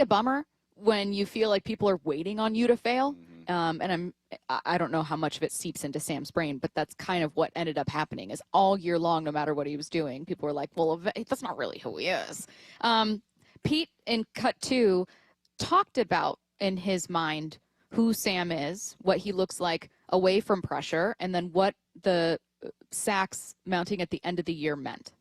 a bummer when you feel like people are waiting on you to fail. And I don't know how much of it seeps into Sam's brain, but that's kind of what ended up happening is all year long, no matter what he was doing, people were like, well, that's not really who he is. Pete in cut 2 talked about in his mind who Sam is, what he looks like away from pressure, and then what the sacks mounting at the end of the year meant.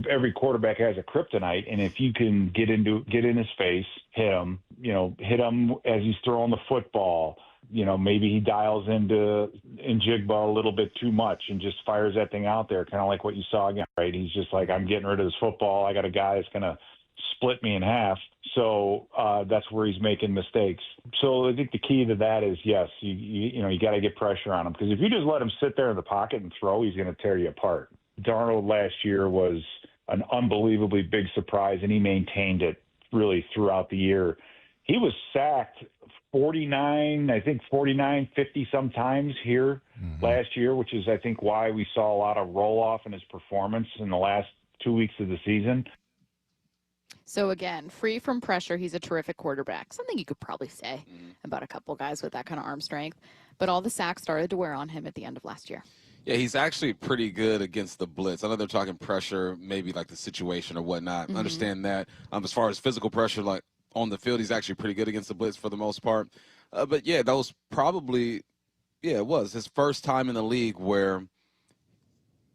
Every quarterback has a kryptonite, and if you can get in his face, hit him as he's throwing the football. Maybe he dials into Jigba a little bit too much and just fires that thing out there, kind of like what you saw again, right? He's just like, I'm getting rid of this football. I got a guy that's going to split me in half. So that's where he's making mistakes. So I think the key to that is, yes, you got to get pressure on him, because if you just let him sit there in the pocket and throw, he's going to tear you apart. Darnold last year was an unbelievably big surprise, and he maintained it really throughout the year. He was sacked 49, 50 sometimes here last year, which is, I think, why we saw a lot of roll-off in his performance in the last 2 weeks of the season. So, again, free from pressure, he's a terrific quarterback. Something you could probably say about a couple guys with that kind of arm strength. But all the sacks started to wear on him at the end of last year. Yeah, he's actually pretty good against the blitz. I know they're talking pressure, maybe like the situation or whatnot. Understand that. As far as physical pressure, like on the field, he's actually pretty good against the blitz for the most part. But, yeah, that was probably – it was his first time in the league where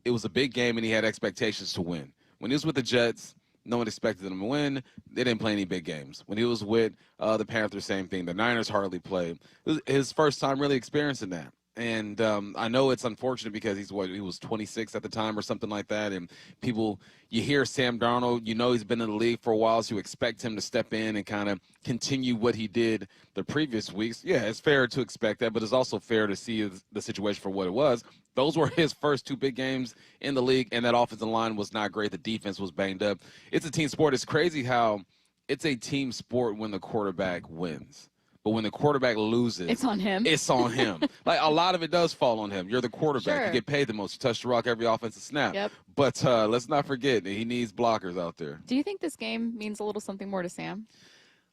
it was a big game and he had expectations to win. When he was with the Jets, no one expected him to win. They didn't play any big games. When he was with the Panthers, same thing. The Niners hardly played. It was his first time really experiencing that. And I know it's unfortunate because he was 26 at the time or something like that. And people, you hear Sam Darnold, he's been in the league for a while, so you expect him to step in and kind of continue what he did the previous weeks. Yeah, it's fair to expect that, but it's also fair to see the situation for what it was. Those were his first 2 big games in the league, and that offensive line was not great. The defense was banged up. It's a team sport. It's crazy how it's a team sport when the quarterback wins. But when the quarterback loses, it's on him. It's on him. Like, a lot of it does fall on him. You're the quarterback. Sure. You get paid the most. You touch the rock every offensive snap. Yep. But let's not forget that he needs blockers out there. Do you think this game means a little something more to Sam?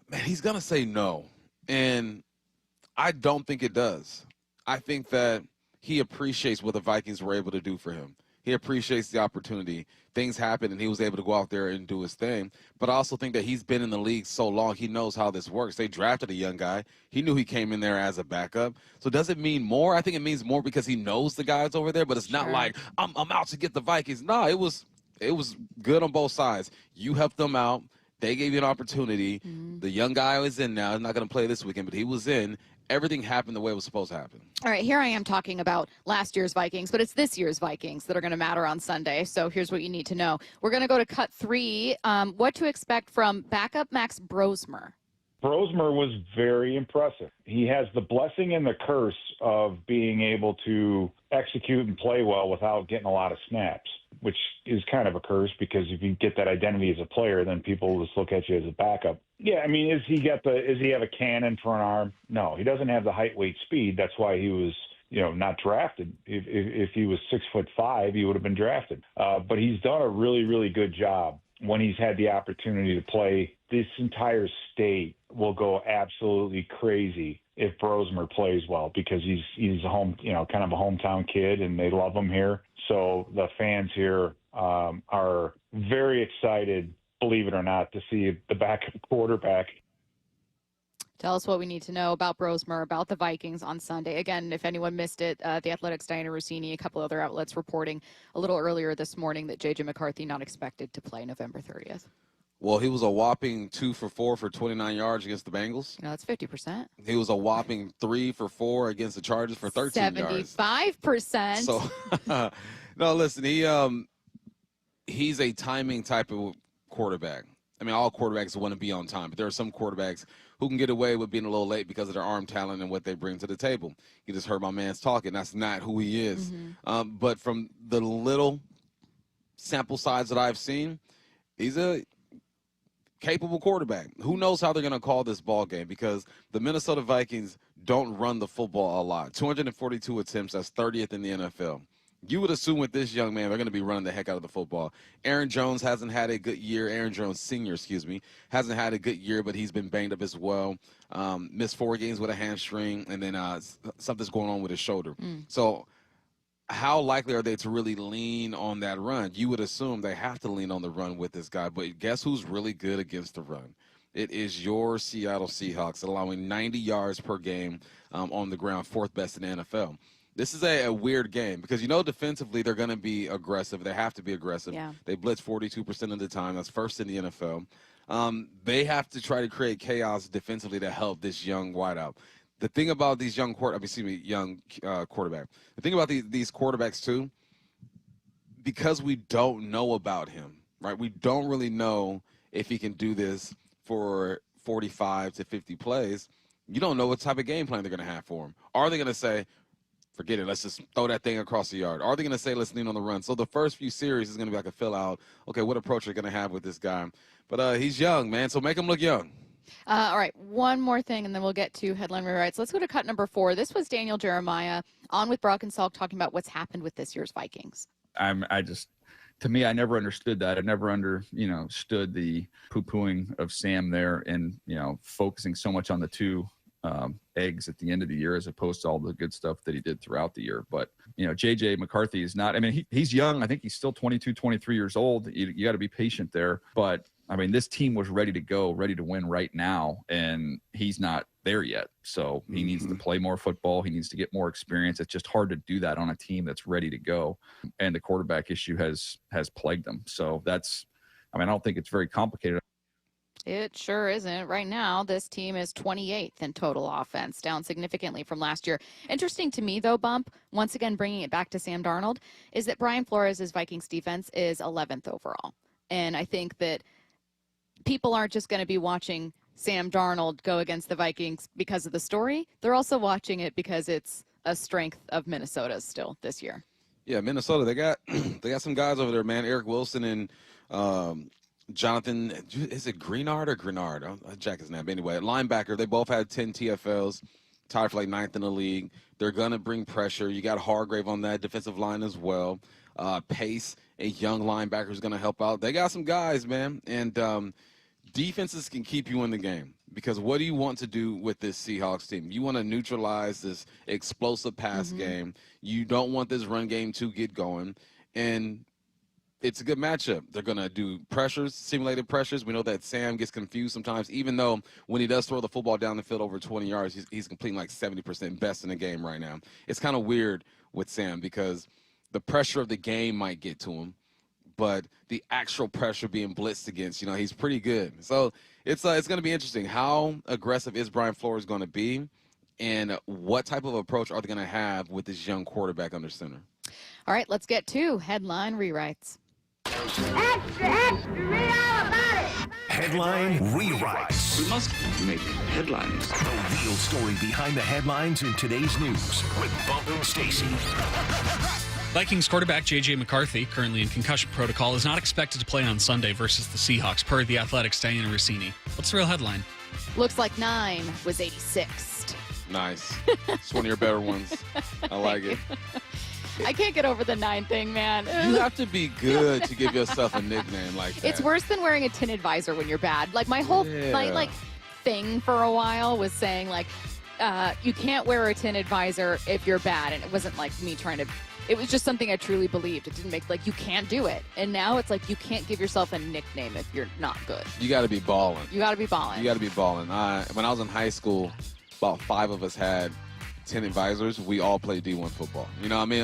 Man, he's going to say no. And I don't think it does. I think that he appreciates what the Vikings were able to do for him. He appreciates the opportunity. Things happened, and he was able to go out there and do his thing. But I also think that he's been in the league so long, he knows how this works. They drafted a young guy. He knew he came in there as a backup. So does it mean more? I think it means more because he knows the guys over there, but it's not like, I'm out to get the Vikings. No, it was good on both sides. You helped them out. They gave you an opportunity. The young guy was in now. He's not going to play this weekend, but he was in. Everything happened the way it was supposed to happen. All right, here I am talking about last year's Vikings, but it's this year's Vikings that are going to matter on Sunday. So here's what you need to know. We're going to go to cut 3. What to expect from backup Max Brosmer? Brosmer was very impressive. He has the blessing and the curse of being able to execute and play well without getting a lot of snaps, which is kind of a curse because if you get that identity as a player, then people just look at you as a backup. Yeah, I mean, does he have a cannon for an arm? No, he doesn't have the height, weight, speed. That's why he was, not drafted. If he was 6'5", he would have been drafted. But he's done a really, really good job when he's had the opportunity to play. This entire state will go absolutely crazy if Brosmer plays well because he's a kind of a hometown kid, and they love him here. So the fans here are very excited, believe it or not, to see the backup quarterback. Tell us what we need to know about Brosmer, about the Vikings on Sunday. Again, if anyone missed it, the Athletic's Diana Rossini, a couple other outlets reporting a little earlier this morning that J.J. McCarthy not expected to play November 30th. Well, he was a whopping 2 for 4 for 29 yards against the Bengals. That's 50%. He was a whopping 3 for 4 against the Chargers for 13 yards. 75%. So, no, listen, he's a timing type of quarterback. I mean, all quarterbacks want to be on time, but there are some quarterbacks who can get away with being a little late because of their arm talent and what they bring to the table. You just heard my man's talking. That's not who he is. But from the little sample size that I've seen, he's a capable quarterback. Who knows how they're going to call this ball game because the Minnesota Vikings don't run the football a lot. 242 attempts, that's 30th in the NFL. You would assume with this young man, they're going to be running the heck out of the football. Aaron Jones hasn't had a good year. Aaron Jones Sr., hasn't had a good year, but he's been banged up as well. Missed 4 games with a hamstring, and then something's going on with his shoulder. So how likely are they to really lean on that run? You would assume they have to lean on the run with this guy, but guess who's really good against the run? It is your Seattle Seahawks, allowing 90 yards per game on the ground, 4th best in the NFL. This is a weird game because, defensively they're going to be aggressive. They have to be aggressive. Yeah. They blitz 42% of the time. That's first in the NFL. They have to try to create chaos defensively to help this young wideout. The thing about these young quarterback. The thing about these quarterbacks too, because we don't know about him, right? We don't really know if he can do this for 45 to 50 plays. You don't know what type of game plan they're going to have for him. Are they going to say, forget it, let's just throw that thing across the yard? Are they going to say, let's lean on the run? So the first few series is going to be like a fill out. Okay, what approach are they going to have with this guy? But he's young, man, so make him look young. All right, one more thing, and then we'll get to headline rewrites. Let's go to cut number 4. This was Daniel Jeremiah on with Brock and Salk talking about what's happened with this year's Vikings. To me, I never understood that. I never understood the poo-pooing of Sam there and, focusing so much on the 2 eggs at the end of the year as opposed to all the good stuff that he did throughout the year. But, JJ McCarthy is not, he's young. I think he's still 22, 23 years old. You got to be patient there. But, this team was ready to go, ready to win right now, and he's not there yet. So he needs to play more football. He needs to get more experience. It's just hard to do that on a team that's ready to go. And the quarterback issue has plagued them. So that's, I don't think it's very complicated. It sure isn't. Right now, this team is 28th in total offense, down significantly from last year. Interesting to me, though, Bump, once again bringing it back to Sam Darnold, is that Brian Flores' Vikings defense is 11th overall. And I think that people aren't just going to be watching Sam Darnold go against the Vikings because of the story. They're also watching it because it's a strength of Minnesota's still this year. Yeah, Minnesota, they got some guys over there, man. Eric Wilson and Jonathan, is it Greenard or Grenard? I'll check his name. But anyway, linebacker, they both had 10 TFLs, tied for like 9th in the league. They're going to bring pressure. You got Hargrave on that defensive line as well. Pace, a young linebacker, who's going to help out. They got some guys, man. And defenses can keep you in the game because what do you want to do with this Seahawks team? You want to neutralize this explosive pass game. You don't want this run game to get going. And it's a good matchup. They're going to do pressures, simulated pressures. We know that Sam gets confused sometimes, even though when he does throw the football down the field over 20 yards, he's completing like 70% best in the game right now. It's kind of weird with Sam because the pressure of the game might get to him, but the actual pressure being blitzed against, he's pretty good. So it's going to be interesting. How aggressive is Brian Flores going to be, and what type of approach are they going to have with this young quarterback under center? All right, let's get to headline rewrites. Extra, extra, read all about it. Headline rewrites. We must make headlines. The real story behind the headlines in today's news with Bump and Stacy. Vikings quarterback J.J. McCarthy, currently in concussion protocol, is not expected to play on Sunday versus the Seahawks, per The Athletic's Diana Rossini. What's the real headline? Looks like 9 was 86th. Nice. It's one of your better ones. I like it. I can't get over the 9 thing, man. You have to be good to give yourself a nickname like that. It's worse than wearing a tinted visor when you're bad. Like my whole thing for a while was saying you can't wear a tinted visor if you're bad, and it wasn't like me trying to. It was just something I truly believed. It didn't make you can't do it, and now it's like you can't give yourself a nickname if you're not good. You got to be balling. You got to be balling. You got to be balling. When I was in high school, about 5 of us had tinted visors. We all played D1 football.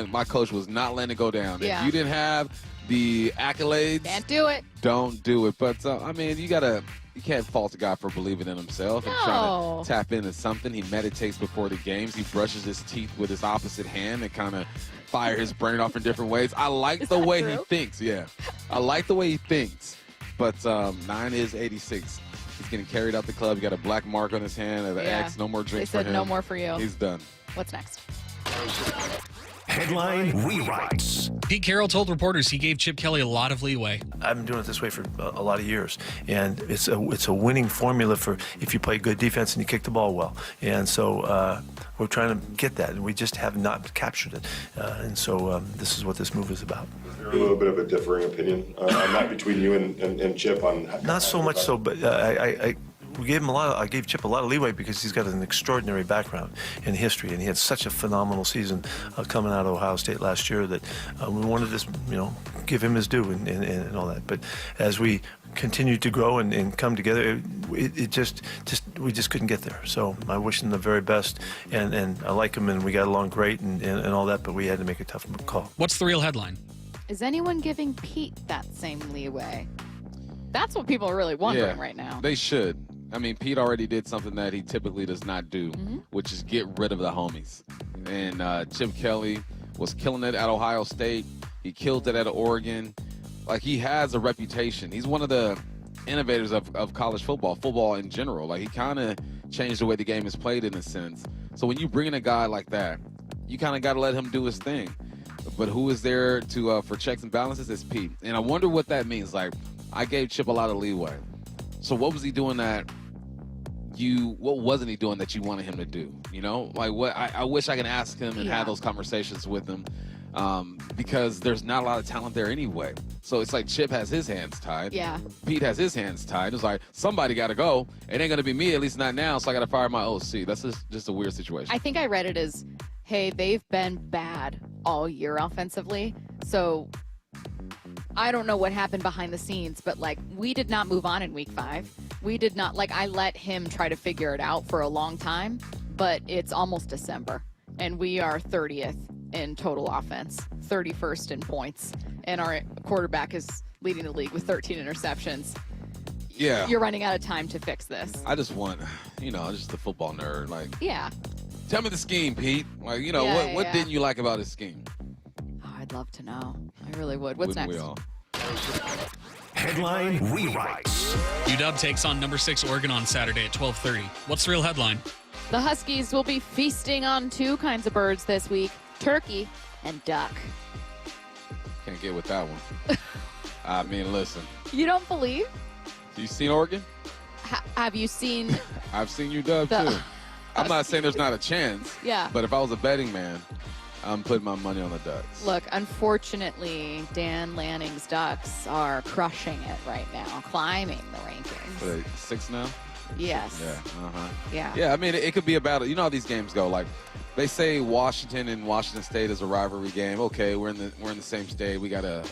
My coach was not letting it go down. Yeah. If you didn't have the accolades, can't do it. Don't do it. But you can't fault a guy for believing in himself and trying to tap into something. He meditates before the games. He brushes his teeth with his opposite hand and kind of fire his brain off in different ways. I like the way he thinks. Yeah, I like the way he thinks. But 9 is 86. He's getting carried out the club. He got a black mark on his hand. The X, no more drinks for him. They said no more for you. He's done. What's next? Headline Rewrites. Pete Carroll told reporters he gave Chip Kelly a lot of leeway. I've been doing it this way for a lot of years, and it's a winning formula for if you play good defense and you kick the ball well. And so we're trying to get that, and we just have not captured it. And so this is what this move is about. Is there a little bit of a differing opinion on that between you and Chip on? Not so much so, but we gave him I gave Chip a lot of leeway because he's got an extraordinary background in history, and he had such a phenomenal season coming out of Ohio State last year that we wanted to, give him his due and all that. But as we continued to grow and come together, we just couldn't get there. So I wish him the very best, and I like him, and we got along great and all that, but we had to make a tough call. What's the real headline? Is anyone giving Pete that same leeway? That's what people are really wondering right now. They should. I mean, Pete already did something that he typically does not do, which is get rid of the homies. And Chip Kelly was killing it at Ohio State. He killed it at Oregon. Like, he has a reputation. He's one of the innovators of college football in general. Like, he kind of changed the way the game is played in a sense. So when you bring in a guy like that, you kind of got to let him do his thing. But who is there to for checks and balances? It's Pete. And I wonder what that means. Like, I gave Chip a lot of leeway. So what was he doing what wasn't he doing that you wanted him to do? Like, what I wish I could ask him and have those conversations with him, because there's not a lot of talent there anyway. So it's like Chip has his hands tied. Yeah. Pete has his hands tied. It's like, somebody got to go. It ain't going to be me, at least not now, so I got to fire my OC. That's just a weird situation. I think I read it as, hey, they've been bad all year offensively, so I don't know what happened behind the scenes, but, like, we did not move on in week 5. We did not, I let him try to figure it out for a long time, but it's almost December, and we are 30th in total offense, 31st in points, and our quarterback is leading the league with 13 interceptions. Yeah. You're running out of time to fix this. I just want, just the football nerd. Like, yeah. Tell me the scheme, Pete. Like, what didn't you like about his scheme? Oh, I'd love to know. I really would. What's Wouldn't next? we all? Headline Rewrites. UW takes on number 6 Oregon on Saturday at 12:30. What's the real headline? The Huskies will be feasting on 2 kinds of birds this week, turkey and duck. Can't get with that one. I mean, listen. You don't believe? You seen Oregon? Have you seen? I've seen UW too. I'm not saying there's not a chance. Yeah. But if I was a betting man, I'm putting my money on the Ducks. Look, unfortunately, Dan Lanning's Ducks are crushing it right now, climbing the rankings. Are they 6 now? Yes. Yeah. Yeah. Yeah, I mean, it could be a battle. You know how these games go. Like, they say Washington and Washington State is a rivalry game. Okay, we're in the same state. We got a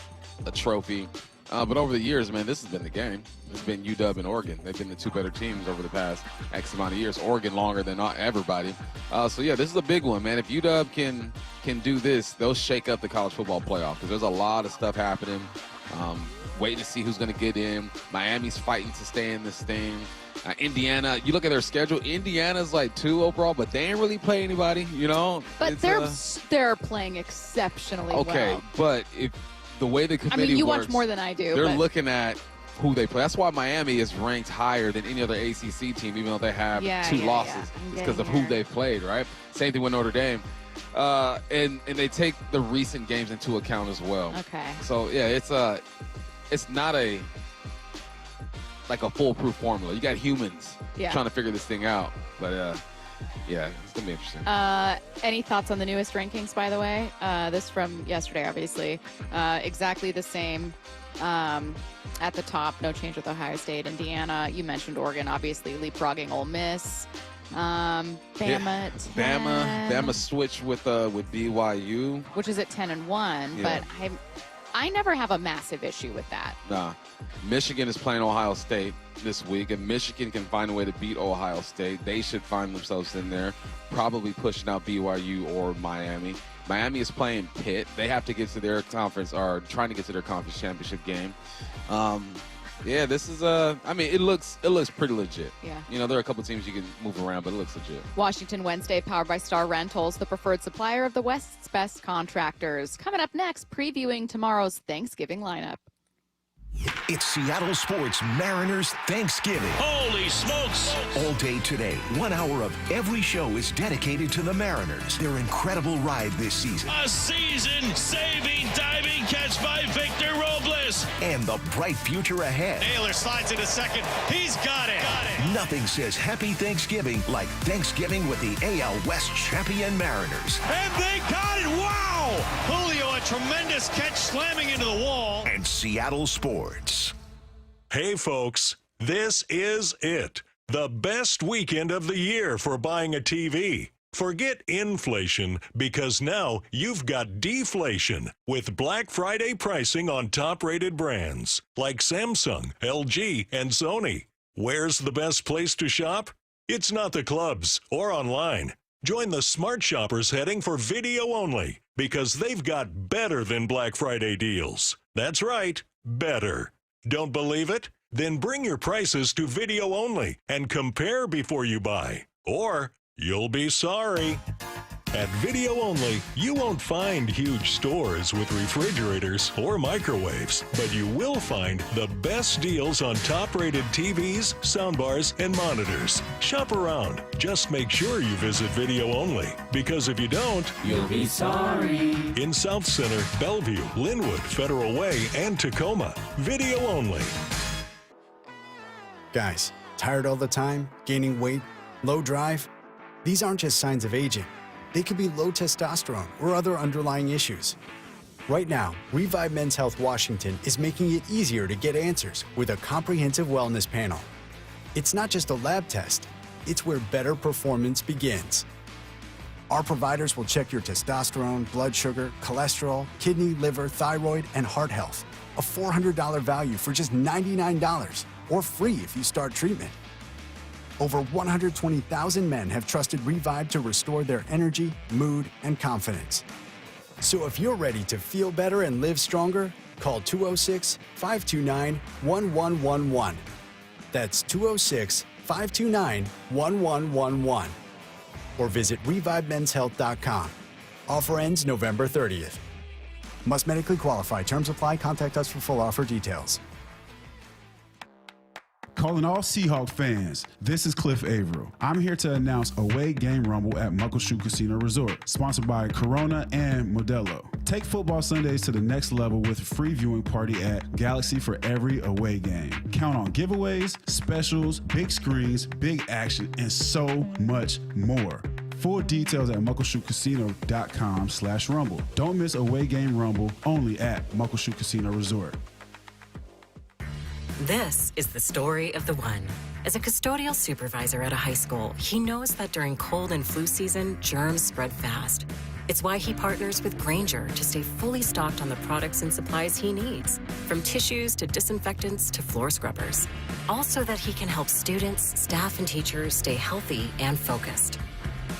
trophy. But over the years, man, this has been the game. It's been UW and Oregon. They've been the 2 better teams over the past X amount of years. Oregon longer than everybody. So, yeah, this is a big one, man. If UW can do this, they'll shake up the college football playoff because there's a lot of stuff happening. Waiting to see who's going to get in. Miami's fighting to stay in this thing. Indiana, you look at their schedule. Indiana's like 2 overall, but they ain't really play anybody, But they're playing exceptionally well. Okay, but if the way the committee you works, watch more than I do. They're looking at who they play. That's why Miami is ranked higher than any other ACC team, even though they have 2 losses. It's because of who they've played, right? Same thing with Notre Dame. And they take the recent games into account as well. Okay. So, yeah, it's not a foolproof formula. You got humans trying to figure this thing out. But, yeah, it's going to be interesting. Any thoughts on the newest rankings, by the way? This from yesterday, obviously. Exactly the same at the top. No change with Ohio State. Indiana, you mentioned Oregon, obviously leapfrogging Ole Miss. Bama, 10. Bama switched with BYU. Which is at 10-1, but I never have a massive issue with that. Nah. Michigan is playing Ohio State this week, and Michigan can find a way to beat Ohio State. They should find themselves in there, probably pushing out BYU or Miami. Miami is playing Pitt. They have to get to their conference, or trying to get to their conference championship game. Yeah, this is it looks pretty legit. Yeah. There are a couple teams you can move around, but it looks legit. Washington Wednesday, powered by Star Rentals, the preferred supplier of the West's best contractors. Coming up next, previewing tomorrow's Thanksgiving lineup. It's Seattle Sports Mariners Thanksgiving. Holy smokes! All day today, 1 hour of every show is dedicated to the Mariners, their incredible ride this season. A season-saving diving catch by Victor Robles. And the bright future ahead. Naylor slides into second. He's got it. Nothing says Happy Thanksgiving like Thanksgiving with the AL West champion Mariners. And they got it! Wow! Julio, a tremendous catch slamming into the wall. And Seattle Sports. Hey, folks, this is it. The best weekend of the year for buying a TV. Forget inflation, because now you've got deflation with Black Friday pricing on top-rated brands like Samsung, LG, and Sony. Where's the best place to shop? It's not the clubs or online. Join the smart shoppers heading for video only, because they've got better than Black Friday deals. That's right, better. Don't believe it? Then bring your prices to video only and compare before you buy. Or you'll be sorry. At Video Only, you won't find huge stores with refrigerators or microwaves, but you will find the best deals on top-rated TVs, soundbars, and monitors. Shop around. Just make sure you visit Video Only, because if you don't, you'll be sorry. In South Center, Bellevue, Linwood, Federal Way, and Tacoma, Video Only. Guys, tired all the time, gaining weight, low drive? These aren't just signs of aging. They could be low testosterone or other underlying issues. Right now, Revive Men's Health Washington is making it easier to get answers with a comprehensive wellness panel. It's not just a lab test, it's where better performance begins. Our providers will check your testosterone, blood sugar, cholesterol, kidney, liver, thyroid, and heart health. A $400 value for just $99, or free if you start treatment. Over 120,000 men have trusted Revive to restore their energy, mood, and confidence. So if you're ready to feel better and live stronger, call 206-529-1111. That's 206-529-1111. Or visit ReviveMen'sHealth.com. Offer ends November 30th. Must medically qualify. Terms apply. Contact us for full offer details. Calling all Seahawk fans, this is Cliff Averill. I'm here to announce Away Game Rumble at Muckleshoot Casino Resort, sponsored by Corona and Modelo. Take football Sundays to the next level with a free viewing party at Galaxy for every away game. Count on giveaways, specials, big screens, big action, and so much more. Full details at muckleshootcasino.com/rumble. Don't miss Away Game Rumble, only at Muckleshoot Casino Resort. This is the story of the one. As a custodial supervisor at a high school, he knows that during cold and flu season, germs spread fast. It's why he partners with Grainger to stay fully stocked on the products and supplies he needs, from tissues to disinfectants to floor scrubbers. Also that he can help students, staff, and teachers stay healthy and focused.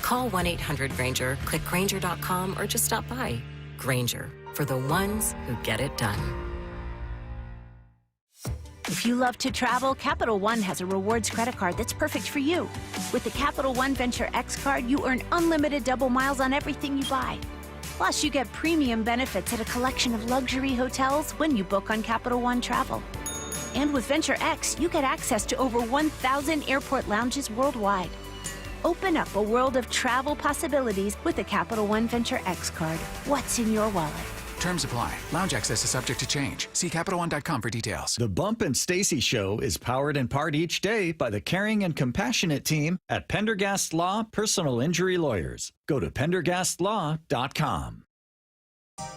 Call 1-800-GRAINGER, click Grainger.com, or just stop by. Grainger, for the ones who get it done. If you love to travel, Capital One has a rewards credit card that's perfect for you. With the Capital One Venture X card, you earn unlimited double miles on everything you buy. Plus, you get premium benefits at a collection of luxury hotels when you book on Capital One Travel. And with Venture X, you get access to over 1,000 airport lounges worldwide. Open up a world of travel possibilities with the Capital One Venture X card. What's in your wallet? Terms apply. Lounge access is subject to change. See CapitalOne.com for details. The Bump and Stacy Show is powered in part each day by the caring and compassionate team at Pendergast Law Personal Injury Lawyers. Go to pendergastlaw.com.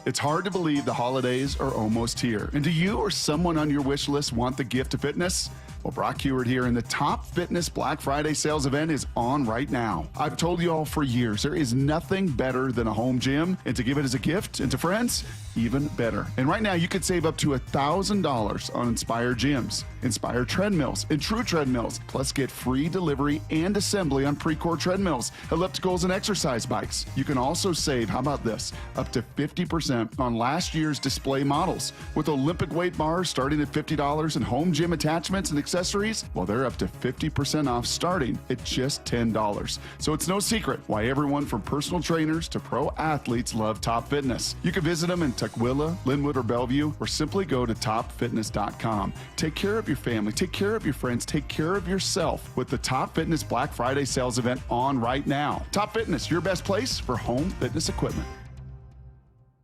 It's hard to believe the holidays are almost here. And do you or someone on your wish list want the gift of fitness? Well, Brock Heward here, and the Top Fitness Black Friday sales event is on right now. I've told you all for years, there is nothing better than a home gym, and to give it as a gift and to friends, even better. And right now, you could save up to $1,000 on Inspire gyms, Inspire treadmills, and True treadmills, plus get free delivery and assembly on Precor treadmills, ellipticals, and exercise bikes. You can also save, how about this, up to 50% on last year's display models, with Olympic weight bars starting at $50 and home gym attachments and accessories, well, they're up to 50% off starting at just $10. So it's no secret why everyone from personal trainers to pro athletes love Top Fitness. You can visit them in Tukwila, Linwood, or Bellevue, or simply go to topfitness.com. Take care of your family, take care of your friends, take care of yourself with the Top Fitness Black Friday sales event on right now. Top Fitness, your best place for home fitness equipment.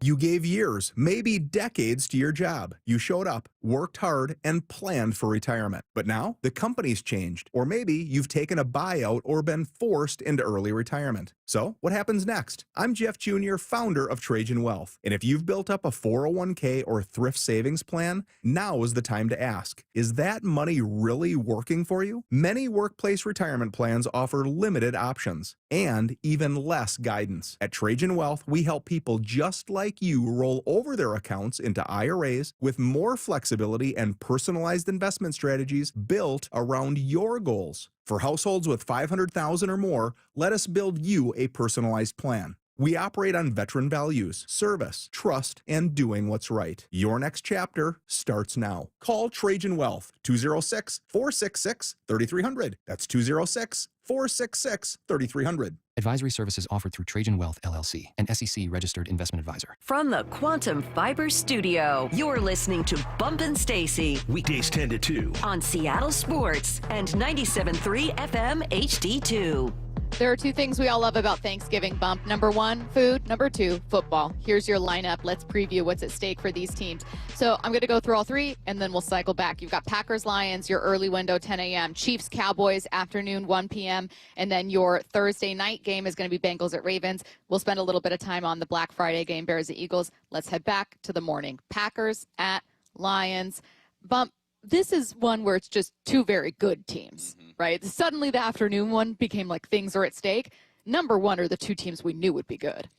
You gave years, maybe decades to your job. You showed up, worked hard, and planned for retirement. But now the company's changed, or maybe you've taken a buyout or been forced into early retirement. So what happens next? I'm Jeff Jr., founder of Trajan Wealth. And if you've built up a 401k or thrift savings plan, now is the time to ask, is that money really working for you? Many workplace retirement plans offer limited options and even less guidance. At Trajan Wealth, we help people just like you roll over their accounts into IRAs with more flexibility and personalized investment strategies built around your goals. For households with $500,000 or more, let us build you a personalized plan. We operate on veteran values, service, trust, and doing what's right. Your next chapter starts now. Call Trajan Wealth, 206-466-3300. That's 206-466-3300. Advisory services offered through Trajan Wealth, LLC, an SEC-registered investment advisor. From the Quantum Fiber Studio, you're listening to Bumpin' Stacy. Weekdays 10 to 2. On Seattle Sports and 97.3 FM HD2. There are two things we all love about Thanksgiving, Bump. Number one, food. Number two, football. Here's your lineup. Let's preview what's at stake for these teams. So I'm going to go through all three, and then we'll cycle back. You've got Packers-Lions, your early window, 10 a.m. Chiefs-Cowboys, afternoon, 1 p.m. And then your Thursday night game is going to be Bengals at Ravens. We'll spend a little bit of time on the Black Friday game, Bears at Eagles. Let's head back to the morning. Packers at Lions. Bump. This is one where it's just two very good teams, right? Suddenly the afternoon one became like things are at stake. Number one are the two teams we knew would be good.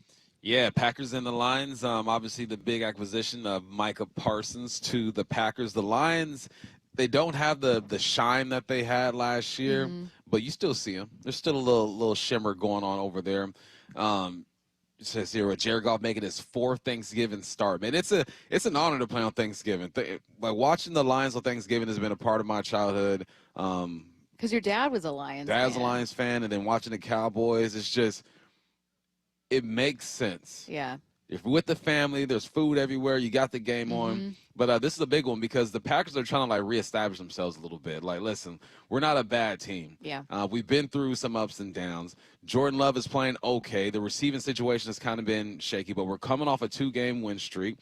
Yeah, Packers and the Lions. Obviously the big acquisition of Micah Parsons to the Packers. The Lions, they don't have the shine that they had last year, but you still see them. There's still a little shimmer going on over there. It says here with Jared Goff making his fourth Thanksgiving start. Man, it's an honor to play on Thanksgiving. Like watching the Lions on Thanksgiving has been a part of my childhood. Because your dad was a Lions fan. fan. A Lions fan, and then watching the Cowboys, it's just it makes sense. Yeah. If you're with the family, there's food everywhere. You got the game on. But this is a big one because the Packers are trying to like reestablish themselves a little bit. Like, listen, we're not a bad team. Yeah. We've been through some ups and downs. Jordan Love is playing okay. The receiving situation has kind of been shaky, but we're coming off a 2-game win streak.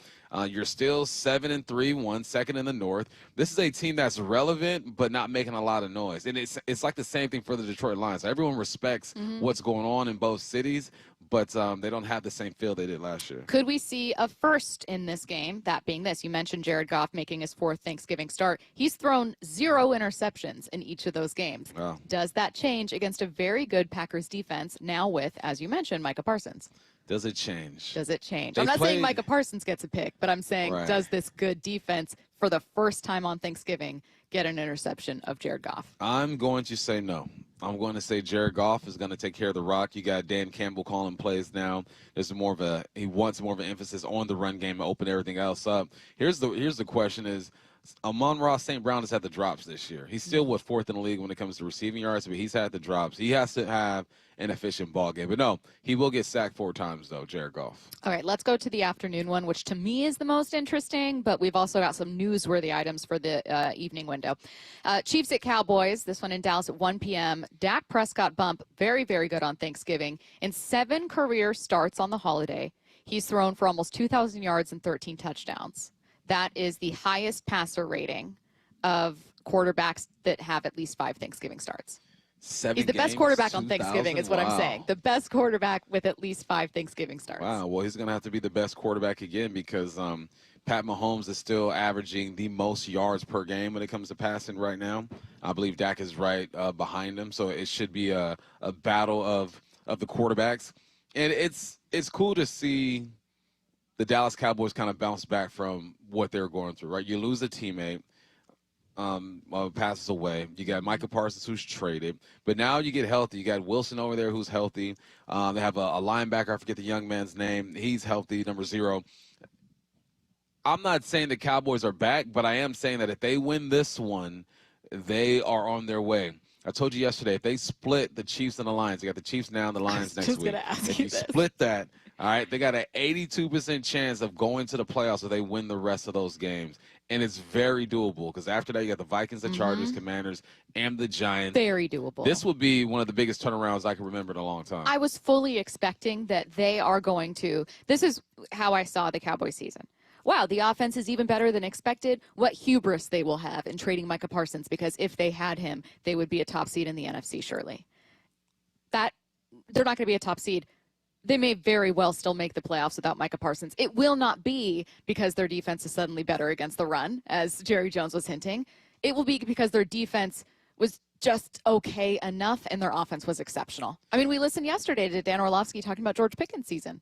You're still 7-3-1, second in the North. This is a team that's relevant, but not making a lot of noise. And it's like the same thing for the Detroit Lions. Everyone respects what's going on in both cities, but they don't have the same feel they did last year. Could we see a first in this game? That being this, you mentioned Jared Goff making his fourth Thanksgiving start. He's thrown 0 interceptions in each of those games. Wow. Does that change against a very good Packers defense now with, as you mentioned, Micah Parsons? Does it change? Does it change? I'm not saying Micah Parsons gets a pick, but I'm saying does this good defense for the first time on Thanksgiving get an interception of Jared Goff? I'm going to say no. I'm going to say Jared Goff is going to take care of the rock. You got Dan Campbell calling plays now. He wants more of an emphasis on the run game to open everything else up. Here's the question is, Amon-Ra St. Brown has had the drops this year. He's still, fourth in the league when it comes to receiving yards, but he's had the drops. He has to have an efficient ball game. But no, he will get sacked 4 times, though, Jared Goff. All right, let's go to the afternoon one, which to me is the most interesting, but we've also got some newsworthy items for the evening window. Chiefs at Cowboys, this one in Dallas at 1 p.m. Dak Prescott bump, very, very good on Thanksgiving. In 7 career starts on the holiday, he's thrown for almost 2,000 yards and 13 touchdowns. That is the highest passer rating of quarterbacks that have at least 5 Thanksgiving starts. He's the best quarterback on Thanksgiving is what I'm saying. The best quarterback with at least 5 Thanksgiving starts. Wow. Well, he's going to have to be the best quarterback again because Pat Mahomes is still averaging the most yards per game when it comes to passing right now. I believe Dak is right behind him. So it should be a battle of the quarterbacks. And it's cool to see the Dallas Cowboys kind of bounce back from what they're going through, right? You lose a teammate. Passes away. You got Micah Parsons who's traded, but now you get healthy. You got Wilson over there who's healthy. They have a linebacker. I forget the young man's name. He's healthy, number 0. I'm not saying the Cowboys are back, but I am saying that if they win this one, they are on their way. I told you yesterday, if they split the Chiefs and the Lions, they got the Chiefs now and the Lions next week. If you split that, all right, they got an 82% chance of going to the playoffs if they win the rest of those games. And it's very doable because after that, you got the Vikings, the Chargers, Commanders, and the Giants. Very doable. This would be one of the biggest turnarounds I can remember in a long time. I was fully expecting that they are going to. This is how I saw the Cowboys season. Wow, the offense is even better than expected. What hubris they will have in trading Micah Parsons, because if they had him, they would be a top seed in the NFC, surely. They're not going to be a top seed. They may very well still make the playoffs without Micah Parsons. It will not be because their defense is suddenly better against the run, as Jerry Jones was hinting. It will be because their defense was just okay enough and their offense was exceptional. I mean, we listened yesterday to Dan Orlovsky talking about George Pickens' season.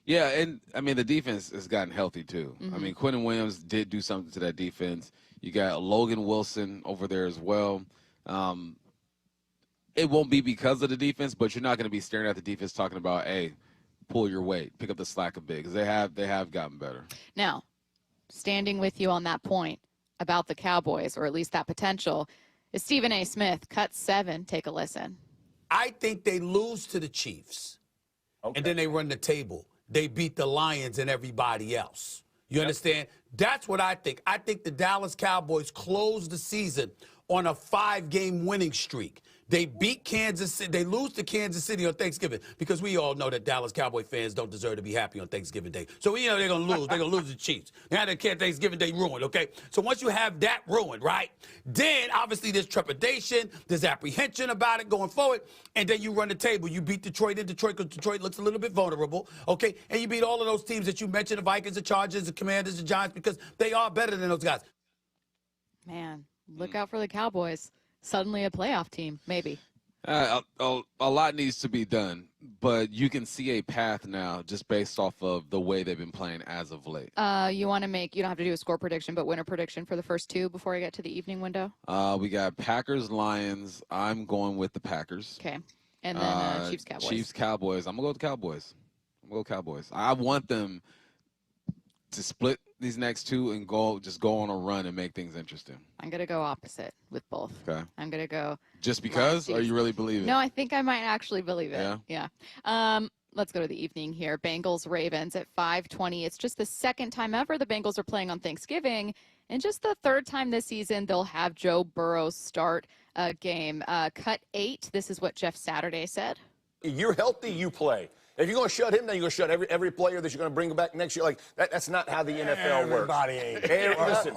Yeah, and, I mean, the defense has gotten healthy, too. I mean, Quentin Williams did do something to that defense. You got Logan Wilson over there as well. It won't be because of the defense, but you're not going to be staring at the defense talking about, hey, pull your weight, pick up the slack a bit, because they have gotten better. Now, standing with you on that point about the Cowboys, or at least that potential, is Stephen A. Smith, cut 7. Take a listen. I think they lose to the Chiefs, and then they run the table. They beat the Lions and everybody else. You understand? That's what I think. I think the Dallas Cowboys close the season on a 5-game winning streak. They beat Kansas City. They lose to Kansas City on Thanksgiving, because we all know that Dallas Cowboy fans don't deserve to be happy on Thanksgiving Day. So we know they're going to lose. They're going to lose the Chiefs. Now they can't Thanksgiving Day ruined, okay? So once you have that ruined, right, then obviously there's trepidation, there's apprehension about it going forward, and then you run the table. You beat Detroit in Detroit because Detroit looks a little bit vulnerable, okay? And you beat all of those teams that you mentioned, the Vikings, the Chargers, the Commanders, the Giants, because they are better than those guys. Man, look out for the Cowboys. Suddenly a playoff team, maybe. A lot needs to be done, but you can see a path now just based off of the way they've been playing as of late. You want to you don't have to do a score prediction, but winner prediction for the first 2 before I get to the evening window? We got Packers, Lions. I'm going with the Packers. Okay. And then Chiefs, Cowboys. Chiefs, Cowboys. I'm going to go with the Cowboys. I want them to split these next 2 and go on a run and make things interesting. I'm going to go opposite with both. Okay. I'm going to go. Just because, or you really believe it? No, I think I might actually believe it. Yeah? Let's go to the evening here. Bengals, Ravens at 5:20. It's just the second time ever the Bengals are playing on Thanksgiving, and just the third time this season they'll have Joe Burrow start a game. Cut 8. This is what Jeff Saturday said. You're healthy, you play. If you're going to shut him down, you're going to shut every player that you're going to bring back next year. Like that's not how the NFL works. Listen,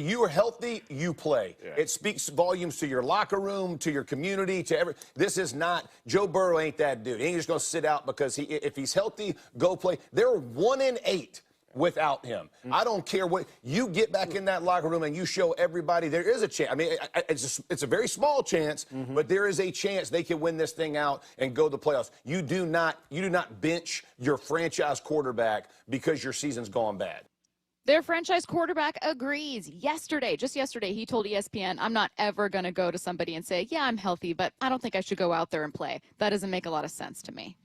you are healthy, you play. Yeah. It speaks volumes to your locker room, to your community, to every. This is not Joe Burrow. Ain't that dude? He ain't just going to sit out because if he's healthy, go play. They're 1-8. Without him. I don't care what you get back in that locker room and you show everybody there is a chance. I mean, it's a very small chance, but there is a chance they can win this thing out and go to the playoffs. You do not bench your franchise quarterback because your season's gone bad. Their franchise quarterback agrees. Just yesterday, he told ESPN, I'm not ever going to go to somebody and say, yeah, I'm healthy, but I don't think I should go out there and play. That doesn't make a lot of sense to me.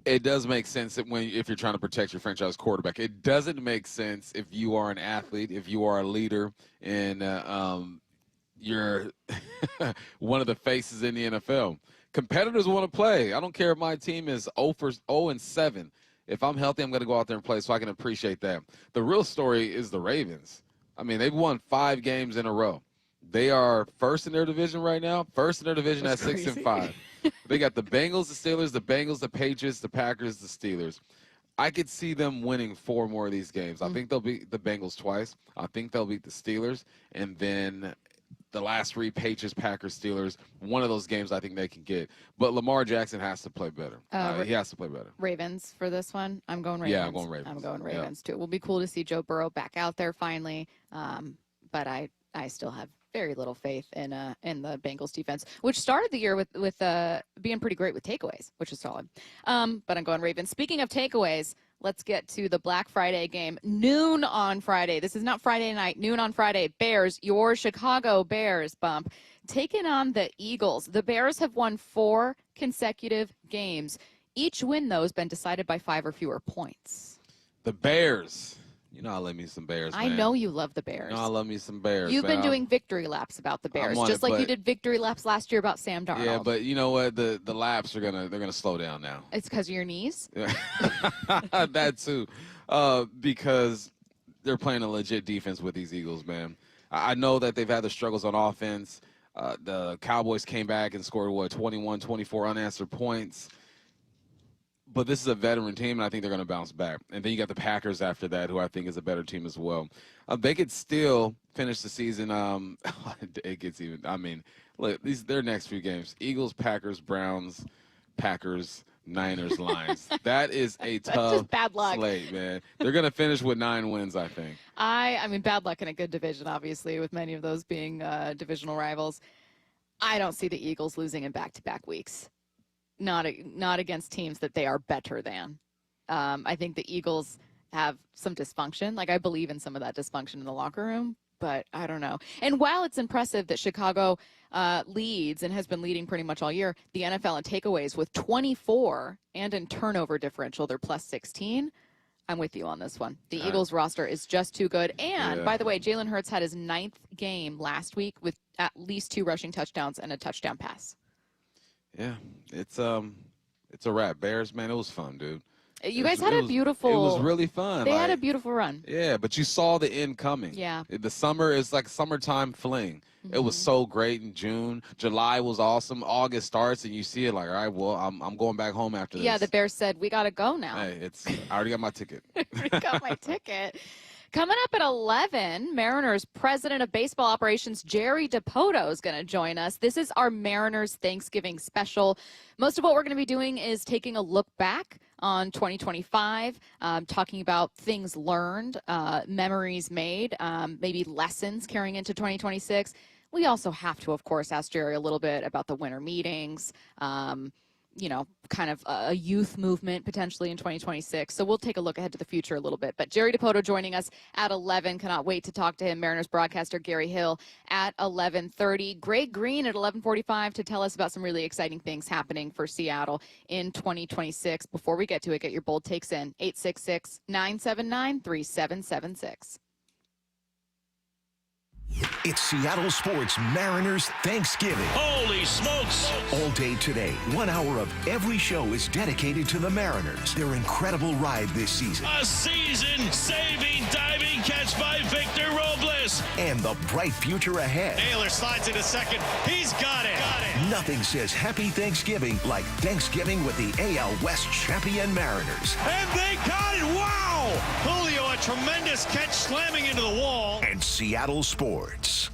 It does make sense that if you're trying to protect your franchise quarterback. It doesn't make sense if you are an athlete, if you are a leader, and you're one of the faces in the NFL. Competitors want to play. I don't care if my team is 0-7. If I'm healthy, I'm going to go out there and play, so I can appreciate that. The real story is the Ravens. I mean, they've won 5 games in a row. They are first in their division right now. First in their division at 6-5. They got the Bengals, the Steelers, the Patriots, the Packers, the Steelers. I could see them winning 4 more of these games. I think they'll beat the Bengals twice. I think they'll beat the Steelers. And then the last 3, Patriots, Packers, Steelers, one of those games I think they can get. But Lamar Jackson has to play better. He has to play better. Ravens for this one. I'm going Ravens. Yeah, I'm going Ravens. I'm going Ravens, too. It will be cool to see Joe Burrow back out there finally. But I still have very little faith in the Bengals defense, which started the year with being pretty great with takeaways, which is solid. But I'm going Ravens. Speaking of takeaways, let's get to the Black Friday game. Noon on Friday. This is not Friday night. Noon on Friday. Bears, your Chicago Bears, Bump, taking on the Eagles. The Bears have won 4 consecutive games. Each win, though, has been decided by 5 or fewer points. The Bears You know I love me some Bears, I man. know you love the Bears. You know I love me some Bears. You've man. been doing victory laps about the Bears, just like you did victory laps last year about Sam Darnold. Yeah, but you know what? The laps are gonna slow down now. It's because of your knees? That too. Because they're playing a legit defense with these Eagles, man. I know that they've had the struggles on offense. The Cowboys came back and scored, 21, 24 unanswered points. But this is a veteran team, and I think they're going to bounce back. And then you got the Packers after that, who I think is a better team as well. They could still finish the season. It gets even. I mean, look, their next few games: Eagles, Packers, Browns, Packers, Niners, Lions. That is a tough bad luck. slate, man. They're going to finish with 9 wins, I think. I mean, bad luck in a good division, obviously, with many of those being divisional rivals. I don't see the Eagles losing in back-to-back weeks. Not against teams that they are better than. I think the Eagles have some dysfunction. Like, I believe in some of that dysfunction in the locker room, but I don't know. And while it's impressive that Chicago leads and has been leading pretty much all year, the NFL in takeaways with 24 and in turnover differential, they're plus 16. I'm with you on this one. The Eagles roster is just too good. And, by the way, Jalen Hurts had his 9th game last week with at least 2 rushing touchdowns and a touchdown pass. Yeah, it's a wrap. Bears, man, it was fun, dude. You guys had a beautiful. It was really fun. They had a beautiful run. Yeah, but you saw the end coming. Yeah. The summer is like summertime fling. It was so great in June. July was awesome. August starts, and you see it like, all right, well, I'm going back home after this. Yeah, the Bears said, we got to go now. Hey, I already got my ticket. I got my ticket. Coming up at 11, Mariners President of Baseball Operations, Jerry Dipoto, is going to join us. This is our Mariners Thanksgiving special. Most of what we're going to be doing is taking a look back on 2025, talking about things learned, memories made, maybe lessons carrying into 2026. We also have to, of course, ask Jerry a little bit about the winter meetings, kind of a youth movement potentially in 2026. So we'll take a look ahead to the future a little bit. But Jerry Dipoto joining us at 11. Cannot wait to talk to him. Mariners broadcaster Gary Hill at 11:30. Greg Green at 11:45 to tell us about some really exciting things happening for Seattle in 2026. Before we get to it, get your bold takes in. 866-979-3776. It's Seattle Sports Mariners Thanksgiving. Holy smokes! All day today, 1 hour of every show is dedicated to the Mariners, their incredible ride this season. A season-saving diving catch by Victor Robles. And the bright future ahead. Naylor slides into second. He's got it. Nothing says Happy Thanksgiving like Thanksgiving with the AL West champion Mariners. And they got it. Wow! Julio, a tremendous catch slamming into the wall. And Seattle Sports.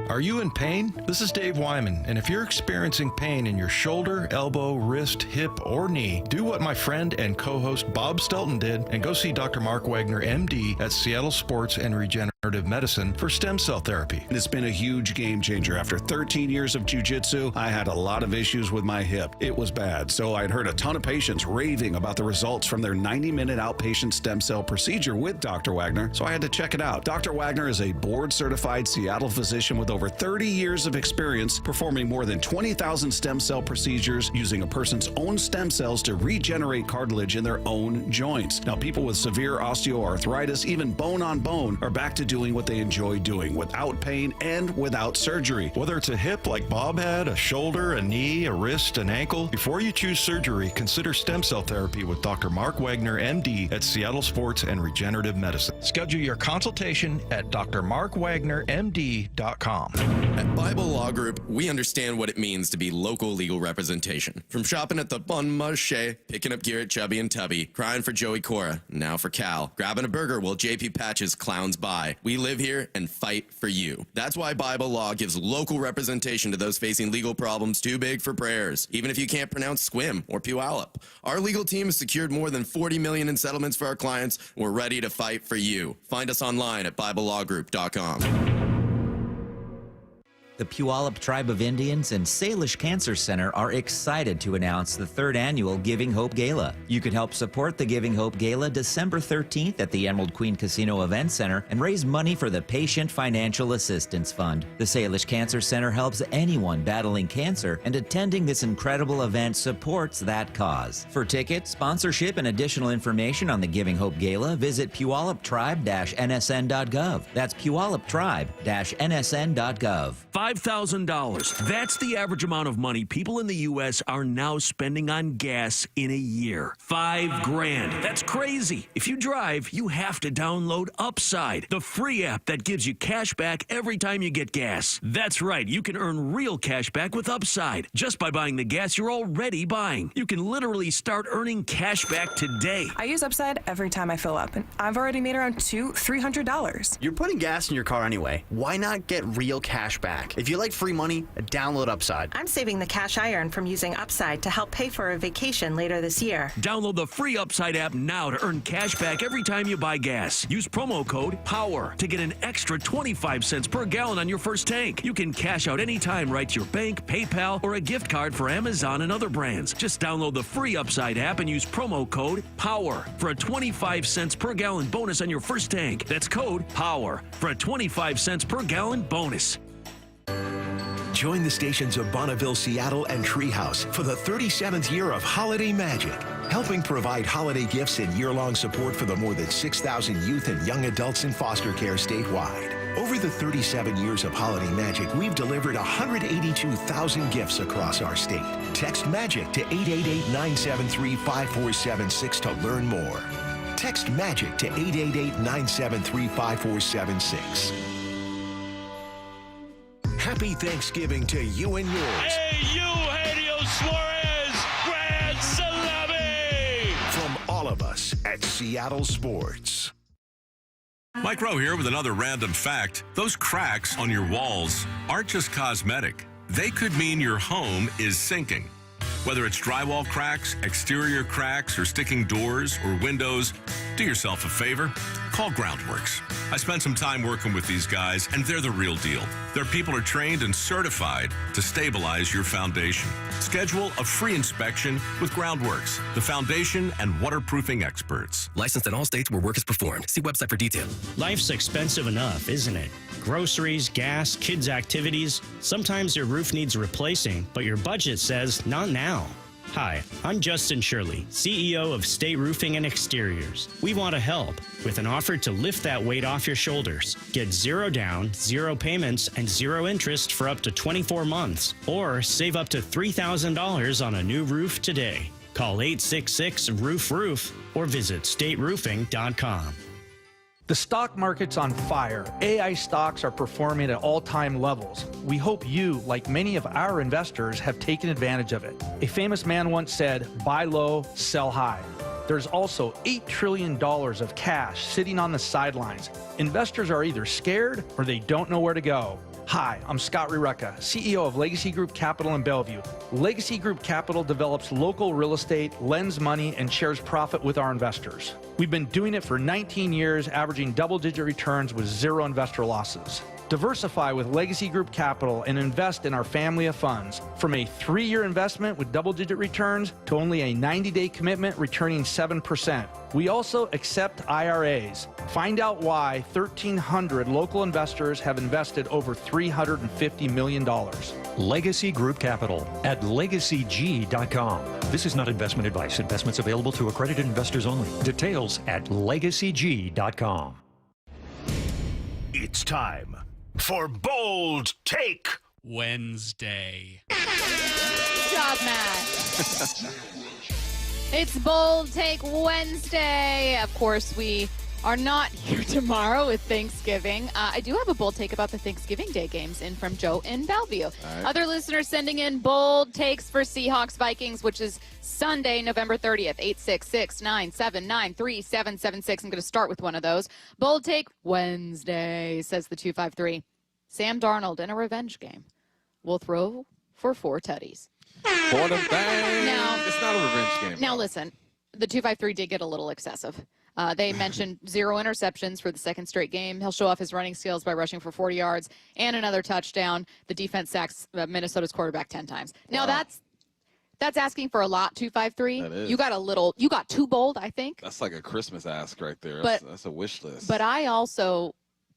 Are you in pain? This is Dave Wyman, and if you're experiencing pain in your shoulder, elbow, wrist, hip, or knee, do what my friend and co-host Bob Stelton did and go see Dr. Mark Wagner, MD, at Seattle Sports and Regenerative Medicine for stem cell therapy. It's been a huge game changer. After 13 years of jiu-jitsu, I had a lot of issues with my hip. It was bad, so I'd heard a ton of patients raving about the results from their 90-minute outpatient stem cell procedure with Dr. Wagner, so I had to check it out. Dr. Wagner is a board-certified Seattle physician with over 30 years of experience performing more than 20,000 stem cell procedures using a person's own stem cells to regenerate cartilage in their own joints. Now, people with severe osteoarthritis, even bone on bone, are back to doing what they enjoy doing without pain and without surgery. Whether it's a hip like Bob had, a shoulder, a knee, a wrist, an ankle, before you choose surgery, consider stem cell therapy with Dr. Mark Wagner, MD, at Seattle Sports and Regenerative Medicine. Schedule your consultation at drmarkwagnermd.com. At Bible Law Group, we understand what it means to be local legal representation. From shopping at the Bon Marché, picking up gear at Chubby and Tubby, crying for Joey Cora, now for Cal, grabbing a burger while JP Patches clowns by. We live here and fight for you. That's why Bible Law gives local representation to those facing legal problems too big for prayers, even if you can't pronounce Squim or Puyallup. Our legal team has secured more than $40 million in settlements for our clients. We're ready to fight for you. Find us online at BibleLawGroup.com. The Puyallup Tribe of Indians and Salish Cancer Center are excited to announce the 3rd annual Giving Hope Gala. You can help support the Giving Hope Gala December 13th at the Emerald Queen Casino Event Center and raise money for the Patient Financial Assistance Fund. The Salish Cancer Center helps anyone battling cancer, and attending this incredible event supports that cause. For tickets, sponsorship, and additional information on the Giving Hope Gala, visit puyalluptribe-nsn.gov. That's puyalluptribe-nsn.gov. $5,000. That's the average amount of money people in the U.S. are now spending on gas in a year. $5,000. That's crazy. If you drive, you have to download Upside, the free app that gives you cash back every time you get gas. That's right. You can earn real cash back with Upside just by buying the gas you're already buying. You can literally start earning cash back today. I use Upside every time I fill up, and I've already made around $300. You're putting gas in your car anyway. Why not get real cash back? If you like free money, download Upside. I'm saving the cash I earn from using Upside to help pay for a vacation later this year. Download the free Upside app now to earn cash back every time you buy gas. Use promo code POWER to get an extra 25 cents per gallon on your first tank. You can cash out anytime right to your bank, PayPal, or a gift card for Amazon and other brands. Just download the free Upside app and use promo code POWER for a 25 cents per gallon bonus on your first tank. That's code POWER for a 25 cents per gallon bonus. Join the stations of Bonneville, Seattle, and Treehouse for the 37th year of Holiday Magic, helping provide holiday gifts and year-long support for the more than 6,000 youth and young adults in foster care statewide. Over the 37 years of Holiday Magic, we've delivered 182,000 gifts across our state. Text MAGIC to 888-973-5476 to learn more. Text MAGIC to 888-973-5476. Happy Thanksgiving to you and yours. Hey, Eugenio Suarez, Grand Salami! From all of us at Seattle Sports. Mike Rowe here with another random fact. Those cracks on your walls aren't just cosmetic. They could mean your home is sinking. Whether it's drywall cracks, exterior cracks, or sticking doors or windows, do yourself a favor. Call Groundworks. I spent some time working with these guys, and they're the real deal. Their people are trained and certified to stabilize your foundation. Schedule a free inspection with Groundworks, the foundation and waterproofing experts. Licensed in all states where work is performed. See website for detail. Life's expensive enough, isn't it? Groceries, gas, kids' activities. Sometimes your roof needs replacing, but your budget says not now. Hi, I'm Justin Shirley, CEO of State Roofing and Exteriors. We want to help with an offer to lift that weight off your shoulders. Get 0 down, 0 payments, and 0 interest for up to 24 months. Or save up to $3,000 on a new roof today. Call 866-ROOF-ROOF or visit stateroofing.com. The stock market's on fire. AI stocks are performing at all-time levels. We hope you, like many of our investors, have taken advantage of it. A famous man once said, buy low, sell high. There's also $8 trillion of cash sitting on the sidelines. Investors are either scared or they don't know where to go. Hi, I'm Scott Rireka, CEO of Legacy Group Capital in Bellevue. Legacy Group Capital develops local real estate, lends money, and shares profit with our investors. We've been doing it for 19 years, averaging double-digit returns with 0 investor losses. Diversify with Legacy Group Capital and invest in our family of funds. From a 3-year investment with double-digit returns to only a 90-day commitment returning 7%. We also accept IRAs. Find out why 1,300 local investors have invested over $350 million. Legacy Group Capital at legacyg.com. This is not investment advice. Investments available to accredited investors only. Details at legacyg.com. It's time for Bold Take Wednesday. Good job, Matt. It's Bold Take Wednesday. Of course, we are not here tomorrow with Thanksgiving. I do have a bold take about the Thanksgiving Day games in from Joe in Bellevue. Right. Other listeners sending in bold takes for Seahawks Vikings, which is Sunday, November 30th, 866-979-3776. I'm going to start with one of those. Bold take Wednesday, says the 253. Sam Darnold in a revenge game will throw for 4 tutties. For the bang. Now, it's not a revenge game. Now listen, the 253 did get a little excessive. They mentioned 0 interceptions for the second straight game. He'll show off his running skills by rushing for 40 yards and another touchdown. The defense sacks Minnesota's quarterback 10 times. Now that's asking for a lot, 253. That is. You got too bold, I think. That's like a Christmas ask right there. But- That's a wish list. But I also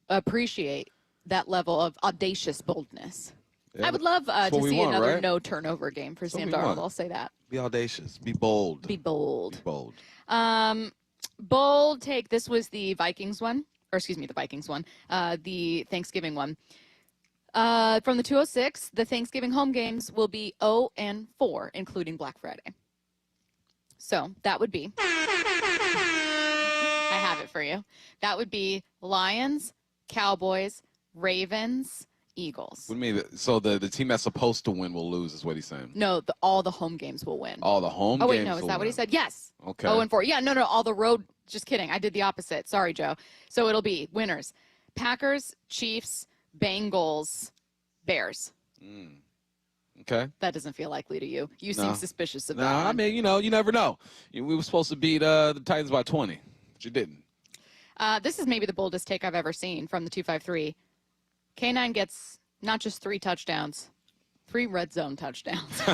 appreciate that level of audacious boldness. Yeah, I would love that's to what we see want, another right? no-turnover game for That's what Sam we Darnold. want. I'll say that. Be audacious. Be bold. Be bold. Be bold. Bold take. This was the Vikings one. Or excuse me, the Vikings one. The Thanksgiving one. From the 206, the Thanksgiving home games will be 0-4, including Black Friday. So that would be. I have it for you. That would be Lions, Cowboys, Ravens, Eagles. What do you mean? So the team that's supposed to win will lose, is what he's saying. No, all the home games will win. All the home Oh, wait, games no. Is will that what he win. said? Yes. Okay. 0-4. Yeah, no. All the road. Just kidding. I did the opposite. Sorry, Joe. So it'll be winners: Packers, Chiefs, Bengals, Bears. Okay. That doesn't feel likely to you. You No. seem suspicious of No, that. I one. mean, you never know. We were supposed to beat the Titans by 20, but you didn't. This is maybe the boldest take I've ever seen from the 253. K9 gets not just 3 touchdowns, 3 red zone touchdowns. He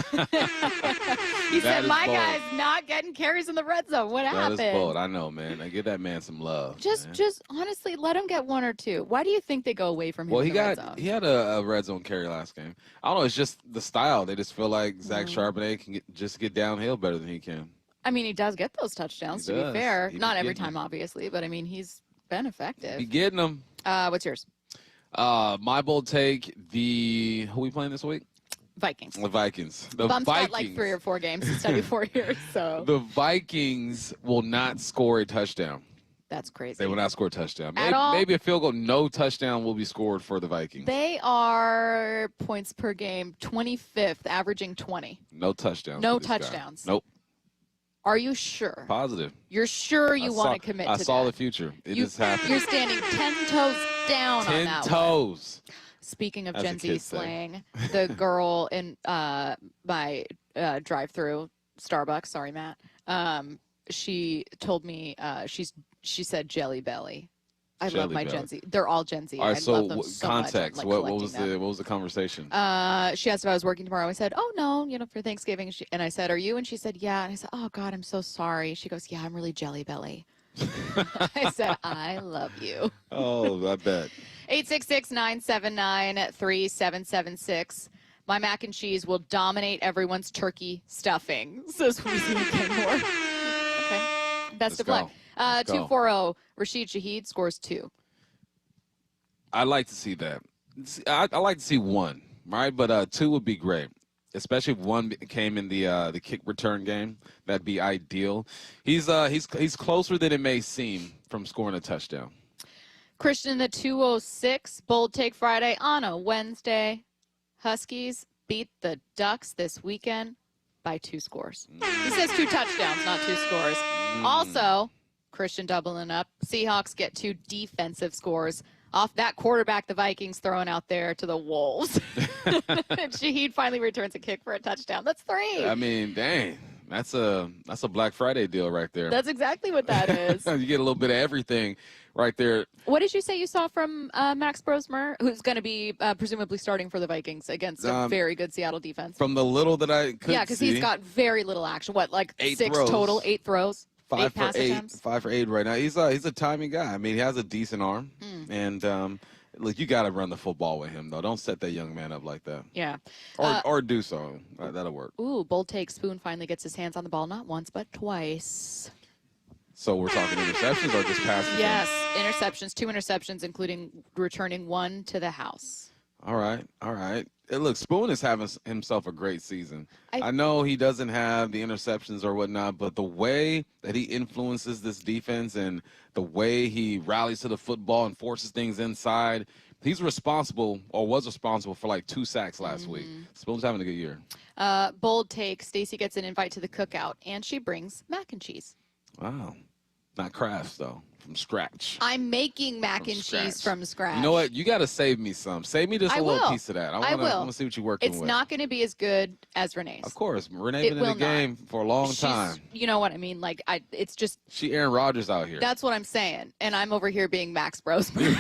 That said, is my bold. guy's not getting carries in the red zone. What That happened? is bold. I know, man. I give that man some love. Just honestly, let him get 1 or 2. Why do you think they go away from him? Well, in he the red zone? had a red zone carry last game. I don't know. It's just the style. They just feel like Zach Charbonnet can get downhill better than he can. I mean, he does get those touchdowns, He to does. be fair. He be Not every getting time, obviously, but I mean, he's been effective. Be getting them. What's yours? My bold take: who we playing this week? Vikings. The Vikings. The Bum's Vikings. got like 3 or 4 games instead of 4 years, so The Vikings will not score a touchdown. that's crazy. They will not score a touchdown. At all? Maybe a field goal. No touchdown will be scored for the Vikings. They are points per game 25th, averaging 20. No touchdowns. No for this guy. touchdowns. Nope. Are you sure? Positive. You're sure you want to commit I to saw that? the future. It You- just happened. You're standing 10 toes down on 10 that one. toes. Speaking of As the Gen Z kids say. slang, the girl in my drive-through Starbucks, sorry, Matt, she told me she said jelly belly. I love Jelly my belly. Gen Z. They're all Gen Z. All right, I so love them so context. much. I'm, like, what was collecting them. what was the conversation? She asked if I was working tomorrow. I said, "Oh no, for Thanksgiving." And I said, "Are you?" And she said, "Yeah." And I said, "Oh God, I'm so sorry." She goes, "Yeah, I'm really jelly belly." I said, "I love you." Oh, I bet. 866-979-3776. My mac and cheese will dominate everyone's turkey stuffing, says Weezy Kenmore. Okay. Best Let's of luck. go. Let's go. 240. Rashid Shaheed scores 2. I'd like to see that. I like to see 1, right? But 2 would be great, especially if 1 came in the kick return game. That'd be ideal. He's closer than it may seem from scoring a touchdown. Christian in the 206. Bold Take Friday on a Wednesday. Huskies beat the Ducks this weekend by 2 scores. He says 2 touchdowns, not 2 scores. Also, Christian doubling up. Seahawks get 2 defensive scores off that quarterback the Vikings throwing out there to the Wolves. And Shaheed finally returns a kick for a touchdown. That's 3. I mean, dang, that's a Black Friday deal right there. That's exactly what that is. You get a little bit of everything right there. What did you say you saw from Max Brosmer, who's going to be presumably starting for the Vikings against a very good Seattle defense? From the little that I could see. Yeah, because he's got very little action. What, like 8 6 throws. total, 8 throws, 5 8 for pass 8, attempts? 5 for 8 right now. He's a timing guy. I mean, he has a decent arm, and look, you got to run the football with him though. Don't set that young man up like that. Yeah. Or do so. That'll work. Ooh, bold take. Spoon finally gets his hands on the ball, not once but twice. So we're talking interceptions or just passes? Yes, interceptions, 2 interceptions, including returning 1 to the house. All right. Hey, look, Spoon is having himself a great season. I know he doesn't have the interceptions or whatnot, but the way that he influences this defense and the way he rallies to the football and forces things inside, he's responsible or was responsible for like 2 sacks last week. Spoon's having a good year. Bold take. Stacy gets an invite to the cookout, and she brings mac and cheese. Wow. Not Crafts, though. from scratch. I'm making mac and cheese from scratch. You know what? You got to save me some. Save me just a little piece of that. I want to see what you're working with. It's not going to be as good as Renee's. Of course. Renee been in the game for a long time. You know what I mean? Like, it's just. She Aaron Rodgers out here. That's what I'm saying. And I'm over here being Max Brosman.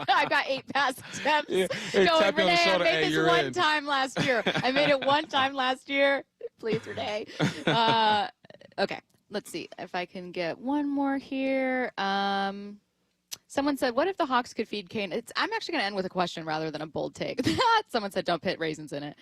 I've got 8 pass attempts. Going, Renee, I made this one time last year. I made it one time last year. Please, Renee. Okay. Let's see if I can get one more here. Someone said, what if the Hawks could feed Kane? I'm actually going to end with a question rather than a bold take. Someone said, don't put raisins in it.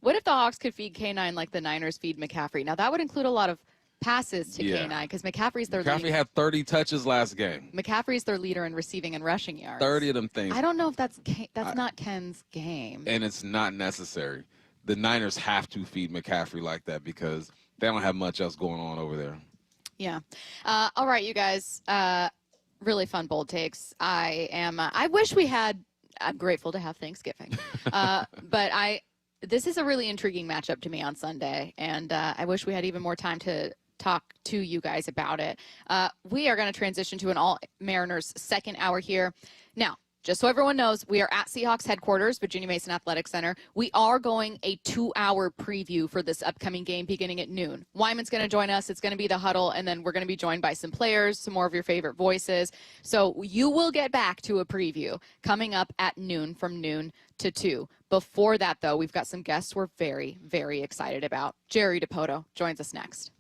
What if the Hawks could feed K9 like the Niners feed McCaffrey? Now, that would include a lot of passes to K9 because McCaffrey's their leader. McCaffrey had 30 touches last game. McCaffrey's their leader in receiving and rushing yards. 30 of them things. I don't know if that's not Ken's game. And it's not necessary. The Niners have to feed McCaffrey like that because they don't have much else going on over there. Yeah. All right, you guys. Really fun bold takes. I wish we had. I'm grateful to have Thanksgiving, but this is a really intriguing matchup to me on Sunday, and I wish we had even more time to talk to you guys about it. We are going to transition to an all Mariners second hour here now. Just so everyone knows, we are at Seahawks headquarters, Virginia Mason Athletic Center. We are going a 2-hour preview for this upcoming game beginning at noon. Wyman's going to join us. It's going to be the huddle, and then we're going to be joined by some players, some more of your favorite voices. So you will get back to a preview coming up at noon, from noon to 2. Before that, though, we've got some guests we're very, very excited about. Jerry DiPoto joins us next.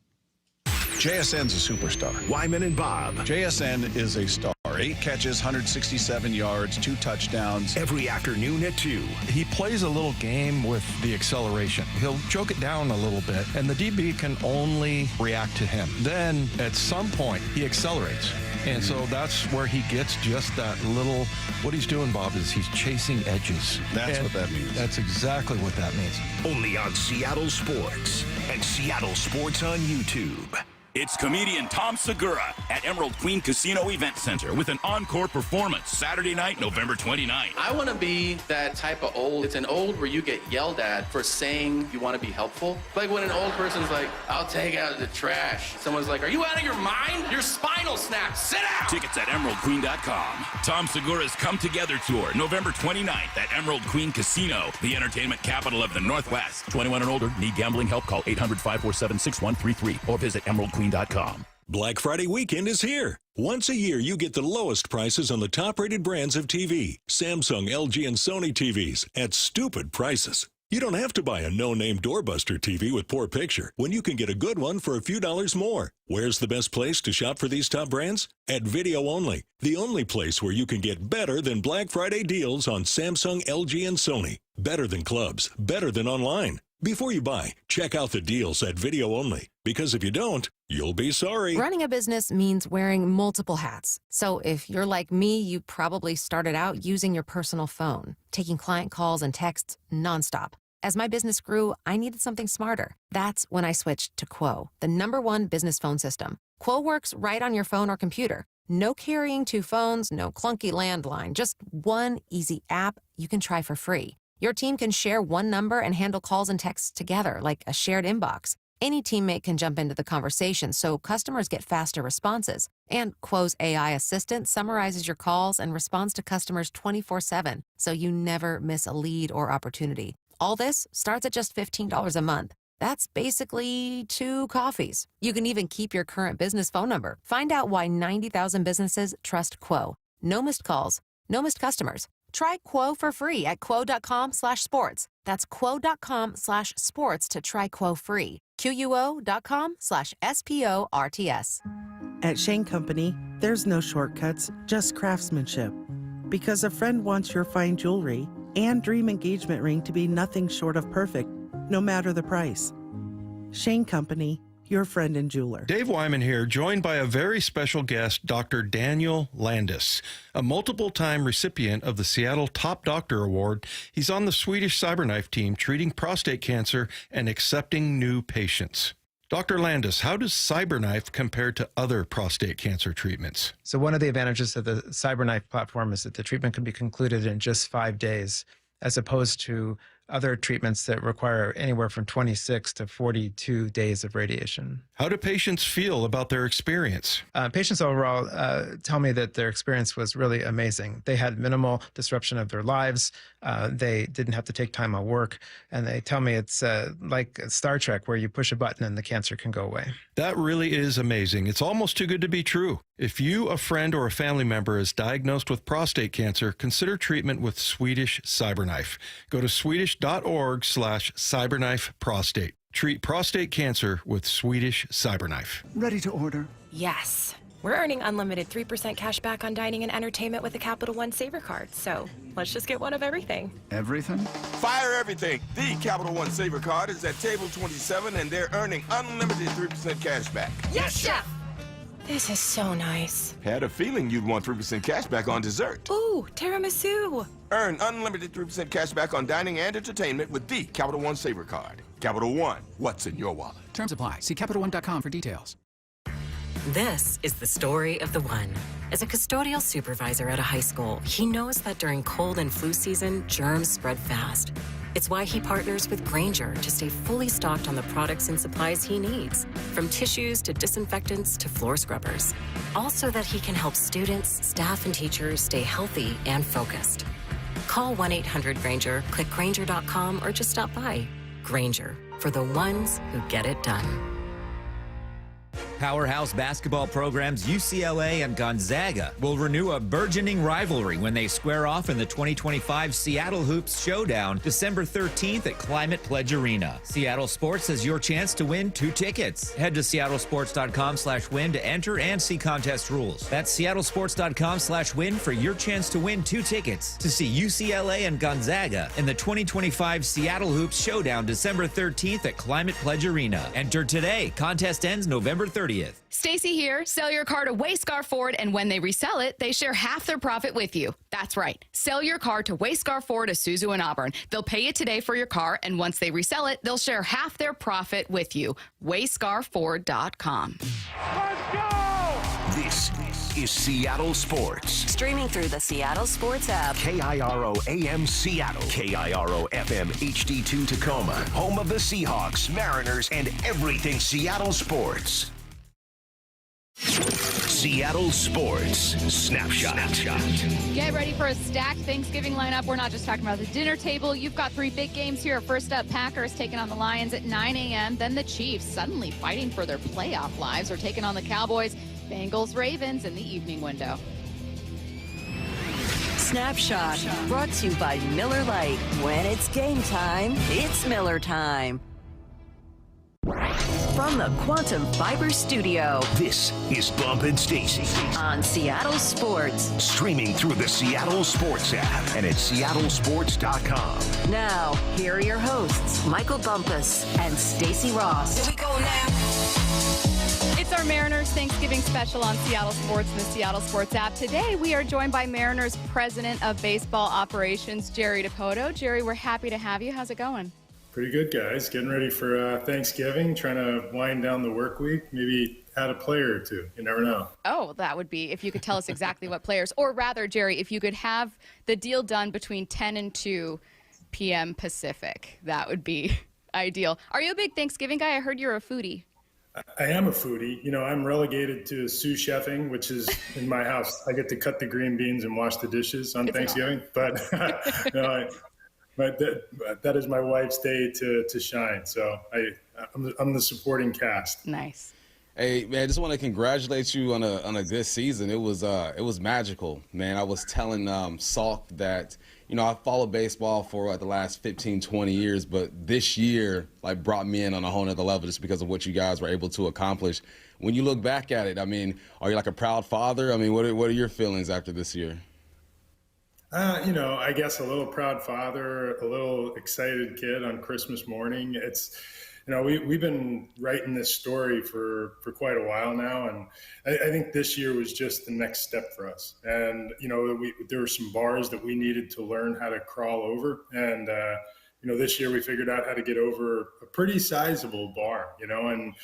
JSN's a superstar. Wyman and Bob. JSN is a star. 8 catches, 167 yards, 2 touchdowns. Every afternoon at 2. He plays a little game with the acceleration. He'll choke it down a little bit, and the DB can only react to him. Then, at some point, he accelerates. And so that's where he gets just that little, what he's doing, Bob, is he's chasing edges. That's what that means. That's exactly what that means. Only on Seattle Sports and Seattle Sports on YouTube. It's comedian Tom Segura at Emerald Queen Casino Event Center with an encore performance Saturday night, November 29th. I want to be that type of old. It's an old where you get yelled at for saying you want to be helpful. Like when an old person's like, I'll take out the trash. Someone's like, are you out of your mind? Your spinal snapped. Sit down. Tickets at emeraldqueen.com. Tom Segura's Come Together Tour, November 29th at Emerald Queen Casino, the entertainment capital of the Northwest. 21 and older. Need gambling help? Call 800-547-6133 or visit emeraldqueen.com. Black Friday weekend is here. Once a year, you get the lowest prices on the top-rated brands of TV, Samsung, LG, and Sony TVs at stupid prices. You don't have to buy a no-name doorbuster TV with poor picture when you can get a good one for a few dollars more. Where's the best place to shop for these top brands? At Video Only, the only place where you can get better than Black Friday deals on Samsung, LG, and Sony. Better than clubs, better than online. Before you buy, check out the deals at Video Only, because if you don't, you'll be sorry. Running a business means wearing multiple hats. So if you're like me, you probably started out using your personal phone, taking client calls and texts nonstop. As my business grew, I needed something smarter. That's when I switched to Quo, the #1 business phone system. Quo works right on your phone or computer. No carrying 2 phones, no clunky landline, just one easy app you can try for free. Your team can share one number and handle calls and texts together, like a shared inbox. Any teammate can jump into the conversation, so customers get faster responses. And Quo's AI assistant summarizes your calls and responds to customers 24/7, so you never miss a lead or opportunity. All this starts at just $15 a month. That's basically 2 coffees. You can even keep your current business phone number. Find out why 90,000 businesses trust Quo. No missed calls, no missed customers. Try Quo for free at quo.com/sports. That's quo.com/sports to try Quo free. QUO.com/SPORTS. At Shane Company, there's no shortcuts, just craftsmanship. Because a friend wants your fine jewelry and dream engagement ring to be nothing short of perfect, no matter the price. Shane Company, your friend and jeweler. Dave Wyman here, joined by a very special guest, Dr. Daniel Landis, a multiple-time recipient of the Seattle Top Doctor Award. He's on the Swedish CyberKnife team treating prostate cancer and accepting new patients. Dr. Landis, how does CyberKnife compare to other prostate cancer treatments? So one of the advantages of the CyberKnife platform is that the treatment can be concluded in just 5 days, as opposed to other treatments that require anywhere from 26 to 42 days of radiation. How do patients feel about their experience? Patients overall tell me that their experience was really amazing. They had minimal disruption of their lives. They didn't have to take time off work. And they tell me it's like Star Trek, where you push a button and the cancer can go away. That really is amazing. It's almost too good to be true. If you, a friend, or a family member is diagnosed with prostate cancer, consider treatment with Swedish CyberKnife. Go to swedish.org/cyberknifeprostate. Treat prostate cancer with Swedish CyberKnife. Ready to order? Yes. We're earning unlimited 3% cash back on dining and entertainment with a Capital One Saver card. So let's just get one of everything. Everything? Fire everything. The Capital One Saver card is at table 27, and they're earning unlimited 3% cash back. Yes, Chef! This is so nice. Had a feeling you'd want 3% cash back on dessert. Ooh, tiramisu. Earn unlimited 3% cash back on dining and entertainment with the Capital One Saver card. Capital One, what's in your wallet? Terms apply. See CapitalOne.com for details. This is the story of the one. As a custodial supervisor at a high school, he knows that during cold and flu season, germs spread fast. It's why he partners with Grainger to stay fully stocked on the products and supplies he needs, from tissues to disinfectants to floor scrubbers. All so that he can help students, staff, and teachers stay healthy and focused. Call 1-800-GRAINGER, click Grainger.com, or just stop by. Grainger, for the ones who get it done. Powerhouse basketball programs UCLA and Gonzaga will renew a burgeoning rivalry when they square off in the 2025 Seattle Hoops Showdown December 13th at Climate Pledge Arena. Seattle Sports has your chance to win 2 tickets. Head to seattlesports.com/win to enter and see contest rules. That's seattlesports.com/win for your chance to win 2 tickets to see UCLA and Gonzaga in the 2025 Seattle Hoops Showdown December 13th at Climate Pledge Arena. Enter today. Contest ends November 30th. Stacy here. Sell your car to Wayscar Ford, and when they resell it, they share half their profit with you. That's right. Sell your car to Wayscar Ford, Isuzu, and Auburn. They'll pay you today for your car, and once they resell it, they'll share half their profit with you. WayscarFord.com. Let's go! This is Seattle Sports. Streaming through the Seattle Sports app. KIRO AM Seattle. KIRO FM HD2 Tacoma. Home of the Seahawks, Mariners, and everything Seattle sports. Seattle Sports Snapshot. Get ready for a stacked Thanksgiving lineup. We're not just talking about the dinner table. You've got 3 big games here. First up, Packers taking on the Lions at 9 a.m. Then the Chiefs suddenly fighting for their playoff lives are taking on the Cowboys. Bengals, Ravens in the evening window. Snapshot, brought to you by Miller Lite. When it's game time, it's Miller time. From the Quantum Fiber Studio, this is Bump and Stacy on Seattle Sports. Streaming through the Seattle Sports app and at seattlesports.com. Now, here are your hosts, Michael Bumpus and Stacy Ross. Here we go now. It's our Mariners Thanksgiving special on Seattle Sports and the Seattle Sports app. Today, we are joined by Mariners President of Baseball Operations, Jerry Dipoto. Jerry, we're happy to have you. How's it going? Pretty good, guys. Getting ready for Thanksgiving, trying to wind down the work week, maybe add a player or two. You never know. Oh, that would be if you could tell us exactly what players, or rather, Jerry, if you could have the deal done between 10 and 2 p.m. Pacific, that would be ideal. Are you a big Thanksgiving guy? I heard you're a foodie. I am a foodie. You know, I'm relegated to sous chefing, which is in my house. I get to cut the green beans and wash the dishes on Thanksgiving. But no, But that is my wife's day to shine. So I'm the supporting cast. Nice. Hey man, I just want to congratulate you on a good season. It was magical, man. I was telling Salk that I followed baseball for the last 15, 20 years, but this year brought me in on a whole nother level just because of what you guys were able to accomplish. When you look back at it, I mean, are you like a proud father? I mean, what are your feelings after this year? I guess a little proud father, a little excited kid on Christmas morning. It's, we've been writing this story for quite a while now. And I think this year was just the next step for us. And, there were some bars that we needed to learn how to crawl over. And, this year we figured out how to get over a pretty sizable bar, and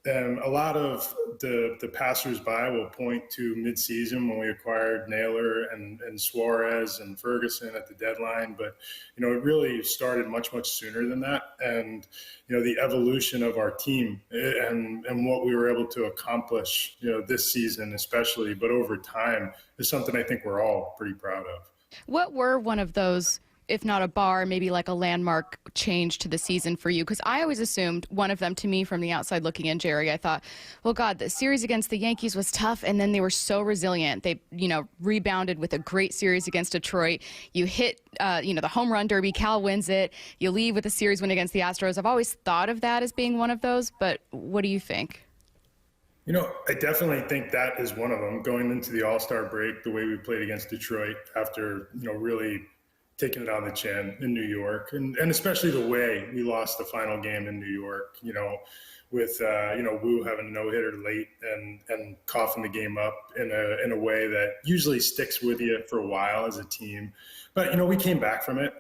a lot of the passersby will point to midseason when we acquired Naylor and Suarez and Ferguson at the deadline. But, it really started much, much sooner than that. And, the evolution of our team and what we were able to accomplish, this season especially, but over time is something I think we're all pretty proud of. What were one of those, if not a bar, maybe like a landmark change to the season for you? Because I always assumed one of them, to me from the outside looking in, Jerry, I thought, well, God, the series against the Yankees was tough, and then they were so resilient. They, rebounded with a great series against Detroit. You hit, the home run derby, Cal wins it. You leave with a series win against the Astros. I've always thought of that as being one of those, but what do you think? I definitely think that is one of them. Going into the All-Star break, the way we played against Detroit after, really taking it on the chin in New York, and especially the way we lost the final game in New York, with Wu having a no-hitter late and coughing the game up in a way that usually sticks with you for a while as a team. But we came back from it.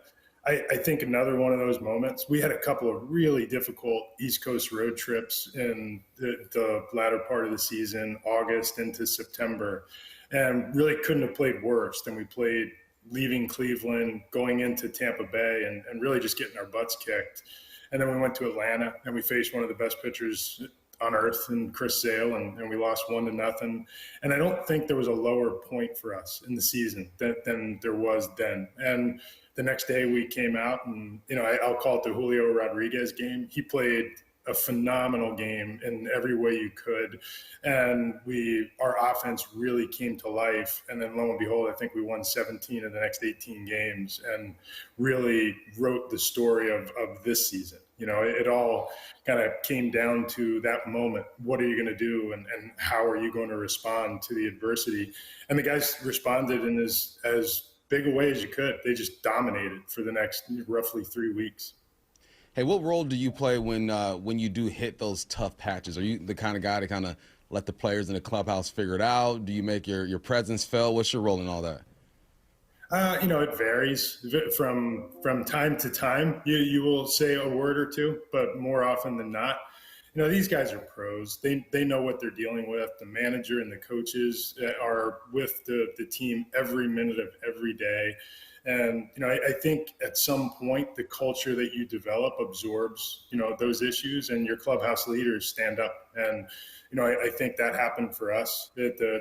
I think another one of those moments, we had a couple of really difficult East Coast road trips in the latter part of the season, August into September, and really couldn't have played worse than we played leaving Cleveland, going into Tampa Bay, and really just getting our butts kicked. And then we went to Atlanta, and we faced one of the best pitchers on earth in Chris Sale, and we lost 1-0. And I don't think there was a lower point for us in the season than there was then. And the next day we came out, and I'll call it the Julio Rodriguez game. He played a phenomenal game in every way you could, and our offense really came to life. And then lo and behold, I think we won 17 of the next 18 games and really wrote the story of this season. It all kind of came down to that moment. What are you going to do, and how are you going to respond to the adversity? And the guys responded in as big a way as you could. They just dominated for the next roughly 3 weeks. Hey, what role do you play when you do hit those tough patches? Are you the kind of guy to kind of let the players in the clubhouse figure it out? Do you make your presence felt? What's your role in all that? It varies from time to time. You will say a word or two, but more often than not, these guys are pros. They know what they're dealing with. The manager and the coaches are with the team every minute of every day. And, I think at some point the culture that you develop absorbs, those issues, and your clubhouse leaders stand up. And, I think that happened for us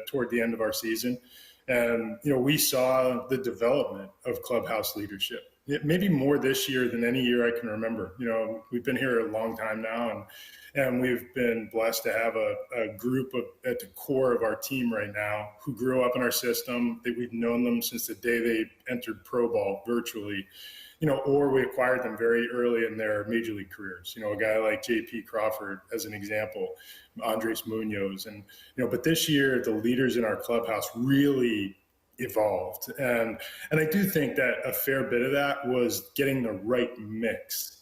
toward the end of our season. And, we saw the development of clubhouse leadership. Maybe more this year than any year I can remember. We've been here a long time now, and we've been blessed to have a group at the core of our team right now who grew up in our system. That we've known them since the day they entered pro ball virtually, or we acquired them very early in their major league careers. A guy like J.P. Crawford, as an example, Andres Munoz, and but this year the leaders in our clubhouse really evolved, and I do think that a fair bit of that was getting the right mix.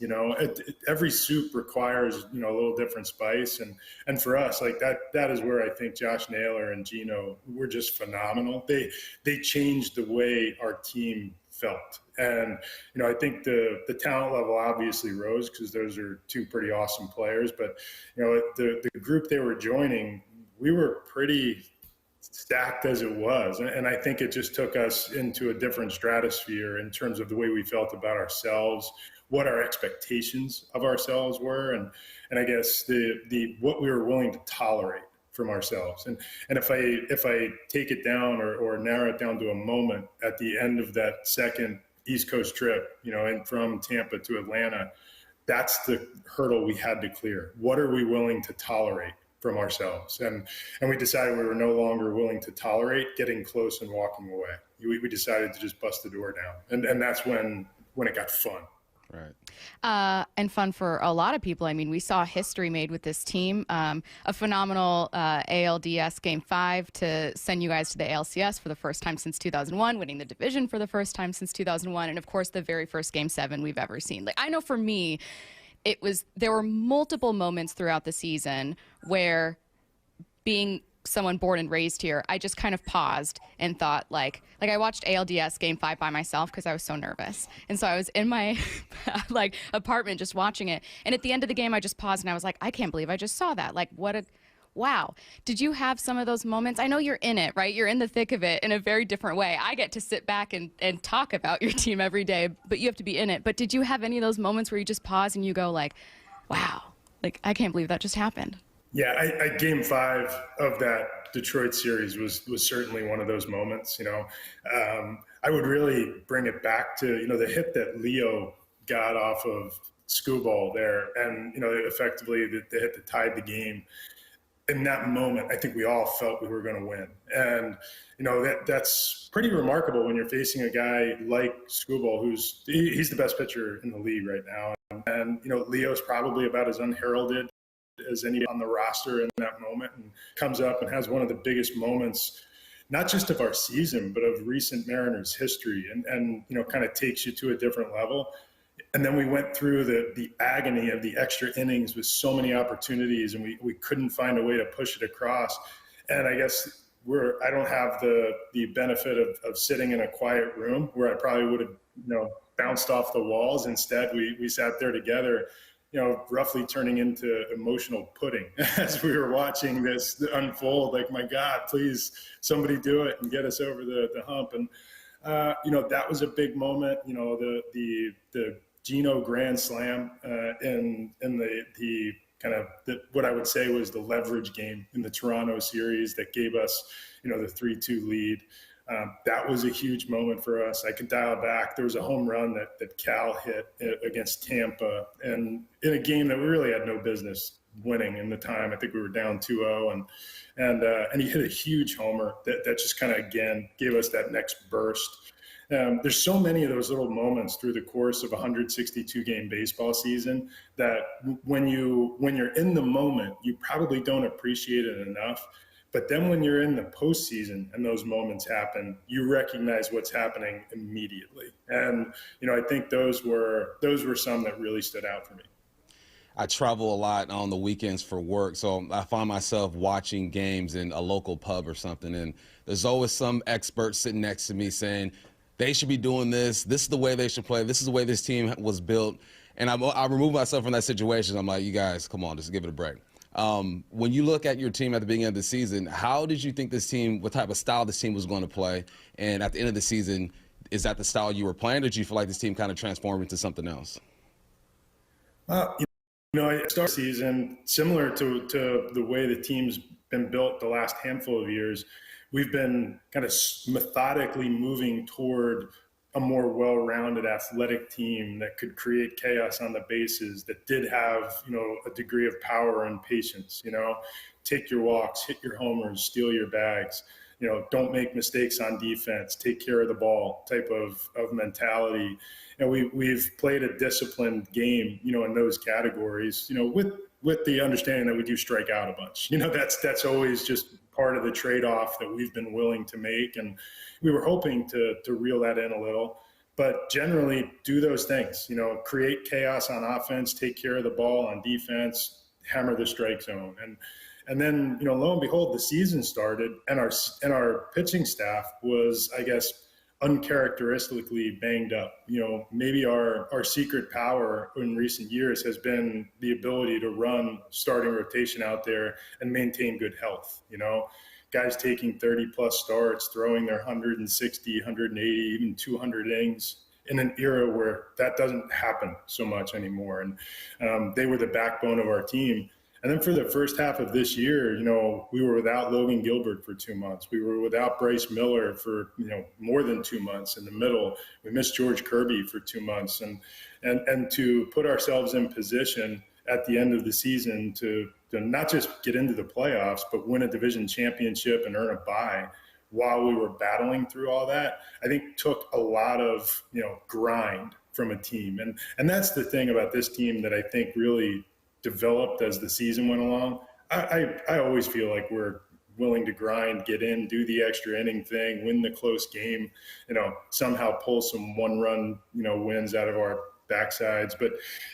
Every soup requires a little different spice, and for us, like that is where I think Josh Naylor and Gino were just phenomenal. They changed the way our team felt, and I think the talent level obviously rose because those are two pretty awesome players, but the group they were joining, we were pretty stacked as it was. And I think it just took us into a different stratosphere in terms of the way we felt about ourselves, what our expectations of ourselves were, and I guess the what we were willing to tolerate from ourselves. And if I take it down or narrow it down to a moment at the end of that second East Coast trip, and from Tampa to Atlanta, that's the hurdle we had to clear. What are we willing to tolerate from ourselves? And we decided we were no longer willing to tolerate getting close and walking away. We decided to just bust the door down. And that's when it got fun. Right. And fun for a lot of people. I mean, we saw history made with this team. A phenomenal ALDS Game 5 to send you guys to the ALCS for the first time since 2001, winning the division for the first time since 2001, and of course the very first Game 7 we've ever seen. Like, I know for me, there were multiple moments throughout the season where being someone born and raised here, I just kind of paused and thought like I watched ALDS Game 5 by myself because I was so nervous. And so I was in my like apartment just watching it. And at the end of the game, I just paused and I was like, I can't believe I just saw that. Like, wow. Did you have some of those moments? I know you're in it, right? You're in the thick of it in a very different way. I get to sit back and talk about your team every day, but you have to be in it. But did you have any of those moments where you just pause and you go like, wow, like, I can't believe that just happened? Yeah, Game 5 of that Detroit series was certainly one of those moments. I would really bring it back to the hit that Leo got off of Skubal there, and effectively the hit that tied the game. In that moment, I think we all felt we were going to win, and that's pretty remarkable when you're facing a guy like Skubal, he's the best pitcher in the league right now, and Leo's probably about as unheralded as any on the roster in that moment, and comes up and has one of the biggest moments, not just of our season, but of recent Mariners history, and kind of takes you to a different level. And then we went through the agony of the extra innings with so many opportunities, and we couldn't find a way to push it across. And I guess I don't have the benefit of sitting in a quiet room where I probably would have bounced off the walls. Instead, we sat there together, roughly turning into emotional pudding as we were watching this unfold. Like, my God, please somebody do it and get us over the hump. And that was a big moment. The Geno grand slam in the kind of what I would say was the leverage game in the Toronto series that gave us the 3-2 lead. That was a huge moment for us. I could dial back. There was a home run that Cal hit against Tampa, and in a game that we really had no business winning in the time. I think we were down 2-0, and he hit a huge homer that just kind of, again, gave us that next burst. There's so many of those little moments through the course of a 162-game baseball season that when you're in the moment, you probably don't appreciate it enough. But then when you're in the postseason and those moments happen, you recognize what's happening immediately. And I think those were some that really stood out for me. I travel a lot on the weekends for work, so I find myself watching games in a local pub or something, and there's always some expert sitting next to me saying, they should be doing this. This is the way they should play. This is the way this team was built. And I remove myself from that situation. I'm like, you guys, come on, just give it a break. When you look at your team at the beginning of the season, how did you think what type of style this team was going to play? And at the end of the season, is that the style you were playing, or did you feel like this team kind of transformed into something else? Well, I started the season similar to the way the team's been built the last handful of years. We've been kind of methodically moving toward a more well-rounded athletic team that could create chaos on the bases, that did have, a degree of power and patience, take your walks, hit your homers, steal your bags, don't make mistakes on defense, take care of the ball type of mentality. And we've played a disciplined game, in those categories, with the understanding that we do strike out a bunch. That's always just part of the trade-off that we've been willing to make. And we were hoping to reel that in a little, but generally do those things, create chaos on offense, take care of the ball on defense, hammer the strike zone. And then, lo and behold, the season started, and our pitching staff was, I guess, uncharacteristically banged up. Maybe our secret power in recent years has been the ability to run starting rotation out there and maintain good health. Guys taking 30-plus starts, throwing their 160, 180, even 200 innings in an era where that doesn't happen so much anymore. And they were the backbone of our team. And then for the first half of this year, we were without Logan Gilbert for 2 months. We were without Bryce Miller for, more than 2 months. In the middle, we missed George Kirby for 2 months. And to put ourselves in position at the end of the season to not just get into the playoffs, but win a division championship and earn a bye while we were battling through all that, I think took a lot of, grind from a team. And that's the thing about this team that I think really developed as the season went along. I always feel like we're willing to grind, get in, do the extra inning thing, win the close game, somehow pull some one-run, wins out of our backsides. But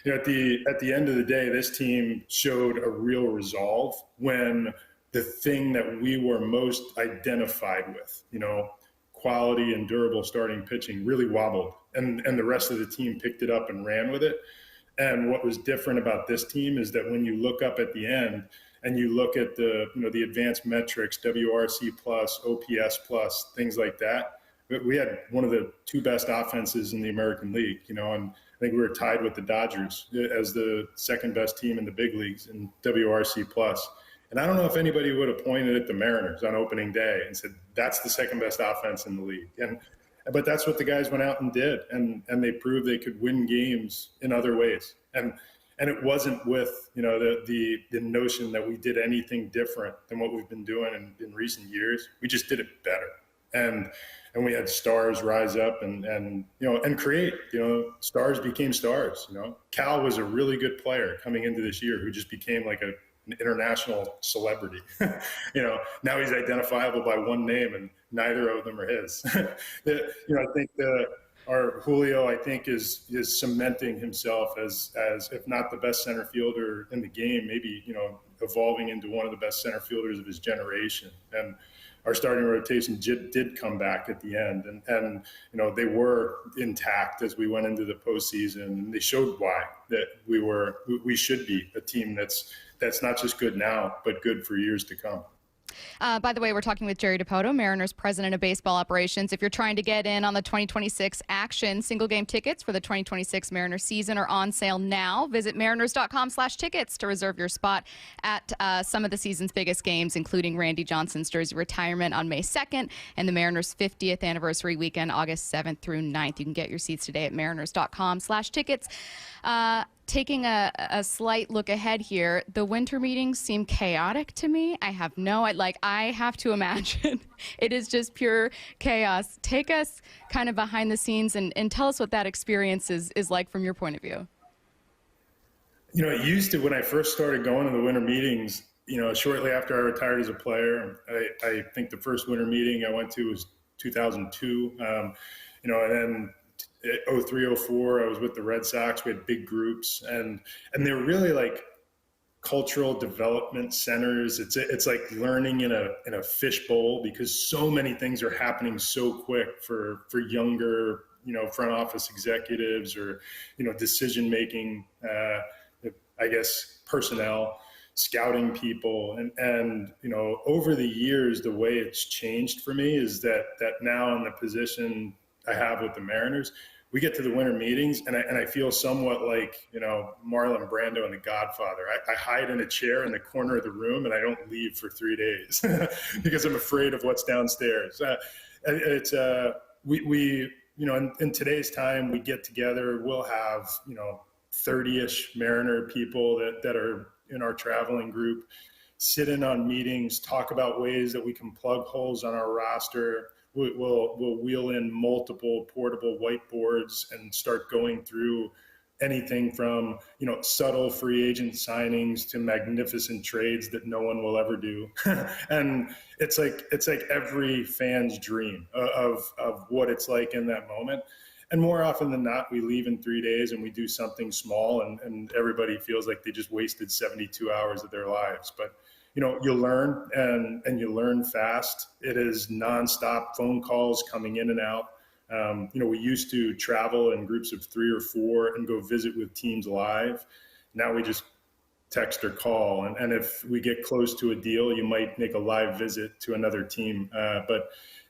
at the end of the day, this team showed a real resolve when the thing that we were most identified with, quality and durable starting pitching, really wobbled, and the rest of the team picked it up and ran with it. And what was different about this team is that when you look up at the end and you look at the advanced metrics, WRC plus, OPS plus, things like that, we had one of the 2 best offenses in the American League, and I think we were tied with the Dodgers as the 2nd best team in the big leagues in WRC plus. And I don't know if anybody would have pointed at the Mariners on opening day and said, that's the 2nd best offense in the league. But that's what the guys went out and did. And they proved they could win games in other ways. And it wasn't with, the notion that we did anything different than what we've been doing in recent years. We just did it better. And we had stars rise up and create, stars became stars. Cal was a really good player coming into this year who just became like an international celebrity. Now he's identifiable by one name and neither of them are his. I think our Julio, I think, is cementing himself as if not the best center fielder in the game, maybe, evolving into one of the best center fielders of his generation. And our starting rotation did come back at the end, and they were intact as we went into the postseason, and they showed why that we should be a team that's not just good now, but good for years to come. By the way, we're talking with Jerry DiPoto, Mariners president of baseball operations. If you're trying to get in on the 2026 action, single game tickets for the 2026 Mariners season are on sale now. Visit mariners.com/tickets to reserve your spot at some of the season's biggest games, including Randy Johnson's jersey retirement on May 2nd and the Mariners' 50th anniversary weekend, August 7th through 9th. You can get your seats today at mariners.com/tickets. Taking a slight look ahead here, the winter meetings seem chaotic to me. I have to imagine it is just pure chaos. Take us kind of behind the scenes and tell us what that experience is like from your point of view. It used to, when I first started going to the winter meetings, shortly after I retired as a player, I think the first winter meeting I went to was 2002, and then 03, 04, I was with the Red Sox. We had big groups, and they were really like cultural development centers. It's like learning in a fishbowl, because so many things are happening so quick for younger, front office executives or, decision making, I guess, personnel, scouting people. And over the years, the way it's changed for me is that now in the position I have with the Mariners, we get to the winter meetings and I feel somewhat like, Marlon Brando in The Godfather. I hide in a chair in the corner of the room and I don't leave for 3 days because I'm afraid of what's downstairs. In today's time, we get together, we'll have, 30-ish Mariner people that are in our traveling group, sit in on meetings, talk about ways that we can plug holes on our roster. We'll wheel in multiple portable whiteboards and start going through anything from, subtle free agent signings to magnificent trades that no one will ever do. And it's like every fan's dream of what it's like in that moment. And more often than not, we leave in 3 days and we do something small and everybody feels like they just wasted 72 hours of their lives. But you learn and you learn fast. It is nonstop phone calls coming in and out. We used to travel in groups of 3 or 4 and go visit with teams live. Now we just text or call. And if we get close to a deal, you might make a live visit to another team. But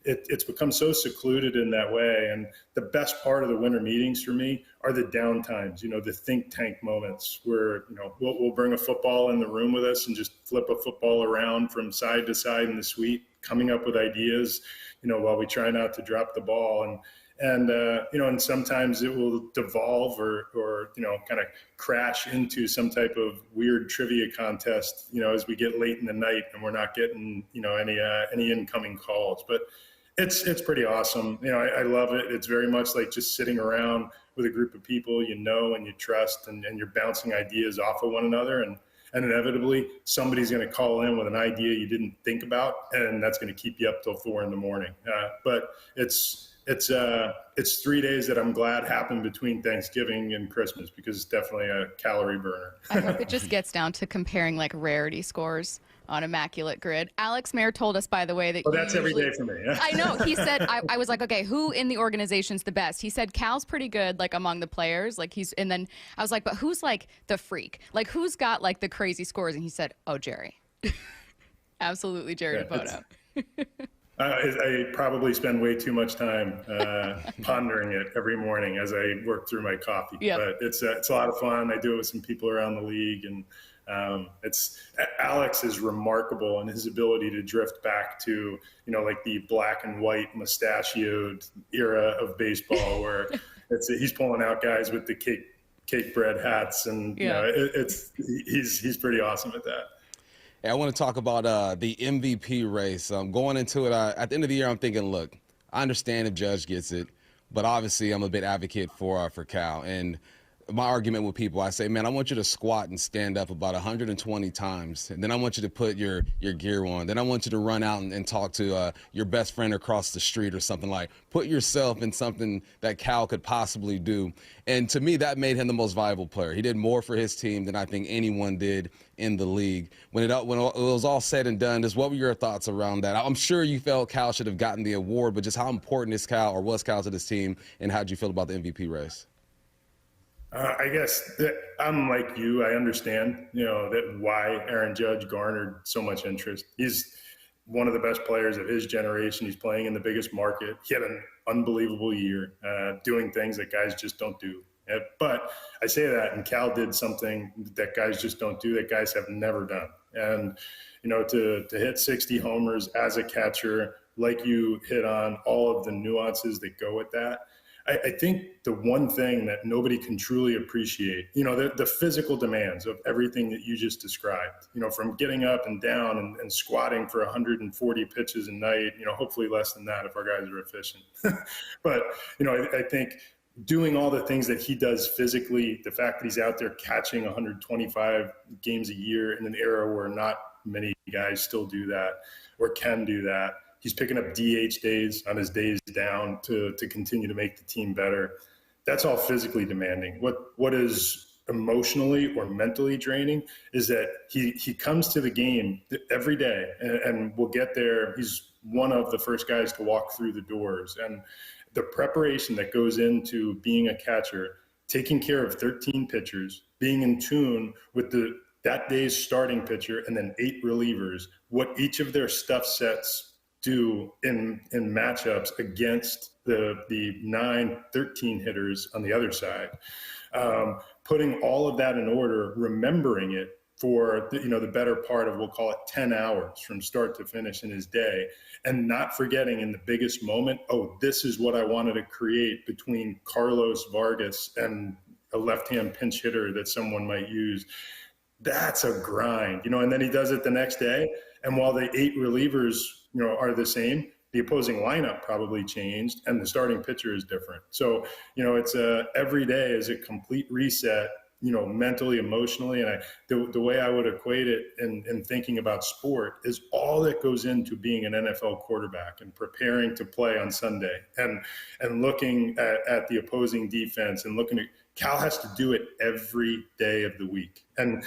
it's become so secluded in that way. And the best part of the winter meetings for me are the downtimes, the think tank moments where, we'll bring a football in the room with us and just flip a football around from side to side in the suite, coming up with ideas, while we try not to drop the ball. And sometimes it will devolve or kind of crash into some type of weird trivia contest, as we get late in the night and we're not getting, any incoming calls. But it's pretty awesome. I love it. It's very much like just sitting around with a group of people and you trust and you're bouncing ideas off of one another. And inevitably somebody's going to call in with an idea you didn't think about, and that's going to keep you up till 4 a.m. But it's 3 days that I'm glad happened between Thanksgiving and Christmas, because it's definitely a calorie burner. I hope it just gets down to comparing like rarity scores on Immaculate Grid. Alex Mayer told us, by the way, that that's every day for me. I know. He said, I was like, okay, who in the organization's the best? He said Cal's pretty good, like among the players. Like and then I was like, but who's like the freak? Like who's got like the crazy scores? And he said, oh, Jerry. Absolutely, Jerry Dipoto. I probably spend way too much time pondering it every morning as I work through my coffee. Yep. But it's a lot of fun. I do it with some people around the league, and Alex is remarkable in his ability to drift back to like the black and white mustachioed era of baseball, where he's pulling out guys with the cake bread hats, and he's pretty awesome at that. Hey, I want to talk about the MVP race. Going into it, at the end of the year, I'm thinking, look, I understand if Judge gets it, but obviously I'm a big advocate for Cal. And my argument with people, I say, man, I want you to squat and stand up about 120 times. And then I want you to put your gear on. Then I want you to run out and talk to your best friend across the street or something. Like, put yourself in something that Cal could possibly do. And to me, that made him the most valuable player. He did more for his team than I think anyone did in the league. When it was all said and done, just what were your thoughts around that? I'm sure you felt Cal should have gotten the award, but just how important is Cal, or was Cal, to this team, and how did you feel about the MVP race? I guess that I'm like you. I understand, that why Aaron Judge garnered so much interest. He's one of the best players of his generation. He's playing in the biggest market. He had an unbelievable year, doing things that guys just don't do. But I say that, and Cal did something that guys just don't do, that guys have never done. And, to hit 60 homers as a catcher, like you hit on all of the nuances that go with that. I think the one thing that nobody can truly appreciate, the physical demands of everything that you just described, from getting up and down and squatting for 140 pitches a night, hopefully less than that if our guys are efficient. But, I think doing all the things that he does physically, the fact that he's out there catching 125 games a year in an era where not many guys still do that or can do that. He's picking up DH days on his days down to continue to make the team better. That's all physically demanding. What is emotionally or mentally draining is that he comes to the game every day, and we'll get there. He's one of the first guys to walk through the doors. And the preparation that goes into being a catcher, taking care of 13 pitchers, being in tune with that day's starting pitcher and then 8 relievers, what each of their stuff sets do in matchups against the 9-13 hitters on the other side, putting all of that in order, remembering it for the better part of, we'll call it 10 hours from start to finish in his day, and not forgetting in the biggest moment, this is what I wanted to create between Carlos Vargas and a left-hand pinch hitter that someone might use. That's a grind, and then he does it the next day. And while the 8 relievers, are the same, the opposing lineup probably changed and the starting pitcher is different. So, it's every day is a complete reset, mentally, emotionally. And the way I would equate it in thinking about sport is all that goes into being an NFL quarterback and preparing to play on Sunday and looking at the opposing defense and looking at Cal has to do it every day of the week. And,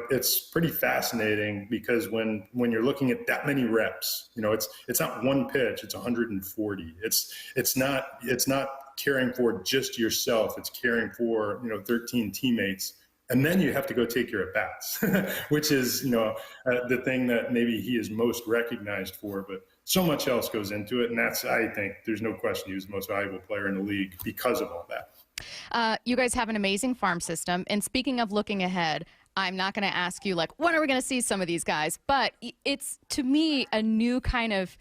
it's pretty fascinating because when you're looking at that many reps, it's not one pitch, it's 140. It's not caring for just yourself. It's caring for, 13 teammates. And then you have to go take your at-bats, which is, the thing that maybe he is most recognized for, but so much else goes into it. And that's, I think, there's no question he was the most valuable player in the league because of all that. You guys have an amazing farm system. And speaking of looking ahead, I'm not going to ask you, when are we going to see some of these guys? But it's, to me, a new kind of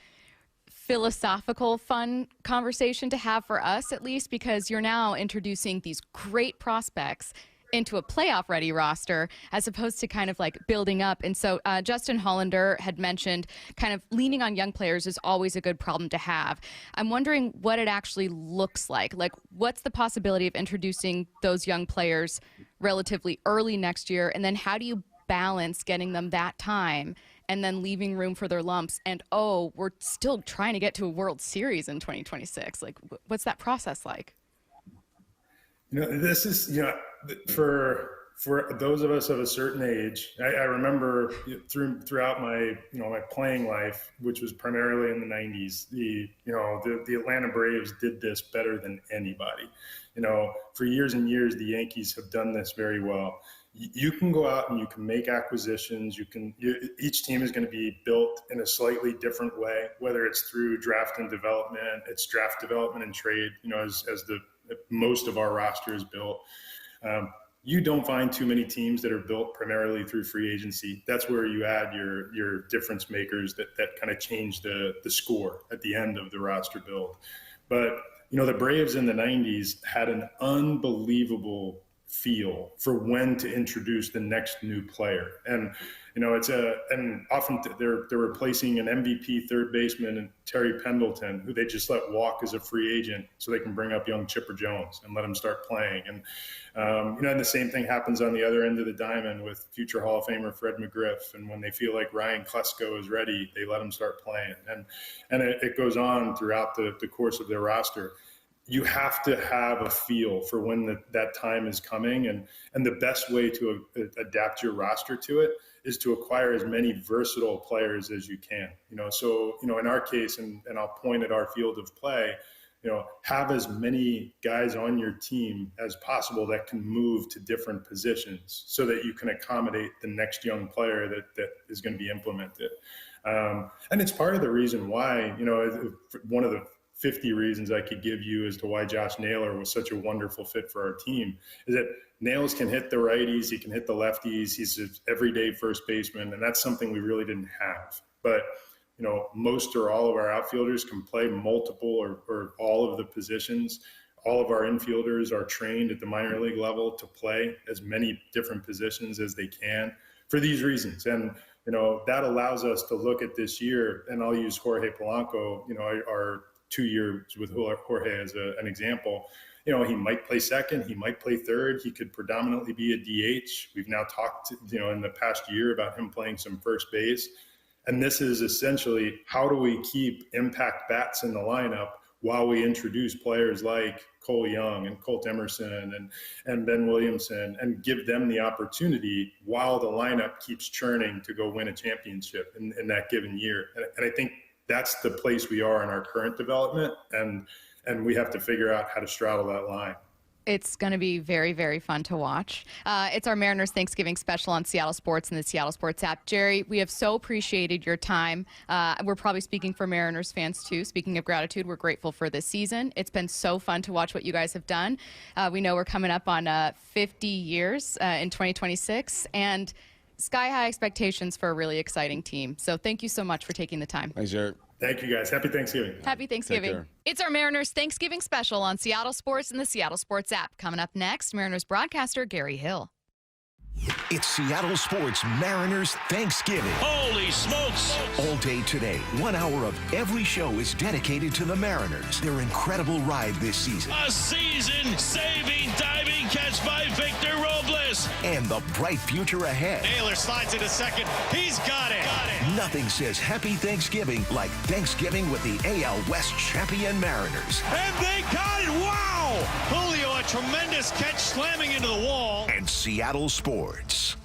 philosophical, fun conversation to have for us, at least, because you're now introducing these great prospects into a playoff-ready roster as opposed to kind of building up. And so Justin Hollander had mentioned kind of leaning on young players is always a good problem to have. I'm wondering what it actually looks like. What's the possibility of introducing those young players relatively early next year? And then how do you balance getting them that time and then leaving room for their lumps? And, we're still trying to get to a World Series in 2026. What's that process like? This is, for for those of us of a certain age, I remember throughout my my playing life, which was primarily in the 90s, the Atlanta Braves did this better than anybody. For years and years, the Yankees have done this very well. You can go out and you can make acquisitions. Each team is going to be built in a slightly different way, whether it's through draft and development, it's draft development and trade, as the most of our roster is built. You don't find too many teams that are built primarily through free agency. That's where you add your difference makers that kind of change the score at the end of the roster build. But, the Braves in the 90s had an unbelievable feel for when to introduce the next new player. And, and often they're replacing an MVP third baseman and Terry Pendleton, who they just let walk as a free agent so they can bring up young Chipper Jones and let him start playing. And, and the same thing happens on the other end of the diamond with future Hall of Famer Fred McGriff. And when they feel like Ryan Klesko is ready, they let him start playing. And it goes on throughout the course of their roster. You have to have a feel for when that time is coming. And the best way to adapt your roster to it is to acquire as many versatile players as you can. So in our case, and I'll point at our field of play, have as many guys on your team as possible that can move to different positions so that you can accommodate the next young player that is going to be implemented. And it's part of the reason why, one of the 50 reasons I could give you as to why Josh Naylor was such a wonderful fit for our team is that Nails can hit the righties, he can hit the lefties, he's an everyday first baseman, and that's something we really didn't have. But most or all of our outfielders can play multiple or all of the positions. All of our infielders are trained at the minor league level to play as many different positions as they can for these reasons. And that allows us to look at this year, and I'll use Jorge Polanco, our 2 years with Jorge as an example. He might play second, he might play third, he could predominantly be a DH. We've now talked, in the past year about him playing some first base. And this is essentially, how do we keep impact bats in the lineup while we introduce players like Cole Young and Colt Emerson and Ben Williamson, and give them the opportunity while the lineup keeps churning to go win a championship in that given year. And I think that's the place we are in our current development, and we have to figure out how to straddle that line. It's going to be very, very fun to watch. It's our Mariners Thanksgiving special on Seattle Sports and the Seattle Sports app. Jerry, we have so appreciated your time. We're probably speaking for Mariners fans, too. Speaking of gratitude, we're grateful for this season. It's been so fun to watch what you guys have done. We know we're coming up on 50 years in 2026, and sky-high expectations for a really exciting team. So thank you so much for taking the time. Thanks, Jared. Thank you, guys. Happy Thanksgiving. Happy Thanksgiving. It's our Mariners Thanksgiving special on Seattle Sports and the Seattle Sports app. Coming up next, Mariners broadcaster Gary Hill. It's Seattle Sports Mariners Thanksgiving. Holy smokes! All day today, 1 hour of every show is dedicated to the Mariners. Their incredible ride this season. A season-saving diving catch by Victor Robles. And the bright future ahead. Naylor slides into second. He's got it. Nothing says Happy Thanksgiving like Thanksgiving with the AL West champion Mariners. And they got it. Wow! Julio, a tremendous catch slamming into the wall. And Seattle Sports.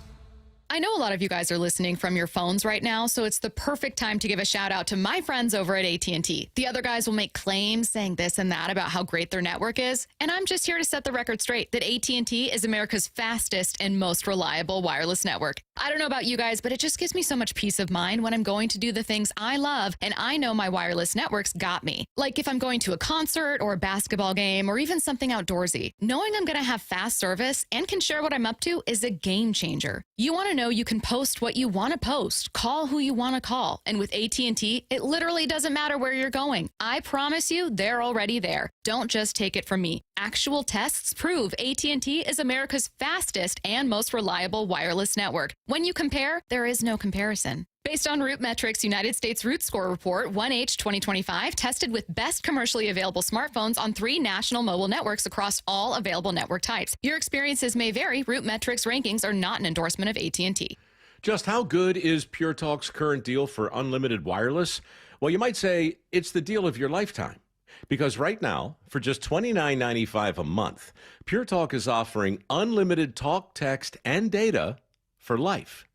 I know a lot of you guys are listening from your phones right now, so it's the perfect time to give a shout out to my friends over at AT&T. The other guys will make claims saying this and that about how great their network is, and I'm just here to set the record straight that AT&T is America's fastest and most reliable wireless network. I don't know about you guys, but it just gives me so much peace of mind when I'm going to do the things I love, and I know my wireless network's got me. Like if I'm going to a concert or a basketball game or even something outdoorsy. Knowing I'm going to have fast service and can share what I'm up to is a game changer. You want to know you can post what you want to post, call who you want to call, and with AT&T, it literally doesn't matter where you're going. I promise you, they're already there. Don't just take it from me. Actual tests prove AT&T is America's fastest and most reliable wireless network. When you compare, there is no comparison. Based on RootMetrics United States Root Score Report 1H 2025, tested with best commercially available smartphones on 3 national mobile networks across all available network types. Your experiences may vary. RootMetrics rankings are not an endorsement of AT&T. Just how good is Pure Talk's current deal for unlimited wireless? Well, you might say it's the deal of your lifetime. Because right now, for just $29.95 a month, Pure Talk is offering unlimited talk, text, and data for life.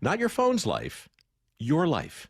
Not your phone's life, your life.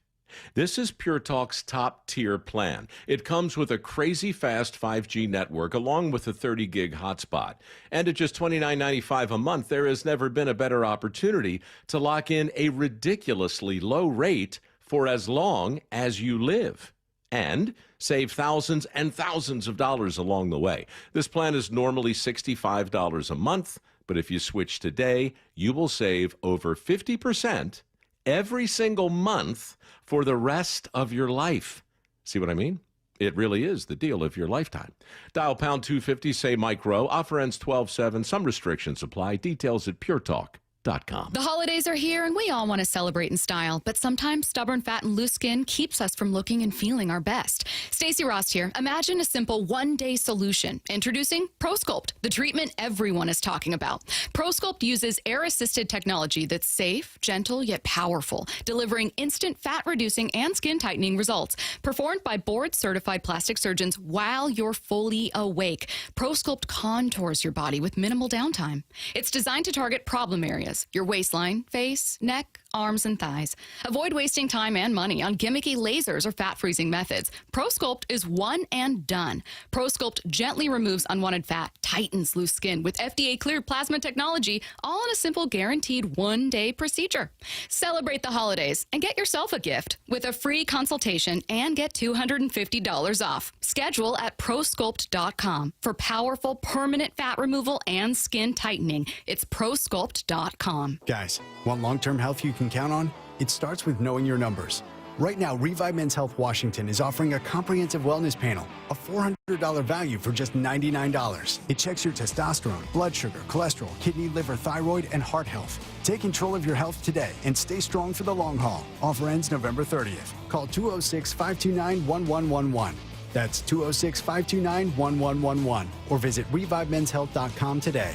This is Pure Talk's top-tier plan. It comes with a crazy fast 5G network along with a 30-gig hotspot. And at just $29.95 a month, there has never been a better opportunity to lock in a ridiculously low rate for as long as you live. And save thousands and thousands of dollars along the way. This plan is normally $65 a month, but if you switch today, you will save over 50% every single month for the rest of your life. See what I mean? It really is the deal of your lifetime. Dial pound 250, say Mike Rowe. Offer ends 12/7. Some restrictions apply. Details at puretalk.com. The holidays are here and we all want to celebrate in style, but sometimes stubborn fat and loose skin keeps us from looking and feeling our best. Stacy Ross here. Imagine a simple one-day solution. Introducing ProSculpt, the treatment everyone is talking about. ProSculpt uses air-assisted technology that's safe, gentle, yet powerful, delivering instant fat-reducing and skin-tightening results. Performed by board-certified plastic surgeons while you're fully awake. ProSculpt contours your body with minimal downtime. It's designed to target problem areas. Your waistline, face, neck, arms, and thighs. Avoid wasting time and money on gimmicky lasers or fat-freezing methods. ProSculpt is one and done. ProSculpt gently removes unwanted fat, tightens loose skin with FDA-cleared plasma technology, all in a simple, guaranteed one-day procedure. Celebrate the holidays and get yourself a gift with a free consultation and get $250 off. Schedule at ProSculpt.com for powerful, permanent fat removal and skin tightening. It's ProSculpt.com. Guys, want long-term health you can count on? It starts with knowing your numbers. Right now, Revive Men's Health Washington is offering a comprehensive wellness panel, a $400 value for just $99. It checks your testosterone, blood sugar, cholesterol, kidney, liver, thyroid, and heart health. Take control of your health today and stay strong for the long haul. Offer ends November 30th. Call 206-529-1111. That's 206-529-1111. Or visit ReviveMen'sHealth.com today.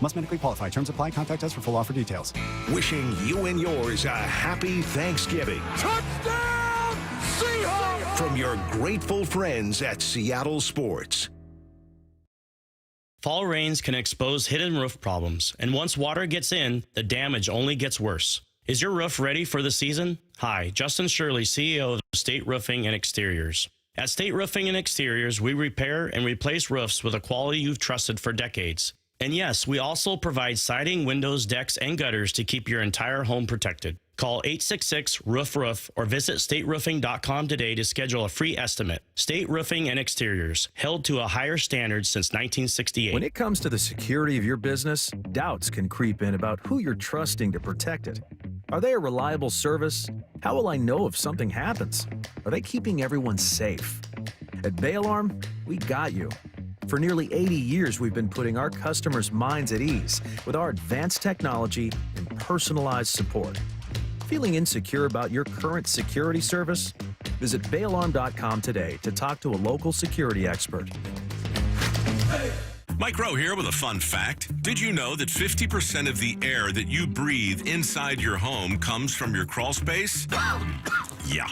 Must medically qualify. Terms apply. Contact us for full offer details. Wishing you and yours a happy Thanksgiving. Touchdown, Seahawks! From your grateful friends at Seattle Sports. Fall rains can expose hidden roof problems, and once water gets in, the damage only gets worse. Is your roof ready for the season? Hi, Justin Shirley, CEO of State Roofing and Exteriors. At State Roofing and Exteriors, we repair and replace roofs with a quality you've trusted for decades. And yes, we also provide siding, windows, decks, and gutters to keep your entire home protected. Call 866-ROOF-ROOF or visit stateroofing.com today to schedule a free estimate. State Roofing and Exteriors, held to a higher standard since 1968. When it comes to the security of your business, doubts can creep in about who you're trusting to protect it. Are they a reliable service? How will I know if something happens? Are they keeping everyone safe? At Bay Alarm, we got you. For nearly 80 years, we've been putting our customers' minds at ease with our advanced technology and personalized support. Feeling insecure about your current security service? Visit bayalarm.com today to talk to a local security expert. Mike Rowe here with a fun fact. Did you know that 50% of the air that you breathe inside your home comes from your crawl space? Yeah.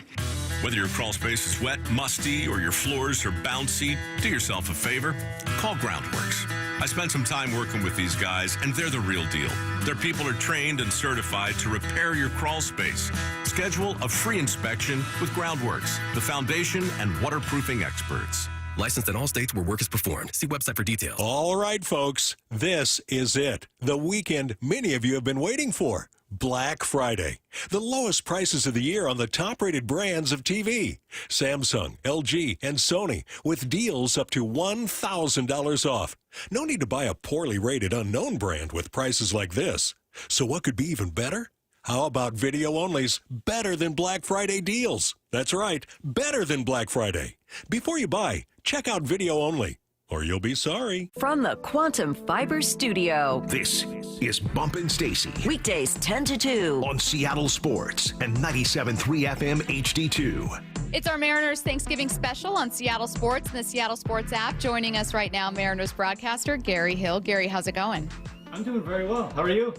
Whether your crawl space is wet, musty, or your floors are bouncy, do yourself a favor. Call Groundworks. I spent some time working with these guys, and they're the real deal. Their people are trained and certified to repair your crawl space. Schedule a free inspection with Groundworks, the foundation and waterproofing experts. Licensed in all states where work is performed. See website for details. All right, folks, this is it. The weekend many of you have been waiting for. Black Friday. The lowest prices of the year on the top-rated brands of TV. Samsung, LG, and Sony with deals up to $1,000 off. No need to buy a poorly rated unknown brand with prices like this. So what could be even better? How about video-only's better than Black Friday deals? That's right, better than Black Friday. Before you buy, check out video only, or you'll be sorry. From the Quantum Fiber Studio. This is Bumpin' Stacy. Weekdays 10 to 2. On Seattle Sports and 97.3 FM HD2. It's our Mariners Thanksgiving special on Seattle Sports and the Seattle Sports app. Joining us right now, Mariners broadcaster Gary Hill. Gary, how's it going? I'm doing very well. How are you?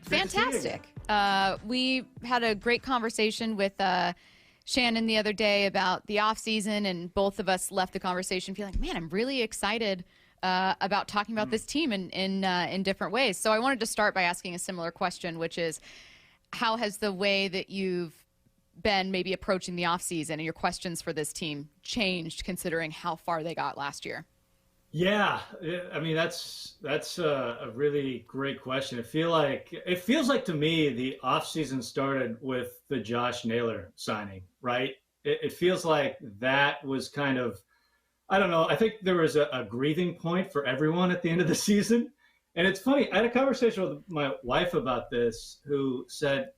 Fantastic. We had a great conversation with Shannon the other day about the off season, and both of us left the conversation feeling, man, I'm really excited about talking about this team in different ways. So I wanted to start by asking a similar question, which is, how has the way that you've been maybe approaching the off season and your questions for this team changed, considering how far they got last year? Yeah, I mean that's a really great question. It feels like to me the offseason started with the Josh Naylor signing, right? It feels like that was kind of, I don't know. I think there was a grieving point for everyone at the end of the season, and it's funny. I had a conversation with my wife about this, who said,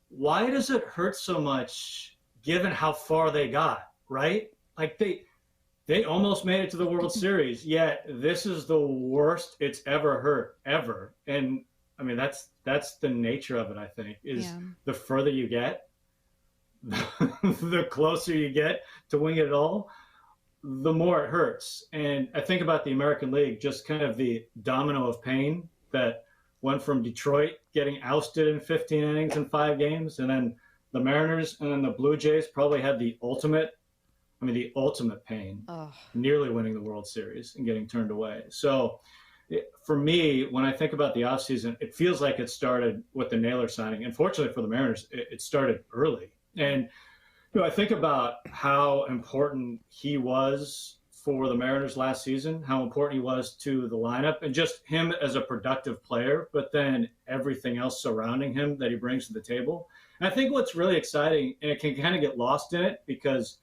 "Why does it hurt so much, given how far they got? Right? Like they almost made it to the World Series, yet this is the worst it's ever hurt, ever." And I mean, that's the nature of it, I think, is the further you get, the closer you get to winning it all, the more it hurts. And I think about the American League, just kind of the domino of pain that went from Detroit getting ousted in 15 innings in 5 games, and then the Mariners and then the Blue Jays probably had the ultimate pain, nearly winning the World Series and getting turned away. So for me, when I think about the offseason, it feels like it started with the Naylor signing. Unfortunately for the Mariners, it started early. And I think about how important he was for the Mariners last season, how important he was to the lineup, and just him as a productive player, but then everything else surrounding him that he brings to the table. And I think what's really exciting, and it can kind of get lost in it because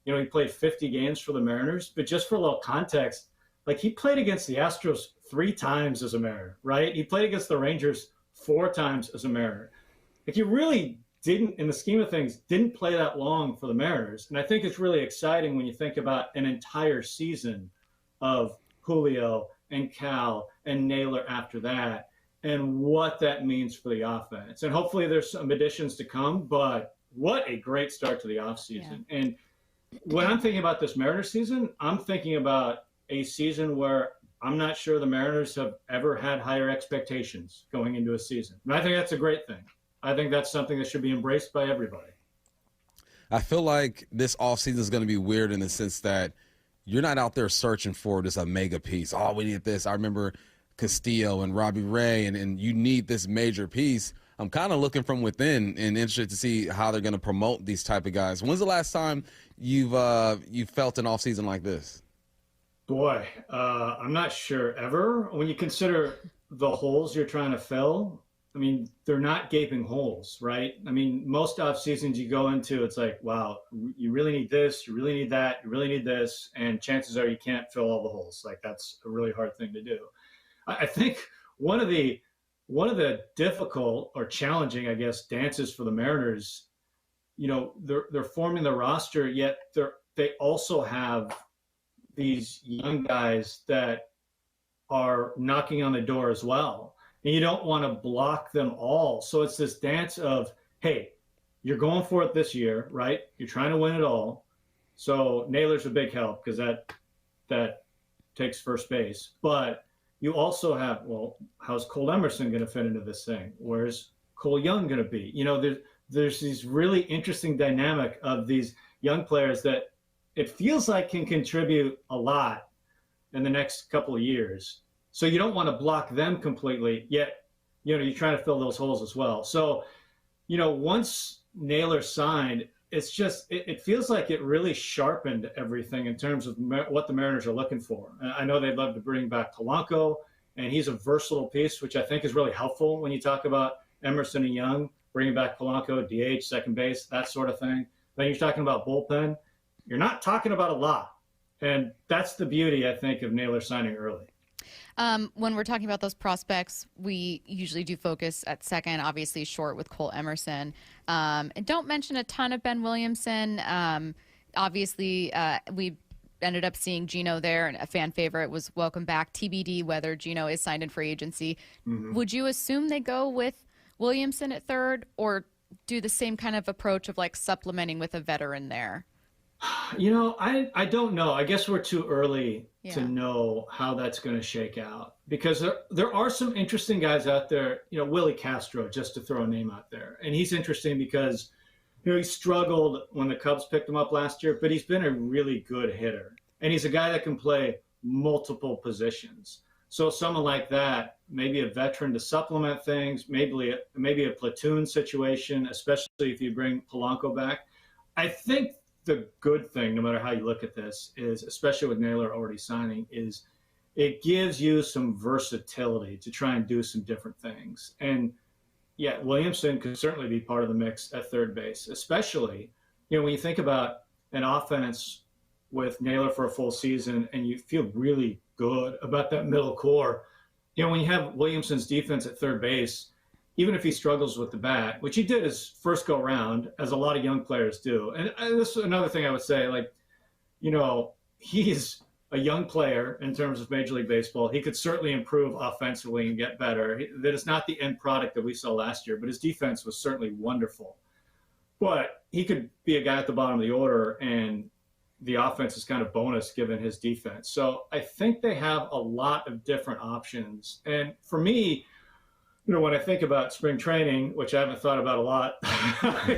he played 50 games for the Mariners, but just for a little context, like he played against the Astros 3 times as a Mariner, right? He played against the Rangers 4 times as a Mariner. Like he really didn't, in the scheme of things, didn't play that long for the Mariners. And I think it's really exciting when you think about an entire season of Julio and Cal and Naylor after that, and what that means for the offense. And hopefully there's some additions to come, but what a great start to the offseason. Yeah. And when I'm thinking about this Mariners season, I'm thinking about a season where I'm not sure the Mariners have ever had higher expectations going into a season. And I think that's a great thing. I think that's something that should be embraced by everybody. I feel like this offseason is going to be weird in the sense that you're not out there searching for this a mega piece. Oh, we need this. I remember Castillo and Robbie Ray, and you need this major piece. I'm kind of looking from within and interested to see how they're going to promote these type of guys. When's the last time you felt an offseason like this? Boy, I'm not sure ever. When you consider the holes you're trying to fill, I mean, they're not gaping holes, right? I mean, most off seasons you go into, it's like, wow, you really need this, you really need that, you really need this, and chances are you can't fill all the holes. Like that's a really hard thing to do. I think one of the difficult or challenging, I guess, dances for the Mariners, they're forming the roster, yet they also have these young guys that are knocking on the door as well. And you don't want to block them all. So it's this dance of, hey, you're going for it this year, right? You're trying to win it all. So Naylor's a big help because that takes first base. But you also have, well, how's Cole Emerson going to fit into this thing? Where's Cole Young going to be? There's these really interesting dynamic of these young players that it feels like can contribute a lot in the next couple of years. So you don't want to block them completely, yet, you're trying to fill those holes as well. So, once Naylor signed, it's just, it feels like it really sharpened everything in terms of what the Mariners are looking for. And I know they'd love to bring back Polanco, and he's a versatile piece, which I think is really helpful when you talk about Emerson and Young, bringing back Polanco, DH, second base, that sort of thing. Then you're talking about bullpen. You're not talking about a lot. And that's the beauty, I think, of Naylor signing early. When we're talking about those prospects, we usually do focus at second, obviously short with Cole Emerson. And don't mention a ton of Ben Williamson. Obviously, we ended up seeing Gino there, and a fan favorite was welcome back. TBD whether Gino is signed in free agency. Mm-hmm. Would you assume they go with Williamson at third, or do the same kind of approach of like supplementing with a veteran there? I don't know. I guess we're too early to know how that's going to shake out, because there are some interesting guys out there. Willie Castro, just to throw a name out there. And he's interesting because he struggled when the Cubs picked him up last year, but he's been a really good hitter. And he's a guy that can play multiple positions. So someone like that, maybe a veteran to supplement things, maybe a platoon situation, especially if you bring Polanco back. I think the good thing, no matter how you look at this, is, especially with Naylor already signing, is it gives you some versatility to try and do some different things. And yeah, Williamson could certainly be part of the mix at third base, especially, when you think about an offense with Naylor for a full season and you feel really good about that middle core. When you have Williamson's defense at third base, even if he struggles with the bat, which he did his first go round, as a lot of young players do. And this is another thing I would say, he's a young player in terms of Major League Baseball. He could certainly improve offensively and get better. That is not the end product that we saw last year, but his defense was certainly wonderful. But he could be a guy at the bottom of the order, and the offense is kind of bonus given his defense. So I think they have a lot of different options. And for me, when I think about spring training, which I haven't thought about a lot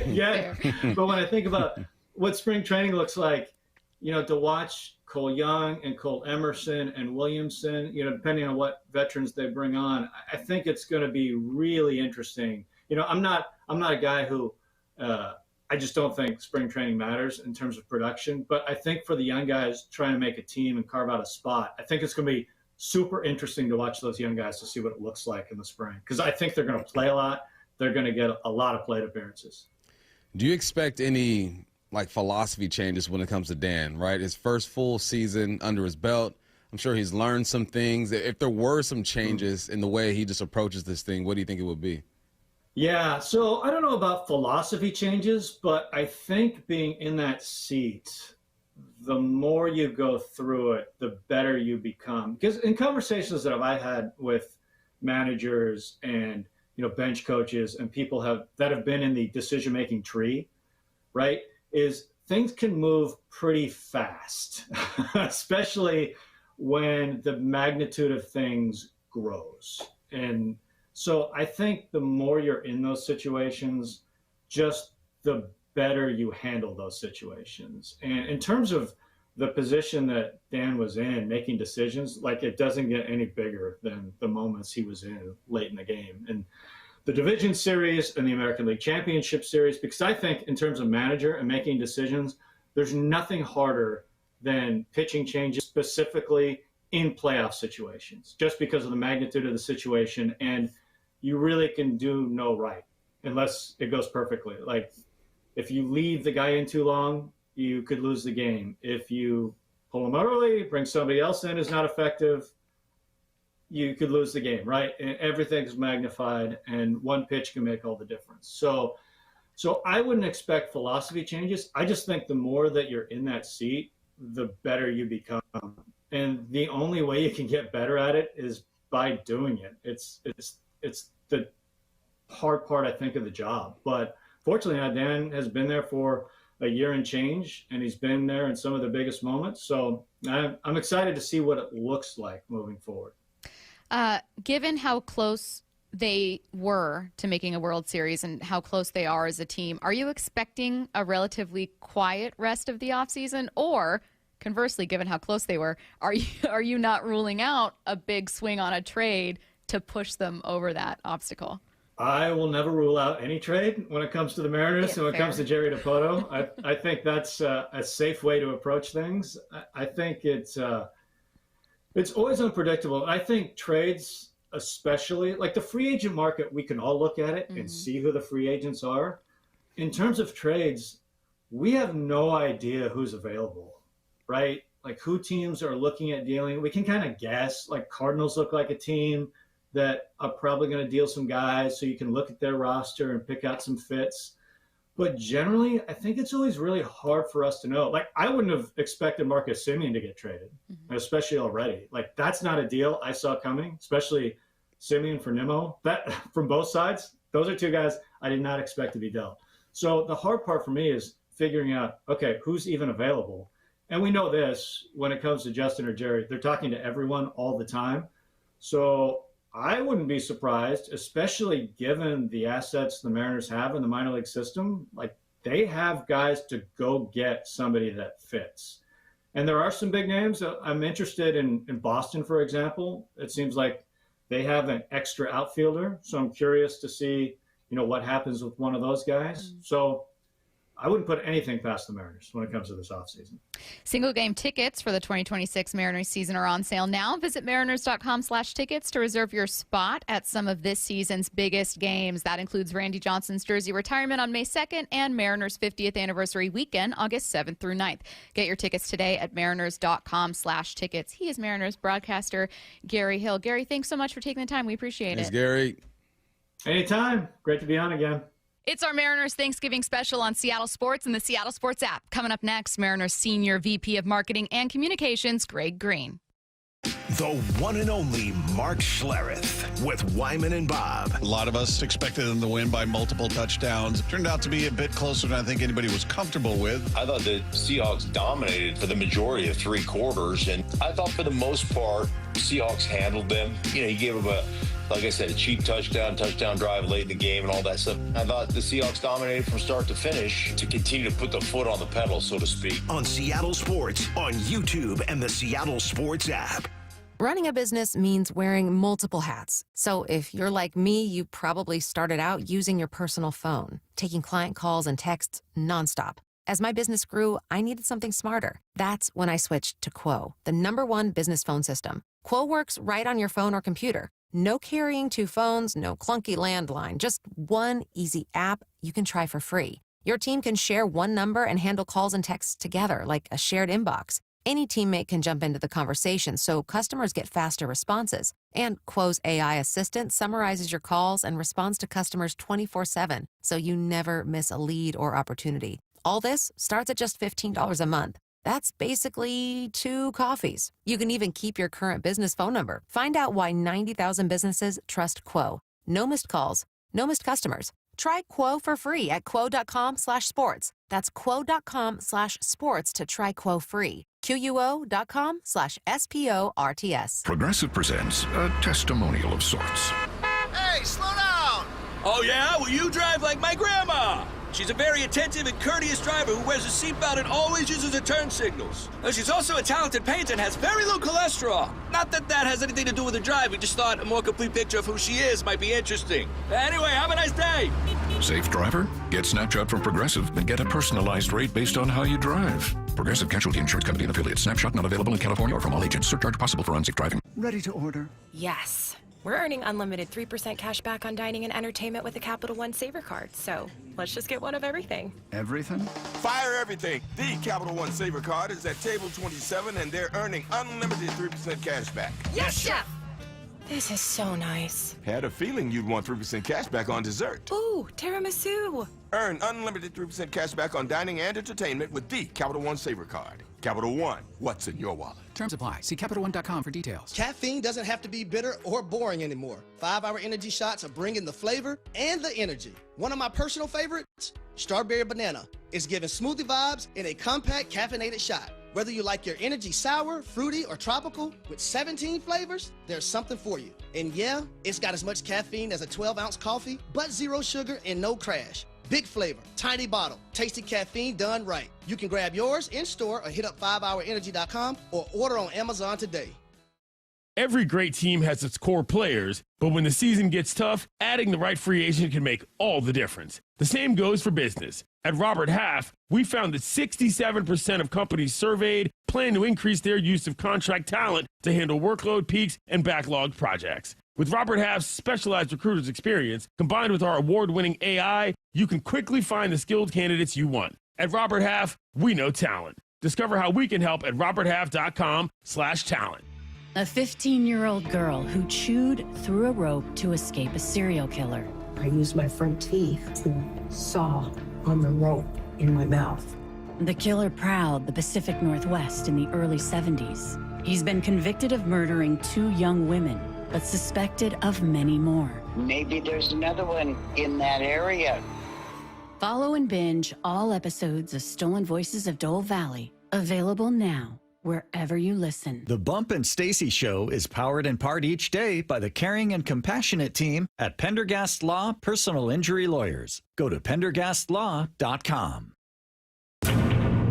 yet, but when I think about what spring training looks like, to watch Cole Young and Cole Emerson and Williamson, depending on what veterans they bring on, I think it's going to be really interesting. I'm not a guy who, I just don't think spring training matters in terms of production, but I think for the young guys trying to make a team and carve out a spot, I think it's going to be super interesting to watch those young guys to see what it looks like in the spring. Because I think they're going to play a lot. They're going to get a lot of plate appearances. Do you expect any philosophy changes when it comes to Dan, right? His first full season under his belt. I'm sure he's learned some things. If there were some changes in the way he just approaches this thing, what do you think it would be? Yeah, so I don't know about philosophy changes, but I think being in that seat, the more you go through it, the better you become. Because in conversations that I've had with managers and bench coaches and people that have been in the decision-making tree, right, is things can move pretty fast, especially when the magnitude of things grows. And so I think the more you're in those situations, just the better you handle those situations. And in terms of the position that Dan was in, making decisions, it doesn't get any bigger than the moments he was in late in the game. And the Division Series and the American League Championship Series, because I think in terms of manager and making decisions, there's nothing harder than pitching changes specifically in playoff situations, just because of the magnitude of the situation. And you really can do no right unless it goes perfectly. If you leave the guy in too long, you could lose the game. If you pull him early, bring somebody else in who's not effective, you could lose the game, right? And everything's magnified, and one pitch can make all the difference. So I wouldn't expect philosophy changes. I just think the more that you're in that seat, the better you become. And the only way you can get better at it is by doing it. It's the hard part, I think, of the job. But fortunately, Dan has been there for a year and change, and he's been there in some of the biggest moments. So I'm excited to see what it looks like moving forward. Given how close they were to making a World Series and how close they are as a team, are you expecting a relatively quiet rest of the offseason? Or conversely, given how close they were, are you not ruling out a big swing on a trade to push them over that obstacle? I will never rule out any trade when it comes to the Mariners and when it comes to Jerry Dipoto. I think that's a safe way to approach things. I think it's always unpredictable. I think trades, especially like the free agent market, we can all look at it and see who the free agents are. In terms of trades, we have no idea who's available, right? Like who teams are looking at dealing. We can kind of guess. Like Cardinals look like a team that are probably going to deal some guys, so you can look at their roster and pick out some fits. But generally, I think it's always really hard for us to know. Like, I wouldn't have expected Marcus Semien to get traded, especially already. Like, that's not a deal I saw coming, especially Semien for Nimmo. That, from both sides, those are two guys I did not expect to be dealt. So the hard part for me is figuring out, okay, who's even available? And we know this, when it comes to Justin or Jerry, they're talking to everyone all the time. So I wouldn't be surprised, especially given the assets the Mariners have in the minor league system. Like, they have guys to go get somebody that fits. And there are some big names. I'm interested in Boston, for example. It seems like they have an extra outfielder. So I'm curious to see, what happens with one of those guys. So I wouldn't put anything past the Mariners when it comes to this offseason. Single game tickets for the 2026 Mariners season are on sale now. Visit mariners.com/tickets to reserve your spot at some of this season's biggest games. That includes Randy Johnson's jersey retirement on May 2nd and Mariners 50th anniversary weekend, August 7th through 9th. Get your tickets today at mariners.com/tickets. He is Mariners broadcaster Gary Hill. Gary, thanks so much for taking the time. We appreciate Thanks, it. Gary. Anytime. Great to be on again. It's our Mariners Thanksgiving special on Seattle Sports and the Seattle Sports app. Coming up next, Mariners Senior VP of Marketing and Communications, Greg Green. The one and only Mark Schlereth with Wyman and Bob. A lot of us expected them to win by multiple touchdowns. Turned out to be a bit closer than I think anybody was comfortable with. I thought the Seahawks dominated for the majority of three quarters, and I thought for the most part, the Seahawks handled them. You gave them like I said, a cheap touchdown drive late in the game and all that stuff. I thought the Seahawks dominated from start to finish to continue to put the foot on the pedal, so to speak. On Seattle Sports, on YouTube and the Seattle Sports app. Running a business means wearing multiple hats. So if you're like me, you probably started out using your personal phone, taking client calls and texts nonstop. As my business grew, I needed something smarter. That's when I switched to Quo, the #1 business phone system. Quo works right on your phone or computer. No carrying two phones, no clunky landline, just one easy app you can try for free. Your team can share one number and handle calls and texts together like a shared inbox. Any teammate can jump into the conversation, so customers get faster responses. And Quo's AI assistant summarizes your calls and responds to customers 24/7, so you never miss a lead or opportunity. All this starts at just $15 a month. That's basically 2 coffees. You can even keep your current business phone number. Find out why 90,000 businesses trust Quo. No missed calls, no missed customers. Try Quo for free at quo.com/sports. That's quo.com/sports to try Quo free. QUO.com/SPORTS. Progressive presents a testimonial of sorts. Hey, slow down! Oh, yeah? Well, you drive like my grandma. She's a very attentive and courteous driver who wears a seatbelt and always uses her turn signals. She's also a talented painter and has very low cholesterol. Not that that has anything to do with her driving, just thought a more complete picture of who she is might be interesting. Anyway, have a nice day. Safe driver? Get Snapshot from Progressive and get a personalized rate based on how you drive. Progressive Casualty Insurance Company and affiliates. Snapshot not available in California or from all agents. Surcharge possible for unsafe driving. Ready to order? Yes. We're earning unlimited 3% cash back on dining and entertainment with a Capital One Saver card. So let's just get one of everything. Everything? Fire everything. The Capital One Saver card is at table 27, and they're earning unlimited 3% cash back. Yes, Chef! This is so nice. Had a feeling you'd want 3% cash back on dessert. Ooh, tiramisu. Earn unlimited 3% cash back on dining and entertainment with the Capital One Saver card. Capital One, what's in your wallet? Terms apply. See CapitalOne.com for details. Caffeine doesn't have to be bitter or boring anymore. 5-Hour Energy shots are bringing the flavor and the energy. One of my personal favorites, Strawberry Banana, is giving smoothie vibes in a compact caffeinated shot. Whether you like your energy sour, fruity, or tropical, with 17 flavors, there's something for you. And yeah, it's got as much caffeine as a 12-ounce coffee, but 0 sugar and no crash. Big flavor, tiny bottle, tasty caffeine done right. You can grab yours in-store or hit up 5hourenergy.com or order on Amazon today. Every great team has its core players, but when the season gets tough, adding the right free agent can make all the difference. The same goes for business. At Robert Half, we found that 67% of companies surveyed plan to increase their use of contract talent to handle workload peaks and backlogged projects. With Robert Half's specialized recruiters' experience, combined with our award-winning AI, you can quickly find the skilled candidates you want. At Robert Half, we know talent. Discover how we can help at roberthalf.com/talent. A 15-year-old girl who chewed through a rope to escape a serial killer. I used my front teeth to saw on the rope in my mouth. The killer prowled the Pacific Northwest in the early 70s. He's been convicted of murdering 2 young women, but suspected of many more. Maybe there's another one in that area. Follow and binge all episodes of Stolen Voices of Dole Valley, available now, wherever you listen. The Bump and Stacy Show is powered in part each day by the caring and compassionate team at Pendergast Law Personal Injury Lawyers. Go to pendergastlaw.com.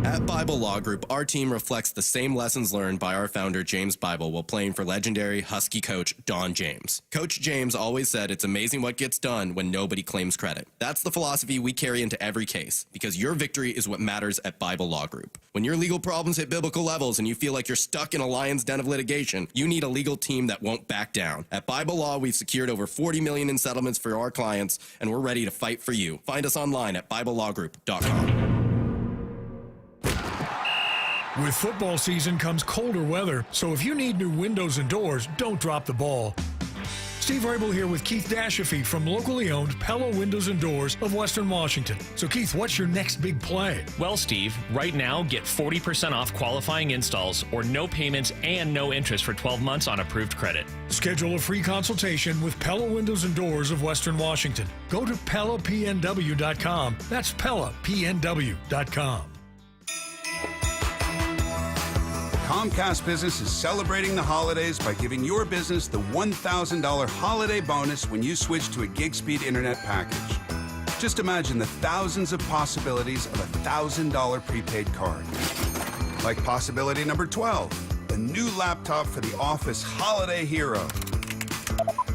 At Bible Law Group, our team reflects the same lessons learned by our founder, James Bible, while playing for legendary Husky coach Don James. Coach James always said it's amazing what gets done when nobody claims credit. That's the philosophy we carry into every case, because your victory is what matters at Bible Law Group. When your legal problems hit biblical levels and you feel like you're stuck in a lion's den of litigation, you need a legal team that won't back down. At Bible Law, we've secured over $40 million in settlements for our clients, and we're ready to fight for you. Find us online at BibleLawGroup.com. With football season comes colder weather, so if you need new windows and doors, don't drop the ball. Steve Rabel here with Keith Dashafee from locally owned Pella Windows and Doors of Western Washington. So Keith, what's your next big play? Well, Steve, right now get 40% off qualifying installs or no payments and no interest for 12 months on approved credit. Schedule a free consultation with Pella Windows and Doors of Western Washington. Go to PellaPNW.com. That's PellaPNW.com. Comcast Business is celebrating the holidays by giving your business the $1,000 holiday bonus when you switch to a gig speed internet package. Just imagine the thousands of possibilities of a $1,000 prepaid card. Like possibility number 12, a new laptop for the office holiday hero.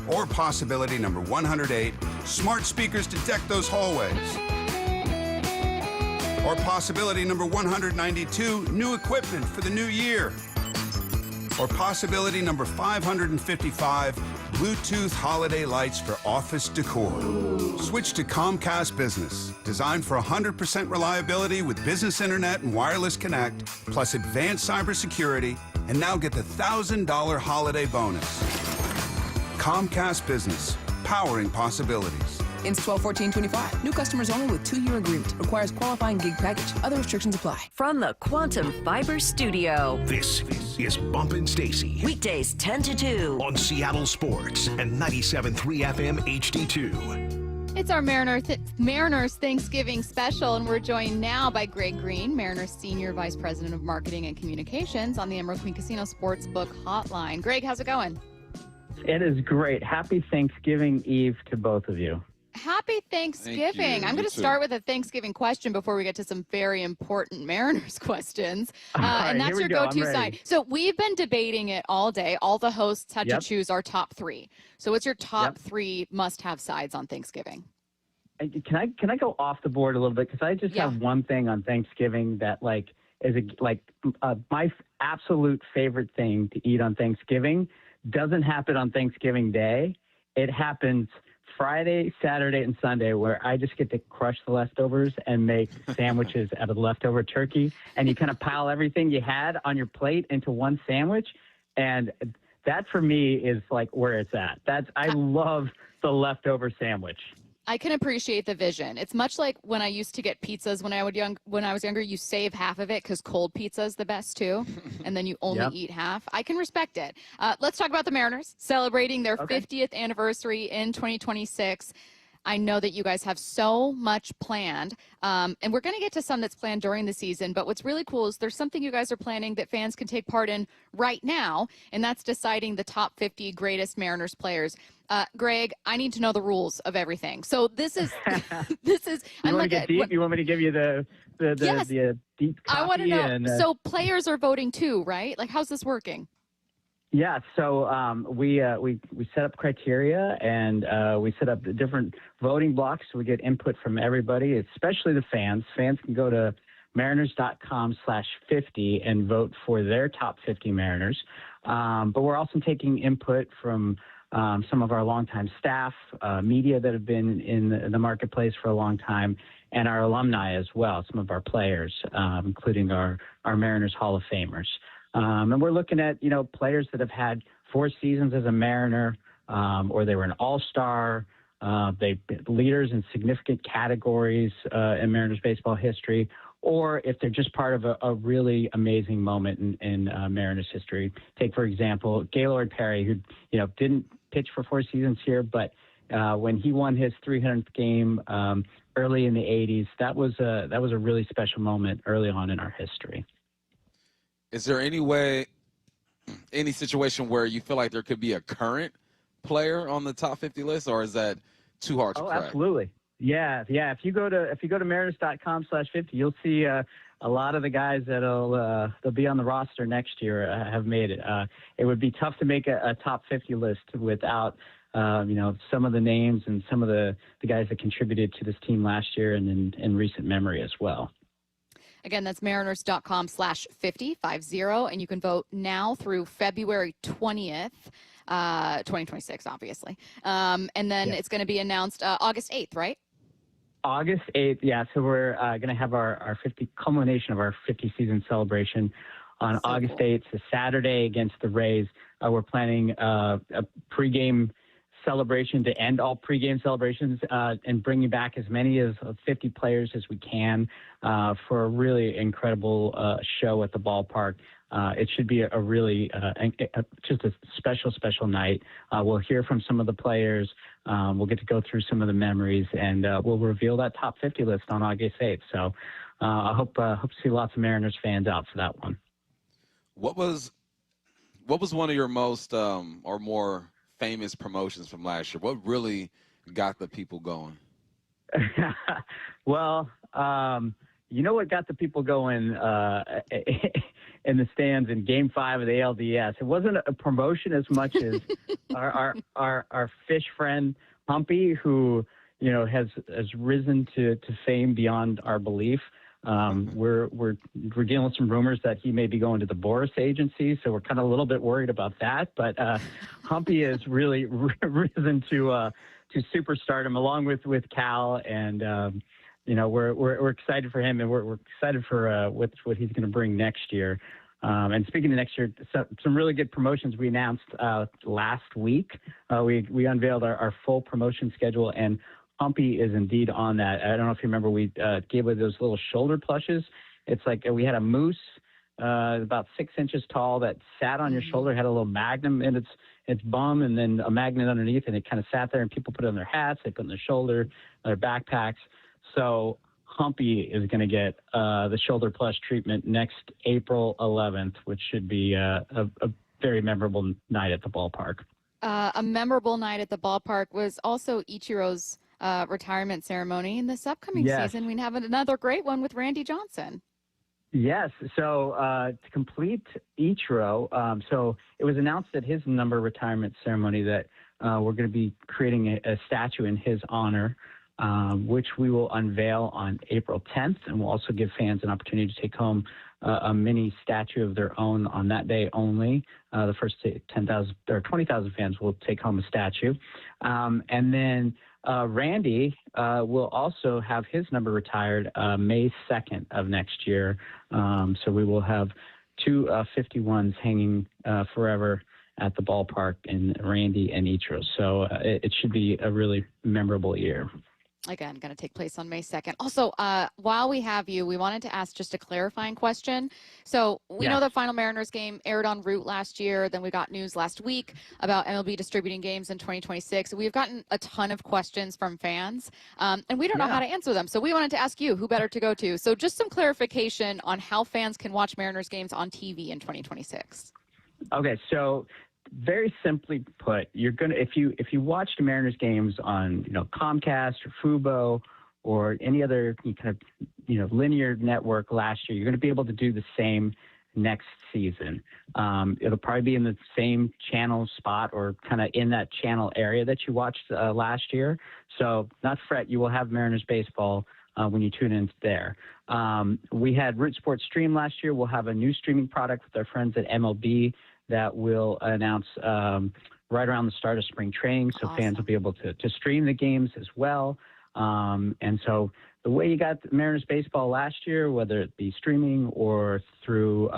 Or possibility number 108, smart speakers to deck those hallways. Or possibility number 192, new equipment for the new year. Or possibility number 555, Bluetooth holiday lights for office decor. Switch to Comcast Business, designed for 100% reliability with business internet and wireless connect, plus advanced cybersecurity, and now get the $1,000 holiday bonus. Comcast Business, powering possibilities. Ends 12/14/25. New customers only with 2-year agreement. Requires qualifying gig package. Other restrictions apply. From the Quantum Fiber Studio. This is Bump and Stacy. Weekdays 10 to 2. On Seattle Sports and 97.3 FM HD2. It's our Mariners Thanksgiving special, and we're joined now by Greg Green, Mariners Senior Vice President of Marketing and Communications on the Emerald Queen Casino Sportsbook Hotline. Greg, how's it going? It is great. Happy Thanksgiving Eve to both of you. Happy Thanksgiving. I'm going to start with a Thanksgiving question before we get to some very important Mariners questions. And that's your go-to side. So we've been debating it all day. All the hosts had to choose our top 3. So what's your top 3 must-have sides on Thanksgiving? Can I go off the board a little bit? Because I just have one thing on Thanksgiving that is my absolute favorite thing to eat on Thanksgiving. Doesn't happen on Thanksgiving Day. It happens Friday, Saturday, and Sunday, where I just get to crush the leftovers and make sandwiches out of the leftover turkey. And you kind of pile everything you had on your plate into one sandwich. And that, for me, is where it's at. I love the leftover sandwich. I can appreciate the vision. It's much like when I used to get pizzas when I was younger. You save half of it because cold pizza is the best too, and then you only eat half. I can respect it. Let's talk about the Mariners celebrating their 50th anniversary in 2026. I know that you guys have so much planned, and we're going to get to some that's planned during the season. But what's really cool is there's something you guys are planning that fans can take part in right now, and that's deciding the top 50 greatest Mariners players. Greg, I need to know the rules of everything. So this is You want to get deep? You want me to give you the deep copy? I want to know. So players are voting too, right? How's this working? Yeah, so we set up criteria, and we set up the different voting blocks. So we get input from everybody, especially the fans. Fans can go to mariners.com/50 and vote for their top 50 Mariners. But we're also taking input from some of our longtime staff, media that have been in the marketplace for a long time, and our alumni as well, some of our players, including our Mariners Hall of Famers. And we're looking at, players that have had 4 seasons as a Mariner, or they were an all-star. They've been leaders in significant categories in Mariners baseball history, or if they're just part of a really amazing moment in Mariners history. Take, for example, Gaylord Perry, who, didn't pitch for 4 seasons here, but when he won his 300th game early in the 80s, that was a really special moment early on in our history. Is there any situation where you feel like there could be a current player on the top 50 list, or is that too hard to crack? Absolutely. Yeah. If you go to Mariners.com/50, you'll see a lot of the guys they'll be on the roster next year have made it. It would be tough to make a top 50 list without some of the names and some of the guys that contributed to this team last year and in recent memory as well. Again, that's mariners.com/50, and you can vote now through February 20th, 2026, obviously. And then it's going to be announced August 8th, right? August 8th, yeah. So we're going to have our culmination of our 50 season celebration on August 8th, a Saturday against the Rays. We're planning a pregame celebration to end all pregame celebrations and bringing back as many as 50 players as we can for a really incredible show at the ballpark. It should be a really just a special night. We'll hear from some of the players. We'll get to go through some of the memories, and we'll reveal that top 50 list on August 8th. So I hope to see lots of Mariners fans out for that one. What was one of your most or more famous promotions from last year? What really got the people going? Well, what got the people going in the stands in Game 5 of the ALDS? It wasn't a promotion as much as our fish friend Humpy, who has risen to fame beyond our belief. We're dealing with some rumors that he may be going to the Boris agency, so we're kind of a little bit worried about that. But Humpy has really risen to superstardom, along with Cal, and we're excited for him, and we're excited for what he's going to bring next year. And speaking of next year, some really good promotions we announced last week. We unveiled our full promotion schedule, and Humpy is indeed on that. I don't know if you remember, we gave away those little shoulder plushes. It's like we had a moose about 6 inches tall that sat on your shoulder, had a little magnum in its bum, and then a magnet underneath, and it kind of sat there, and people put it on their hats, they put it on their shoulder, their backpacks. So Humpy is going to get the shoulder plush treatment next April 11th, which should be a very memorable night at the ballpark. A memorable night at the ballpark was also Ichiro's retirement ceremony. In this upcoming season, we have another great one with Randy Johnson. Yes. So to complete Ichiro, so it was announced at his number retirement ceremony that we're going to be creating a statue in his honor, which we will unveil on April 10th, and we'll also give fans an opportunity to take home a mini statue of their own on that day only. The first 10,000 or 20,000 fans will take home a statue, and then Randy will also have his number retired May 2nd of next year. So we will have two 51s hanging forever at the ballpark in Randy and Ichiro. So it should be a really memorable year. Again, going to take place on May 2nd. Also, while we have you, we wanted to ask just a clarifying question. So we know the final Mariners game aired on Root last year. Then we got news last week about MLB distributing games in 2026. We've gotten a ton of questions from fans, and we don't know how to answer them. So we wanted to ask you, who better to go to? So just some clarification on how fans can watch Mariners games on TV in 2026. Okay, so very simply put, you're gonna if you watched Mariners games on Comcast or Fubo or any other kind of linear network last year, you're going to be able to do the same next season. It'll probably be in the same channel spot or kind of in that channel area that you watched last year. So not fret, you will have Mariners baseball when you tune in there. We had Root Sports Stream last year. We'll have a new streaming product with our friends at MLB that will announce right around the start of spring training, so fans will be able to stream the games as well. And so the way you got Mariners baseball last year, whether it be streaming or through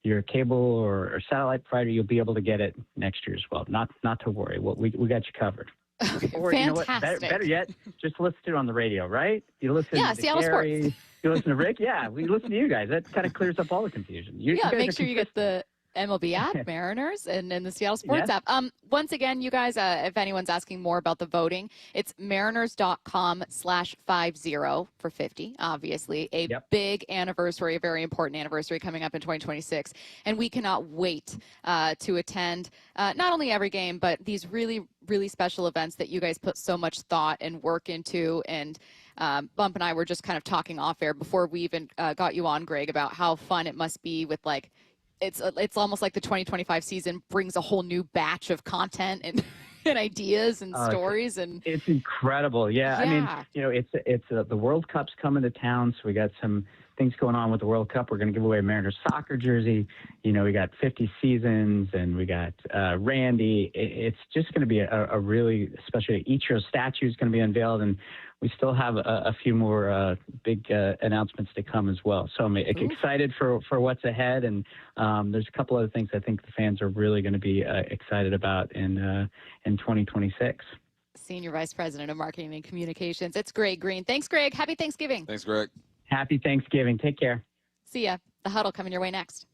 your cable or satellite provider, you'll be able to get it next year as well. Not to worry. We got you covered. Okay, or fantastic. You know what? Better yet, just listen to it on the radio, right? You listen to Seattle Gary, Sports. You listen to Rick. Yeah, we listen to you guys. That kind of clears up all the confusion. You guys make sure you get the MLB app, Mariners, and the Seattle Sports Yes. app. Once again, you guys, if anyone's asking more about the voting, it's mariners.com/50 for 50, obviously. A big anniversary, a very important anniversary coming up in 2026. And we cannot wait to attend not only every game, but these really, really special events that you guys put so much thought and work into. And Bump and I were just kind of talking off air before we even got you on, Greg, about how fun it must be with like, it's almost like the 2025 season brings a whole new batch of content and and ideas and stories, and it's incredible. Yeah. I mean, it's the World Cup's coming to town, so we got some things going on with the World Cup. We're going to give away a Mariners soccer jersey. We got 50 seasons, and we got Randy. It's just going to be a really special. Ichiro statue is going to be unveiled, and we still have a few more big announcements to come as well. So I'm excited for what's ahead, and there's a couple other things I think the fans are really going to be excited about in 2026. Senior Vice President of Marketing and Communications, it's Greg Green. Thanks, Greg. Happy Thanksgiving. Thanks, Greg. Happy Thanksgiving. Take care. See ya. The Huddle coming your way next.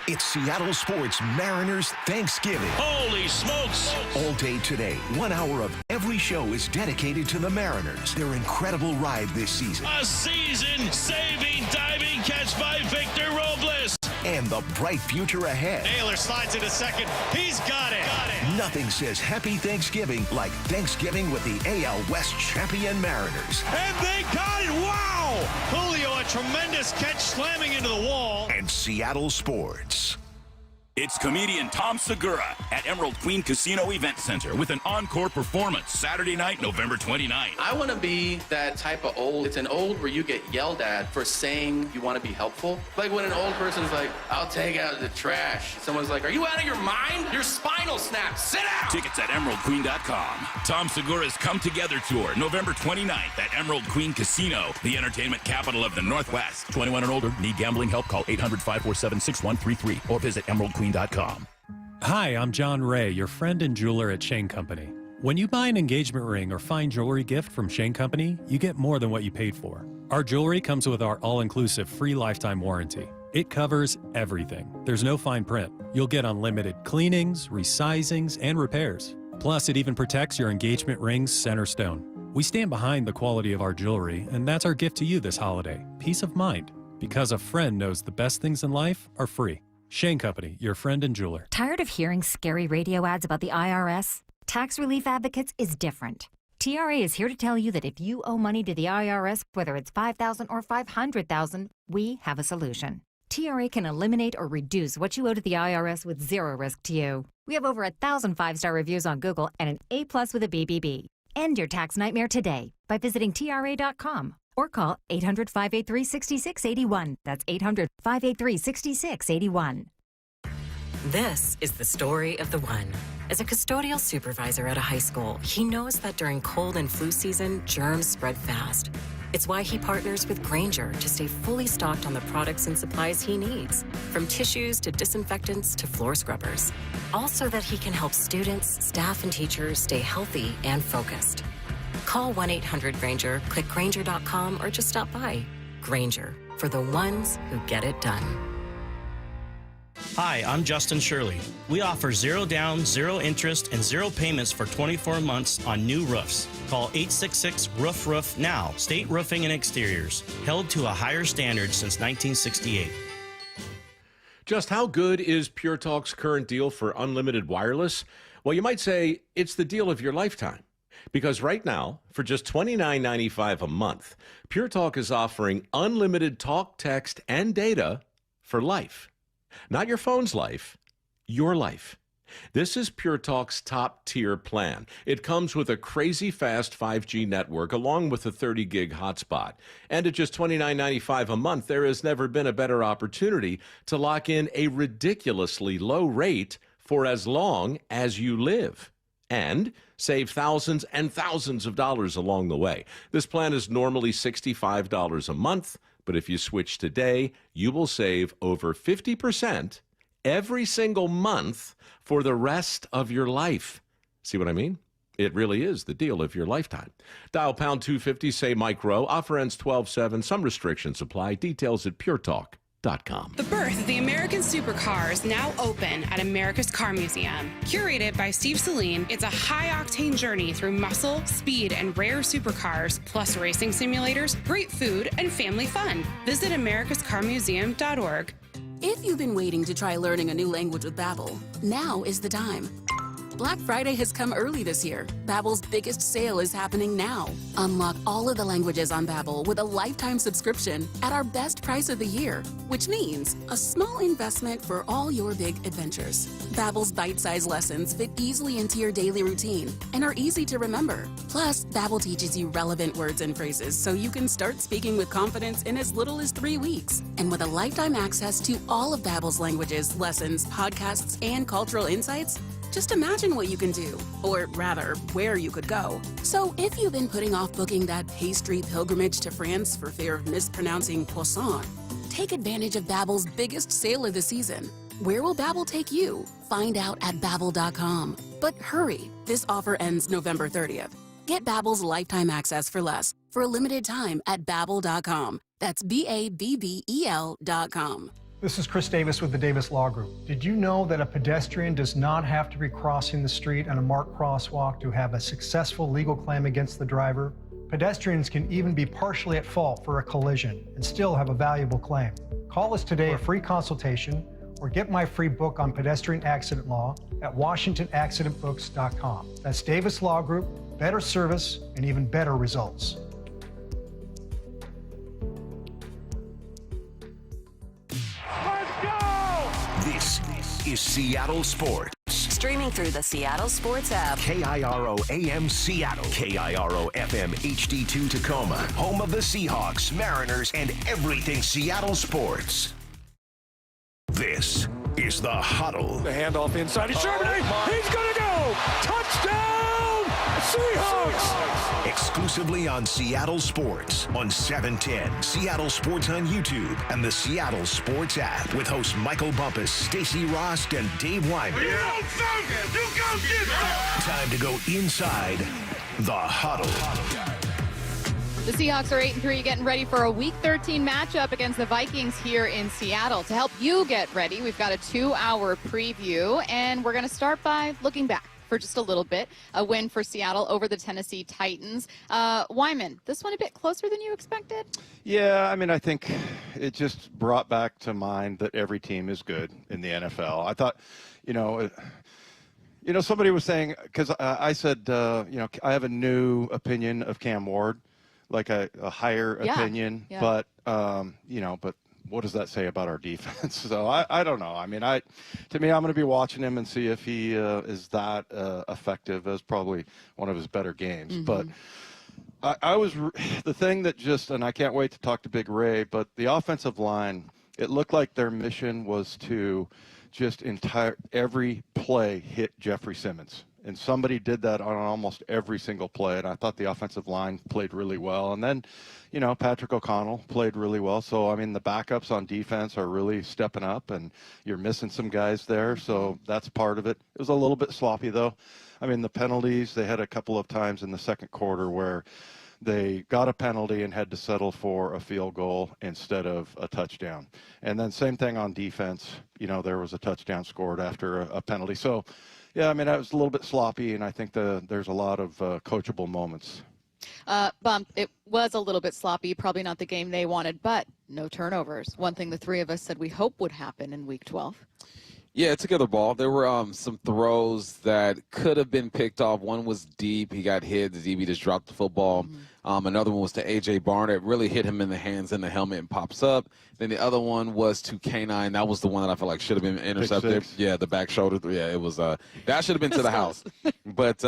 It's Seattle Sports Mariners Thanksgiving. Holy smokes! All day today, 1 hour of every show is dedicated to the Mariners, their incredible ride this season. A season-saving diving catch by Victor Robles. And the bright future ahead. Naylor slides into second. He's got it. Nothing says Happy Thanksgiving like Thanksgiving with the AL West champion Mariners. And they got it. Wow! Julio, a tremendous catch slamming into the wall. And Seattle Sports. It's comedian Tom Segura at Emerald Queen Casino Event Center with an encore performance Saturday night, November 29th. I want to be that type of old. It's an old where you get yelled at for saying you want to be helpful. Like when an old person's like, I'll take out the trash. Someone's like, are you out of your mind? Your spinal snapped. Sit down. Tickets at emeraldqueen.com. Tom Segura's Come Together Tour, November 29th at Emerald Queen Casino, the entertainment capital of the Northwest. 21 and older. Need gambling help? Call 800-547-6133 or visit emeraldqueen.com. Hi, I'm John Ray, your friend and jeweler at Shane Company. When you buy an engagement ring or fine jewelry gift from Shane Company, you get more than what you paid for. Our jewelry comes with our all-inclusive free lifetime warranty. It covers everything. There's no fine print. You'll get unlimited cleanings, resizings, and repairs. Plus, it even protects your engagement ring's center stone. We stand behind the quality of our jewelry, and that's our gift to you this holiday. Peace of mind. Because a friend knows the best things in life are free. Shane Company, your friend and jeweler. Tired of hearing scary radio ads about the IRS? Tax Relief Advocates is different. TRA is here to tell you that if you owe money to the IRS, whether it's $5,000 or $500,000, we have a solution. TRA can eliminate or reduce what you owe to the IRS with zero risk to you. We have over 1,000 5-star reviews on Google and an A+ with a BBB. End your tax nightmare today by visiting TRA.com. Or call 800-583-6681. That's 800-583-6681. This is the story of the one. As a custodial supervisor at a high school, he knows that during cold and flu season, germs spread fast. It's why he partners with Grainger to stay fully stocked on the products and supplies he needs, from tissues to disinfectants to floor scrubbers. All so that he can help students, staff, and teachers stay healthy and focused. Call 1-800-GRAINGER, click Grainger.com, or just stop by. Grainger, for the ones who get it done. Hi, I'm Justin Shirley. We offer 0 down, 0 interest, and 0 payments for 24 months on new roofs. Call 866-ROOF-ROOF now. State Roofing and Exteriors, held to a higher standard since 1968. Just how good is Pure Talk's current deal for unlimited wireless? Well, you might say it's the deal of your lifetime. Because right now, for just $29.95 a month, Pure Talk is offering unlimited talk, text, and data for life. Not your phone's life, your life. This is Pure Talk's top-tier plan. It comes with a crazy fast 5G network along with a 30-gig hotspot. And at just $29.95 a month, there has never been a better opportunity to lock in a ridiculously low rate for as long as you live. And save thousands and thousands of dollars along the way. This plan is normally $65 a month, but if you switch today, you will save over 50% every single month for the rest of your life. See what I mean? It really is the deal of your lifetime. Dial pound 250, say micro. Offer ends 12/7. Some restrictions apply. Details at puretalk.com. The birth of the American supercar is now open at America's Car Museum. Curated by Steve Saleen, it's a high-octane journey through muscle, speed, and rare supercars, plus racing simulators, great food, and family fun. Visit americascarmuseum.org. If you've been waiting to try learning a new language with Babbel, now is the time. Black Friday has come early this year. Babbel's biggest sale is happening now. Unlock all of the languages on Babbel with a lifetime subscription at our best price of the year, which means a small investment for all your big adventures. Babbel's bite-sized lessons fit easily into your daily routine and are easy to remember. Plus, Babbel teaches you relevant words and phrases so you can start speaking with confidence in as little as 3 weeks. And with a lifetime access to all of Babbel's languages, lessons, podcasts, and cultural insights, just imagine what you can do, or rather, where you could go. So if you've been putting off booking that pastry pilgrimage to France for fear of mispronouncing croissant, take advantage of Babbel's biggest sale of the season. Where will Babbel take you? Find out at Babbel.com. But hurry, this offer ends November 30th. Get Babbel's lifetime access for less for a limited time at Babbel.com. That's BABBEL.com. This is Chris Davis with the Davis Law Group. Did you know that a pedestrian does not have to be crossing the street on a marked crosswalk to have a successful legal claim against the driver? Pedestrians can even be partially at fault for a collision and still have a valuable claim. Call us today for a free consultation or get my free book on pedestrian accident law at WashingtonAccidentBooks.com. That's Davis Law Group, better service and even better results. This is Seattle Sports. Streaming through the Seattle Sports app. KIRO AM Seattle. KIRO FM HD2 Tacoma. Home of the Seahawks, Mariners, and everything Seattle sports. This is The Huddle. The handoff inside. He's Charbonnet. He's going to go. Touchdown, Seahawks. Exclusively on Seattle Sports on 710, Seattle Sports on YouTube, and the Seattle Sports app with hosts Michael Bumpus, Stacy Ross, and Dave Wyman. Time to go inside The Huddle. The Seahawks are 8-3, getting ready for a Week 13 matchup against the Vikings here in Seattle. To help you get ready, we've got a 2-hour preview, and we're going to start by looking back for just a little bit. A win for Seattle over the Tennessee Titans. Wyman, this one a bit closer than you expected? Yeah, I mean, I think it just brought back to mind that every team is good in the NFL. I thought, somebody was saying, because I said, I have a new opinion of Cam Ward, like a higher opinion, but but what does that say about our defense? So I don't know. I mean, to me, I'm going to be watching him and see if he is that effective as probably one of his better games. Mm-hmm. But I was the thing that just, and I can't wait to talk to Big Ray, but the offensive line, it looked like their mission was to just every play hit Jeffrey Simmons. And somebody did that on almost every single play. And I thought the offensive line played really well. And then, Patrick O'Connell played really well. So, I mean, the backups on defense are really stepping up, and you're missing some guys there. So that's part of it. It was a little bit sloppy, though. I mean, the penalties, they had a couple of times in the second quarter where they got a penalty and had to settle for a field goal instead of a touchdown. And then same thing on defense. There was a touchdown scored after a penalty. So, yeah, I mean, I was a little bit sloppy, and I think there's a lot of coachable moments. Bump, it was a little bit sloppy, probably not the game they wanted, but no turnovers. One thing the three of us said we hope would happen in Week 12. Yeah, together ball. There were some throws that could have been picked off. One was deep. He got hit. The DB just dropped the football. Mm-hmm. Another one was to A.J. Barnett. Really hit him in the hands and the helmet and pops up. Then the other one was to K9. That was the one that I felt like should have been intercepted. Yeah, the back shoulder. Yeah, it was. That should have been to the house. But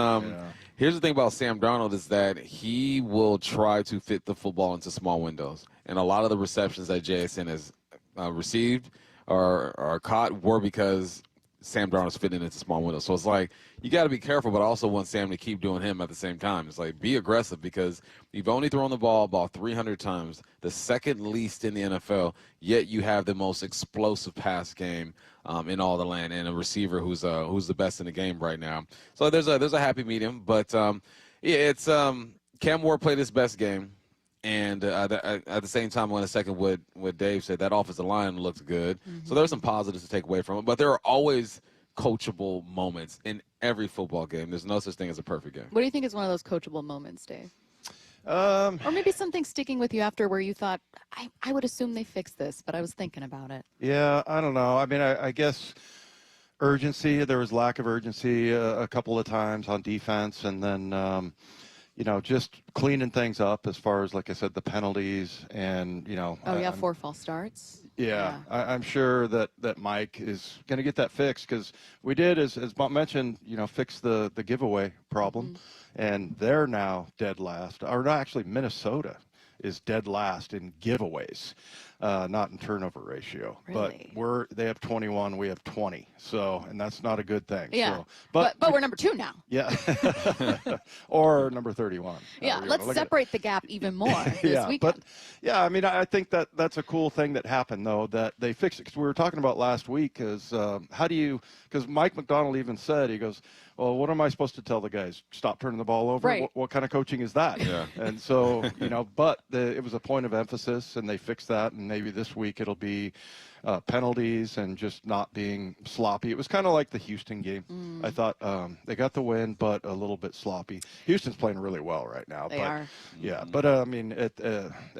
here's the thing about Sam Darnold is that he will try to fit the football into small windows. And a lot of the receptions that JSN has received are caught were because Sam Darnold's fitting into small windows. So it's like you got to be careful, but I also want Sam to keep doing him at the same time. It's like be aggressive because you've only thrown the ball about 300 times, the second least in the NFL, yet you have the most explosive pass game in all the land and a receiver who's the best in the game right now. So there's a happy medium, but it's Cam Ward played his best game. And at the same time, I want to second what Dave said. That offensive line looked good. So there's some positives to take away from it. But there are always coachable moments in every football game. There's no such thing as a perfect game. What do you think is one of those coachable moments, Dave? Or maybe something sticking with you after where you thought, I would assume they fixed this, but I was thinking about it. Yeah, I don't know. I mean, I guess urgency. There was lack of urgency a couple of times on defense, and then just cleaning things up as far as, like I said, the penalties and Four false starts. Yeah. I'm sure that Mike is going to get that fixed, because we did, as Bob mentioned, fix the giveaway problem, and they're now dead last. Or no, actually, Minnesota is dead last in giveaways, not in turnover ratio. Really? But they have 21, we have 20. So, and that's not a good thing. Yeah. So, but we're number 2 now. Yeah. Or number 31. Yeah. Let's separate the gap even more this weekend. But yeah, I mean, I think that's a cool thing that happened, though, that they fixed it. Because we were talking about last week is because Mike McDonald even said, he goes, well, what am I supposed to tell the guys? Stop turning the ball over? Right. What kind of coaching is that? Yeah. And so, but it was a point of emphasis, and they fixed that. And maybe this week it'll be penalties and just not being sloppy. It was kind of like the Houston game. I thought they got the win, but a little bit sloppy. Houston's playing really well right now. They are. Yeah, but I mean, it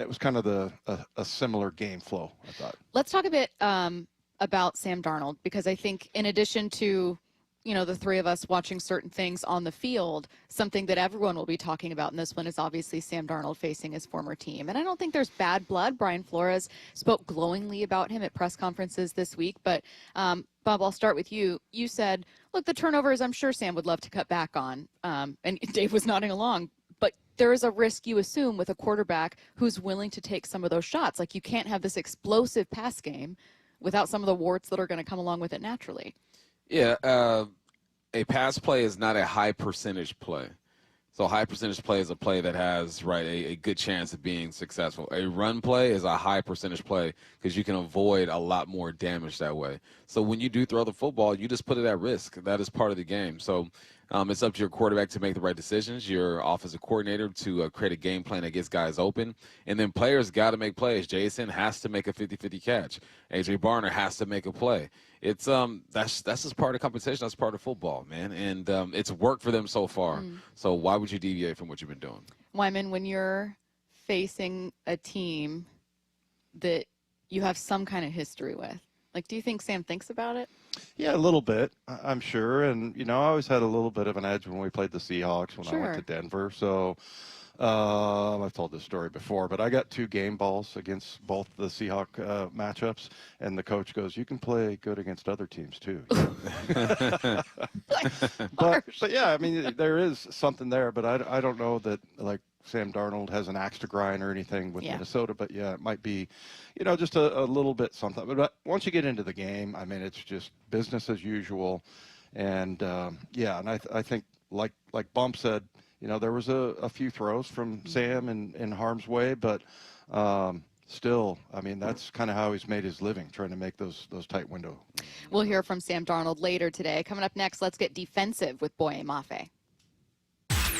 was kind of a similar game flow, I thought. Let's talk a bit about Sam Darnold, because I think in addition to the three of us watching certain things on the field, something that everyone will be talking about in this one is obviously Sam Darnold facing his former team. And I don't think there's bad blood. Brian Flores spoke glowingly about him at press conferences this week. But, Bob, I'll start with you. You said, look, the turnovers, I'm sure Sam would love to cut back on. And Dave was nodding along. But there is a risk, you assume, with a quarterback who's willing to take some of those shots. Like, you can't have this explosive pass game without some of the warts that are going to come along with it naturally. Yeah, a pass play is not a high percentage play. So a high percentage play is a play that has a good chance of being successful. A run play is a high percentage play because you can avoid a lot more damage that way. So when you do throw the football, you just put it at risk. That is part of the game. So it's up to your quarterback to make the right decisions, your offensive coordinator to create a game plan that gets guys open, and then players got to make plays. Jason has to make a 50-50 catch. A.J. Barner has to make a play. It's that's just part of competition. That's part of football, man, and it's worked for them so far. So why would you deviate from what you've been doing? Wyman, when you're facing a team that you have some kind of history with, like, do you think Sam thinks about it? Yeah, a little bit, I'm sure. And, I always had a little bit of an edge when we played the Seahawks when I went to Denver. So I've told this story before, but I got 2 game balls against both the Seahawk matchups. And the coach goes, you can play good against other teams, too. but yeah, I mean, there is something there. But I don't know that, like, Sam Darnold has an axe to grind or anything with Minnesota, but yeah, it might be, just a little bit something. But once you get into the game, I mean, it's just business as usual. And and I think like Bump said, there was a few throws from Sam in harm's way, but still, I mean, that's kind of how he's made his living, trying to make those tight windows. We'll hear from Sam Darnold later today. Coming up next, let's get defensive with Boye Mafe.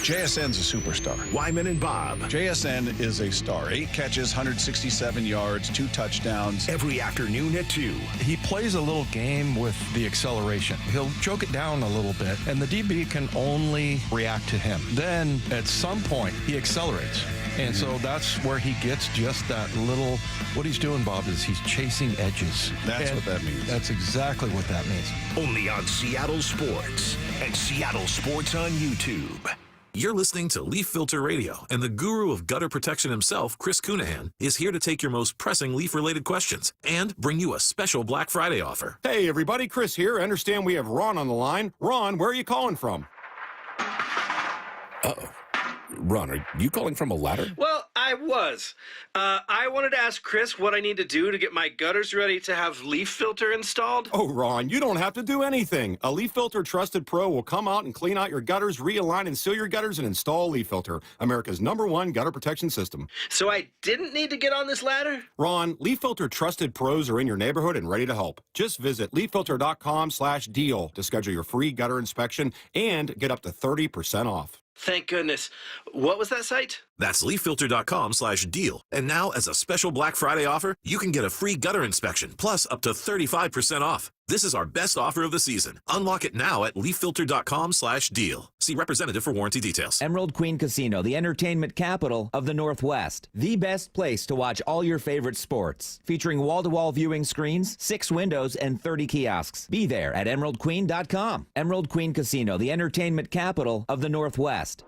JSN's a superstar. Wyman and Bob. JSN is a star. 8 catches, 167 yards, 2 touchdowns. Every afternoon at 2. He plays a little game with the acceleration. He'll choke it down a little bit, and the DB can only react to him. Then, at some point, he accelerates. And so that's where he gets just that little, what he's doing, Bob, is he's chasing edges. That's what that means. That's exactly what that means. Only on Seattle Sports and Seattle Sports on YouTube. You're listening to Leaf Filter Radio, and the guru of gutter protection himself, Chris Cunahan, is here to take your most pressing leaf-related questions and bring you a special Black Friday offer. Hey, everybody, Chris here. I understand we have Ron on the line. Ron, where are you calling from? Uh-oh. Ron, are you calling from a ladder? Well, I was. I wanted to ask Chris what I need to do to get my gutters ready to have leaf filter installed. Oh, Ron, you don't have to do anything. A Leaf Filter Trusted Pro will come out and clean out your gutters, realign and seal your gutters, and install Leaf Filter, America's #1 gutter protection system. So I didn't need to get on this ladder? Ron, Leaf Filter Trusted Pros are in your neighborhood and ready to help. Just visit leaffilter.com/deal to schedule your free gutter inspection and get up to 30% off. Thank goodness. What was that site? That's leaffilter.com/deal. And now, as a special Black Friday offer, you can get a free gutter inspection, plus up to 35% off. This is our best offer of the season. Unlock it now at leaffilter.com/deal. See representative for warranty details. Emerald Queen Casino, the entertainment capital of the Northwest. The best place to watch all your favorite sports. Featuring wall-to-wall viewing screens, 6 windows, and 30 kiosks. Be there at emeraldqueen.com. Emerald Queen Casino, the entertainment capital of the Northwest.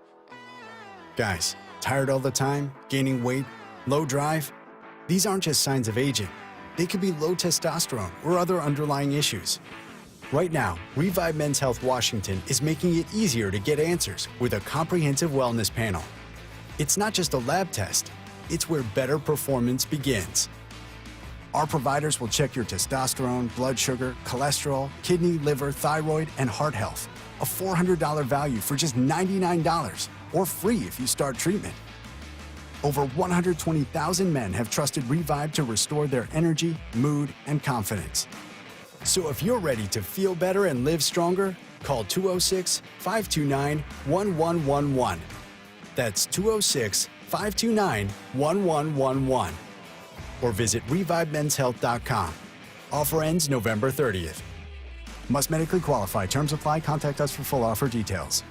Guys, tired all the time? Gaining weight? Low drive? These aren't just signs of aging. They could be low testosterone or other underlying issues. Right now, Revive Men's Health Washington is making it easier to get answers with a comprehensive wellness panel. It's not just a lab test, it's where better performance begins. Our providers will check your testosterone, blood sugar, cholesterol, kidney, liver, thyroid, and heart health. A $400 value for just $99, or free if you start treatment. Over 120,000 men have trusted Revive to restore their energy, mood, and confidence. So if you're ready to feel better and live stronger, call 206-529-1111. That's 206-529-1111. Or visit ReviveMen'sHealth.com. Offer ends November 30th. Must medically qualify. Terms apply. Contact us for full offer details.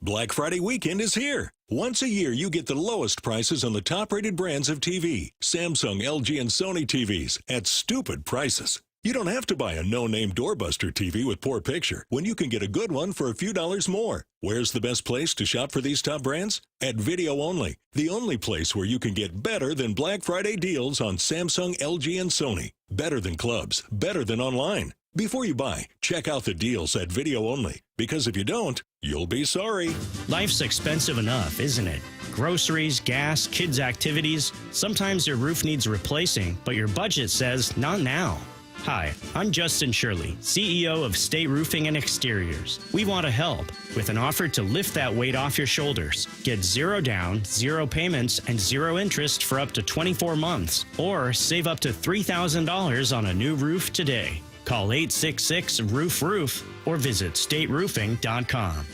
Black Friday weekend is here. Once a year, you get the lowest prices on the top-rated brands of TV, Samsung, LG, and Sony TVs at stupid prices. You don't have to buy a no-name doorbuster TV with poor picture when you can get a good one for a few dollars more. Where's the best place to shop for these top brands? At Video Only, the only place where you can get better than Black Friday deals on Samsung, LG, and Sony. Better than clubs, better than online. Before you buy, check out the deals at Video Only, because if you don't, you'll be sorry. Life's expensive enough, isn't it? Groceries, gas, kids' activities. Sometimes your roof needs replacing, but your budget says not now. Hi, I'm Justin Shirley, CEO of State Roofing and Exteriors. We want to help with an offer to lift that weight off your shoulders. Get 0 down, 0 payments, and 0 interest for up to 24 months, or save up to $3,000 on a new roof today. Call 866-ROOF-ROOF or visit stateroofing.com.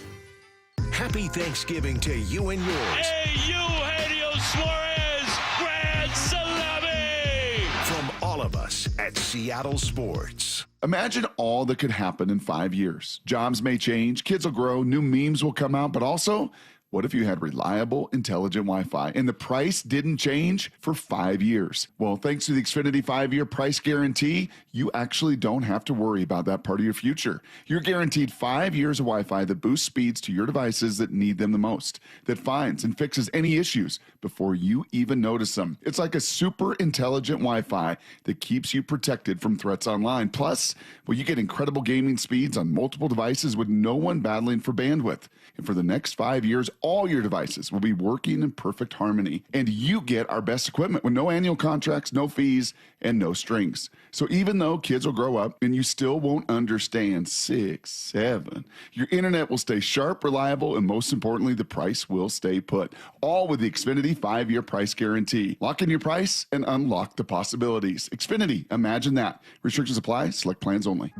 Happy Thanksgiving to you and yours. Hey, you, Helio Suarez, Grand Salami! From all of us at Seattle Sports. Imagine all that could happen in 5 years. Jobs may change, kids will grow, new memes will come out, but also, what if you had reliable, intelligent Wi-Fi and the price didn't change for 5 years? Well, thanks to the Xfinity 5-year price guarantee, you actually don't have to worry about that part of your future. You're guaranteed 5 years of Wi-Fi that boosts speeds to your devices that need them the most, that finds and fixes any issues before you even notice them. It's like a super intelligent Wi-Fi that keeps you protected from threats online. Plus, well, you get incredible gaming speeds on multiple devices with no one battling for bandwidth. And for the next 5 years, all your devices will be working in perfect harmony. And you get our best equipment with no annual contracts, no fees, and no strings. So even though kids will grow up and you still won't understand 6, 7, your internet will stay sharp, reliable, and most importantly, the price will stay put. All with the Xfinity 5-year price guarantee. Lock in your price and unlock the possibilities. Xfinity, imagine that. Restrictions apply. Select plans only.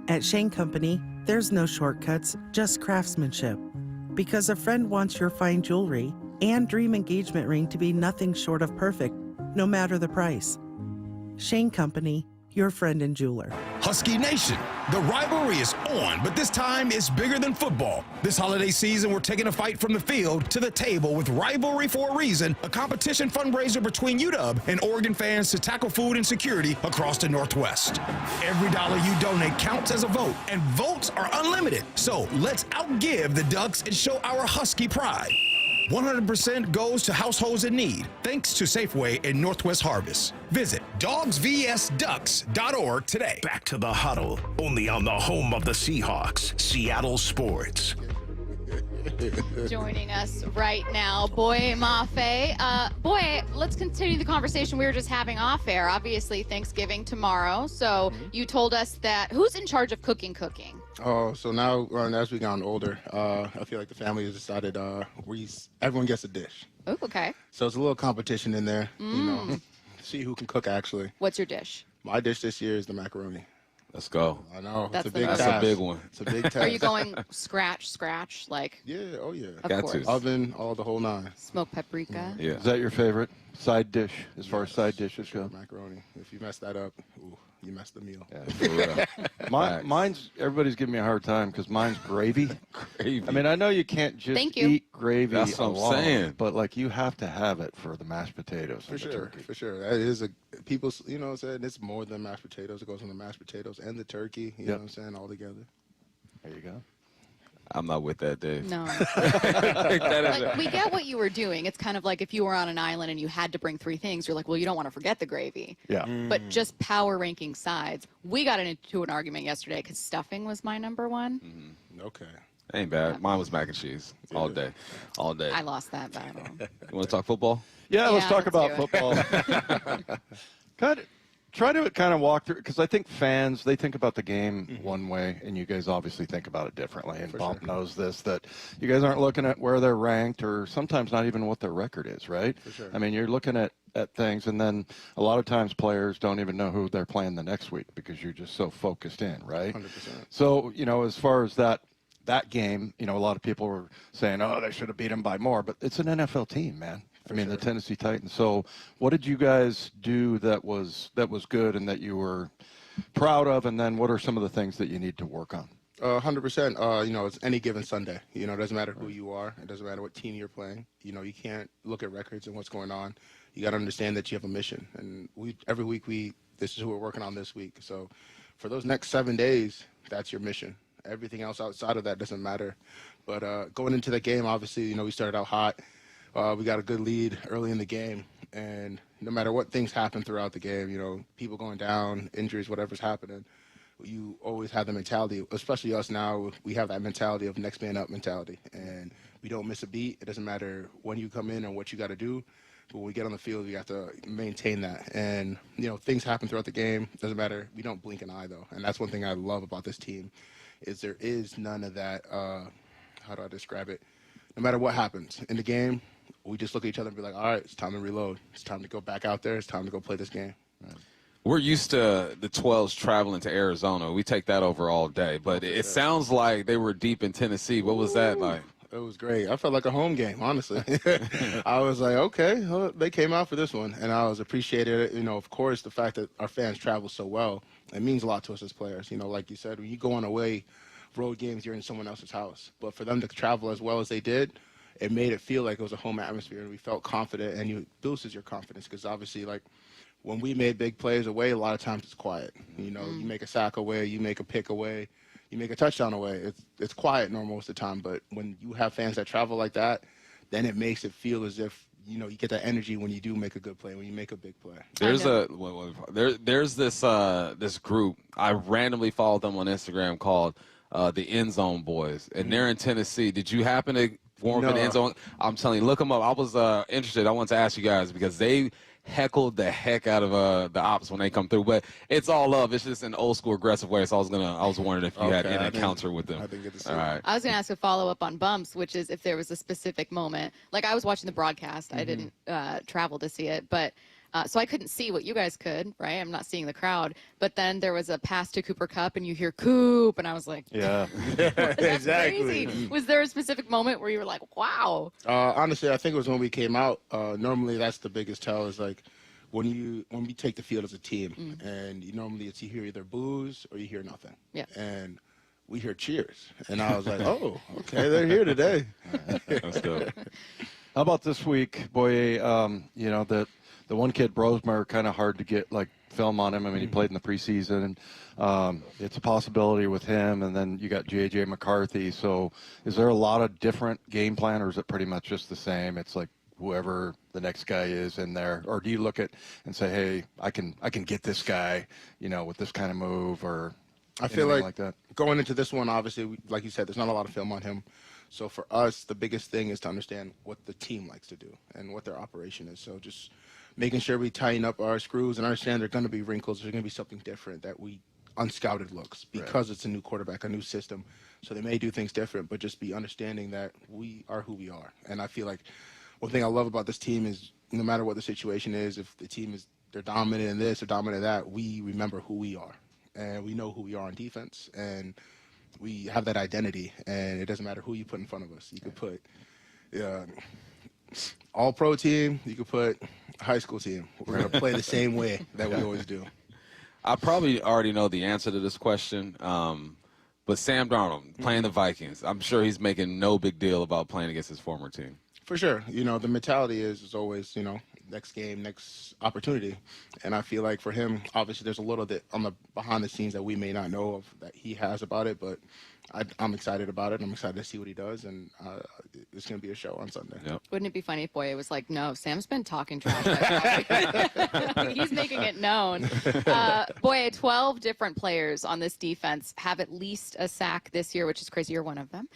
At Shane Company, there's no shortcuts, just craftsmanship. Because a friend wants your fine jewelry and dream engagement ring to be nothing short of perfect, no matter the price. Shane Company, your friend and jeweler. Husky Nation, the rivalry is on, but this time it's bigger than football. This holiday season, we're taking a fight from the field to the table with Rivalry for a Reason, a competition fundraiser between UW and Oregon fans to tackle food insecurity across the Northwest. Every dollar you donate counts as a vote, and votes are unlimited. So let's outgive the Ducks and show our Husky pride. 100% goes to households in need, thanks to Safeway and Northwest Harvest. Visit dogsvsducks.org today. Back to the huddle, only on the home of the Seahawks, Seattle Sports. Joining us right now, Boy Mafe. Boy, let's continue the conversation we were just having off air. Obviously, Thanksgiving tomorrow. So you told us that who's in charge of cooking? Oh, so now as we gotten older, I feel like the family has decided everyone gets a dish. Oh, okay. So it's a little competition in there, you know, see who can cook actually. What's your dish? My dish this year is the macaroni. Let's go. I know. That's it's a big That's task. a big one. It's a big task. Are you going scratch, like? Yeah, oh yeah. Of course. Oven, all the whole nine. Smoked paprika. Yeah. Is that your favorite side dish as far as side dishes go? Macaroni. If you mess that up, ooh, you messed the meal. Yeah, for real. Mine's, everybody's giving me a hard time because mine's gravy. Gravy. I mean, I know you can't just Thank you. eat gravy That's what I'm alone, saying. but like you have to have it for the mashed potatoes For and the sure, turkey. for sure. That is people, you know what I'm saying? It's more than mashed potatoes. It goes on the mashed potatoes and the turkey, you know what I'm saying, all together. There you go. I'm not with that, Dave. No. That is Like, we get what you were doing. It's kind of like if you were on an island and you had to bring 3 things, you're like, well, you don't want to forget the gravy. Yeah. But just power ranking sides. We got into an argument yesterday because stuffing was my number 1. Okay. Ain't bad. Mine was mac and cheese all day. All day. I lost that battle. You want to talk football? Yeah, let's talk let's about do it. football. Try to kind of walk through, because I think fans, they think about the game one way, and you guys obviously think about it differently. And Bump knows this, that you guys aren't looking at where they're ranked or sometimes not even what their record is, right? For sure. I mean, you're looking at things, and then a lot of times players don't even know who they're playing the next week because you're just so focused in, right? 100%. So, you know, as far as that game, you know, a lot of people were saying, oh, they should have beat them by more, but it's an NFL team, man. The Tennessee Titans. So what did you guys do that was good and that you were proud of, and then what are some of the things that you need to work on? 100%. You know, it's any given Sunday. You know, it doesn't matter who you are. It doesn't matter what team you're playing. You know, you can't look at records and what's going on. You got to understand that you have a mission. And every week this is who we're working on this week. So for those next 7 days, that's your mission. Everything else outside of that doesn't matter. But going into the game, obviously, you know, we started out hot. We got a good lead early in the game, and no matter what things happen throughout the game, you know, people going down, injuries, whatever's happening, you always have the mentality, especially us now, we have that mentality of next man up mentality, and we don't miss a beat. It doesn't matter when you come in or what you got to do, but when we get on the field, you have to maintain that. And, you know, things happen throughout the game. Doesn't matter. We don't blink an eye, though, and that's one thing I love about this team is there is none of that, how do I describe it? No matter what happens in the game, we just look at each other and be like, all right, it's time to reload. It's time to go back out there. It's time to go play this game. Right. We're used to the 12s traveling to Arizona. We take that over all day. But it sounds like they were deep in Tennessee. What was that like? It was great. I felt like a home game, honestly. I was like, okay, well, they came out for this one. And I was appreciated it. You know, of course, the fact that our fans travel so well, it means a lot to us as players. You know, like you said, when you go on away road games, you're in someone else's house. But for them to travel as well as they did, it made it feel like it was a home atmosphere, and we felt confident, and it boosts your confidence because obviously, like, when we made big plays away, a lot of times it's quiet. You know, you make a sack away, you make a pick away, you make a touchdown away. It's quiet most of the time, but when you have fans that travel like that, then it makes it feel as if, you know, you get that energy when you do make a good play, when you make a big play. There's this group. I randomly followed them on Instagram called the End Zone Boys, and they're in Tennessee. Did you happen to warm up in the end zone? I'm telling you, look them up. I was interested. I wanted to ask you guys because they heckled the heck out of the ops when they come through. But it's all love. It's just an old school aggressive way. So I was wondering if you had an encounter with them. I didn't get to see all right. I was going to ask a follow-up on bumps, which is if there was a specific moment. Like, I was watching the broadcast. I didn't travel to see it, but so I couldn't see what you guys could, right? I'm not seeing the crowd. But then there was a pass to Cooper Kupp, and you hear Coop, and I was like, yeah, that's exactly. crazy. Was there a specific moment where you were like, wow? Honestly, I think it was when we came out. Normally, that's the biggest tell is like when we take the field as a team, and normally it's you hear either boos or you hear nothing. Yeah. And we hear cheers, and I was like, oh, okay, they're here today. Let's go. How about this week, Boye? You know, the one kid, Brosmer, kind of hard to get like film on him. I mean, he played in the preseason, and it's a possibility with him. And then you got J.J. McCarthy. So is there a lot of different game plan, or is it pretty much just the same? It's like whoever the next guy is in there, or do you look at and say, hey, I can get this guy, you know, with this kind of move, or I feel like that? Going into this one, obviously, like you said, there's not a lot of film on him. So for us, the biggest thing is to understand what the team likes to do and what their operation is. So just making sure we tighten up our screws and understand there are going to be wrinkles. There's going to be something different that we unscouted looks because it's a new quarterback, a new system. So they may do things different, but just be understanding that we are who we are. And I feel like one thing I love about this team is no matter what the situation is, if the team is they're dominant in this or dominant in that, we remember who we are. and we know who we are on defense, and we have that identity, and it doesn't matter who you put in front of us. You could put all-pro team, you could put high school team. We're going to play the same way that we always do. I probably already know the answer to this question, but Sam Darnold, playing the Vikings, I'm sure he's making no big deal about playing against his former team. For sure. The mentality is always, next game, next opportunity. And I feel like for him, obviously there's a little bit on the behind the scenes that we may not know of that he has about it, but I'm excited about it. I'm excited to see what he does, and it's going to be a show on Sunday. Yep. Wouldn't it be funny if Boye was like, no, Sam's been talking trash. He's making it known. Boye, 12 different players on this defense have at least a sack this year, which is crazy. You're one of them.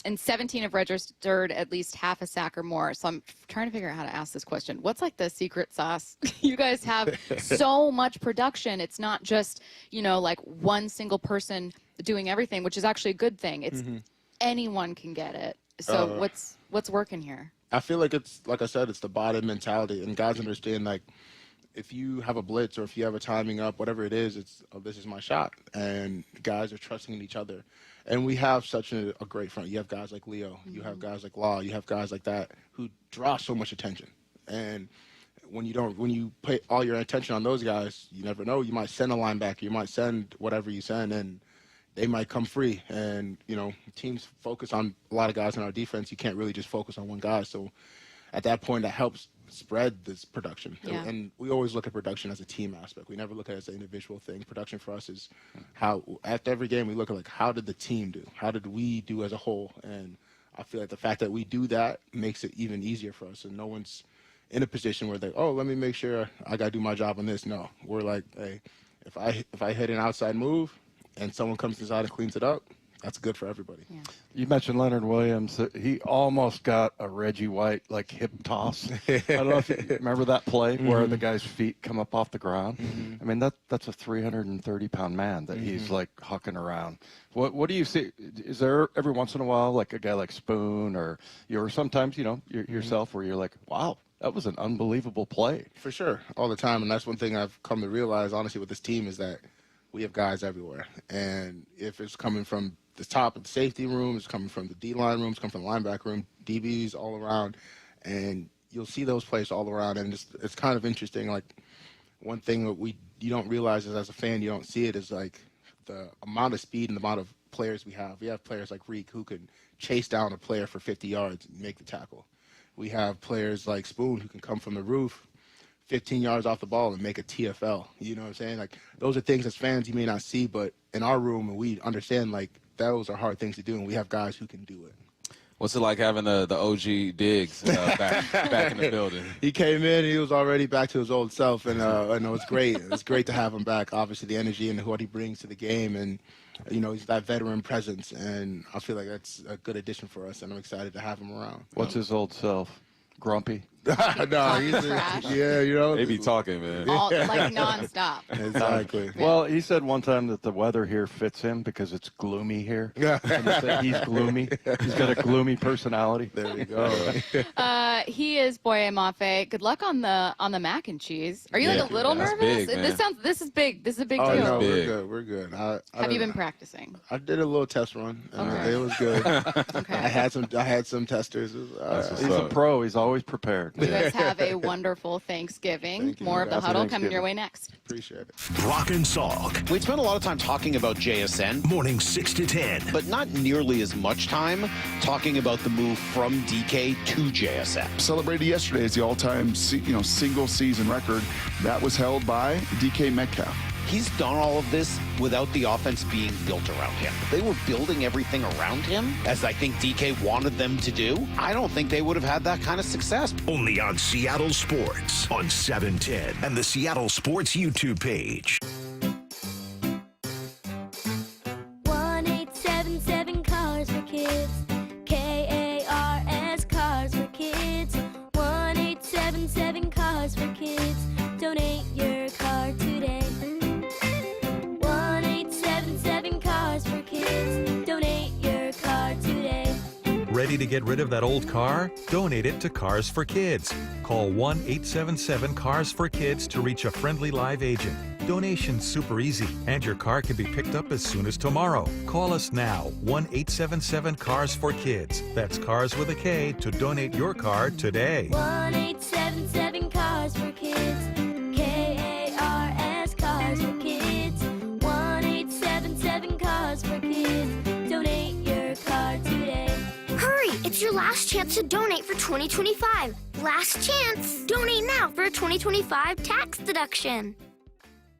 And 17 have registered at least half a sack or more. So I'm trying to figure out how to ask this question. What's like the secret sauce? You guys have so much production. It's not just, like one single person doing everything, which is actually a good thing. It's anyone can get it. So what's working here? I feel like it's, like I said, it's the bottom mentality. And guys understand, like, if you have a blitz or if you have a timing up, whatever it is, it's, this is my shot. And guys are trusting in each other. And we have such a great front. You have guys like Leo. You have guys like Law. You have guys like that who draw so much attention. And when you put all your attention on those guys, you never know. You might send a linebacker. You might send whatever you send, and they might come free. And, teams focus on a lot of guys in our defense. You can't really just focus on one guy. So at that point, that helps spread this production. Yeah. And we always look at production as a team aspect. We never look at it as an individual thing. Production for us is how, after every game, we look at, like, how did the team do? How did we do as a whole? And I feel like the fact that we do that makes it even easier for us. And no one's in a position where they, let me make sure I got to do my job on this. No, we're like, hey, if I hit an outside move and someone comes inside and cleans it up, that's good for everybody. Yeah. You mentioned Leonard Williams. He almost got a Reggie White, like, hip toss. I don't know if you remember that play where the guy's feet come up off the ground. I mean, that's a 330-pound man that he's, like, hucking around. What do you see? Is there every once in a while, like, a guy like Spoon or sometimes, yourself where you're like, wow, that was an unbelievable play? For sure, all the time. And that's one thing I've come to realize, honestly, with this team is that we have guys everywhere. And if it's coming from the top of the safety room, it's coming from the D-line room, it's coming from the linebacker room, DBs all around, and you'll see those plays all around. And it's kind of interesting. Like, one thing that you don't realize is, as a fan, you don't see it, is like the amount of speed and the amount of players we have. We have players like Reek who can chase down a player for 50 yards and make the tackle. We have players like Spoon who can come from the roof 15 yards off the ball and make a TFL. You know what I'm saying? Like, those are things as fans you may not see, but in our room, and we understand, like, those are hard things to do, and we have guys who can do it. What's it like having the OG Diggs back in the building? He came in, he was already back to his old self, and it was great. It was great to have him back. Obviously, the energy and what he brings to the game, and he's that veteran presence, and I feel like that's a good addition for us, and I'm excited to have him around. What's his old self? Grumpy? No, he's They be talking, man. Like nonstop. Exactly. Well, he said one time that the weather here fits him because it's gloomy here. And he's gloomy. He's got a gloomy personality. There you go. He is Boye Mafe. Good luck on the mac and cheese. Are you like a little nervous? Big, man. This is big. This is a big deal. No, big. we're good. Have you been practicing? I did a little test run. Okay. It was good. Okay. I had some testers. He's a pro. He's always prepared. You guys have a wonderful Thanksgiving. Thank you. More of the Happy huddle coming Thanksgiving. your way next. Appreciate it. Brock and Salk. We spent a lot of time talking about JSN, Morning 6 to 10. but not nearly as much time talking about the move from DK to JSN. Celebrated yesterday as the all-time single season record. That was held by DK Metcalf. He's done all of this without the offense being built around him. If they were building everything around him, as I think DK wanted them to do, I don't think they would have had that kind of success. Only on Seattle Sports on 710 and the Seattle Sports YouTube page. 1-877 Cars for Kids. KARS Cars for Kids. 1-877 Cars for Kids. Donate your car today. 1-877 Cars for Kids. Donate your car today. Ready to get rid of that old car? Donate it to Cars for Kids. Call 1-877-CARS-FOR-KIDS to reach a friendly live agent. Donation's super easy, and your car can be picked up as soon as tomorrow. Call us now, 1-877-CARS-FOR-KIDS. That's Cars with a K to donate your car today. 1-877-CARS-FOR-KIDS. K-A-R-S, Cars for Kids. 1-877-CARS-FOR-KIDS. Donate your car today. Hurry! It's your last chance to donate for 2025. Last chance! Donate now for a 2025 tax deduction.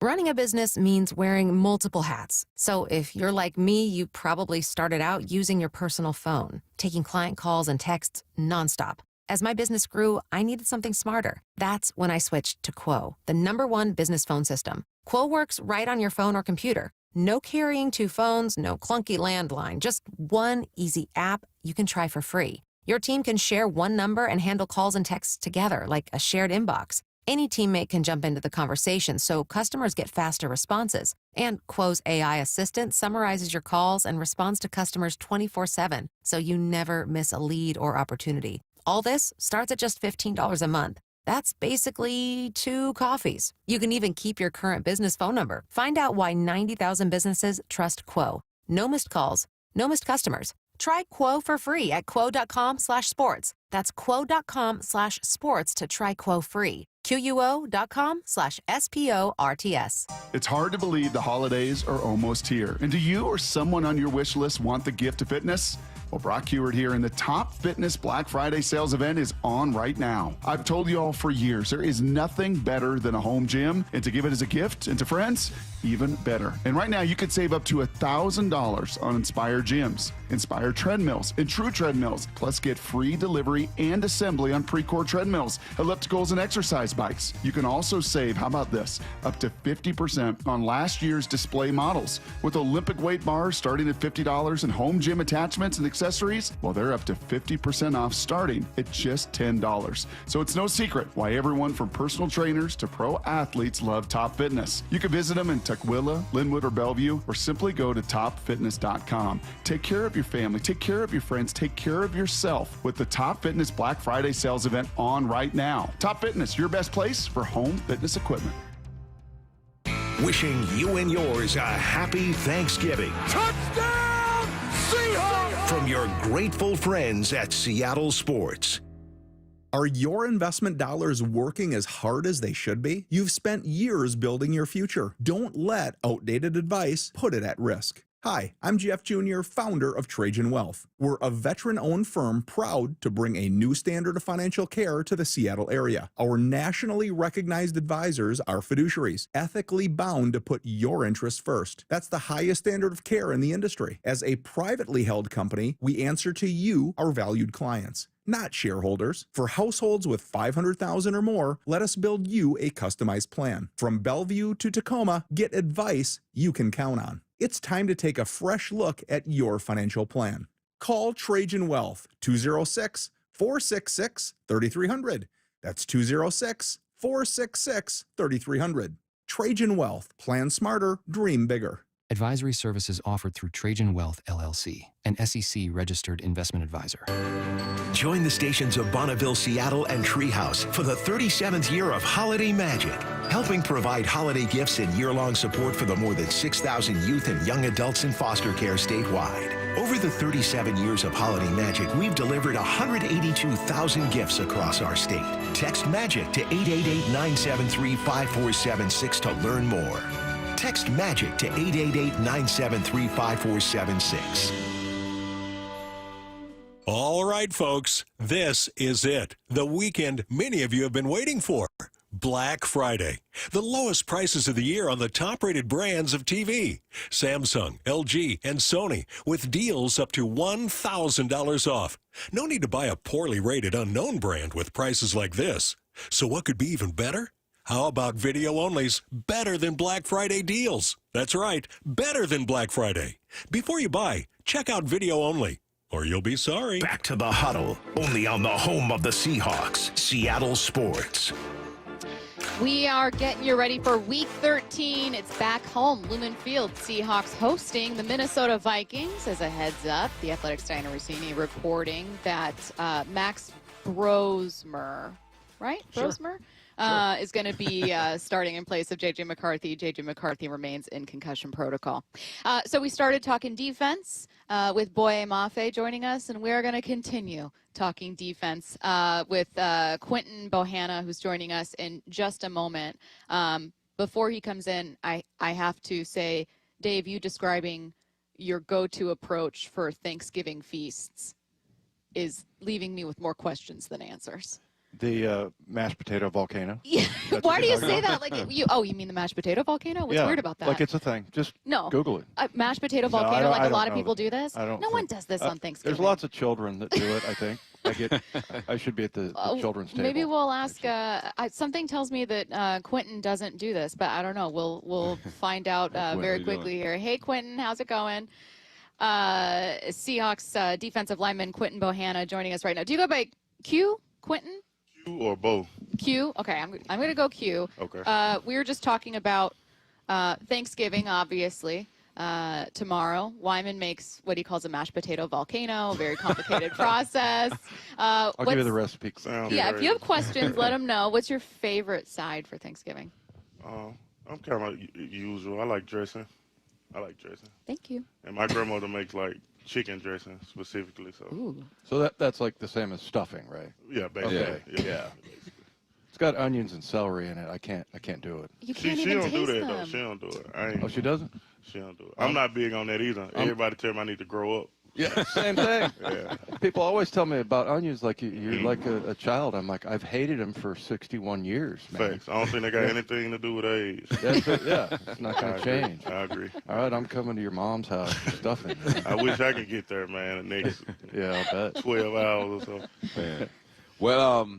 Running a business means wearing multiple hats. So if you're like me, you probably started out using your personal phone, taking client calls and texts nonstop. As my business grew, I needed something smarter. That's when I switched to Quo, the #1 business phone system. Quo works right on your phone or computer. No carrying 2 phones, no clunky landline, just one easy app you can try for free. Your team can share one number and handle calls and texts together like a shared inbox. Any teammate can jump into the conversation, so customers get faster responses. And Quo's AI assistant summarizes your calls and responds to customers 24/7, so you never miss a lead or opportunity. All this starts at just $15 a month. That's basically 2 coffees. You can even keep your current business phone number. Find out why 90,000 businesses trust Quo. No missed calls, no missed customers. Try Quo for free at quo.com/sports. That's quo.com/sports to try Quo free. QUO.com/SPORTS. It's hard to believe the holidays are almost here. And do you or someone on your wish list want the gift of fitness? Well, Brock Hewitt here, and the Top Fitness Black Friday sales event is on right now. I've told you all for years, there is nothing better than a home gym, and to give it as a gift and to friends, even better. And right now, you could save up to $1,000 on Inspire gyms, Inspire treadmills, and True treadmills, plus get free delivery and assembly on Precor treadmills, ellipticals, and exercise bikes. You can also save, how about this, up to 50% on last year's display models. With Olympic weight bars starting at $50 and home gym attachments and accessories, well, they're up to 50% off starting at just $10. So it's no secret why everyone from personal trainers to pro athletes love Top Fitness. You can visit them in Tukwila, Linwood, or Bellevue, or simply go to topfitness.com. Take care of your family, take care of your friends, take care of yourself with the Top Fitness Black Friday sales event on right now. Top Fitness, your best place for home fitness equipment. Wishing you and yours a happy Thanksgiving. Touchdown, Seahawks! From your grateful friends at Seattle Sports. Are your investment dollars working as hard as they should be? You've spent years building your future. Don't let outdated advice put it at risk. Hi, I'm Jeff Jr., founder of Trajan Wealth. We're a veteran-owned firm proud to bring a new standard of financial care to the Seattle area. Our nationally recognized advisors are fiduciaries, ethically bound to put your interests first. That's the highest standard of care in the industry. As a privately held company, we answer to you, our valued clients, not shareholders. For households with $500,000 or more, let us build you a customized plan. From Bellevue to Tacoma, get advice you can count on. It's time to take a fresh look at your financial plan. Call Trajan Wealth, 206-466-3300. That's 206-466-3300. Trajan Wealth. Plan smarter, dream bigger. Advisory services offered through Trajan Wealth, LLC, an SEC-registered investment advisor. Join the stations of Bonneville, Seattle, and Treehouse for the 37th year of Holiday Magic, helping provide holiday gifts and year-long support for the more than 6,000 youth and young adults in foster care statewide. Over the 37 years of Holiday Magic, we've delivered 182,000 gifts across our state. Text MAGIC to 888-973-5476 to learn more. Text MAGIC to 888-973-5476. All right, folks, this is it. The weekend many of you have been waiting for. Black Friday. The lowest prices of the year on the top-rated brands of TV. Samsung, LG, and Sony with deals up to $1,000 off. No need to buy a poorly rated unknown brand with prices like this. So what could be even better? How about video-only's better than Black Friday deals? That's right, better than Black Friday. Before you buy, check out video-only, or you'll be sorry. Back to the huddle, only on the home of the Seahawks, Seattle Sports. We are getting you ready for Week 13. It's back home, Lumen Field. Seahawks hosting the Minnesota Vikings. As a heads up, the Athletics' Diana Rossini reporting that Max Brosmer, right? Sure. Brosmer? is going to be starting in place of J.J. McCarthy. J.J. McCarthy remains in concussion protocol. So we started talking defense with Boye Mafe joining us, and we're going to continue talking defense with Quentin Bohanna, who's joining us in just a moment. Before he comes in, I have to say, Dave, you describing your go-to approach for Thanksgiving feasts is leaving me with more questions than answers. The mashed potato volcano. Yeah. Why do you say that? Like you mean the mashed potato volcano? What's weird about that? Like it's a thing. Just Google it. Mashed potato volcano. Like a lot of people do this. No one does this on Thanksgiving. There's lots of children that do it. I think. I should be at the children's table. Maybe we'll ask. Something tells me that Quentin doesn't do this, but I don't know. We'll find out very quickly here. Hey, Quentin, how's it going? Seahawks defensive lineman Quentin Bohanna joining us right now. Do you go by Q, Quentin? Q or Bo? Q. Okay, I'm going to go Q. Okay. We were just talking about Thanksgiving, obviously. Tomorrow, Wyman makes what he calls a mashed potato volcano, a very complicated process. I'll give you the recipe. Yeah, if you have questions, let him know. What's your favorite side for Thanksgiving? I'm kind of like usual. I like dressing. Thank you. And my grandmother makes like chicken dressing specifically. So. Ooh. So that's like the same as stuffing, right? Yeah, basically. Okay. Yeah. It's got onions and celery in it. I can't do it. You can't she even don't do taste that them. though. She don't do it. Oh, she doesn't? She don't do it. I'm not big on that either. Everybody tell me I need to grow up. Yeah, same thing. Yeah. People always tell me about onions like you're like a child. I'm like, I've hated them for 61 years, man. Facts. I don't think they got anything to do with age. That's it, yeah. It's not going to change. I agree. All right, I'm coming to your mom's house for stuffing. I wish I could get there, man, the next I bet. 12 hours or so. Man. Well,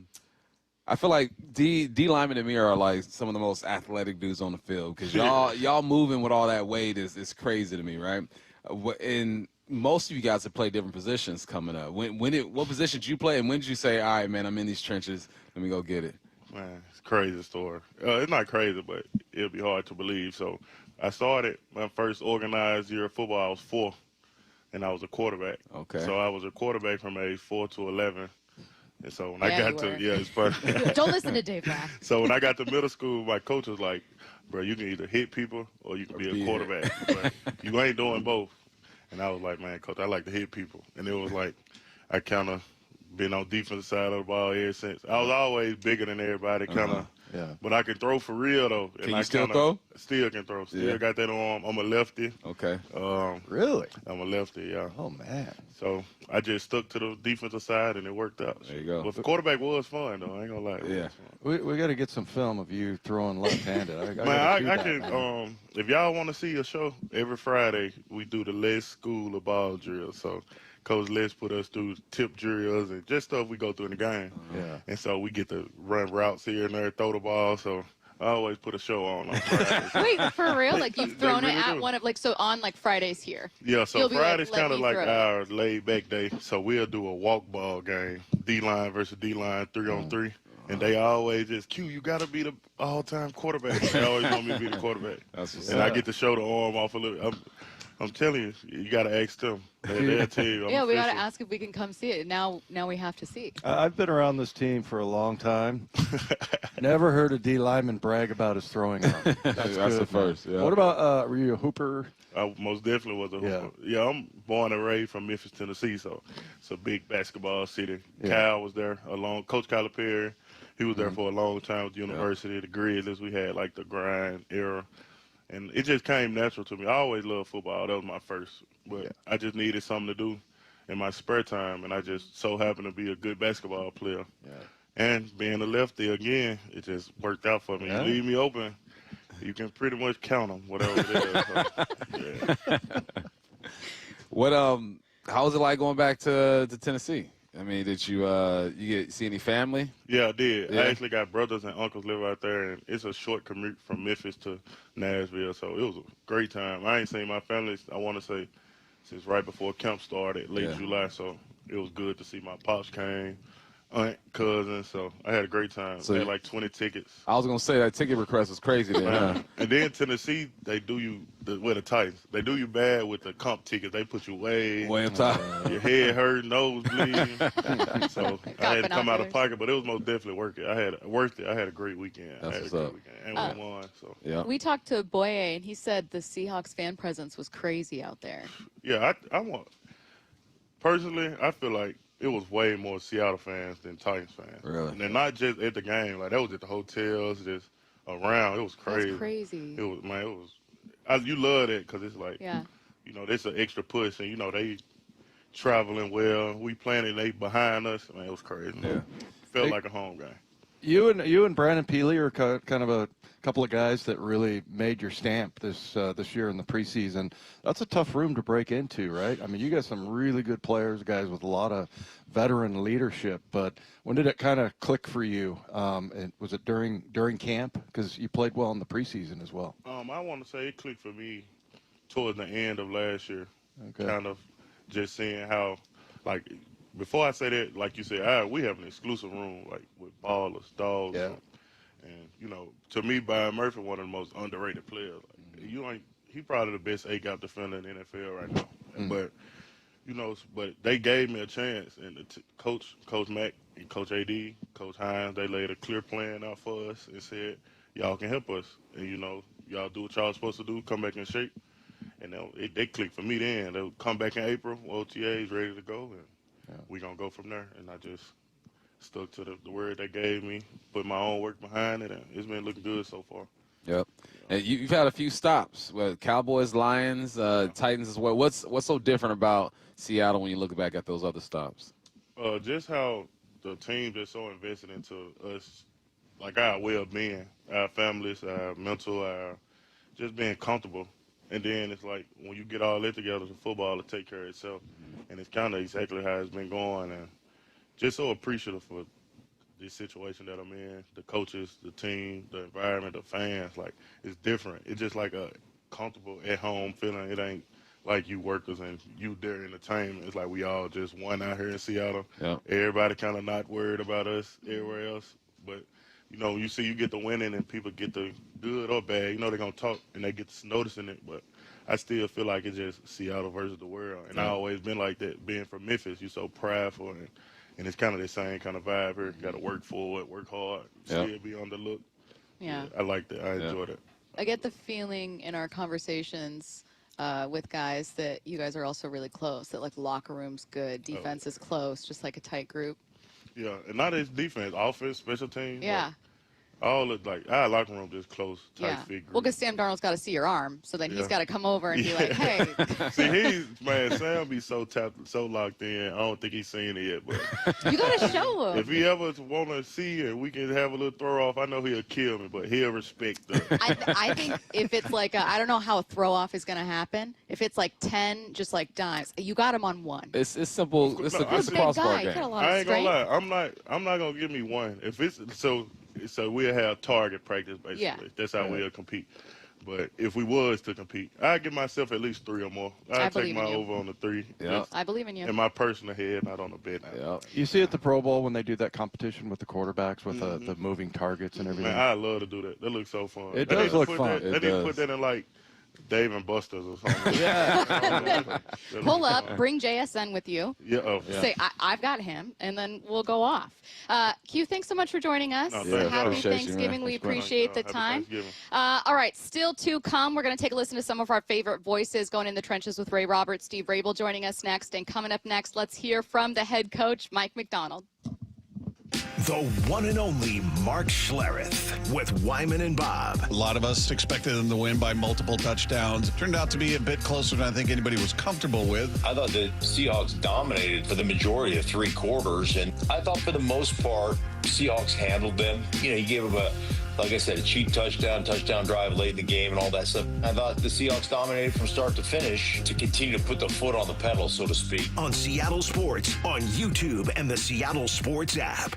I feel like D linemen and me are like some of the most athletic dudes on the field because y'all moving with all that weight is crazy to me, right? And most of you guys have played different positions coming up. What position did you play, and when did you say, all right, man, I'm in these trenches, let me go get it? Man, it's a crazy story. It's not crazy, but it'll be hard to believe. So I started my first organized year of football. I was 4, and I was a quarterback. Okay. So I was a quarterback from age 4 to 11. And so when I got to, it's funny. Don't listen to Dave laugh. So when I got to middle school, my coach was like, bro, you can either hit people or you can be a quarterback. But you ain't doing both. And I was like, man, coach, I like to hit people. And it was like, I kind of been on defensive side of the ball ever since. I was always bigger than everybody, kind of. Yeah. But I can throw for real, though. Can you still throw? Still can throw. Still got that arm. I'm a lefty. Okay. Really? I'm a lefty, yeah. Oh, man. So I just stuck to the defensive side, and it worked out. There you go. But the quarterback was fun, though. I ain't going to lie. Yeah. We got to get some film of you throwing left-handed. I can, if y'all want to see a show, every Friday we do the Les School of Ball drill. So Coach Les put us through tip drills and just stuff we go through in the game. Yeah. And so we get to run routes here and there, throw the ball. So I always put a show on Fridays. Wait, for real? Like you've thrown really it at do. one of so on like Fridays here. Yeah, so You'll be Friday's let kind of me like throw it. our laid back day. So we'll do a walk ball game, D-line versus D-line, 3-on-3. And they always just, Q, you got to be the all-time quarterback. They always want me to be the quarterback. And I get to show the arm off a little. I'm telling you got to ask them. They'll tell you. I'm We got to official. ask if we can come see it. Now we have to see. I've been around this team for a long time. Never heard a D lineman brag about his throwing arm. That's the good, first. man. Yeah. What about, were you a hooper? I most definitely was a hooper. Yeah, I'm born and raised from Memphis, Tennessee, so it's a big basketball city. Yeah. Kyle was there, Coach Calipari. He was there for a long time with the university. The Grizzlies, we had like the grind era. And it just came natural to me. I always loved football. That was my first. But I just needed something to do in my spare time, and I just so happened to be a good basketball player. Yeah. And being a lefty, again, it just worked out for me. Yeah. You leave me open, you can pretty much count them, whatever it is. So, yeah. What how was it like going back to Tennessee? I mean, did you see any family? Yeah, I did. Yeah. I actually got brothers and uncles live out there, and it's a short commute from Memphis to Nashville, so it was a great time. I ain't seen my family, I want to say, since right before camp started, late July, so it was good to see my pops came, aunt, cousin, so I had a great time. So I had like 20 tickets. I was gonna say that ticket request was crazy there. Huh? And then Tennessee, they do you with the Titans. They do you bad with the comp tickets. They put you way up top. Your head hurt, nose bleeding. So I had to come out of pocket, but it was most definitely worth it. I had a great weekend. That's what's up. And we won. So yeah. We talked to Boye, and he said the Seahawks fan presence was crazy out there. Yeah, I want. Personally, I feel like it was way more Seattle fans than Titans fans. Really? And they're not just at the game. Like, that was at the hotels, just around. It was crazy. That's crazy. It was, man, it was. You love that because it's like, you know, there's an extra push. And, you know, they traveling well. We playing it, they behind us. Man, it was crazy. Yeah. Felt like a home game. You and Brandon Peely are kind of a couple of guys that really made your stamp this year in the preseason. That's a tough room to break into, right? I mean, you got some really good players, guys with a lot of veteran leadership. But when did it kind of click for you? And was it during camp? Because you played well in the preseason as well. I want to say it clicked for me towards the end of last year. Okay. Kind of just seeing how, like. Before I say that, like you said, we have an exclusive room, like with ballers, dogs, and you know, to me, Byron Murphy, one of the most underrated players. Like, he probably the best A-gap defender in the NFL right now. But you know, but they gave me a chance, and Coach Mack and Coach AD, Coach Hines, they laid a clear plan out for us and said, y'all can help us, and you know, y'all do what y'all supposed to do, come back in shape, and they clicked for me then. They'll come back in April, OTAs ready to go, and we're going to go from there. And I just stuck to the word they gave me, put my own work behind it, and it's been looking good so far. Yep. And you've had a few stops, Cowboys, Lions, Titans as well. What's so different about Seattle when you look back at those other stops? Just how the team just so invested into us, like our well-being, our families, our mental, our just being comfortable. And then it's like when you get all that together, the football will take care of itself. And it's kind of exactly how it's been going. And just so appreciative for this situation that I'm in, the coaches, the team, the environment, the fans. Like, it's different. It's just like a comfortable at-home feeling. It ain't like you workers and you there entertainment. It's like we all just won out here in Seattle. Yep. Everybody kind of not worried about us everywhere else. But, you know, you get the winning and people get the good or bad. You know, they're going to talk and they get noticing it. But I still feel like it's just Seattle versus the world. And I've always been like that. Being from Memphis, you're so prideful. And it's kind of the same kind of vibe here. You got to work forward, work hard, still be on the look. Yeah. I like that. I enjoyed it. I get the feeling in our conversations with guys that you guys are also really close, that like locker room's good, defense is close, just like a tight group. Yeah, and not as defense, offense, special teams. Yeah. Like, all of, like, our locker room just close, tight fit group. Well, because Sam Darnold's got to see your arm, so then he's got to come over and be like, hey. See, Sam be so tapped, so locked in. I don't think he's seen it yet, but you got to show him. If he ever want to see and we can have a little throw off, I know he'll kill me, but he'll respect that. I think if it's like, I don't know how a throw off is going to happen. If it's like 10, just like dimes, you got him on one. It's simple. It's a crossbar game. I ain't gonna lie. I'm not gonna give me one. If it's so we'll have target practice basically. Yeah. That's how we'll compete. But if we was to compete, I'd give myself at least 3 or more. I'd take my over on the 3. Yeah. I believe in you. In my personal head, not on the bet. Yeah. You see at the Pro Bowl when they do that competition with the quarterbacks with the moving targets and everything. Man, I love to do that. That looks so fun. It does look fun. They need to put that in like Dave and Buster's or something. Pull up, bring JSN with you. Say, I've got him, and then we'll go off. Q, thanks so much for joining us. Happy Thanksgiving. We appreciate the time. All right, still to come. We're going to take a listen to some of our favorite voices going in the trenches with Ray Roberts, Steve Rabel joining us next. And coming up next, let's hear from the head coach, Mike McDonald. The one and only Mark Schlereth with Wyman and Bob. A lot of us expected them to win by multiple touchdowns. It turned out to be a bit closer than I think anybody was comfortable with. I thought the Seahawks dominated for the majority of 3 quarters, and I thought for the most part, Seahawks handled them. You know, you gave them like I said, a cheap touchdown drive late in the game and all that stuff. I thought the Seahawks dominated from start to finish to continue to put the foot on the pedal, so to speak. On Seattle Sports, on YouTube and the Seattle Sports app.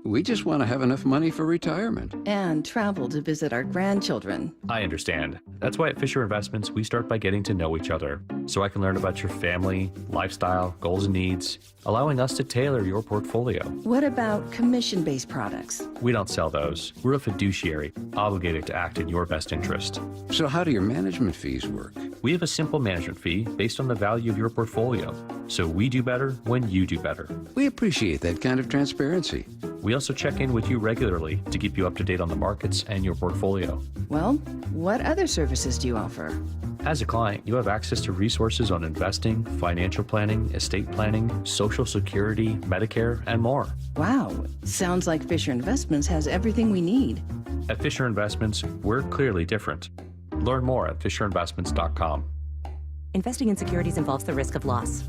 We just want to have enough money for retirement. And travel to visit our grandchildren. I understand. That's why at Fisher Investments, we start by getting to know each other, so I can learn about your family, lifestyle, goals and needs, allowing us to tailor your portfolio. What about commission-based products? We don't sell those. We're a fiduciary, obligated to act in your best interest. So how do your management fees work? We have a simple management fee based on the value of your portfolio, so we do better when you do better. We appreciate that kind of transparency. We also check in with you regularly to keep you up to date on the markets and your portfolio. Well, what other services do you offer? As a client, you have access to resources on investing, financial planning, estate planning, Social Security, Medicare, and more. Wow, sounds like Fisher Investments has everything we need. At Fisher Investments, we're clearly different. Learn more at FisherInvestments.com. Investing in securities involves the risk of loss.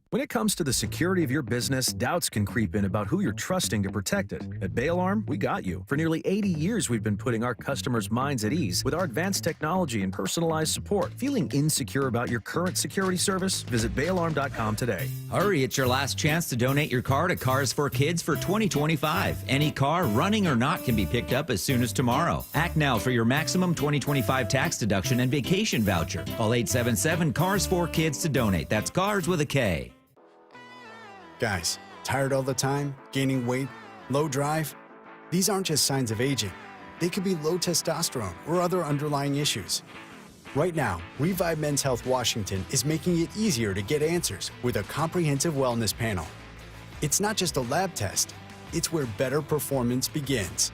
When it comes to the security of your business, doubts can creep in about who you're trusting to protect it. At Bay Alarm, we got you. For nearly 80 years, we've been putting our customers' minds at ease with our advanced technology and personalized support. Feeling insecure about your current security service? Visit bayalarm.com today. Hurry, it's your last chance to donate your car to Cars for Kids for 2025. Any car, running or not, can be picked up as soon as tomorrow. Act now for your maximum 2025 tax deduction and vacation voucher. Call 877 Cars for Kids to donate. That's Cars with a K. Guys, tired all the time, gaining weight, low drive? These aren't just signs of aging. They could be low testosterone or other underlying issues. Right now, Revive Men's Health Washington is making it easier to get answers with a comprehensive wellness panel. It's not just a lab test, it's where better performance begins.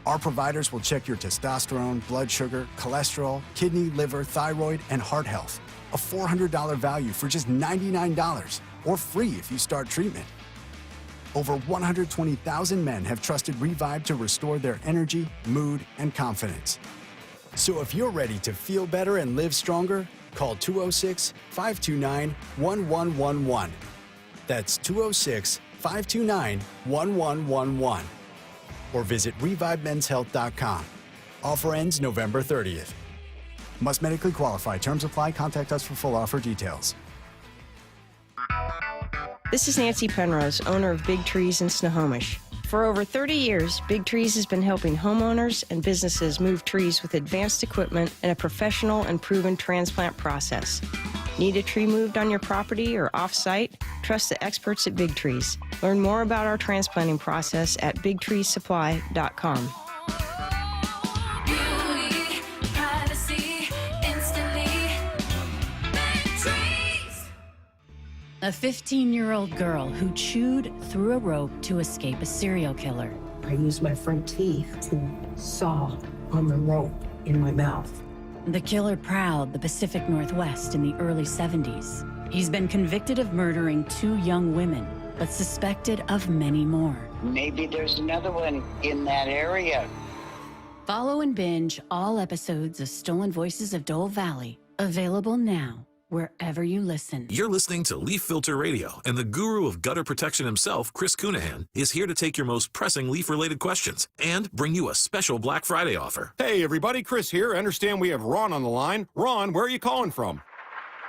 Our providers will check your testosterone, blood sugar, cholesterol, kidney, liver, thyroid, and heart health. A $400 value for just $99, or free if you start treatment. Over 120,000 men have trusted Revive to restore their energy, mood, and confidence. So if you're ready to feel better and live stronger, call 206-529-1111. That's 206-529-1111. Or visit ReviveMen'sHealth.com. Offer ends November 30th. Must medically qualify. Terms apply. Contact us for full offer details. This is Nancy Penrose, owner of Big Trees in Snohomish. For over 30 years, Big Trees has been helping homeowners and businesses move trees with advanced equipment and a professional and proven transplant process. Need a tree moved on your property or off-site? Trust the experts at Big Trees. Learn more about our transplanting process at bigtreesupply.com. A 15-year-old girl who chewed through a rope to escape a serial killer. I used my front teeth to saw on the rope in my mouth. The killer prowled the Pacific Northwest in the early 70s. He's been convicted of murdering 2 young women, but suspected of many more. Maybe there's another one in that area. Follow and binge all episodes of Stolen Voices of Dole Valley, available now wherever you listen. You're listening to Leaf Filter Radio, and the guru of gutter protection himself, Chris Cunahan, is here to take your most pressing leaf-related questions and bring you a special Black Friday offer. Hey, everybody, Chris here. I understand we have Ron on the line. Ron, where are you calling from?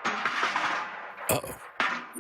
Uh-oh.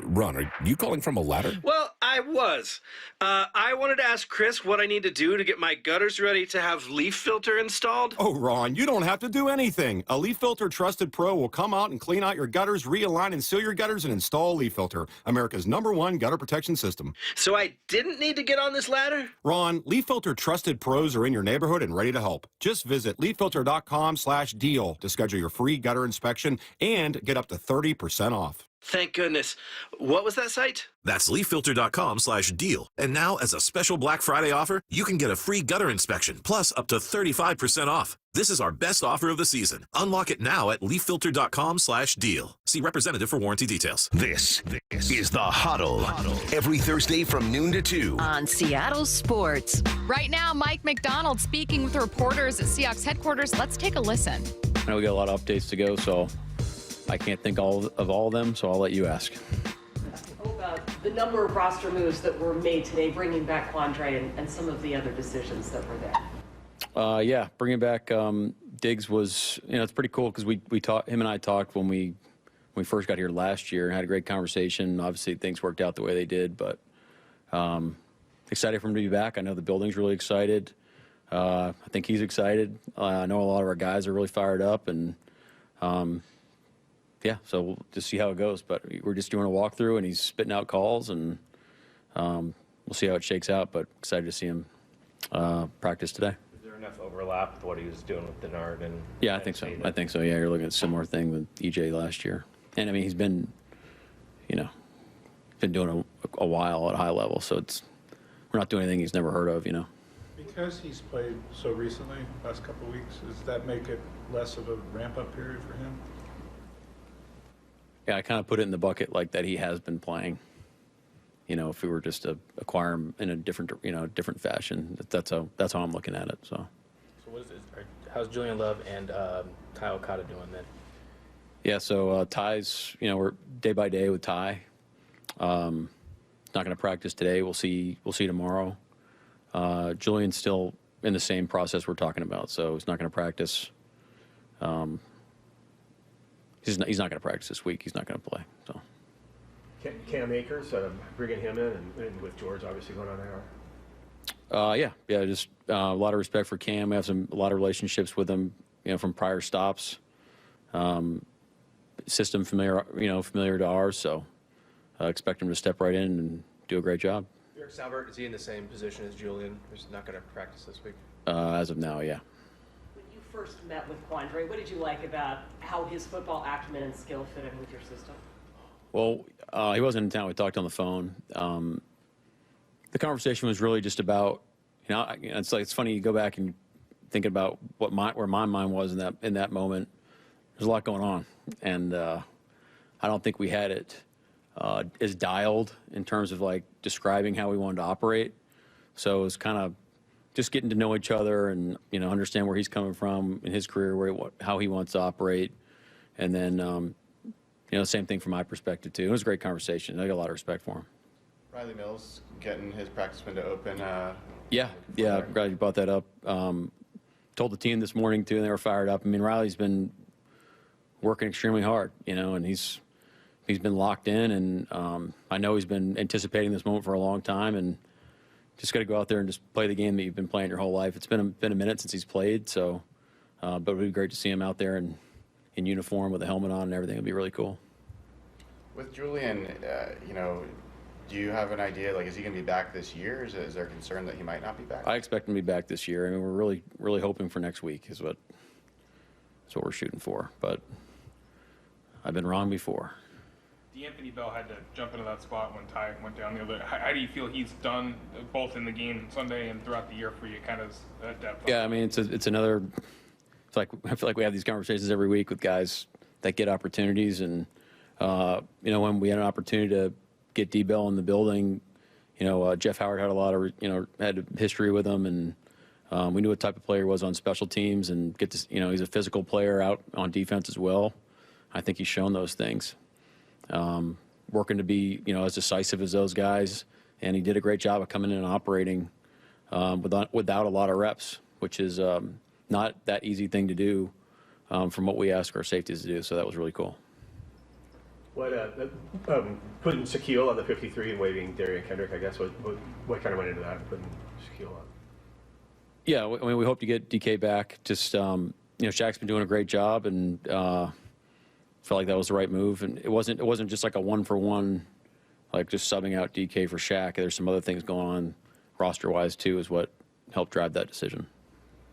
Ron, are you calling from a ladder? Well, I was. I wanted to ask Chris what I need to do to get my gutters ready to have leaf filter installed. Oh, Ron, you don't have to do anything. A Leaf Filter Trusted Pro will come out and clean out your gutters, realign and seal your gutters, and install Leaf Filter, America's #1 gutter protection system. So I didn't need to get on this ladder? Ron, Leaf Filter Trusted Pros are in your neighborhood and ready to help. Just visit leaffilter.com/deal to schedule your free gutter inspection and get up to 30% off. Thank goodness. What was that site? That's leaffilter.com/deal. And now, as a special Black Friday offer, you can get a free gutter inspection, plus up to 35% off. This is our best offer of the season. Unlock it now at leaffilter.com/deal. See representative for warranty details. This is The Huddle. Every Thursday from noon to 2. On Seattle Sports. Right now, Mike McDonald speaking with reporters at Seahawks headquarters. Let's take a listen. I know we got a lot of updates to go, so I can't think of all of them, so I'll let you ask. The number of roster moves that were made today, bringing back Quandre and some of the other decisions that were there. Yeah, bringing back Diggs was, it's pretty cool because we talked, him and I talked when we first got here last year and had a great conversation. Obviously, things worked out the way they did, but Excited for him to be back. I know the building's really excited. I think he's excited. I know a lot of our guys are really fired up, and yeah, so we'll just see how it goes. But we're just doing a walkthrough, and he's spitting out calls, and we'll see how it shakes out. But excited to see him practice today. Is there enough overlap with what he was doing with Denard and? Yeah, I think so. I think so. Yeah, you're looking at a similar thing with EJ last year, and I mean he's been, been doing a while at a high level. So we're not doing anything he's never heard of. Because he's played so recently, last couple of weeks, does that make it less of a ramp-up period for him? Yeah, I kind of put it in the bucket like that he has been playing. If we were just to acquire him in a different, different fashion, that's how I'm looking at it. So how's Julian Love and Ty Okada doing then? Yeah, so Ty's, we're day by day with Ty. Not going to practice today. We'll see tomorrow. Julian's still in the same process we're talking about, so he's not going to practice. He's not going to practice this week. He's not going to play. So. Cam Akers, bringing him in, and with George obviously going on IR. Yeah, just a lot of respect for Cam. We have a lot of relationships with him, from prior stops. System familiar to ours, so expect him to step right in and do a great job. Eric Salbert, is he in the same position as Julian, who's not going to practice this week? As of now, yeah. When you first met with Quandre, what did you like about how his football acumen and skill fit in with your system? Well, he wasn't in town. We talked on the phone. The conversation was really just about, it's funny, you go back and think about where my mind was in that moment. There's a lot going on, and I don't think we had it as dialed in terms of describing how we wanted to operate. So it was kind of just getting to know each other and understand where he's coming from in his career, how he wants to operate, and then same thing from my perspective too. It was a great conversation. I got a lot of respect for him. Riley Mills getting his practice window open. Yeah, I'm glad you brought that up. Told the team this morning too, and they were fired up. I mean, Riley's been working extremely hard, and he's been locked in, and I know he's been anticipating this moment for a long time, and just got to go out there and just play the game that you've been playing your whole life. It's been a minute since he's played, so but it would be great to see him out there and in uniform with a helmet on and everything. It'd be really cool. With Julian, do you have an idea? Is he going to be back this year? Is there concern that he might not be back? I expect him to be back this year. I mean, we're really, really hoping for next week is what we're shooting for. But I've been wrong before. D'Anthony Bell had to jump into that spot when Ty went down the other. How do you feel he's done both in the game Sunday and throughout the year for you, kind of that depth? Yeah, I mean, it's another. It's like I feel like we have these conversations every week with guys that get opportunities, and when we had an opportunity to get D-Bell in the building, Jeff Howard had a lot of had a history with him, and we knew what type of player he was on special teams, and he's a physical player out on defense as well. I think he's shown those things. Working to be as decisive as those guys, and he did a great job of coming in and operating without a lot of reps, which is not that easy thing to do from what we ask our safeties to do. So that was really cool. Putting Shaquille on the 53 and waving Darian Kendrick, I guess, what kind of went into that, putting Shaquille on? Yeah, I mean, we hope to get DK back. Just, Shaq's been doing a great job, and felt like that was the right move. And it wasn't just like a one-for-one, just subbing out DK for Shaq. There's some other things going on roster-wise, too, is what helped drive that decision.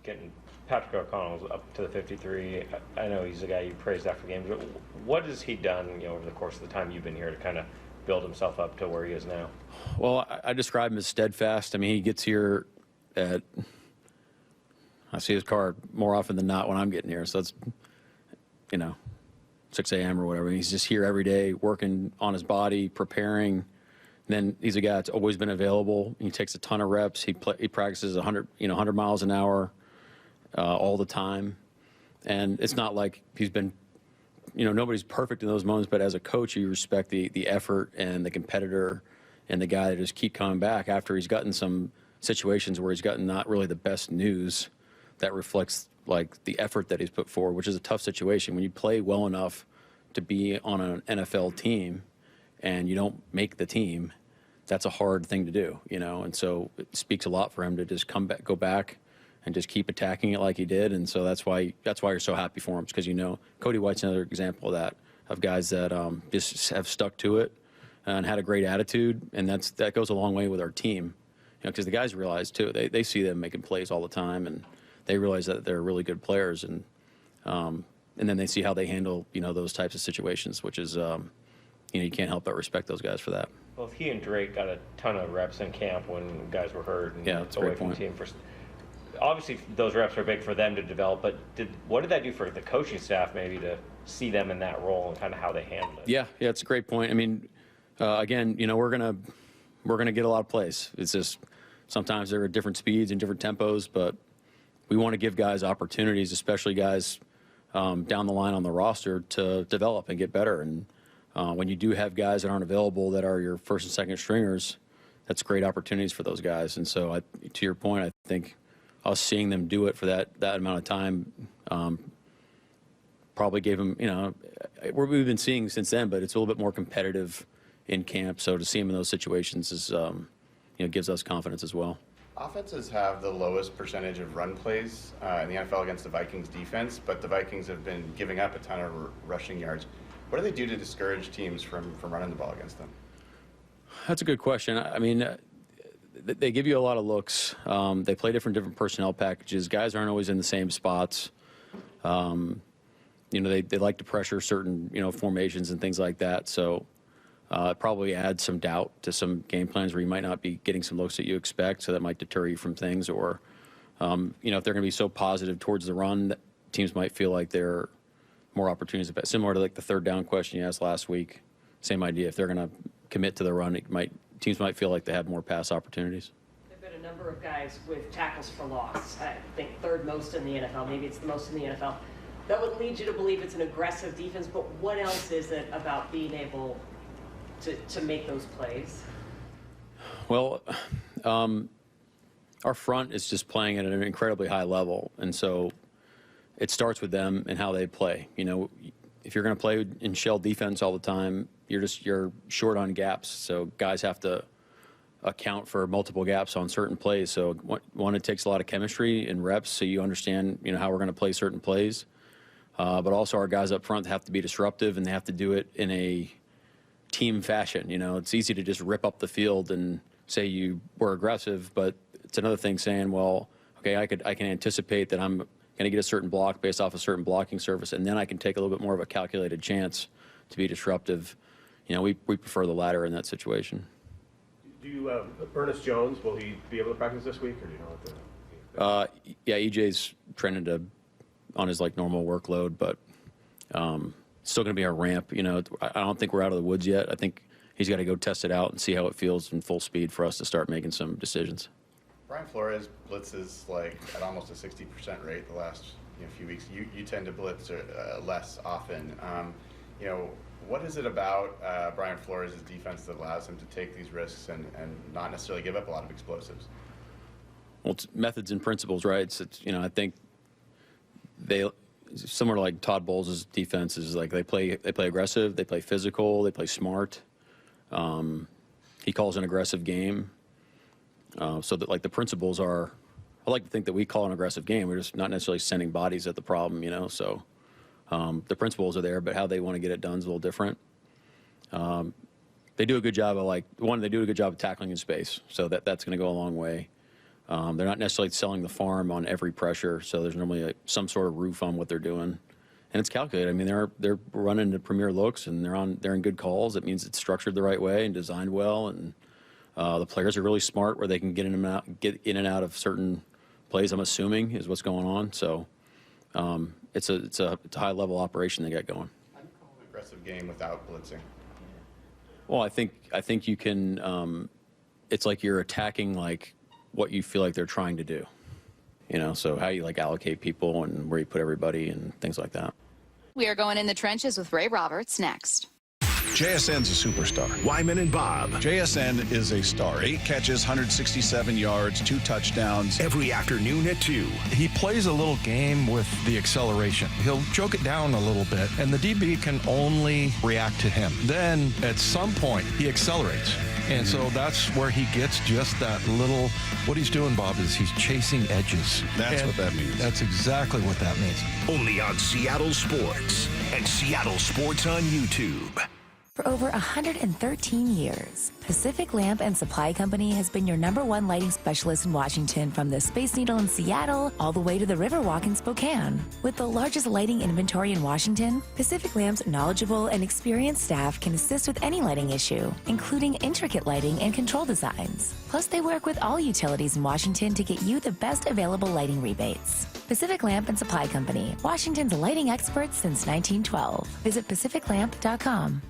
Getting Patrick O'Connell up to the 53. I know he's a guy you praised after games, but what has he done, over the course of the time you've been here to kind of build himself up to where he is now? Well, I describe him as steadfast. I mean, he gets here I see his car more often than not when I'm getting here. So that's, 6 a.m. or whatever. He's just here every day working on his body, preparing. And then he's a guy that's always been available. He takes a ton of reps. He practices 100 miles an hour all the time. And it's not like he's been, nobody's perfect in those moments, but as a coach, you respect the effort and the competitor and the guy that just keep coming back after he's gotten some situations where he's gotten not really the best news that reflects the effort that he's put forward, which is a tough situation. When you play well enough to be on an NFL team and you don't make the team, that's a hard thing to do, and so it speaks a lot for him to just go back and just keep attacking it like he did. And so that's why you're so happy for him, because Cody White's another example of that, of guys that just have stuck to it and had a great attitude, and that goes a long way with our team, because the guys realize too, they see them making plays all the time, and they realize that they're really good players, and then they see how they handle those types of situations, which is you can't help but respect those guys for that. Well, if he and Drake got a ton of reps in camp when guys were hurt and that's a away great from the point. team, obviously those reps are big for them to develop, but what did that do for the coaching staff maybe to see them in that role and kind of how they handled it? Yeah, it's a great point. I mean, again, we're gonna get a lot of plays. It's just sometimes they're at different speeds and different tempos, but we want to give guys opportunities, especially guys down the line on the roster, to develop and get better. And when you do have guys that aren't available that are your first and second stringers, that's great opportunities for those guys. And so, to your point, I think us seeing them do it for that amount of time probably gave them, we've been seeing since then, but it's a little bit more competitive in camp. So to see them in those situations is, gives us confidence as well. Offenses have the lowest percentage of run plays in the NFL against the Vikings defense, but the Vikings have been giving up a ton of rushing yards. What do they do to discourage teams from running the ball against them? That's a good question. I mean, they give you a lot of looks. They play different personnel packages. Guys aren't always in the same spots. They like to pressure certain, formations and things like that. So it probably adds some doubt to some game plans where you might not be getting some looks that you expect. So that might deter you from things. Or, if they're going to be so positive towards the run, that teams might feel like there are more opportunities. Similar to like the third down question you asked last week. Same idea. If they're going to commit to the run, teams might feel like they have more pass opportunities. There've been a number of guys with tackles for loss. I think third most in the NFL. Maybe it's the most in the NFL. That would lead you to believe it's an aggressive defense, but what else is it about being able to make those plays? Well, our front is just playing at an incredibly high level, and so it starts with them and how they play. If you're going to play in shell defense all the time, you're short on gaps. So guys have to account for multiple gaps on certain plays. So one, it takes a lot of chemistry and reps, so you understand how we're going to play certain plays. But also our guys up front have to be disruptive, and they have to do it in a team fashion. It's easy to just rip up the field and say you were aggressive, but it's another thing saying, well, okay, I can anticipate that I'm going to get a certain block based off a certain blocking surface, and then I can take a little bit more of a calculated chance to be disruptive. We prefer the latter in that situation. Do you, Ernest Jones, will he be able to practice this week, or do you know what yeah, EJ's trending on his normal workload, but still going to be a ramp. I don't think we're out of the woods yet. I think he's got to go test it out and see how it feels in full speed for us to start making some decisions. Brian Flores blitzes at almost a 60% rate the last few weeks. You tend to blitz less often. What is it about Brian Flores' defense that allows him to take these risks and not necessarily give up a lot of explosives? Well, it's methods and principles, right? It's I think they, similar to Todd Bowles' defense, is they play aggressive, they play physical, they play smart. He calls an aggressive game. So that the principles are, I like to think that we call an aggressive game. We're just not necessarily sending bodies at the problem, so the principles are there, but how they want to get it done is a little different. They do a good job of they do a good job of tackling in space, so that's going to go a long way. They're not necessarily selling the farm on every pressure, so there's normally some sort of roof on what they're doing, and it's calculated. I mean, they're running the premier looks, and they're in good calls. It means it's structured the right way and designed well, and the players are really smart where they can get in and out of certain plays, I'm assuming, is what's going on. So it's a high level operation they got going. How do you call an aggressive game without blitzing? Well, I think you can. It's like you're attacking what you feel like they're trying to do. So how you allocate people and where you put everybody and things like that. We are going in the trenches with Ray Roberts next. JSN's a superstar. Wyman and Bob. JSN is a star. 8 catches, 167 yards, 2 touchdowns. Every afternoon at 2. He plays a little game with the acceleration. He'll choke it down a little bit, and the DB can only react to him. Then, at some point, he accelerates. And so that's where he gets just that little, what he's doing, Bob, is he's chasing edges. That's what that means. That's exactly what that means. Only on Seattle Sports and Seattle Sports on YouTube. For over 113 years, Pacific Lamp and Supply Company has been your #1 lighting specialist in Washington, from the Space Needle in Seattle all the way to the Riverwalk in Spokane. With the largest lighting inventory in Washington, Pacific Lamp's knowledgeable and experienced staff can assist with any lighting issue, including intricate lighting and control designs. Plus, they work with all utilities in Washington to get you the best available lighting rebates. Pacific Lamp and Supply Company, Washington's lighting experts since 1912. Visit pacificlamp.com.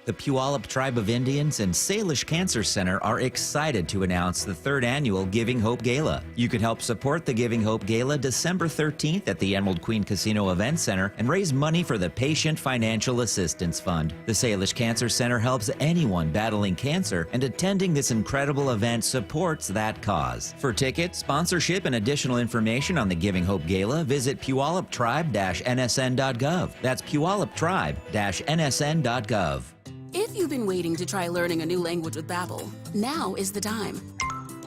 The Puyallup Tribe of Indians and Salish Cancer Center are excited to announce the 3rd annual Giving Hope Gala. You can help support the Giving Hope Gala December 13th at the Emerald Queen Casino Event Center and raise money for the Patient Financial Assistance Fund. The Salish Cancer Center helps anyone battling cancer, and attending this incredible event supports that cause. For tickets, sponsorship, and additional information on the Giving Hope Gala, visit puyalluptribe-nsn.gov. That's puyalluptribe-nsn.gov. If you've been waiting to try learning a new language with Babbel, now is the time.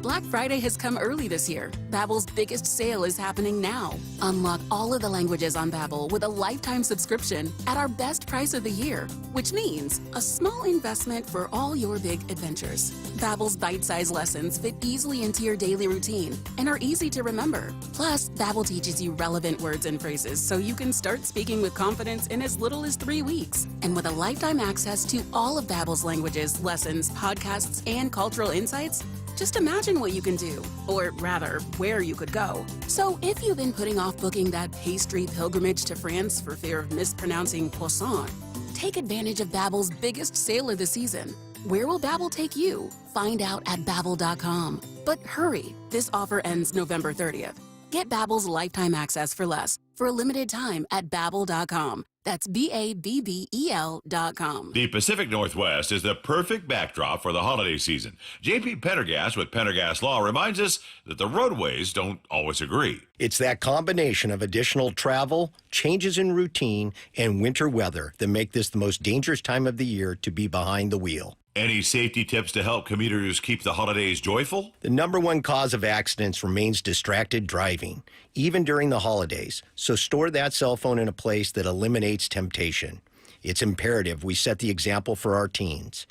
Black Friday has come early this year. Babbel's biggest sale is happening now. Unlock all of the languages on Babbel with a lifetime subscription at our best price of the year, which means a small investment for all your big adventures. Babbel's bite-sized lessons fit easily into your daily routine and are easy to remember. Plus, Babbel teaches you relevant words and phrases so you can start speaking with confidence in as little as 3 weeks. And with a lifetime access to all of Babbel's languages, lessons, podcasts, and cultural insights, just imagine what you can do, or rather, where you could go. So if you've been putting off booking that pastry pilgrimage to France for fear of mispronouncing poisson, take advantage of Babbel's biggest sale of the season. Where will Babbel take you? Find out at Babbel.com. But hurry, this offer ends November 30th. Get Babbel's lifetime access for less for a limited time at Babbel.com. That's Babbel.com. The Pacific Northwest is the perfect backdrop for the holiday season. J.P. Pendergast with Pendergast Law reminds us that the roadways don't always agree. It's that combination of additional travel, changes in routine, and winter weather that make this the most dangerous time of the year to be behind the wheel. Any safety tips to help commuters keep the holidays joyful? The #1 cause of accidents remains distracted driving, even during the holidays. So store that cell phone in a place that eliminates temptation. It's imperative we set the example for our teens.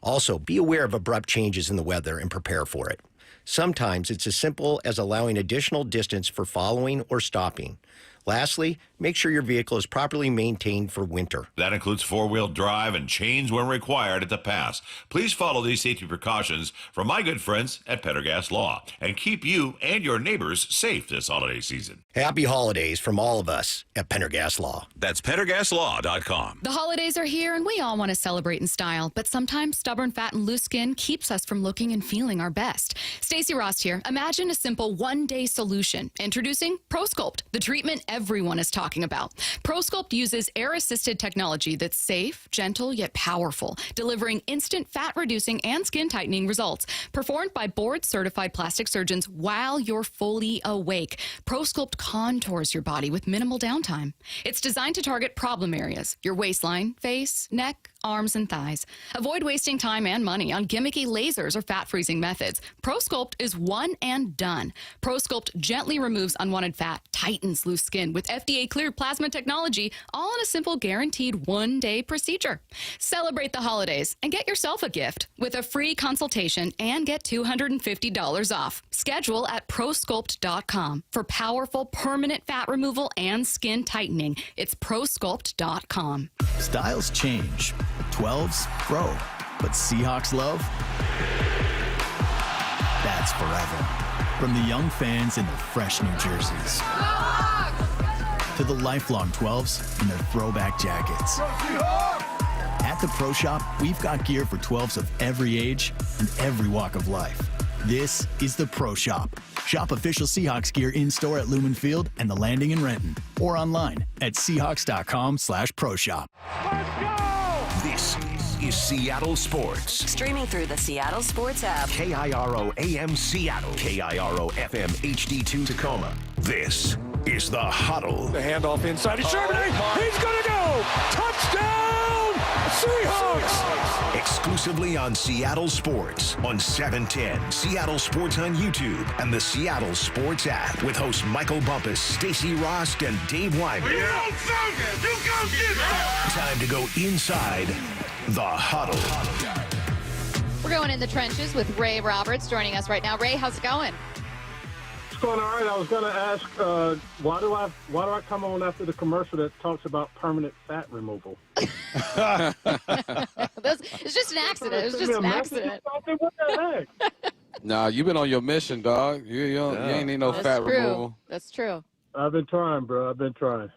Also, be aware of abrupt changes in the weather and prepare for it. Sometimes it's as simple as allowing additional distance for following or stopping. Lastly, make sure your vehicle is properly maintained for winter. That includes four-wheel drive and chains when required at the pass. Please follow these safety precautions from my good friends at Pendergast Law and keep you and your neighbors safe this holiday season. Happy holidays from all of us at Pendergast Law. That's PendergastLaw.com. The holidays are here and we all want to celebrate in style, but sometimes stubborn fat and loose skin keeps us from looking and feeling our best. Stacy Ross here. Imagine a simple one-day solution. Introducing ProSculpt, the treatment everyone is talking about. ProSculpt uses air-assisted technology that's safe, gentle, yet powerful, delivering instant fat-reducing and skin-tightening results, performed by board-certified plastic surgeons while you're fully awake. ProSculpt contours your body with minimal downtime. It's designed to target problem areas, your waistline, face, neck, arms, and thighs. Avoid wasting time and money on gimmicky lasers or fat-freezing methods. ProSculpt is one and done. ProSculpt gently removes unwanted fat, tightens loose skin with FDA-cleared plasma technology, all in a simple, guaranteed one-day procedure. Celebrate the holidays and get yourself a gift with a free consultation and get $250 off. Schedule at ProSculpt.com for powerful, permanent fat removal and skin tightening. It's ProSculpt.com. Styles change. 12s grow. But Seahawks love? That's forever. From the young fans in their fresh new jerseys to the lifelong 12s in their throwback jackets. At the Pro Shop, we've got gear for 12s of every age and every walk of life. This is the Pro Shop. Shop official Seahawks gear in-store at Lumen Field and the Landing in Renton, or online at Seahawks.com/ProShop. This is Seattle Sports. Streaming through the Seattle Sports app. KIRO AM Seattle. KIRO FM HD2 Tacoma. This is The Huddle. The handoff inside. He's Charbonnet. He's going to go. Touchdown, Seahawks. Exclusively on Seattle Sports on 710, Seattle Sports on YouTube, and the Seattle Sports app with hosts Michael Bumpus, Stacy Rost, and Dave Wyman. You don't sound good. You go get it. Time to go inside The Huddle. We're going in the trenches with Ray Roberts joining us right now. Ray, how's it going? It's going all right. I was going to ask, why do I come on after the commercial that talks about permanent fat removal? It's just an accident. It was just an accident. What the heck? Nah, you've been on your mission, dog. You ain't need no fat removal. That's true. I've been trying, bro. I've been trying.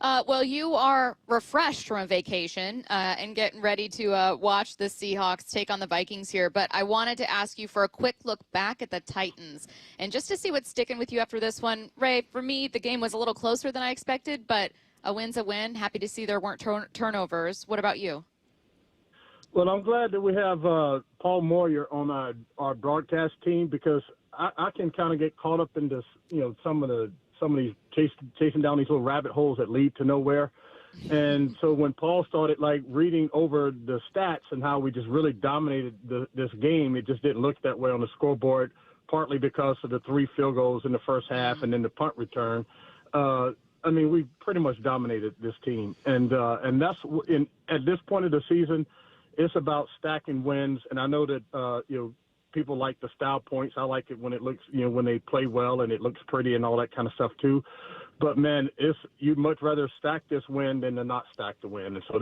Well, you are refreshed from a vacation and getting ready to watch the Seahawks take on the Vikings here. But I wanted to ask you for a quick look back at the Titans and just to see what's sticking with you after this one. Ray, for me, the game was a little closer than I expected, but a win's a win. Happy to see there weren't turnovers. What about you? Well, I'm glad that we have Paul Moyer on our broadcast team because I can kind of get caught up in this, some of these chasing down these little rabbit holes that lead to nowhere. And so when Paul started reading over the stats and how we just really dominated this game, it just didn't look that way on the scoreboard, partly because of the 3 field goals in the first half and then the punt return. We pretty much dominated this team. And that's at this point of the season, it's about stacking wins. And I know that, people like the style points. I like it when it looks, when they play well and it looks pretty and all that kind of stuff too. But man, you'd much rather stack this win than to not stack the win. And so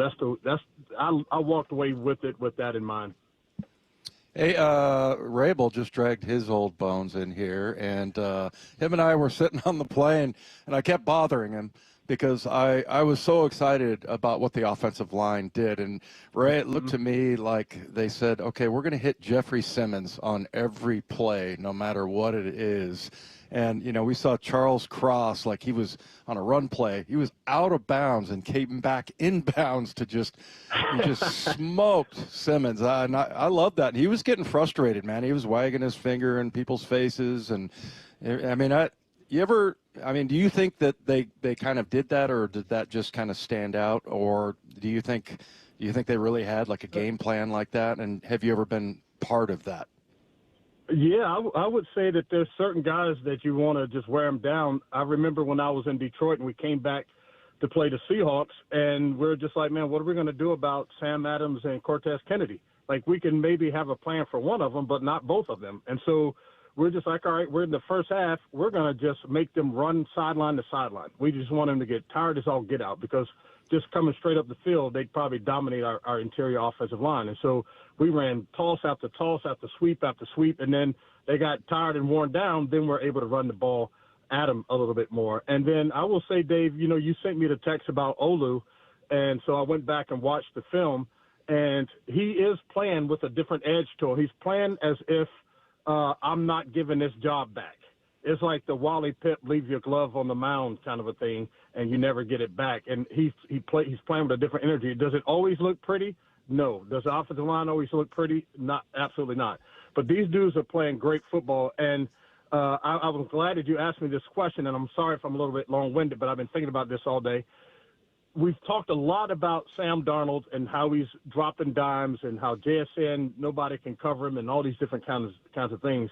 I walked away with it with that in mind. Hey, Rabel just dragged his old bones in here, and him and I were sitting on the plane, and I kept bothering him because I was so excited about what the offensive line did. And, Ray, it looked to me like they said, okay, we're going to hit Jeffrey Simmons on every play, no matter what it is. And, we saw Charles Cross, like he was on a run play. He was out of bounds and came back in bounds to just smoked Simmons. I love that. And he was getting frustrated, man. He was wagging his finger in people's faces. And, do you think that they kind of did that, or did that just kind of stand out? Or do you think they really had like a game plan like that? And have you ever been part of that? Yeah, I would say that there's certain guys that you want to just wear them down. I remember when I was in Detroit and we came back to play the Seahawks, and we're just like, man, what are we going to do about Sam Adams and Cortez Kennedy? Like, we can maybe have a plan for one of them, but not both of them. And so we're just like, all right, we're in the first half. We're going to just make them run sideline to sideline. We just want them to get tired as all get out because just coming straight up the field, they'd probably dominate our interior offensive line. And so we ran toss after sweep after sweep, and then they got tired and worn down. Then we're able to run the ball at them a little bit more. And then I will say, Dave, you sent me the text about Olu, and so I went back and watched the film, and he is playing with a different edge to him. He's playing as if I'm not giving this job back. It's like the Wally Pipp leave your glove on the mound kind of a thing, and you never get it back. And he's playing with a different energy. Does it always look pretty? No. Does the offensive line always look pretty? Not, absolutely not. But these dudes are playing great football, and I was glad that you asked me this question, and I'm sorry if I'm a little bit long-winded, but I've been thinking about this all day. We've talked a lot about Sam Darnold and how he's dropping dimes and how JSN, nobody can cover him and all these different kinds of things.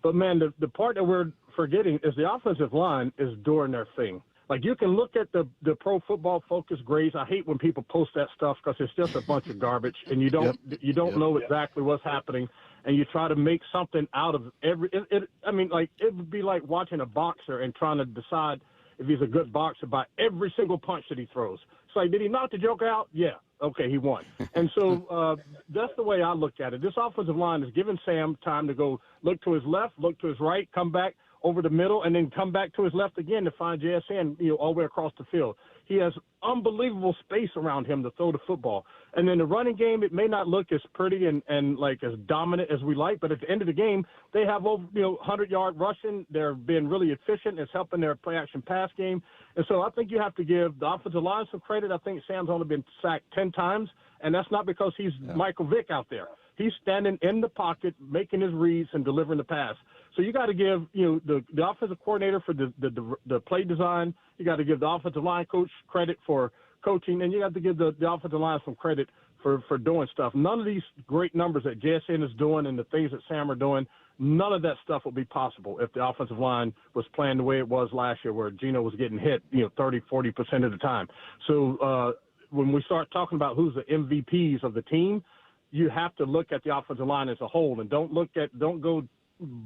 But, man, the part that we're forgetting is the offensive line is doing their thing. Like, you can look at the Pro Football Focus grades. I hate when people post that stuff because it's just a bunch of garbage, and you don't know exactly what's happening, and you try to make something out of every it would be like watching a boxer and trying to decide if he's a good boxer by every single punch that he throws. It's like, did he knock the joker out? Yeah. Okay, he won. And so that's the way I look at it. This offensive line is giving Sam time to go look to his left, look to his right, come back over the middle, and then come back to his left again to find JSN, all the way across the field. He has unbelievable space around him to throw the football. And then the running game, it may not look as pretty and like as dominant as we like, but at the end of the game, they have over 100-yard rushing. They're being really efficient. It's helping their play-action pass game. And so I think you have to give the offensive line some credit. I think Sam's only been sacked 10 times, and that's not because he's Michael Vick out there. He's standing in the pocket, making his reads and delivering the pass. So you got to give, the offensive coordinator for the play design. You got to give the offensive line coach credit for coaching, and you got to give the offensive line some credit for doing stuff. None of these great numbers that JSN is doing and the things that Sam are doing, none of that stuff would be possible if the offensive line was playing the way it was last year, where Geno was getting hit, 30, 40% of the time. So when we start talking about who's the MVPs of the team, you have to look at the offensive line as a whole, and don't go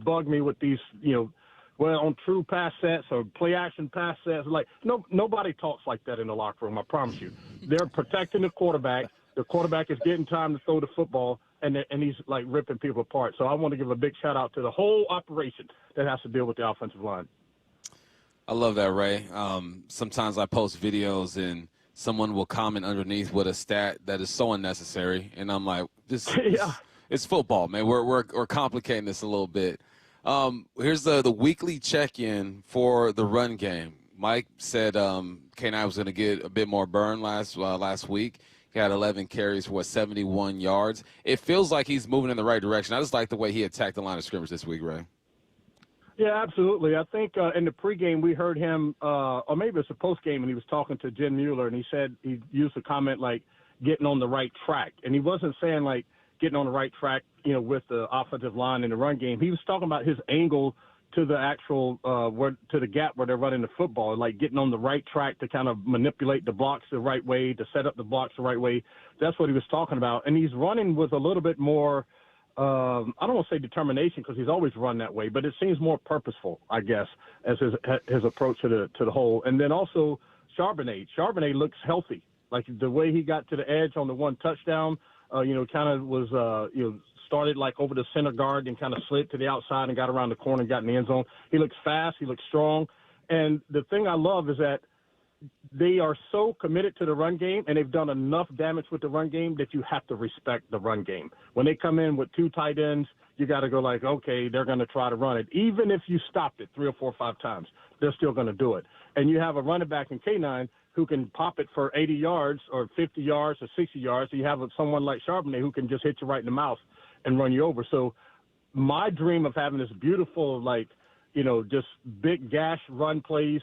bug me with these, on true pass sets or play action pass sets. Like, nobody talks like that in the locker room, I promise you. They're protecting the quarterback. The quarterback is getting time to throw the football, and he's like ripping people apart. So I want to give a big shout out to the whole operation that has to deal with the offensive line. I love that, Ray. Sometimes I post videos and someone will comment underneath with a stat that is so unnecessary, and I'm like, it's football, man. We're complicating this a little bit. Here's the weekly check-in for the run game. Mike said K9 was going to get a bit more burn last week. He had 11 carries for 71 yards. It feels like he's moving in the right direction. I just like the way he attacked the line of scrimmage this week, Ray. Yeah, absolutely. I think in the pregame we heard him, or maybe it's a postgame, and he was talking to Jen Mueller, and he said he used a comment like getting on the right track. And he wasn't saying like getting on the right track, with the offensive line in the run game. He was talking about his angle to the actual to the gap where they're running the football, like getting on the right track to kind of manipulate the blocks the right way, to set up the blocks the right way. That's what he was talking about. And he's running with a little bit more, I don't want to say determination, because he's always run that way, but it seems more purposeful, I guess, as his approach to the whole. And then also Charbonnet. Charbonnet looks healthy. Like the way he got to the edge on the one touchdown, kind of was, started like over the center guard and kind of slid to the outside and got around the corner and got in the end zone. He looks fast. He looks strong. And the thing I love is that they are so committed to the run game, and they've done enough damage with the run game that you have to respect the run game. When they come in with two tight ends, you got to go like, okay, they're going to try to run it. Even if you stopped it 3 or 4 or 5 times, they're still going to do it. And you have a running back in K9 who can pop it for 80 yards or 50 yards or 60 yards. You have someone like Charbonnet who can just hit you right in the mouth and run you over. So my dream of having this beautiful, just big gash run plays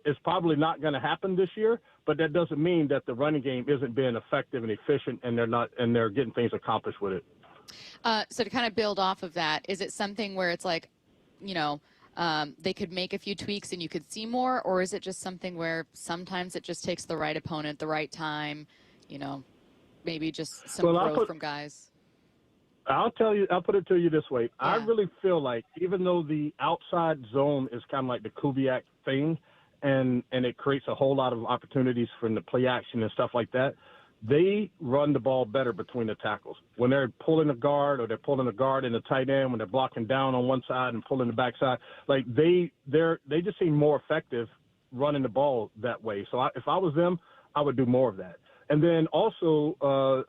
is probably not going to happen this year, but that doesn't mean that the running game isn't being effective and efficient, and they're getting things accomplished with it. So to kind of build off of that, is it something where it's like, they could make a few tweaks and you could see more, or is it just something where sometimes it just takes the right opponent, the right time, maybe just some growth from guys? I'll put it to you this way. Yeah. I really feel like even though the outside zone is kind of like the Kubiak thing, and it creates a whole lot of opportunities for the play action and stuff like that, they run the ball better between the tackles. When they're pulling a guard, or they're pulling a guard in the tight end, when they're blocking down on one side and pulling the backside, like they just seem more effective running the ball that way. So if I was them, I would do more of that. And then also,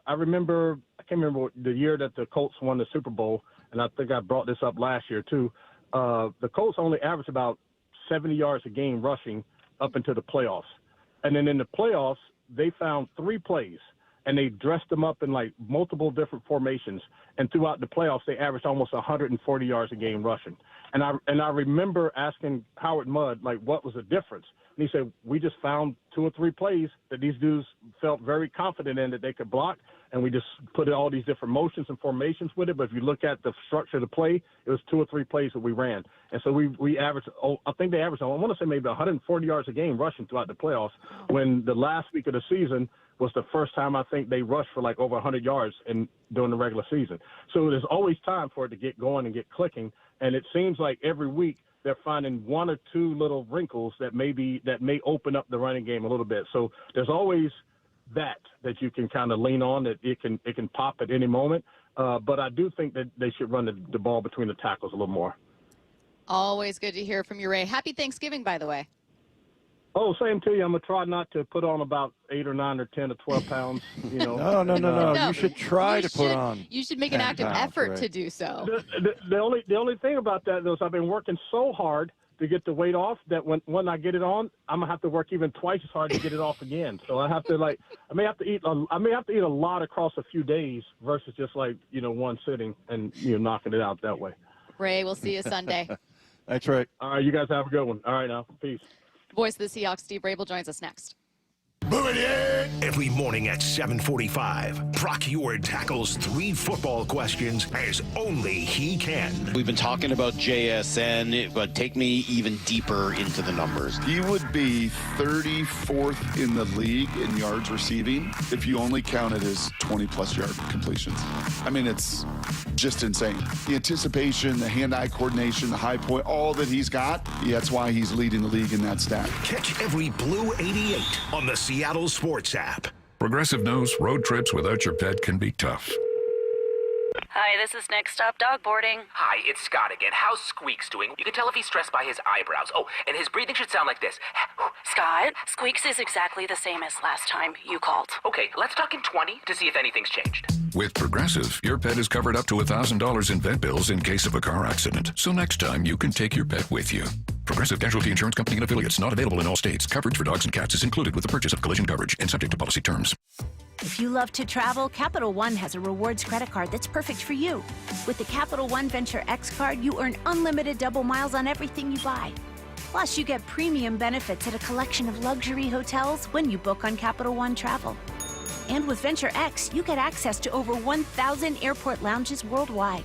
I can't remember the year that the Colts won the Super Bowl, and I think I brought this up last year too. The Colts only averaged about 70 yards a game rushing up into the playoffs. And then in the playoffs, they found 3 plays, and they dressed them up in like multiple different formations. And throughout the playoffs, they averaged almost 140 yards a game rushing. And I remember asking Howard Mudd, like, what was the difference? And he said, we just found 2 or 3 plays that these dudes felt very confident in that they could block, and we just put all these different motions and formations with it. But if you look at the structure of the play, it was 2 or 3 plays that we ran. And so we averaged, I think they averaged, I want to say maybe 140 yards a game rushing throughout the playoffs, when the last week of the season was the first time I think they rushed for like over 100 yards during the regular season. So there's always time for it to get going and get clicking. And it seems like every week they're finding 1 or 2 little wrinkles that may open up the running game a little bit. So there's always that you can kind of lean on, that it can pop at any moment. But I do think that they should run the ball between the tackles a little more. Always good to hear from you, Ray. Happy Thanksgiving, by the way. Oh, same to you. I'm going to try not to put on about 8 or 9 or 10 or 12 pounds. No. You should try to put on. You should make an active effort to do so. The only thing about that, though, is I've been working so hard to get the weight off that when I get it on, I'm gonna have to work even twice as hard to get it off again. So I have to I may have to eat a lot across a few days versus just one sitting and knocking it out that way. Ray, we'll see you Sunday. Thanks, Ray. All right, you guys have a good one. All right, now. Peace. Voice of the Seahawks, Steve Rabel, joins us next. Every morning at 7:45, Brock Eward tackles 3 football questions as only he can. We've been talking about JSN, but take me even deeper into the numbers. He would be 34th in the league in yards receiving if you only counted his 20-plus yard completions. I mean, it's just insane. The anticipation, the hand-eye coordination, the high point, all that he's got, that's why he's leading the league in that stat. Catch every Blue 88 on the Seattle Sports app. Progressive knows road trips without your pet can be tough. Hi, this is Next Stop Dog Boarding. Hi, it's Scott again. How's Squeaks doing? You can tell if he's stressed by his eyebrows. Oh, and his breathing should sound like this. Scott, Squeaks is exactly the same as last time you called. Okay, let's talk in 20 to see if anything's changed. With Progressive, your pet is covered up to $1,000 in vet bills in case of a car accident. So next time, you can take your pet with you. Progressive Casualty Insurance Company and affiliates, not available in all states. Coverage for dogs and cats is included with the purchase of collision coverage and subject to policy terms. If you love to travel, Capital One has a rewards credit card that's perfect for you. With the Capital One Venture X card, you earn unlimited double miles on everything you buy. Plus, you get premium benefits at a collection of luxury hotels when you book on Capital One Travel. And with Venture X, you get access to over 1,000 airport lounges worldwide.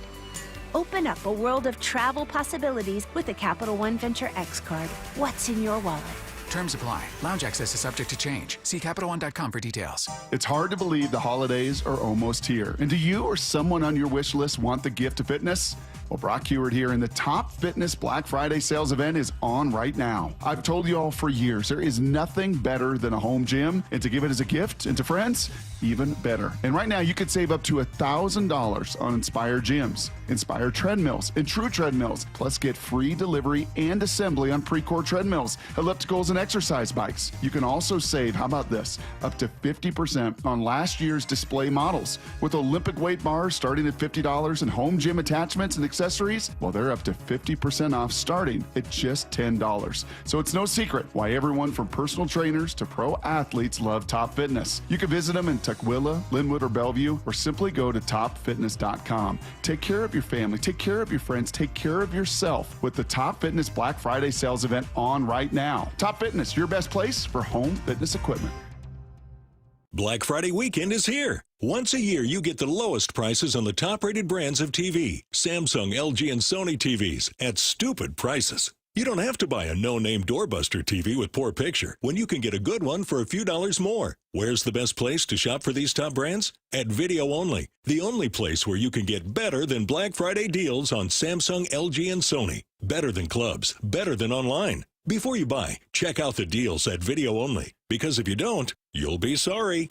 Open up a world of travel possibilities with the Capital One Venture X card. What's in your wallet? Terms apply. Lounge access is subject to change. See CapitalOne.com for details. It's hard to believe the holidays are almost here. And do you or someone on your wish list want the gift of fitness? Well, Brock Eward here, and the Top Fitness Black Friday sales event is on right now. I've told you all for years, there is nothing better than a home gym, and to give it as a gift and to friends, even better. And right now, you could save up to $1,000 on Inspire gyms, Inspire treadmills, and True treadmills, plus get free delivery and assembly on Precor treadmills, ellipticals, and exercise bikes. You can also save, how about this, up to 50% on last year's display models. With Olympic weight bars starting at $50 and home gym attachments and accessories, well, they're up to 50% off starting at just $10. So it's no secret why everyone from personal trainers to pro athletes love Top Fitness. You can visit them in Tukwila, Linwood, or Bellevue, or simply go to topfitness.com. Take care of your family, take care of your friends, take care of yourself with the Top Fitness Black Friday sales event on right now. Top Fitness, your best place for home fitness equipment. Black Friday weekend is here. Once a year, you get the lowest prices on the top-rated brands of TV, Samsung, LG, and Sony TVs at stupid prices. You don't have to buy a no-name doorbuster TV with poor picture when you can get a good one for a few dollars more. Where's the best place to shop for these top brands? At Video Only, the only place where you can get better than Black Friday deals on Samsung, LG, and Sony. Better than clubs, better than online. Before you buy, check out the deals at Video Only, because if you don't, you'll be sorry.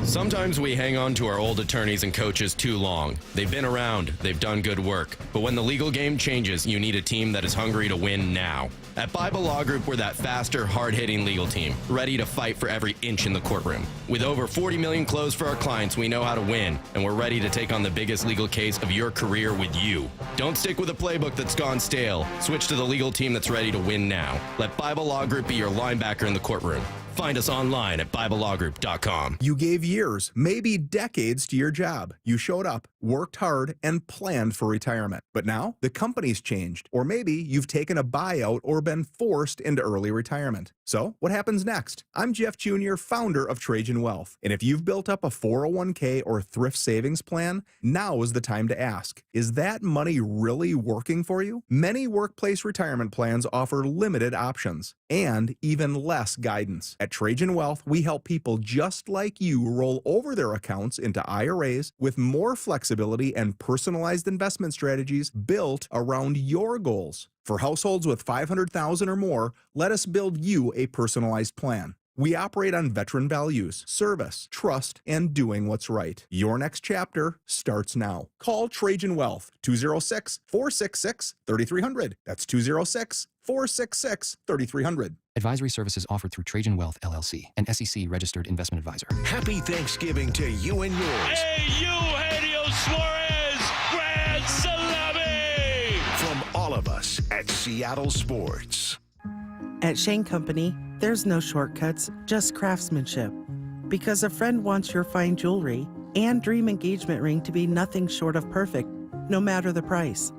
Sometimes we hang on to our old attorneys and coaches too long. They've been around, they've done good work. But when the legal game changes, you need a team that is hungry to win now. At Bible Law Group, we're that faster, hard-hitting legal team, ready to fight for every inch in the courtroom. With over 40 million closed for our clients, we know how to win, and we're ready to take on the biggest legal case of your career with you. Don't stick with a playbook that's gone stale. Switch to the legal team that's ready to win now. Let Bible Law Group be your linebacker in the courtroom. Find us online at BibleLawGroup.com. You gave years, maybe decades to your job. You showed up, worked hard, and planned for retirement. But now the company's changed, or maybe you've taken a buyout or been forced into early retirement. So what happens next? I'm Jeff Jr., founder of Trajan Wealth. And if you've built up a 401k or thrift savings plan, now is the time to ask, is that money really working for you? Many workplace retirement plans offer limited options and even less guidance. At Trajan Wealth, we help people just like you roll over their accounts into IRAs with more flexibility and personalized investment strategies built around your goals. For households with $500,000 or more, let us build you a personalized plan. We operate on veteran values, service, trust, and doing what's right. Your next chapter starts now. Call Trajan Wealth, 206-466-3300. That's 206-466-3300. Advisory services offered through Trajan Wealth, LLC, an SEC-registered investment advisor. Happy Thanksgiving to you and yours. Hey, Eugenio Suarez, Grand Salami! From all of us at Seattle Sports. At Shane Company, there's no shortcuts, just craftsmanship. Because a friend wants your fine jewelry and dream engagement ring to be nothing short of perfect, no matter the price.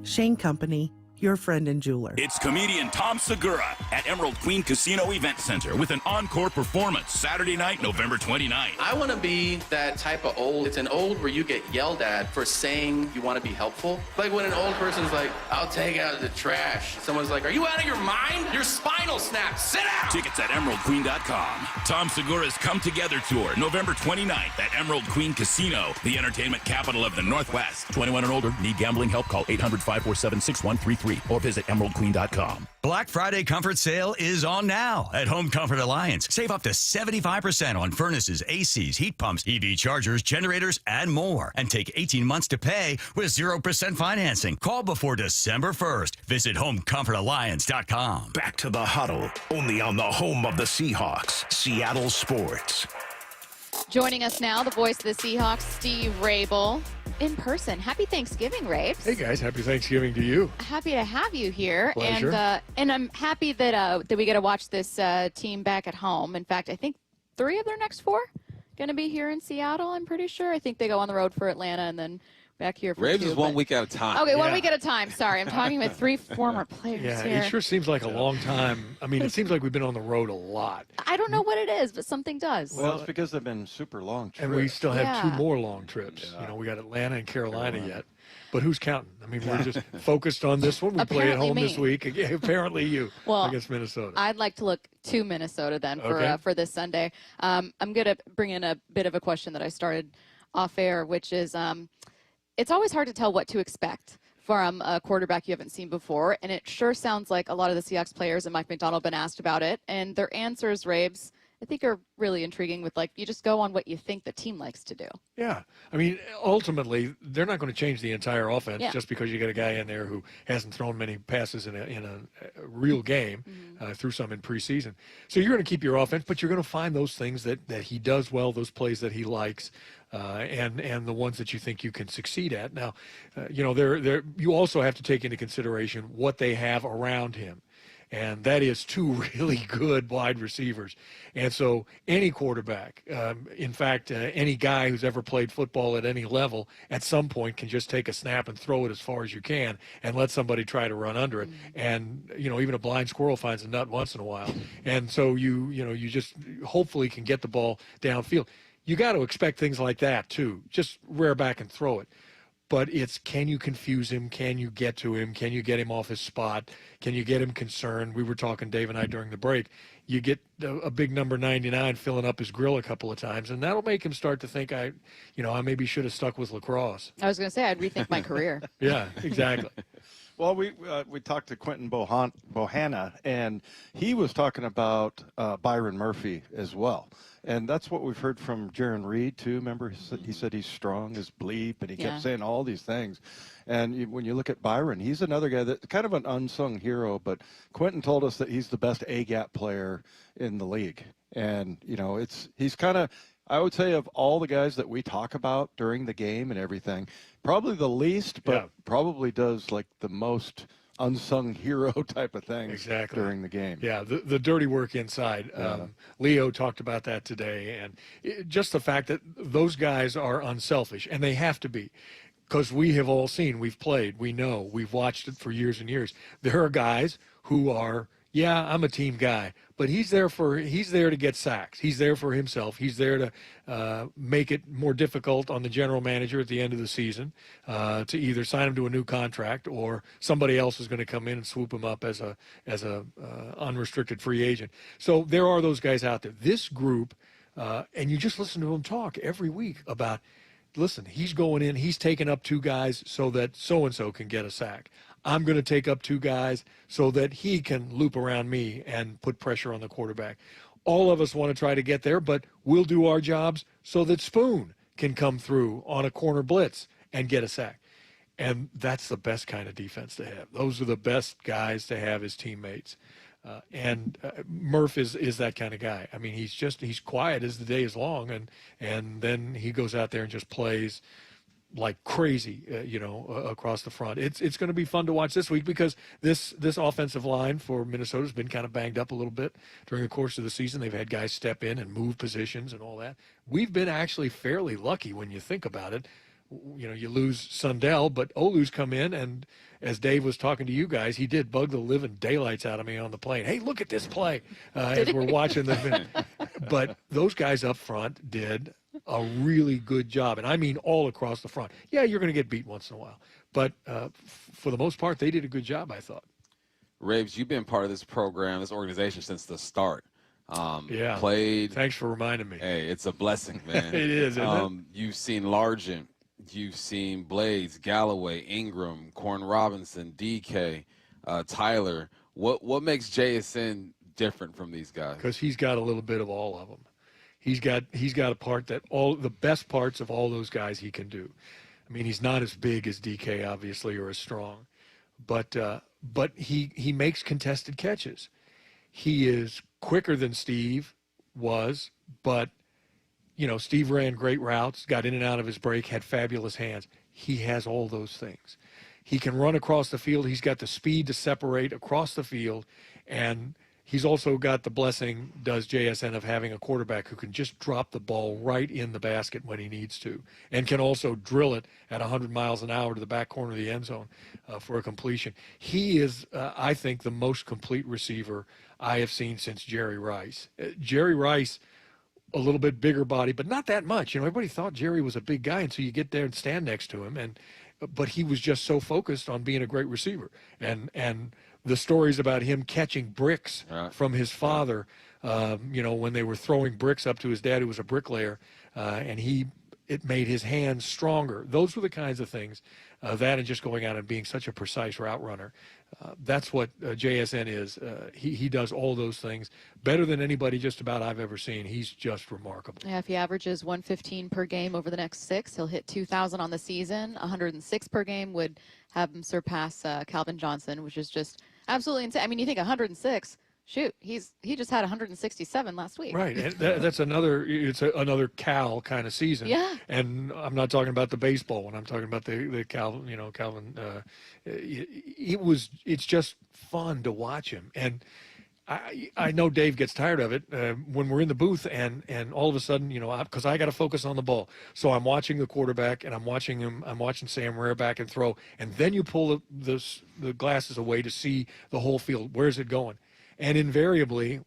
Shane Company, your friend and jeweler. It's comedian Tom Segura at Emerald Queen Casino Event Center with an encore performance Saturday night, November 29th. I want to be that type of old. It's an old where you get yelled at for saying you want to be helpful. Like when an old person's like, I'll take out the trash. Someone's like, are you out of your mind? Your spinal snapped. Sit down. Tickets at emeraldqueen.com. Tom Segura's Come Together Tour, November 29th at Emerald Queen Casino, the entertainment capital of the Northwest. 21 and older. Need gambling help? Call 800-547-6133 or visit emeraldqueen.com. Black Friday comfort sale is on now at Home Comfort Alliance. Save up to 75% on furnaces, ACs, heat pumps, EV chargers, generators, and more. And take 18 months to pay with 0% financing. Call before December 1st. Visit homecomfortalliance.com. Back to the huddle, only on the home of the Seahawks, Seattle Sports. Joining us now, the voice of the Seahawks, Steve Rabel, in person. Happy Thanksgiving, Raves. Hey guys, happy Thanksgiving to you. Happy to have you here. Pleasure. And I'm happy that we get to watch this team back at home. In fact, I think 3 of their next 4 going to be here in Seattle, I'm pretty sure. I think they go on the road for Atlanta and then back here for Raves 2. is 1 week at a time. Okay, 1 week at a time. Sorry, I'm talking with 3 former players Yeah, here. it sure seems like a long time. I mean, it seems like we've been on the road a lot. I don't know what it is, but something does. Well, it's because they've been super long trips. And we still have Yeah. 2 more long trips. You know, we got Atlanta and Carolina yet. But who's counting? I mean, we're just focused on this one. We play at Apparently home this me. week. Apparently you Well, against Minnesota. I'd like to look to Minnesota then Okay. for this Sunday. I'm going to bring in a bit of a question that I started off air, which is it's always hard to tell what to expect from a quarterback you haven't seen before, and it sure sounds like a lot of the Seahawks players and Mike McDonald have been asked about it, and their answers, Raves, I think are really intriguing with, like, you just go on what you think the team likes to do. Yeah. I mean, ultimately, they're not going to change the entire offense Yeah. just because you got a guy in there who hasn't thrown many passes in a real game, threw some in preseason. So you're going to keep your offense, but you're going to find those things that he does well, those plays that he likes, and the ones that you think you can succeed at. Now, you know, you also have to take into consideration what they have around him. And that is 2 really good wide receivers. And so any quarterback, in fact, any guy who's ever played football at any level, at some point can just take a snap and throw it as far as you can and let somebody try to run under it. And, you know, even a blind squirrel finds a nut once in a while. And so you just hopefully can get the ball downfield. You got to expect things like that, too. Just rear back and throw it. But it's, can you confuse him? Can you get to him? Can you get him off his spot? Can you get him concerned? We were talking, Dave and I, during the break. You get a big number 99 filling up his grill a couple of times, and that'll make him start to think, I maybe should have stuck with lacrosse. I was going to say, I'd rethink my career. Yeah, exactly. Well, we talked to Quentin Bohanna, and he was talking about Byron Murphy as well. And that's what we've heard from Jaron Reed, too. Remember, he said he's strong as bleep, and he kept saying all these things. And when you look at Byron, he's another guy that kind of an unsung hero, but Quentin told us that he's the best A-gap player in the league. And, you know, he's kind of, I would say, of all the guys that we talk about during the game and everything, probably the least, but probably does like the most unsung hero type of things during the game. Yeah, the dirty work inside. Leo talked about that today, and just the fact that those guys are unselfish, and they have to be, because we have all seen, we've played, we know, we've watched it for years and years. There are guys who are, yeah, I'm a team guy, but he's there to get sacks. He's there for himself. He's there to make it more difficult on the general manager at the end of the season to either sign him to a new contract or somebody else is going to come in and swoop him up as a unrestricted free agent. So there are those guys out there. This group, and you just listen to them talk every week about, listen, he's going in, he's taking up 2 guys so that so-and-so can get a sack. I'm going to take up 2 guys so that he can loop around me and put pressure on the quarterback. All of us want to try to get there, but we'll do our jobs so that Spoon can come through on a corner blitz and get a sack. And that's the best kind of defense to have. Those are the best guys to have as teammates. And Murph is that kind of guy. I mean, he's quiet as the day is long, and then he goes out there and just plays like crazy, across the front. It's going to be fun to watch this week because this offensive line for Minnesota has been kind of banged up a little bit during the course of the season. They've had guys step in and move positions and all that. We've been actually fairly lucky when you think about it. you lose Sundell, but Olu's come in, and as Dave was talking to you guys, he did bug the living daylights out of me on the plane. Hey, look at this play as we're watching the But those guys up front did a really good job, and I mean all across the front. Yeah, you're going to get beat once in a while, but for the most part, they did a good job, I thought. Raves, you've been part of this program, this organization since the start. Yeah. Played. Thanks for reminding me. Hey, it's a blessing, man. It is, isn't it? You've seen Largent. You've seen Blades, Galloway, Ingram, Corn Robinson, DK, Tyler. What makes JSN different from these guys? Because he's got a little bit of all of them. He's got a part that all the best parts of all those guys he can do. I mean, he's not as big as DK, obviously, or as strong, but he makes contested catches. He is quicker than Steve was, but Steve ran great routes, got in and out of his break, had fabulous hands. He has all those things. He can run across the field. He's got the speed to separate across the field, and he's also got the blessing, does JSN, of having a quarterback who can just drop the ball right in the basket when he needs to, and can also drill it at 100 miles an hour to the back corner of the end zone for a completion. He is, I think, the most complete receiver I have seen since Jerry Rice. Jerry Rice, a little bit bigger body, but not that much. Everybody thought Jerry was a big guy, and so you get there and stand next to him, but he was just so focused on being a great receiver. And the stories about him catching bricks from his father, when they were throwing bricks up to his dad, who was a bricklayer, and it made his hands stronger. Those were the kinds of things, that and just going out and being such a precise route runner. That's what JSN is. He does all those things better than anybody just about I've ever seen. He's just remarkable. Yeah, if he averages 115 per game over the next 6, he'll hit 2,000 on the season. 106 per game would have him surpass Calvin Johnson, which is just absolutely insane. I mean, you think 106. Shoot, he just had 167 last week. Right, and that's another Cal kind of season. Yeah. And I'm not talking about the baseball one. I'm talking about the Calvin. Calvin. It's just fun to watch him, and I know Dave gets tired of it when we're in the booth, and all of a sudden, because I got to focus on the ball, so I'm watching the quarterback, and I'm watching Sam rear back and throw, and then you pull the glasses away to see the whole field. Where's it going? And invariably,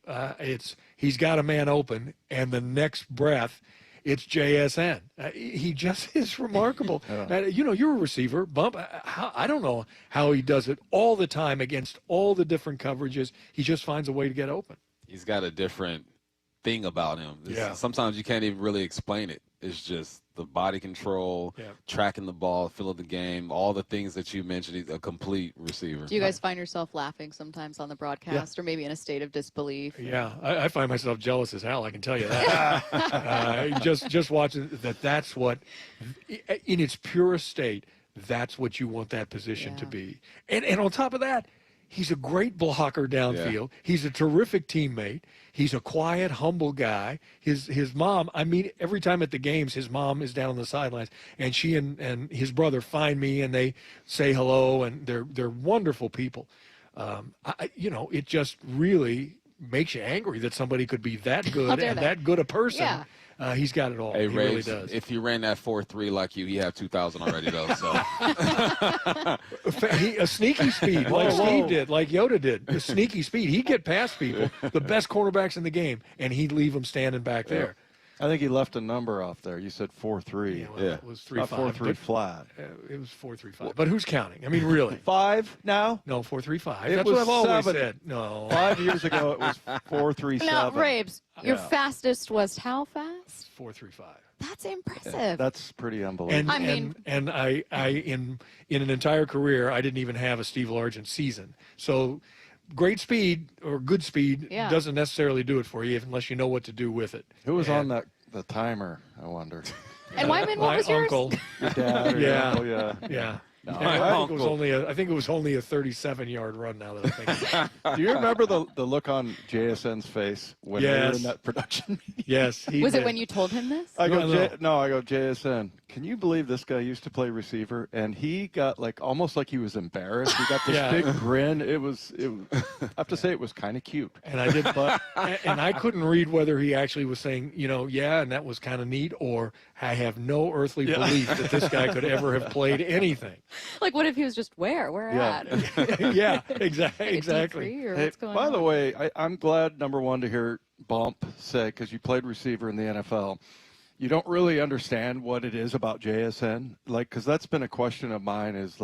he's got a man open, and the next breath, it's JSN. He just is remarkable. You're a receiver, Bump. I don't know how he does it all the time against all the different coverages. He just finds a way to get open. He's got a different thing about him. Sometimes you can't even really explain it. It's just the body control, tracking the ball, feel of the game, all the things that you mentioned. He's a complete receiver. Do you guys find yourself laughing sometimes on the broadcast, or maybe in a state of disbelief? Yeah, I find myself jealous as hell, I can tell you that. Just watching that's what, in its purest state, that's what you want that position to be. And on top of that, he's a great blocker downfield. Yeah. He's a terrific teammate. He's a quiet, humble guy. His mom, I meet every time at the games, his mom is down on the sidelines, and she and his brother find me, and they say hello, and they're wonderful people. It just really makes you angry that somebody could be that good and that good a person. Yeah. He's got it all. Hey, he Ray, really does. If you ran that 4.3 like you, he have 2,000 already, though. So a sneaky speed, like Steve did, like Yoda did. A sneaky speed. He'd get past people, the best cornerbacks in the game, and he'd leave them standing back there. I think he left a number off there. You said 4.3. Yeah, well, it was 3.5. 4.3 flat. It was 4.35. But who's counting? I mean, really? 5 now? No, 4.35. That's what I've always 7. said. No. 5 years ago, it was 4.37. Now, Rabes, your fastest was how fast? 4.35. That's impressive. Yeah, that's pretty unbelievable. And I in an entire career, I didn't even have a Steve Largent season. So great speed or good speed doesn't necessarily do it for you unless you know what to do with it. Who was on the timer, I wonder? And Wyman, what was yours? Uncle. Your dad or your uncle, yeah. No, I think it was only a 37-yard run. Now that I think about it. Do you remember the look on JSN's face when they were in that production meeting? Yes. Was it when you told him this? I go, JSN, can you believe this guy used to play receiver? And he got almost like he was embarrassed. He got this big grin. I have to say it was kind of cute. And I did, and I couldn't read whether he actually was saying, and that was kind of neat, or I have no earthly belief that this guy could ever have played anything. Like, what if he was just where at? Yeah, exactly. Or what's going by on? the way, I'm glad, number one, to hear Bump say, because you played receiver in the NFL, you don't really understand what it is about JSN, because that's been a question of mine. Is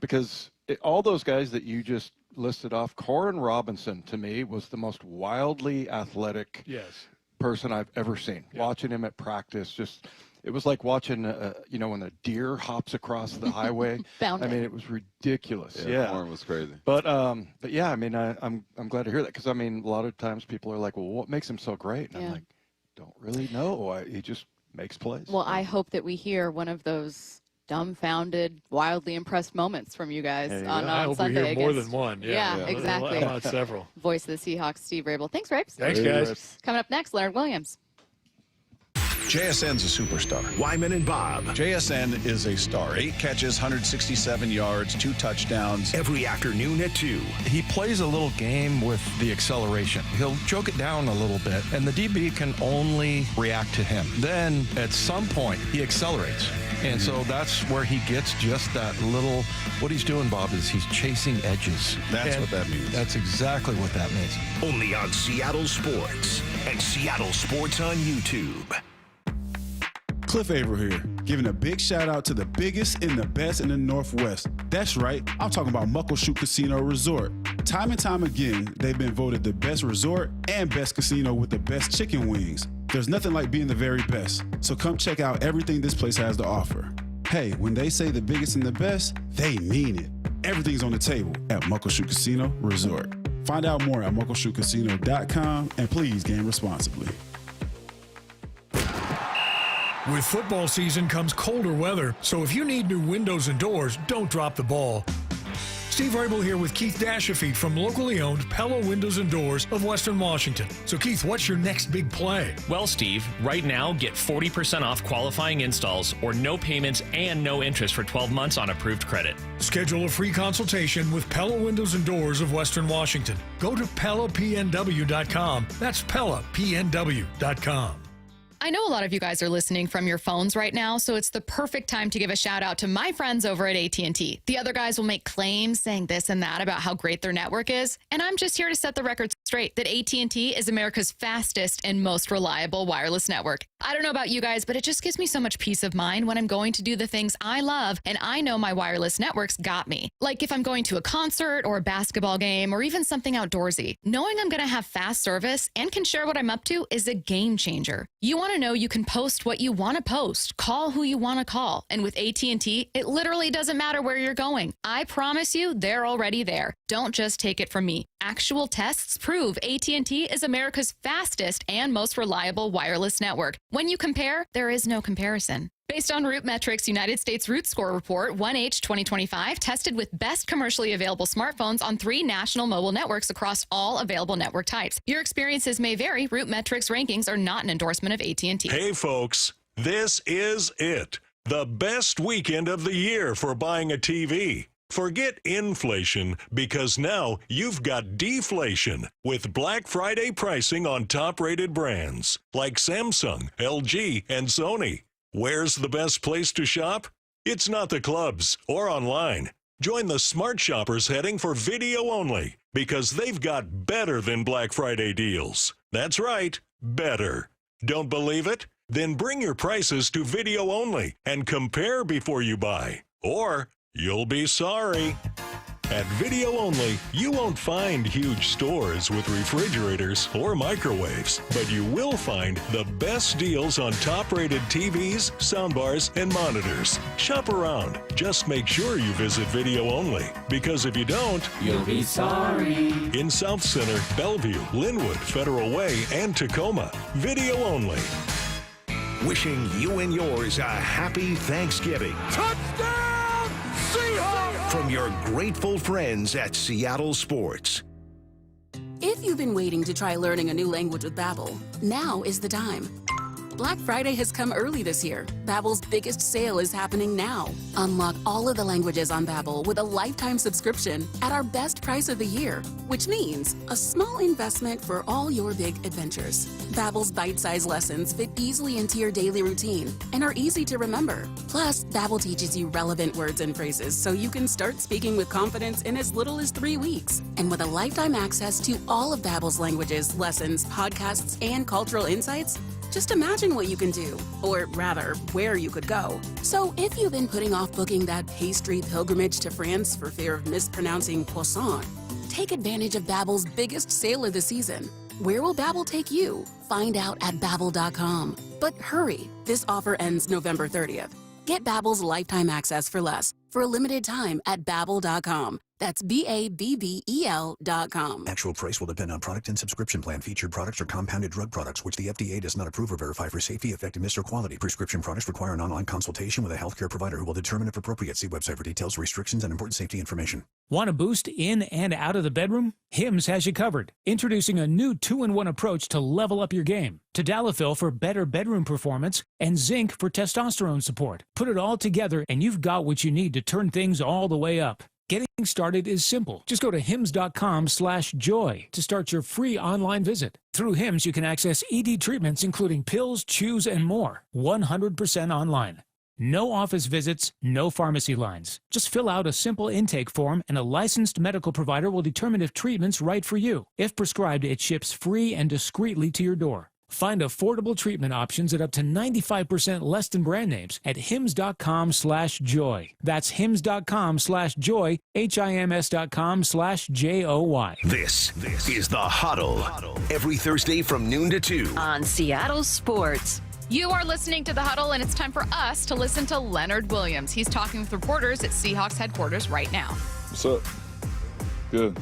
because all those guys that you just listed off, Corin Robinson to me was the most wildly athletic person I've ever seen. Watching him at practice, it was like watching when a deer hops across the highway. I mean, it was ridiculous. Corin was crazy. But yeah, I mean, I'm glad to hear that, because I mean, a lot of times people are like, well, what makes him so great? And I'm like, don't really know. He just makes plays. Well, I hope that we hear one of those dumbfounded, wildly impressed moments from you guys on I hope Sunday. we hear more than one. Yeah, exactly. About several. Voice of the Seahawks, Steve Rabel. Thanks, Rapes. Thanks, guys. Coming up next, Leonard Williams. JSN's a superstar. Wyman and Bob. JSN is a star. 8 catches, 167 yards, 2 touchdowns. Every afternoon at 2. He plays a little game with the acceleration. He'll choke it down a little bit, and the DB can only react to him. Then, at some point, he accelerates. And so that's where he gets just that little, what he's doing, Bob, is he's chasing edges. That's what that means. That's exactly what that means. Only on Seattle Sports and Seattle Sports on YouTube. Cliff Averill here, giving a big shout out to the biggest and the best in the Northwest. That's right, I'm talking about Muckleshoot Casino Resort. Time and time again, they've been voted the best resort and best casino with the best chicken wings. There's nothing like being the very best, so come check out everything this place has to offer. Hey, when they say the biggest and the best, they mean it. Everything's on the table at Muckleshoot Casino Resort. Find out more at muckleshootcasino.com, and please game responsibly. With football season comes colder weather, so if you need new windows and doors, don't drop the ball. Steve Rabel here with Keith Dashafeet from locally owned Pella Windows and Doors of Western Washington. So Keith, what's your next big play? Well, Steve, right now get 40% off qualifying installs or no payments and no interest for 12 months on approved credit. Schedule a free consultation with Pella Windows and Doors of Western Washington. Go to PellaPNW.com. That's PellaPNW.com. I know a lot of you guys are listening from your phones right now, so it's the perfect time to give a shout out to my friends over at AT&T. The other guys will make claims saying this and that about how great their network is, and I'm just here to set the record straight that AT&T is America's fastest and most reliable wireless network. I don't know about you guys, but it just gives me so much peace of mind when I'm going to do the things I love, and I know my wireless network's got me. Like if I'm going to a concert or a basketball game or even something outdoorsy. Knowing I'm going to have fast service and can share what I'm up to is a game changer. You want to know you can post what you want to post, call who you want to call, and with AT&T, it literally doesn't matter where you're going. I promise you, they're already there. Don't just take it from me. Actual tests prove AT&T is America's fastest and most reliable wireless network. When you compare, there is no comparison. Based on RootMetrics' United States Root Score Report, 1H 2025 tested with best commercially available smartphones on 3 national mobile networks across all available network types. Your experiences may vary. RootMetrics rankings are not an endorsement of AT&T. Hey, folks, this is it. The best weekend of the year for buying a TV. Forget inflation, because now you've got deflation with Black Friday pricing on top-rated brands like Samsung, LG, and Sony. Where's the best place to shop? It's not the clubs or online. Join the smart shoppers heading for video only, because they've got better than Black Friday deals. That's right, better. Don't believe it? Then bring your prices to video only and compare before you buy. Or you'll be sorry. At Video Only, you won't find huge stores with refrigerators or microwaves, but you will find the best deals on top-rated TVs, soundbars, and monitors. Shop around. Just make sure you visit Video Only, because if you don't, you'll be sorry. In South Center, Bellevue, Linwood, Federal Way, and Tacoma. Video Only. Wishing you and yours a happy Thanksgiving. Touchdown, from your grateful friends at Seattle Sports. If you've been waiting to try learning a new language with Babbel, now is the time. Black Friday has come early this year. Babbel's biggest sale is happening now. Unlock all of the languages on Babbel with a lifetime subscription at our best price of the year, which means a small investment for all your big adventures. Babbel's bite-sized lessons fit easily into your daily routine and are easy to remember. Plus, Babbel teaches you relevant words and phrases so you can start speaking with confidence in as little as 3 weeks. And with a lifetime access to all of Babbel's languages, lessons, podcasts, and cultural insights, just imagine what you can do, or rather, where you could go. So if you've been putting off booking that pastry pilgrimage to France for fear of mispronouncing croissant, take advantage of Babbel's biggest sale of the season. Where will Babbel take you? Find out at Babbel.com. But hurry, this offer ends November 30th. Get Babbel's lifetime access for less for a limited time at Babbel.com. That's Babbel.com. Actual price will depend on product and subscription plan. Featured products are compounded drug products, which the FDA does not approve or verify for safety, effectiveness, or quality. Prescription products require an online consultation with a healthcare provider who will determine if appropriate. See website for details, restrictions, and important safety information. Want a boost in and out of the bedroom? Hims has you covered. Introducing a new 2-in-1 approach to level up your game. Tadalafil for better bedroom performance and zinc for testosterone support. Put it all together and you've got what you need to turn things all the way up. Getting started is simple. Just go to hims.com/joy to start your free online visit. Through Hims, you can access ED treatments including pills, chews, and more. 100% online. No office visits, no pharmacy lines. Just fill out a simple intake form and a licensed medical provider will determine if treatment's right for you. If prescribed, it ships free and discreetly to your door. Find affordable treatment options at up to 95% less than brand names at hims.com/joy. That's hims.com/joy, HIMS.com/JOY. This is The Huddle. Every Thursday from noon to 2 on Seattle Sports. You are listening to The Huddle, and it's time for us to listen to Leonard Williams. He's talking with reporters at Seahawks headquarters right now. What's up? Good.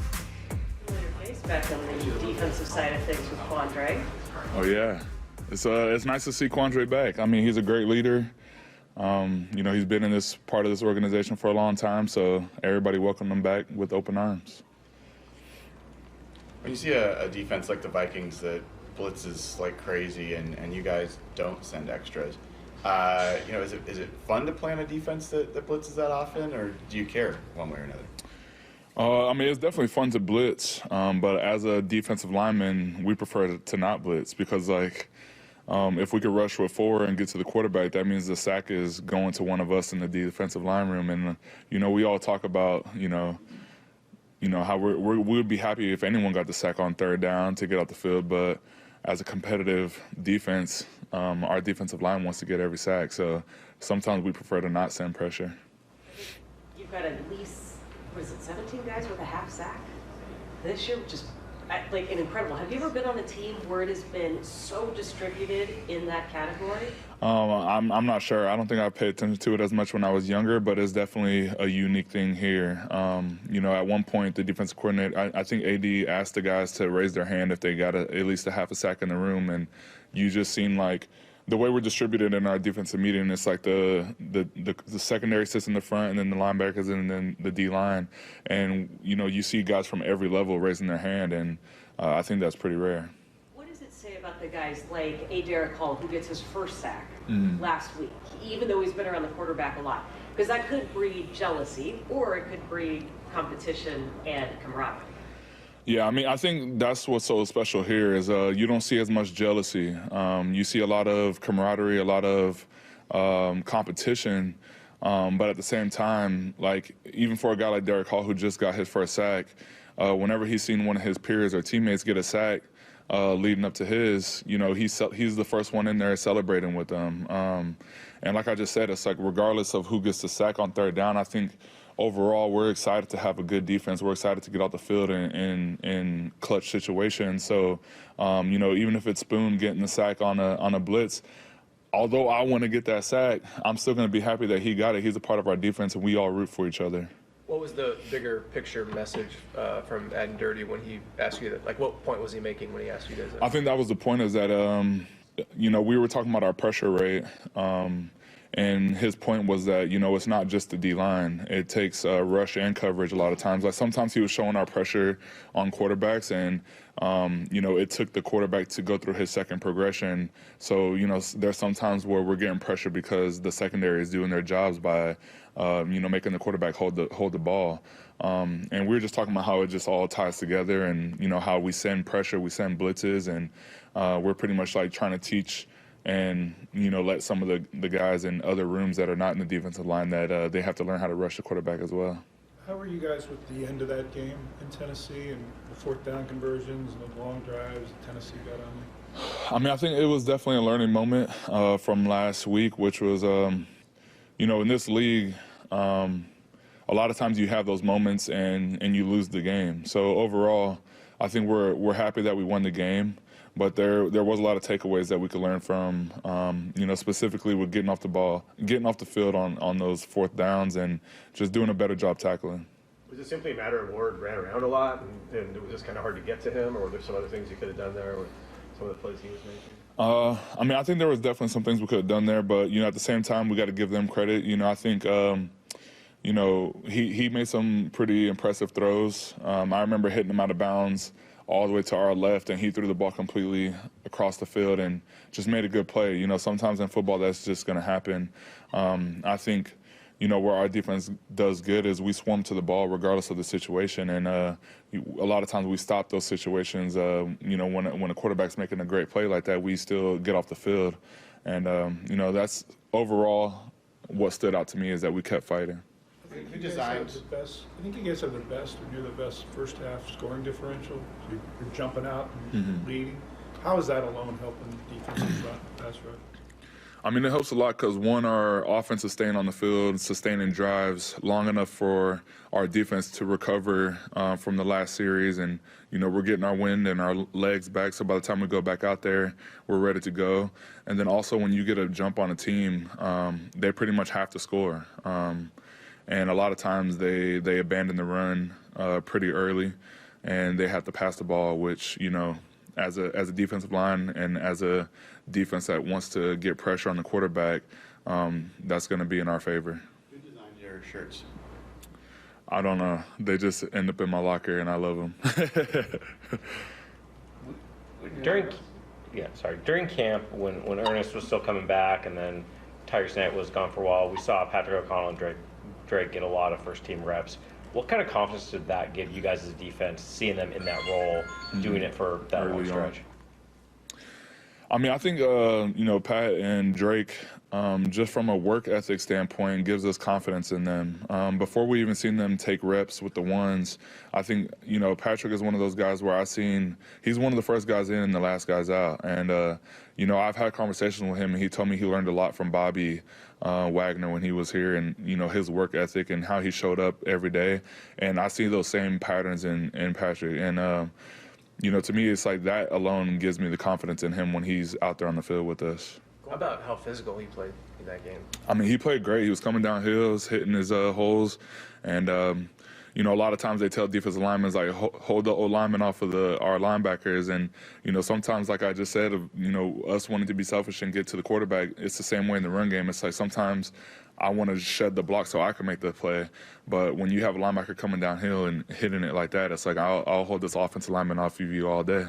Your face back on the defensive side of things with Quandre. Oh yeah, it's nice to see Quandre back. I mean, he's a great leader. He's been in this part of this organization for a long time, so everybody welcomed him back with open arms. When you see a defense like the Vikings that blitzes like crazy and you guys don't send extras, is it fun to play on a defense that blitzes that often, or do you care one way or another? It's definitely fun to blitz, but as a defensive lineman, we prefer to not blitz because, if we could rush with 4 and get to the quarterback, that means the sack is going to one of us in the defensive line room. And, we all talk about, how we would be happy if anyone got the sack on 3rd down to get out the field. But as a competitive defense, our defensive line wants to get every sack. So sometimes we prefer to not send pressure. You've got at least, 17 guys with a half sack this year, which is like an incredible. Have you ever been on a team where it has been so distributed in that category? I'm not sure. I don't think I paid attention to it as much when I was younger, but it's definitely a unique thing here. At one point, the defensive coordinator, I think AD asked the guys to raise their hand if they got at least a half a sack in the room, and you just seem like the way we're distributed in our defensive meeting, it's like the secondary sits in the front, and then the linebackers, and then the D-line. And, you see guys from every level raising their hand, and I think that's pretty rare. What does it say about the guys like Derek Hall, who gets his first sack last week, even though he's been around the quarterback a lot? Because that could breed jealousy, or it could breed competition and camaraderie. Yeah, I think that's what's so special here is you don't see as much jealousy. You see a lot of camaraderie, a lot of competition, but at the same time, even for a guy like Derek Hall who just got his first sack, whenever he's seen one of his peers or teammates get a sack leading up to his, he's the first one in there celebrating with them. And like I just said, it's like regardless of who gets the sack on 3rd down, I think overall, we're excited to have a good defense. We're excited to get out the field in clutch situations. So, even if it's Spoon getting the sack on a blitz, although I want to get that sack, I'm still going to be happy that he got it. He's a part of our defense, and we all root for each other. What was the bigger picture message from Ad Dirty when he asked you that? Like, what point was he making when he asked you guys that? I think that was the point is that, we were talking about our pressure rate, And his point was that, it's not just the D-line. It takes rush and coverage a lot of times. Like sometimes he was showing our pressure on quarterbacks, and, it took the quarterback to go through his second progression. So, there's some times where we're getting pressure because the secondary is doing their jobs by, making the quarterback hold the ball. And we were just talking about how it just all ties together and, how we send pressure, we send blitzes, and we're pretty much like trying to teach and, let some of the guys in other rooms that are not in the defensive line that they have to learn how to rush the quarterback as well. How were you guys with the end of that game in Tennessee and the fourth down conversions and the long drives Tennessee got on you? I mean, I think it was definitely a learning moment from last week, which was, in this league, a lot of times you have those moments and you lose the game. So overall, I think we're happy that we won the game. But there was a lot of takeaways that we could learn from, specifically with getting off the field on those fourth downs and just doing a better job tackling. Was it simply a matter of Ward ran around a lot and it was just kind of hard to get to him, or were there some other things you could have done there with some of the plays he was making? I think there was definitely some things we could have done there, but, at the same time, we got to give them credit. I think, he made some pretty impressive throws. I remember hitting him out of bounds all the way to our left, and he threw the ball completely across the field and just made a good play. Sometimes in football that's just going to happen. I think, where our defense does good is we swarm to the ball regardless of the situation, and a lot of times we stop those situations. When a quarterback's making a great play like that, we still get off the field. And, that's overall what stood out to me is that we kept fighting. I think you guys have the best, or near the best, first half scoring differential. So you're jumping out and leading. How is that alone helping defensive pass rush? I mean, it helps a lot because, one, our offense is staying on the field, sustaining drives long enough for our defense to recover from the last series. And, we're getting our wind and our legs back. So by the time we go back out there, we're ready to go. And then also when you get a jump on a team, they pretty much have to score. And a lot of times they abandon the run pretty early, and they have to pass the ball, which, as a defensive line and as a defense that wants to get pressure on the quarterback, that's going to be in our favor. Who designed your shirts? I don't know. They just end up in my locker, and I love them. During camp, when Ernest was still coming back, and then Tyrese Knight was gone for a while, we saw Patrick O'Connell and Drake get a lot of first-team reps. What kind of confidence did that give you guys as a defense, seeing them in that role, doing it for that long stretch? I mean, I think, Pat and Drake, just from a work ethic standpoint, gives us confidence in them. Before we even seen them take reps with the ones, I think, Patrick is one of those guys where he's one of the first guys in and the last guys out. And, I've had conversations with him, and he told me he learned a lot from Bobby Wagner when he was here, and, his work ethic and how he showed up every day. And I see those same patterns in Patrick. And, to me, it's like that alone gives me the confidence in him when he's out there on the field with us. How about how physical he played in that game? I mean, he played great. He was coming down hills, hitting his holes. And, a lot of times they tell defensive linemen, like, hold the O-lineman off of our linebackers. And, sometimes, like I just said, us wanting to be selfish and get to the quarterback, it's the same way in the run game. It's like sometimes I want to shed the block so I can make the play. But when you have a linebacker coming downhill and hitting it like that, it's like I'll hold this offensive lineman off of you all day.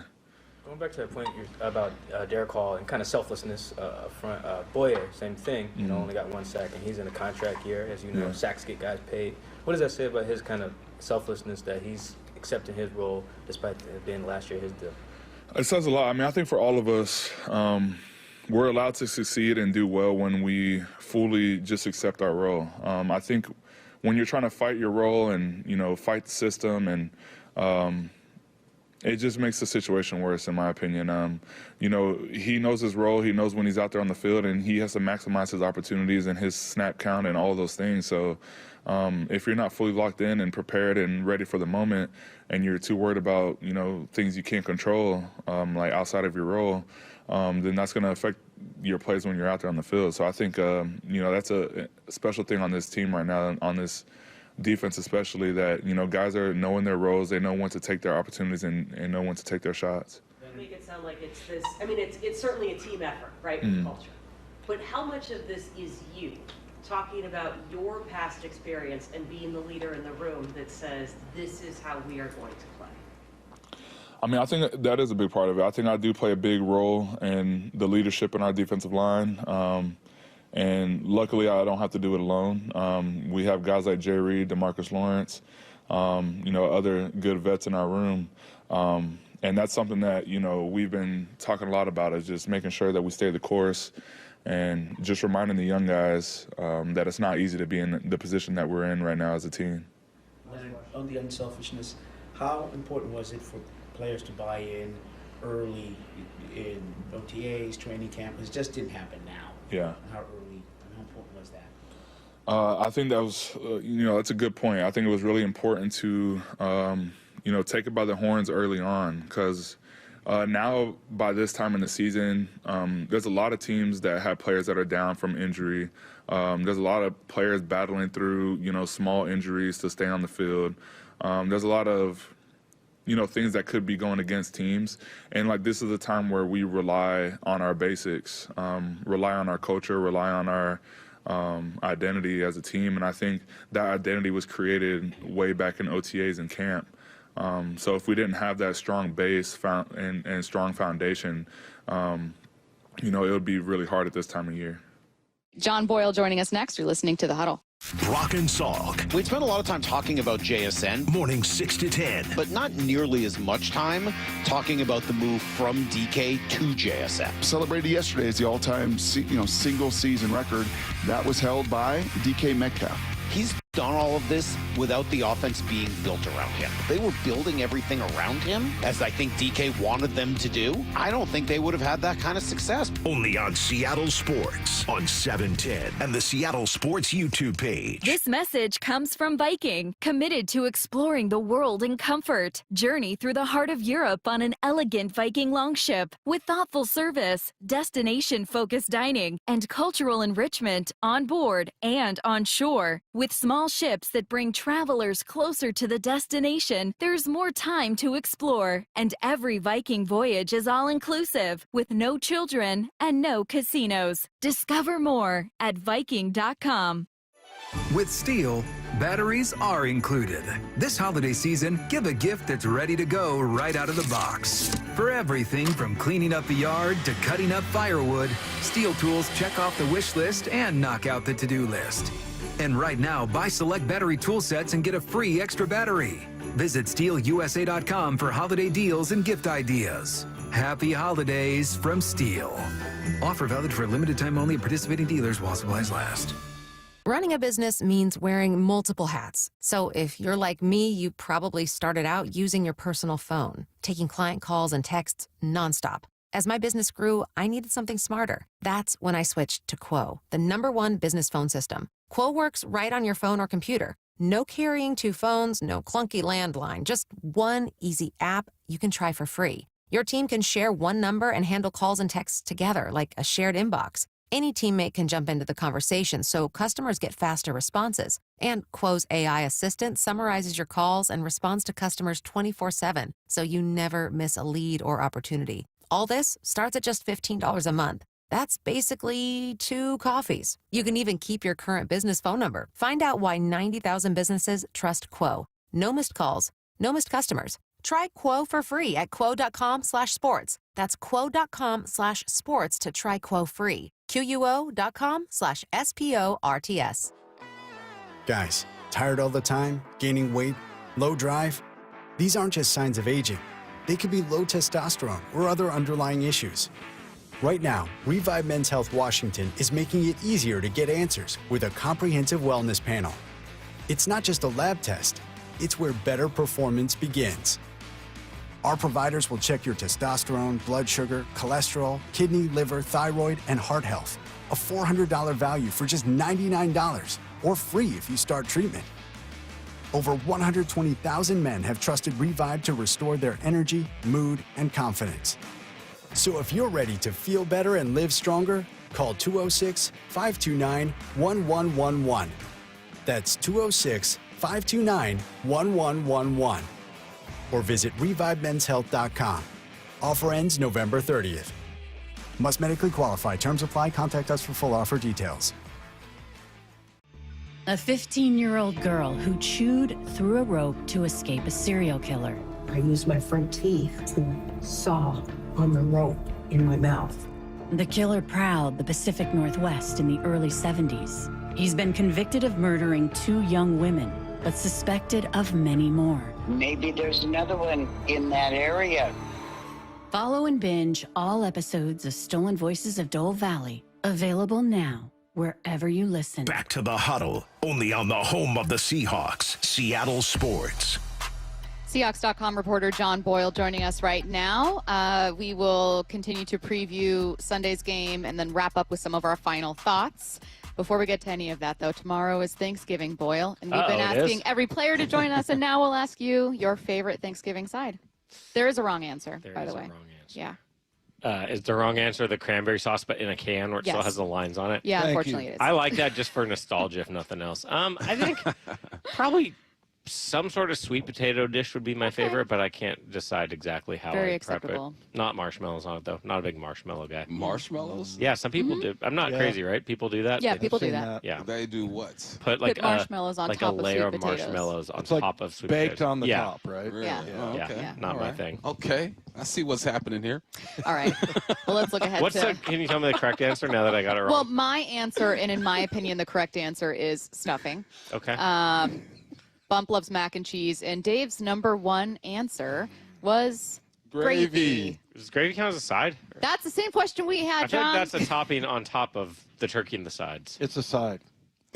Going back to that point about Derek Hall and kind of selflessness up front, Boyer, same thing. Only got one sack, and he's in a contract year. As you know, sacks get guys paid. What does that say about his kind of selflessness that he's accepting his role despite it being last year his deal? It says a lot. I mean, I think for all of us, we're allowed to succeed and do well when we fully just accept our role. I think when you're trying to fight your role and, fight the system, and it just makes the situation worse, in my opinion. He knows his role. He knows when he's out there on the field, and he has to maximize his opportunities and his snap count and all those things. So if you're not fully locked in and prepared and ready for the moment, and you're too worried about, things you can't control, like outside of your role, then that's going to affect your plays when you're out there on the field. So I think, that's a special thing on this team right now, on this defense especially, that, guys are knowing their roles. They know when to take their opportunities and know when to take their shots. Make it sound like it's this, I mean, it's certainly a team effort, right? Culture. but how much of this is you talking about your past experience and being the leader in the room that says, this is how we are going to play? I mean, I think that is a big part of it. I think I do play a big role in the leadership in our defensive line. And luckily, I don't have to do it alone. We have guys like Jay Reed, DeMarcus Lawrence, other good vets in our room. And that's something that, we've been talking a lot about, is just making sure that we stay the course and just reminding the young guys that it's not easy to be in the position that we're in right now as a team. On the unselfishness, how important was it for players to buy in early in OTAs, training camp? It just didn't happen now. Yeah. How early and how important was that? I think that was, that's a good point. I think it was really important to, take it by the horns early on, because now by this time in the season, there's a lot of teams that have players that are down from injury. There's a lot of players battling through, small injuries to stay on the field. There's a lot of, things that could be going against teams. And this is a time where we rely on our basics, rely on our culture, rely on our identity as a team. And I think that identity was created way back in OTAs and camp. So if we didn't have that strong base and strong foundation, it would be really hard at this time of year. John Boyle joining us next. You're listening to The Huddle. Brock and Salk. We spent a lot of time talking about JSN. Morning 6 to 10. But not nearly as much time talking about the move from DK to JSN. Celebrated yesterday as the all-time single season record. That was held by DK Metcalf. He's done all of this without the offense being built around him. They were building everything around him, as I think DK wanted them to do. I don't think they would have had that kind of success. Only on Seattle Sports on 710 and the Seattle Sports YouTube page. This message comes from Viking, committed to exploring the world in comfort. Journey through the heart of Europe on an elegant Viking longship with thoughtful service, destination-focused dining, and cultural enrichment on board and on shore. With small ships that bring travelers closer to the destination, there's more time to explore. And every Viking voyage is all-inclusive, with no children and no casinos. Discover more at Viking.com. With Steel, batteries are included. This holiday season, give a gift that's ready to go right out of the box. For everything from cleaning up the yard to cutting up firewood, Steel tools check off the wish list and knock out the to-do list. And right now, buy select battery tool sets and get a free extra battery. Visit SteelUSA.com for holiday deals and gift ideas. Happy holidays from Steel. Offer valid for a limited time only at participating dealers while supplies last. Running a business means wearing multiple hats. So if you're like me, you probably started out using your personal phone, taking client calls and texts nonstop. As my business grew, I needed something smarter. That's when I switched to Quo, the #1 business phone system. Quo works right on your phone or computer. No carrying 2 phones, no clunky landline, just one easy app you can try for free. Your team can share one number and handle calls and texts together like a shared inbox. Any teammate can jump into the conversation, so customers get faster responses. And Quo's AI assistant summarizes your calls and responds to customers 24/7, so you never miss a lead or opportunity. All this starts at just $15 a month. That's basically 2 coffees. You can even keep your current business phone number. Find out why 90,000 businesses trust Quo. No missed calls, no missed customers. Try Quo for free at quo.com/sports. That's quo.com/sports to try Quo free. QUO.com/SPORTS. Guys, tired all the time, gaining weight, low drive? These aren't just signs of aging. They could be low testosterone or other underlying issues. Right now, Revive Men's Health Washington is making it easier to get answers with a comprehensive wellness panel. It's not just a lab test, it's where better performance begins. Our providers will check your testosterone, blood sugar, cholesterol, kidney, liver, thyroid, and heart health. A $400 value for just $99, or free if you start treatment. Over 120,000 men have trusted Revive to restore their energy, mood, and confidence. So if you're ready to feel better and live stronger, call 206-529-1111. That's 206-529-1111. Or visit ReviveMen'sHealth.com. Offer ends November 30th. Must medically qualify. Terms apply. Contact us for full offer details. A 15-year-old girl who chewed through a rope to escape a serial killer. I used my front teeth to saw on the rope in my mouth. The killer prowled the Pacific Northwest in the early 70s. He's been convicted of murdering 2 young women, but suspected of many more. Maybe there's another one in that area. Follow and binge all episodes of Stolen Voices of Dole Valley, available now wherever you listen. Back to the huddle, only on the home of the Seahawks, Seattle Sports. Seahawks.com reporter John Boyle joining us right now. We will continue to preview Sunday's game and then wrap up with some of our final thoughts. Before we get to any of that, though, tomorrow is Thanksgiving, Boyle, and we've been asking every player to join us, and now we'll ask you your favorite Thanksgiving side. There is a wrong answer, by the way. There is a wrong answer. Yeah. Is the wrong answer the cranberry sauce, but in a can where it still has the lines on it? Yeah, unfortunately it is. I like that just for nostalgia, if nothing else. I think probably some sort of sweet potato dish would be my favorite, but I can't decide exactly how Very I prep acceptable. it. Not marshmallows on it, though. Not a big marshmallow guy. Marshmallows? Yeah, some people do. I'm not crazy, right? People do that? Yeah, people do that. Yeah. They do what? Put like marshmallows on like top a of layer sweet of potatoes. marshmallows on It's like top of sweet baked potatoes. on the Yeah. top, right? Really? Yeah. Oh, Yeah. okay. Not All my right. thing. Okay. I see what's happening here. All right. Well, let's look ahead to... Can you tell me the correct answer now that I got it wrong? Well, my answer, and in my opinion, the correct answer is stuffing. Okay. Bump loves mac and cheese, and Dave's number 1 answer was gravy. Does gravy count as a side? That's the same question we had, I feel John. like that's a topping on top of the turkey and the sides. It's a side.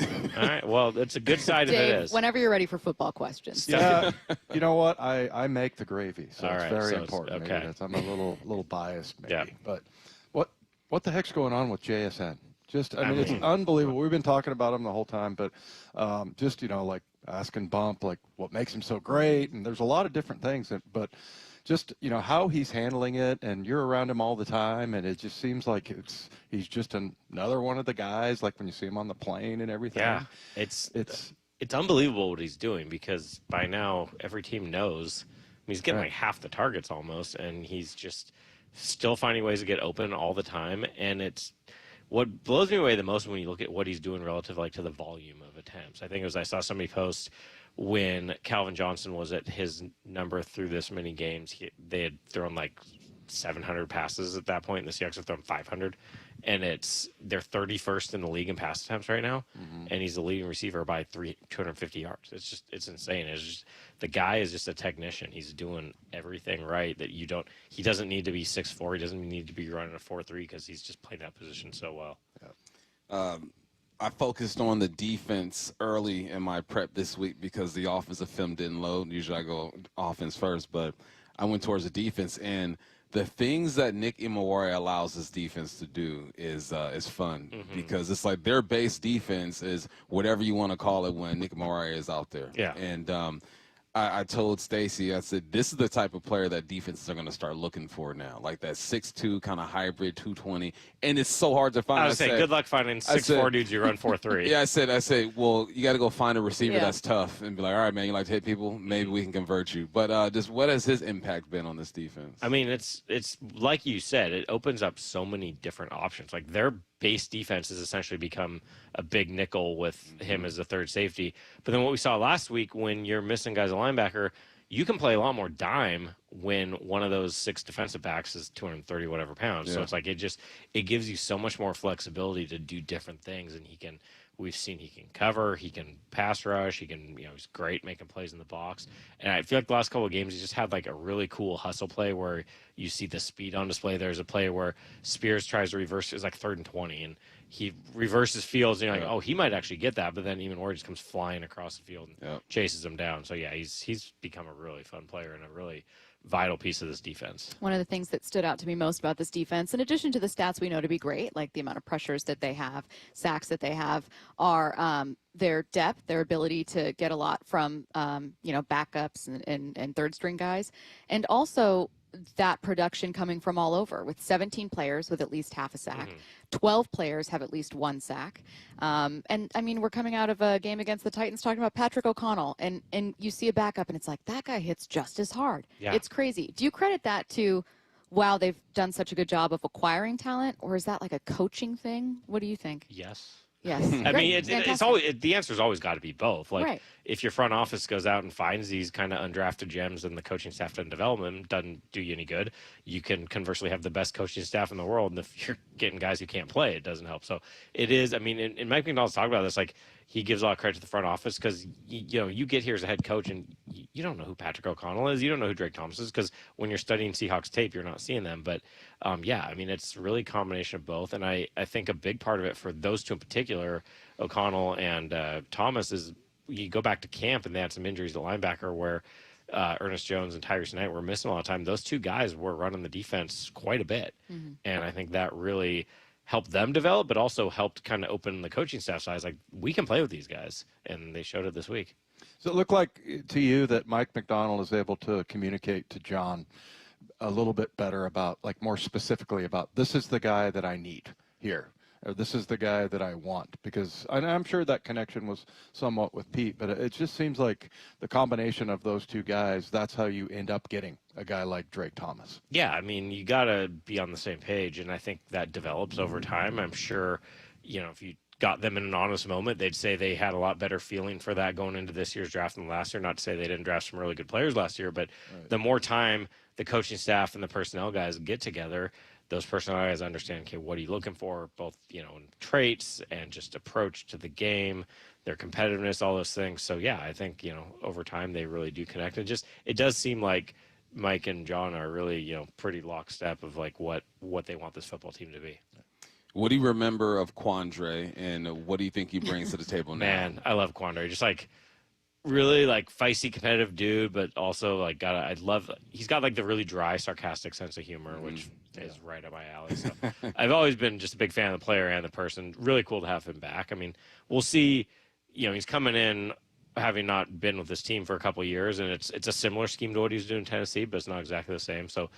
All right. Well, it's a good side if it Dave, is. whenever you're ready for football questions. Yeah, you know what? I make the gravy, so All it's right, very so it's- important. Maybe okay. I'm a little biased, maybe. Yeah. But what the heck's going on with JSN? I mean, it's mean- unbelievable. We've been talking about him the whole time, but just like asking Bump, like what makes him so great, and there's a lot of different things, but just how he's handling it, and you're around him all the time, and it just seems like he's just another one of the guys, like when you see him on the plane and everything. Yeah. It's unbelievable what he's doing, because by now every team knows. I mean, he's getting like half the targets almost, and he's just still finding ways to get open all the time. And it's what blows me away the most when you look at what he's doing relative to the volume of attempts. I think I saw somebody post when Calvin Johnson was at his number through this many games, they had thrown like 700 passes at that point, and the Seahawks have thrown 500. And they're 31st in the league in pass attempts right now, and he's the leading receiver by 250 yards. It's insane. The guy is just a technician. He's doing everything right that he doesn't need to be 6'4". He doesn't need to be running a 4.3 because he's just playing that position so well. Yeah. I focused on the defense early in my prep this week because the offensive film didn't load. Usually I go offense first, but I went towards the defense, and the things that Nick Imawari allows his defense to do is fun, because it's like their base defense is whatever you want to call it when Nick Imawari is out there. Yeah. And I told Stacy, I said, this is the type of player that defenses are going to start looking for now, like that 6'2", kind of hybrid 220, and it's so hard to find. I would say, good luck finding 6'4" dudes who run 4.3. Yeah, I said, well, you got to go find a receiver Yeah. that's tough and be like, all right, man, you like to hit people? Maybe we can convert you. But just what has his impact been on this defense? I mean, it's like you said, it opens up so many different options. Like their base defense has essentially become a big nickel with him as the third safety. But then what we saw last week, when you're missing guys at linebacker, you can play a lot more dime when one of those 6 defensive backs is 230 whatever pounds. So Yeah. it's like it gives you so much more flexibility to do different things, and we've seen he can cover, he can pass rush, he can, he's great making plays in the box. And I feel like the last couple of games, he just had like a really cool hustle play where you see the speed on display. There's a play where Spears tries to reverse, it's like 3rd and 20, and he reverses fields, and you're like, oh, he might actually get that, but then even more, he just comes flying across the field and chases him down. So yeah, he's become a really fun player and a really vital piece of this defense. One of the things that stood out to me most about this defense, in addition to the stats we know to be great, like the amount of pressures that they have, sacks that they have, are their depth, their ability to get a lot from, backups and third string guys, and also that production coming from all over, with 17 players with at least half a sack. 12 players have at least 1 sack. And I mean, we're coming out of a game against the Titans talking about Patrick O'Connell, and you see a backup and it's like, that guy hits just as hard. Yeah. It's crazy. Do you credit that to wow, they've done such a good job of acquiring talent, or is that like a coaching thing? What do you think? Yes. Yes. I Great. mean, it's Fantastic. always the answer's always got to be both. Like, Right. if your front office goes out and finds these kind of undrafted gems and the coaching staff doesn't develop them, doesn't do you any good. You can conversely have the best coaching staff in the world, and if you're getting guys who can't play, it doesn't help. So it is. I mean, and Mike McDonald's talked about this. Like, he gives a lot of credit to the front office because you get here as a head coach and you don't know who Patrick O'Connell is, you don't know who Drake Thomas is, because when you're studying Seahawks tape, you're not seeing them. But yeah, I mean, it's really a combination of both, and I think a big part of it for those two in particular, O'Connell and Thomas, is you go back to camp and they had some injuries at linebacker where Ernest Jones and Tyrese Knight were missing a lot of time. Those two guys were running the defense quite a bit, and I think that really helped them develop, but also helped kind of open the coaching staff's eyes. Like, we can play with these guys, and they showed it this week. So it looked like to you that Mike McDonald is able to communicate to John a little bit better about, like, more specifically about, this is the guy that I need here, or this is the guy that I want, because I'm sure that connection was somewhat with Pete, but it just seems like the combination of those two guys, that's how you end up getting a guy like Drake Thomas. Yeah, I mean, you got to be on the same page, and I think that develops over time. I'm sure, if you got them in an honest moment, they'd say they had a lot better feeling for that going into this year's draft than last year. Not to say they didn't draft some really good players last year, but the more time the coaching staff and the personnel guys get together, those personnel guys understand, okay, what are you looking for, both, in traits and just approach to the game, their competitiveness, all those things. So, yeah, I think, over time they really do connect. It does seem like Mike and John are really, pretty lockstep of, like, what they want this football team to be. What do you remember of Quandre, and what do you think he brings to the table now? Man, I love Quandre. Just, like, really, like, feisty, competitive dude, but also, like, he's got, like, the really dry, sarcastic sense of humor, which is right up my alley. So I've always been just a big fan of the player and the person. Really cool to have him back. I mean, we'll see. He's coming in having not been with this team for a couple of years, and it's a similar scheme to what he's doing in Tennessee, but it's not exactly the same. So,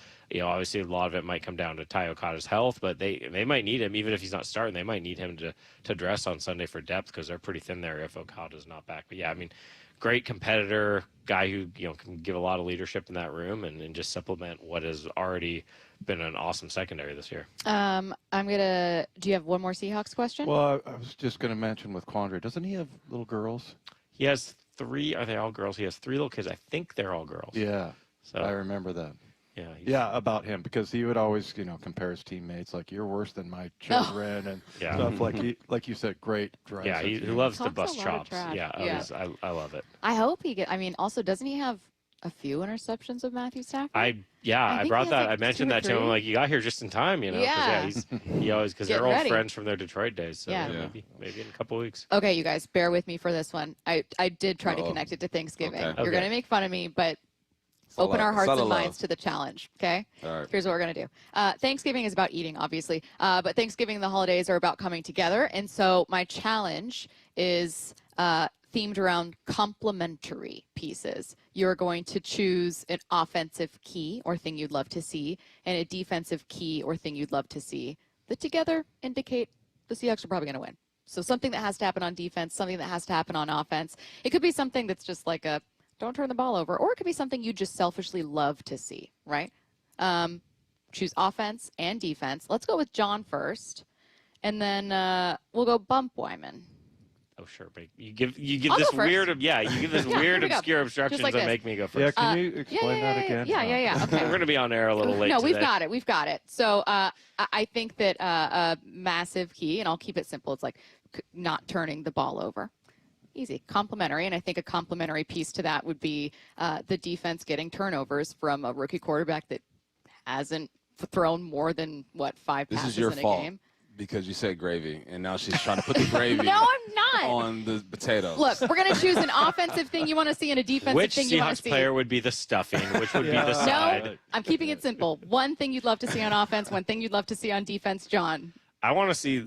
obviously a lot of it might come down to Ty Okada's health, but they might need him, even if he's not starting. They might need him to dress on Sunday for depth, because they're pretty thin there if Okada's not back. But yeah, I mean, great competitor, guy who can give a lot of leadership in that room and just supplement what has already been an awesome secondary this year. Do you have one more Seahawks question? Well, I was just going to mention with Quandre, doesn't he have little girls? He has 3. Are they all girls? He has 3 little kids. I think they're all girls. Yeah. So I remember that. Yeah. Yeah, about him, because he would always, compare his teammates, like, you're worse than my children, and stuff like you said, great drive. Yeah, he loves to Talks bust a lot of chops. trash. Yeah, Yeah. I love it. I hope also, doesn't he have a few interceptions of Matthew Stafford? I think brought he has, that. like, I mentioned 2 or that to him. 3. Like, you got here just in time, Yeah. he always, because they're Getting old ready. friends from their Detroit days. So Yeah. maybe in a couple weeks. Okay, you guys, bear with me for this one. I did try to connect it to Thanksgiving. Okay. You're Okay. going to make fun of me, but open our hearts and minds to the challenge, okay? All right. Here's what we're going to do. Thanksgiving is about eating, obviously, but Thanksgiving and the holidays are about coming together, and so my challenge is themed around complementary pieces. You're going to choose an offensive key or thing you'd love to see and a defensive key or thing you'd love to see that together indicate the Seahawks are probably going to win. So something that has to happen on defense, something that has to happen on offense. It could be something that's just like a don't turn the ball over, or it could be something you just selfishly love to see, right? Choose offense and defense. Let's go with John first, and then we'll go bump Wyman. Oh, sure. But you give I'll this go first. weird, you give this Yeah, weird, here we go. obscure Just obstructions like that this. make me go first. Yeah, can you explain that again? Yeah. Okay. We're going to be on air a little late No, today. we've got it. So I think that a massive key, and I'll keep it simple, it's like not turning the ball over. Easy. Complementary, and I think a complementary piece to that would be the defense getting turnovers from a rookie quarterback that hasn't thrown more than, 5 This passes is your in a fault game. because you said gravy, and now she's trying to put the gravy No, I'm not. on the potatoes. Look, we're going to choose an offensive thing you want to see and a defensive Which thing you want to Seahawks see. player would be the stuffing? Which would be the side? No, I'm keeping it simple. One thing you'd love to see on offense, one thing you'd love to see on defense, John. I want to see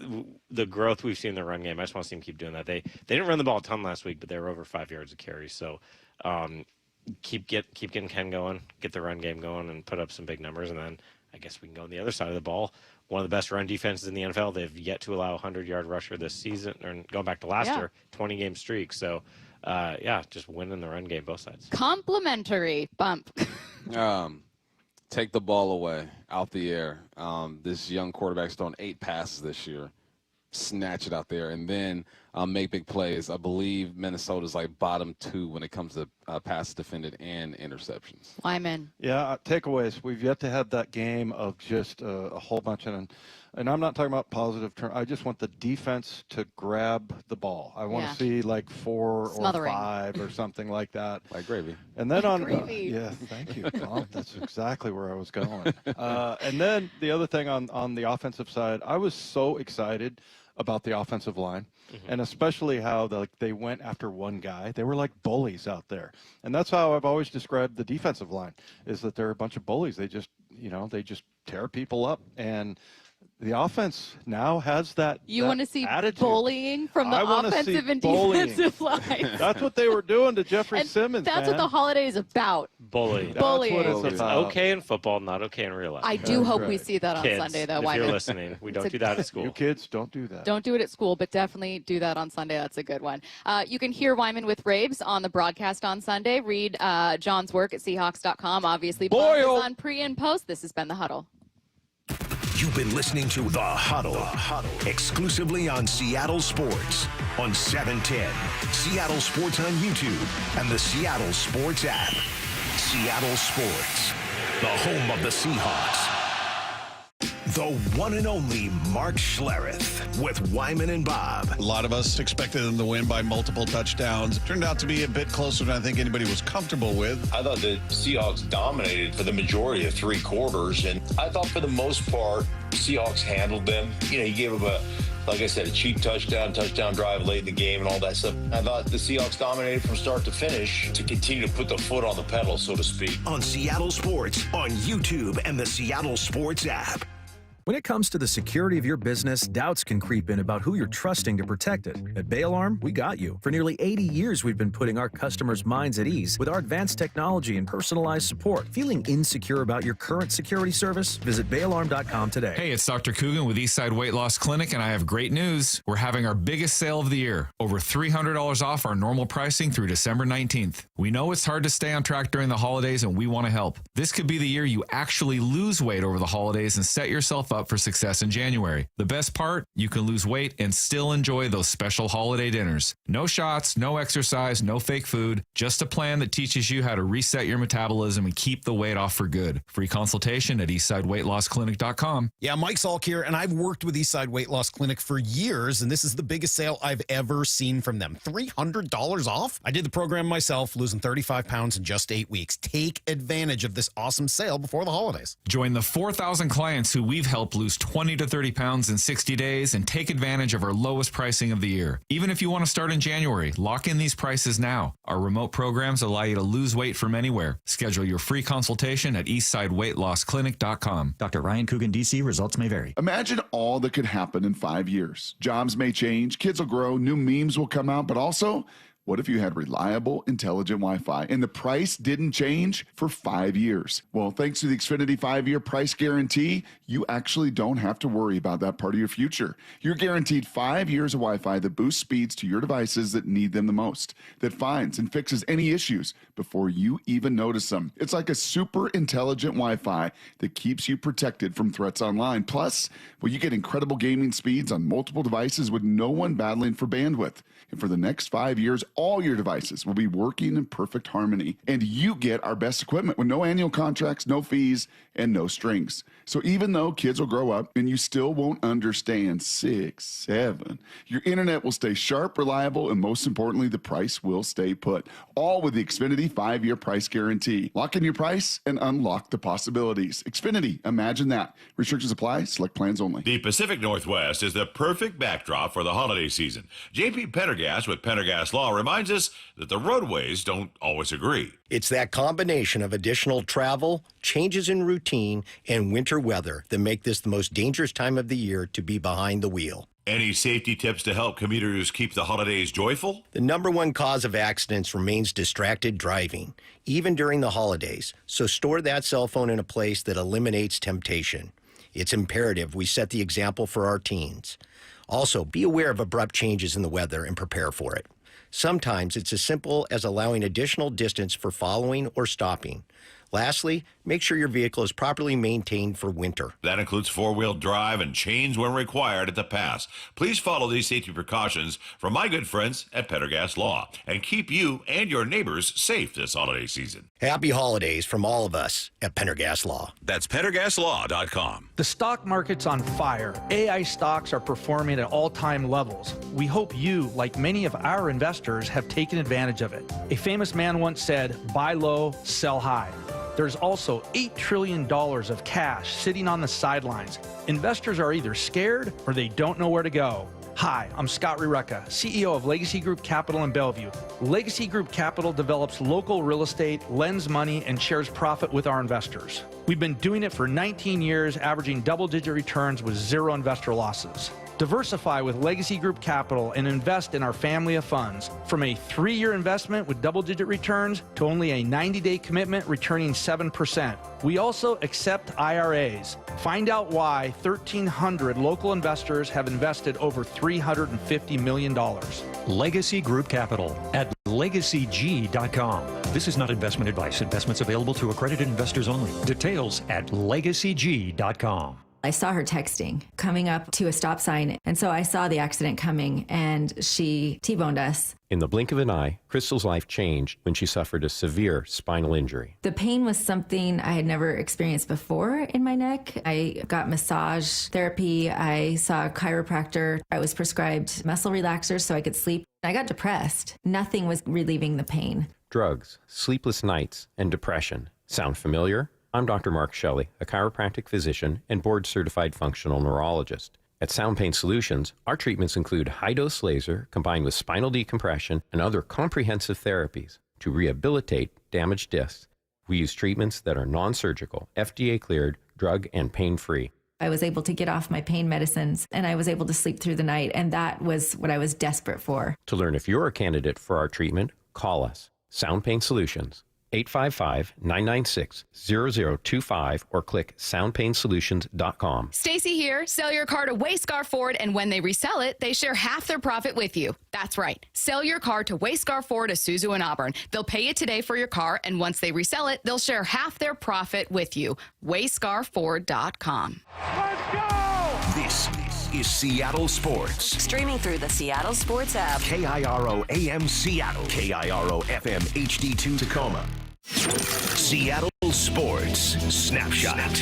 the growth we've seen in the run game. I just want to see them keep doing that. They didn't run the ball a ton last week, but they were over 5 yards of carry. So keep getting Ken going, get the run game going, and put up some big numbers. And then I guess we can go on the other side of the ball. One of the best run defenses in the NFL. They've yet to allow a 100-yard rusher this season, or going back to last year, 20-game streak. So, just winning the run game, both sides. Complimentary bump. take the ball away out the air. This young quarterback's thrown 8 passes this year. Snatch it out there, and then make big plays. I believe Minnesota's like bottom 2 when it comes to passes defended and interceptions. Lyman. Yeah, takeaways. We've yet to have that game of just a whole bunch of, and I'm not talking about positive terms. I just want the defense to grab the ball. I want to see like 4 Smothering. or 5 or something like that. Like gravy. And then on, Gravy. yeah, thank you, Tom. That's exactly where I was going. And then the other thing on the offensive side, I was so excited about the offensive line, and especially how they went after one guy. They were like bullies out there, and that's how I've always described the defensive line, is that they're a bunch of bullies. They just tear people up, and the offense now has that. You want to see attitude. bullying from the I wanna offensive see and bullying. defensive line. That's what they were doing to Jeffrey And Simmons. that's man. what the holiday is about. Bullying. That's what Bullying. it's It's about. okay in football, not okay in real life. I do hope we see that on Kids, Sunday, though. if Wyman. you're listening, we don't do that at school. You kids, don't do that. Don't do it at school, but definitely do that on Sunday. That's a good one. You can hear Wyman with Rabes on the broadcast on Sunday. Read John's work at Seahawks.com. Obviously, Buff is on pre and post. This has been The Huddle. You've been listening to The Huddle, exclusively on Seattle Sports on 710, Seattle Sports on YouTube, and the Seattle Sports app. Seattle Sports, the home of the Seahawks. The one and only Mark Schlereth with Wyman and Bob. A lot of us expected them to win by multiple touchdowns. Turned out to be a bit closer than I think anybody was comfortable with. I thought the Seahawks dominated for the majority of 3 quarters, and I thought for the most part, Seahawks handled them. You know, he gave them like I said, a cheap touchdown drive late in the game and all that stuff. I thought the Seahawks dominated from start to finish to continue to put the foot on the pedal, so to speak. On Seattle Sports, on YouTube, and the Seattle Sports app. When it comes to the security of your business, doubts can creep in about who you're trusting to protect it. At Bay Alarm, we got you. For nearly 80 years, we've been putting our customers' minds at ease with our advanced technology and personalized support. Feeling insecure about your current security service? Visit bayalarm.com today. Hey, it's Dr. Coogan with Eastside Weight Loss Clinic, and I have great news. We're having our biggest sale of the year. Over $300 off our normal pricing through December 19th. We know it's hard to stay on track during the holidays, and we want to help. This could be the year you actually lose weight over the holidays and set yourself up for success in January. The best part, you can lose weight and still enjoy those special holiday dinners. No shots, no exercise, no fake food, just a plan that teaches you how to reset your metabolism and keep the weight off for good. Free consultation at eastsideweightlossclinic.com. Yeah, Mike Salk here, and I've worked with Eastside Weight Loss Clinic for years, and this is the biggest sale I've ever seen from them. $300 off? I did the program myself, losing 35 pounds in just 8 weeks. Take advantage of this awesome sale before the holidays. Join the 4,000 clients who we've helped lose 20 to 30 pounds in 60 days and take advantage of our lowest pricing of the year. Even if you want to start in January, lock in these prices now. Our remote programs allow you to lose weight from anywhere. Schedule your free consultation at eastsideweightlossclinic.com. Dr. Ryan Coogan, D.C. Results may vary. Imagine all that could happen in 5 years. Jobs may change, kids will grow, new memes will come out, but also, what if you had reliable, intelligent Wi-Fi and the price didn't change for 5 years? Well, thanks to the Xfinity 5-year price guarantee, you actually don't have to worry about that part of your future. You're guaranteed 5 years of Wi-Fi that boosts speeds to your devices that need them the most, that finds and fixes any issues before you even notice them. It's like a super intelligent Wi-Fi that keeps you protected from threats online. Plus, well, you get incredible gaming speeds on multiple devices with no one battling for bandwidth. And for the next 5 years, all your devices will be working in perfect harmony. And you get our best equipment with no annual contracts, no fees, and no strings. So even though kids will grow up and you still won't understand 6, 7, your internet will stay sharp, reliable, and most importantly, the price will stay put. All with the Xfinity 5-year price guarantee. Lock in your price and unlock the possibilities. Xfinity, imagine that. Restrictions apply. Select plans only. The Pacific Northwest is the perfect backdrop for the holiday season. JP Pendergast with Pendergast Law reminds us that the roadways don't always agree. It's that combination of additional travel, changes in routine, and winter weather that make this the most dangerous time of the year to be behind the wheel. Any safety tips to help commuters keep the holidays joyful? The number one cause of accidents remains distracted driving, even during the holidays. So store that cell phone in a place that eliminates temptation. It's imperative we set the example for our teens. Also, be aware of abrupt changes in the weather and prepare for it. Sometimes it's as simple as allowing additional distance for following or stopping. Lastly, make sure your vehicle is properly maintained for winter. That includes four-wheel drive and chains when required at the pass. Please follow these safety precautions from my good friends at Pendergast Law and keep you and your neighbors safe this holiday season. Happy holidays from all of us at Pendergast Law. That's PendergastLaw.com. The stock market's on fire. AI stocks are performing at all-time levels. We hope you, like many of our investors, have taken advantage of it. A famous man once said, buy low, sell high. There's also $8 trillion of cash sitting on the sidelines. Investors are either scared or they don't know where to go. Hi, I'm Scott Rureka, CEO of Legacy Group Capital in Bellevue. Legacy Group Capital develops local real estate, lends money, and shares profit with our investors. We've been doing it for 19 years, averaging double-digit returns with zero investor losses. Diversify with Legacy Group Capital and invest in our family of funds. From a 3-year investment with double-digit returns to only a 90-day commitment returning 7%. We also accept IRAs. Find out why 1,300 local investors have invested over $350 million. Legacy Group Capital at LegacyG.com. This is not investment advice. Investments available to accredited investors only. Details at LegacyG.com. I saw her texting coming up to a stop sign, and so I saw the accident coming, and she T-boned us. In the blink of an eye, Crystal's life changed when she suffered a severe spinal injury. The pain was something I had never experienced before in my neck. I got massage therapy. I saw a chiropractor. I was prescribed muscle relaxers so I could sleep. I got depressed. Nothing was relieving the pain. Drugs, sleepless nights, and depression. Sound familiar? I'm Dr. Mark Shelley, a chiropractic physician and board-certified functional neurologist. At Sound Pain Solutions, our treatments include high-dose laser combined with spinal decompression and other comprehensive therapies to rehabilitate damaged discs. We use treatments that are non-surgical, FDA-cleared, drug and pain-free. I was able to get off my pain medicines, and I was able to sleep through the night, and that was what I was desperate for. To learn if you're a candidate for our treatment, call us. Sound Pain Solutions. 855-996-0025 or click soundpainsolutions.com. Stacy here. Sell your car to Wayscar Ford, and when they resell it, they share half their profit with you. That's right. Sell your car to Wayscar Ford, Isuzu, and Auburn. They'll pay you today for your car, and once they resell it, they'll share half their profit with you. WayscarFord.com. Let's go! This is Seattle Sports. Streaming through the Seattle Sports app. KIRO AM Seattle. KIRO FM HD2 Tacoma. Seattle Sports Snapshot.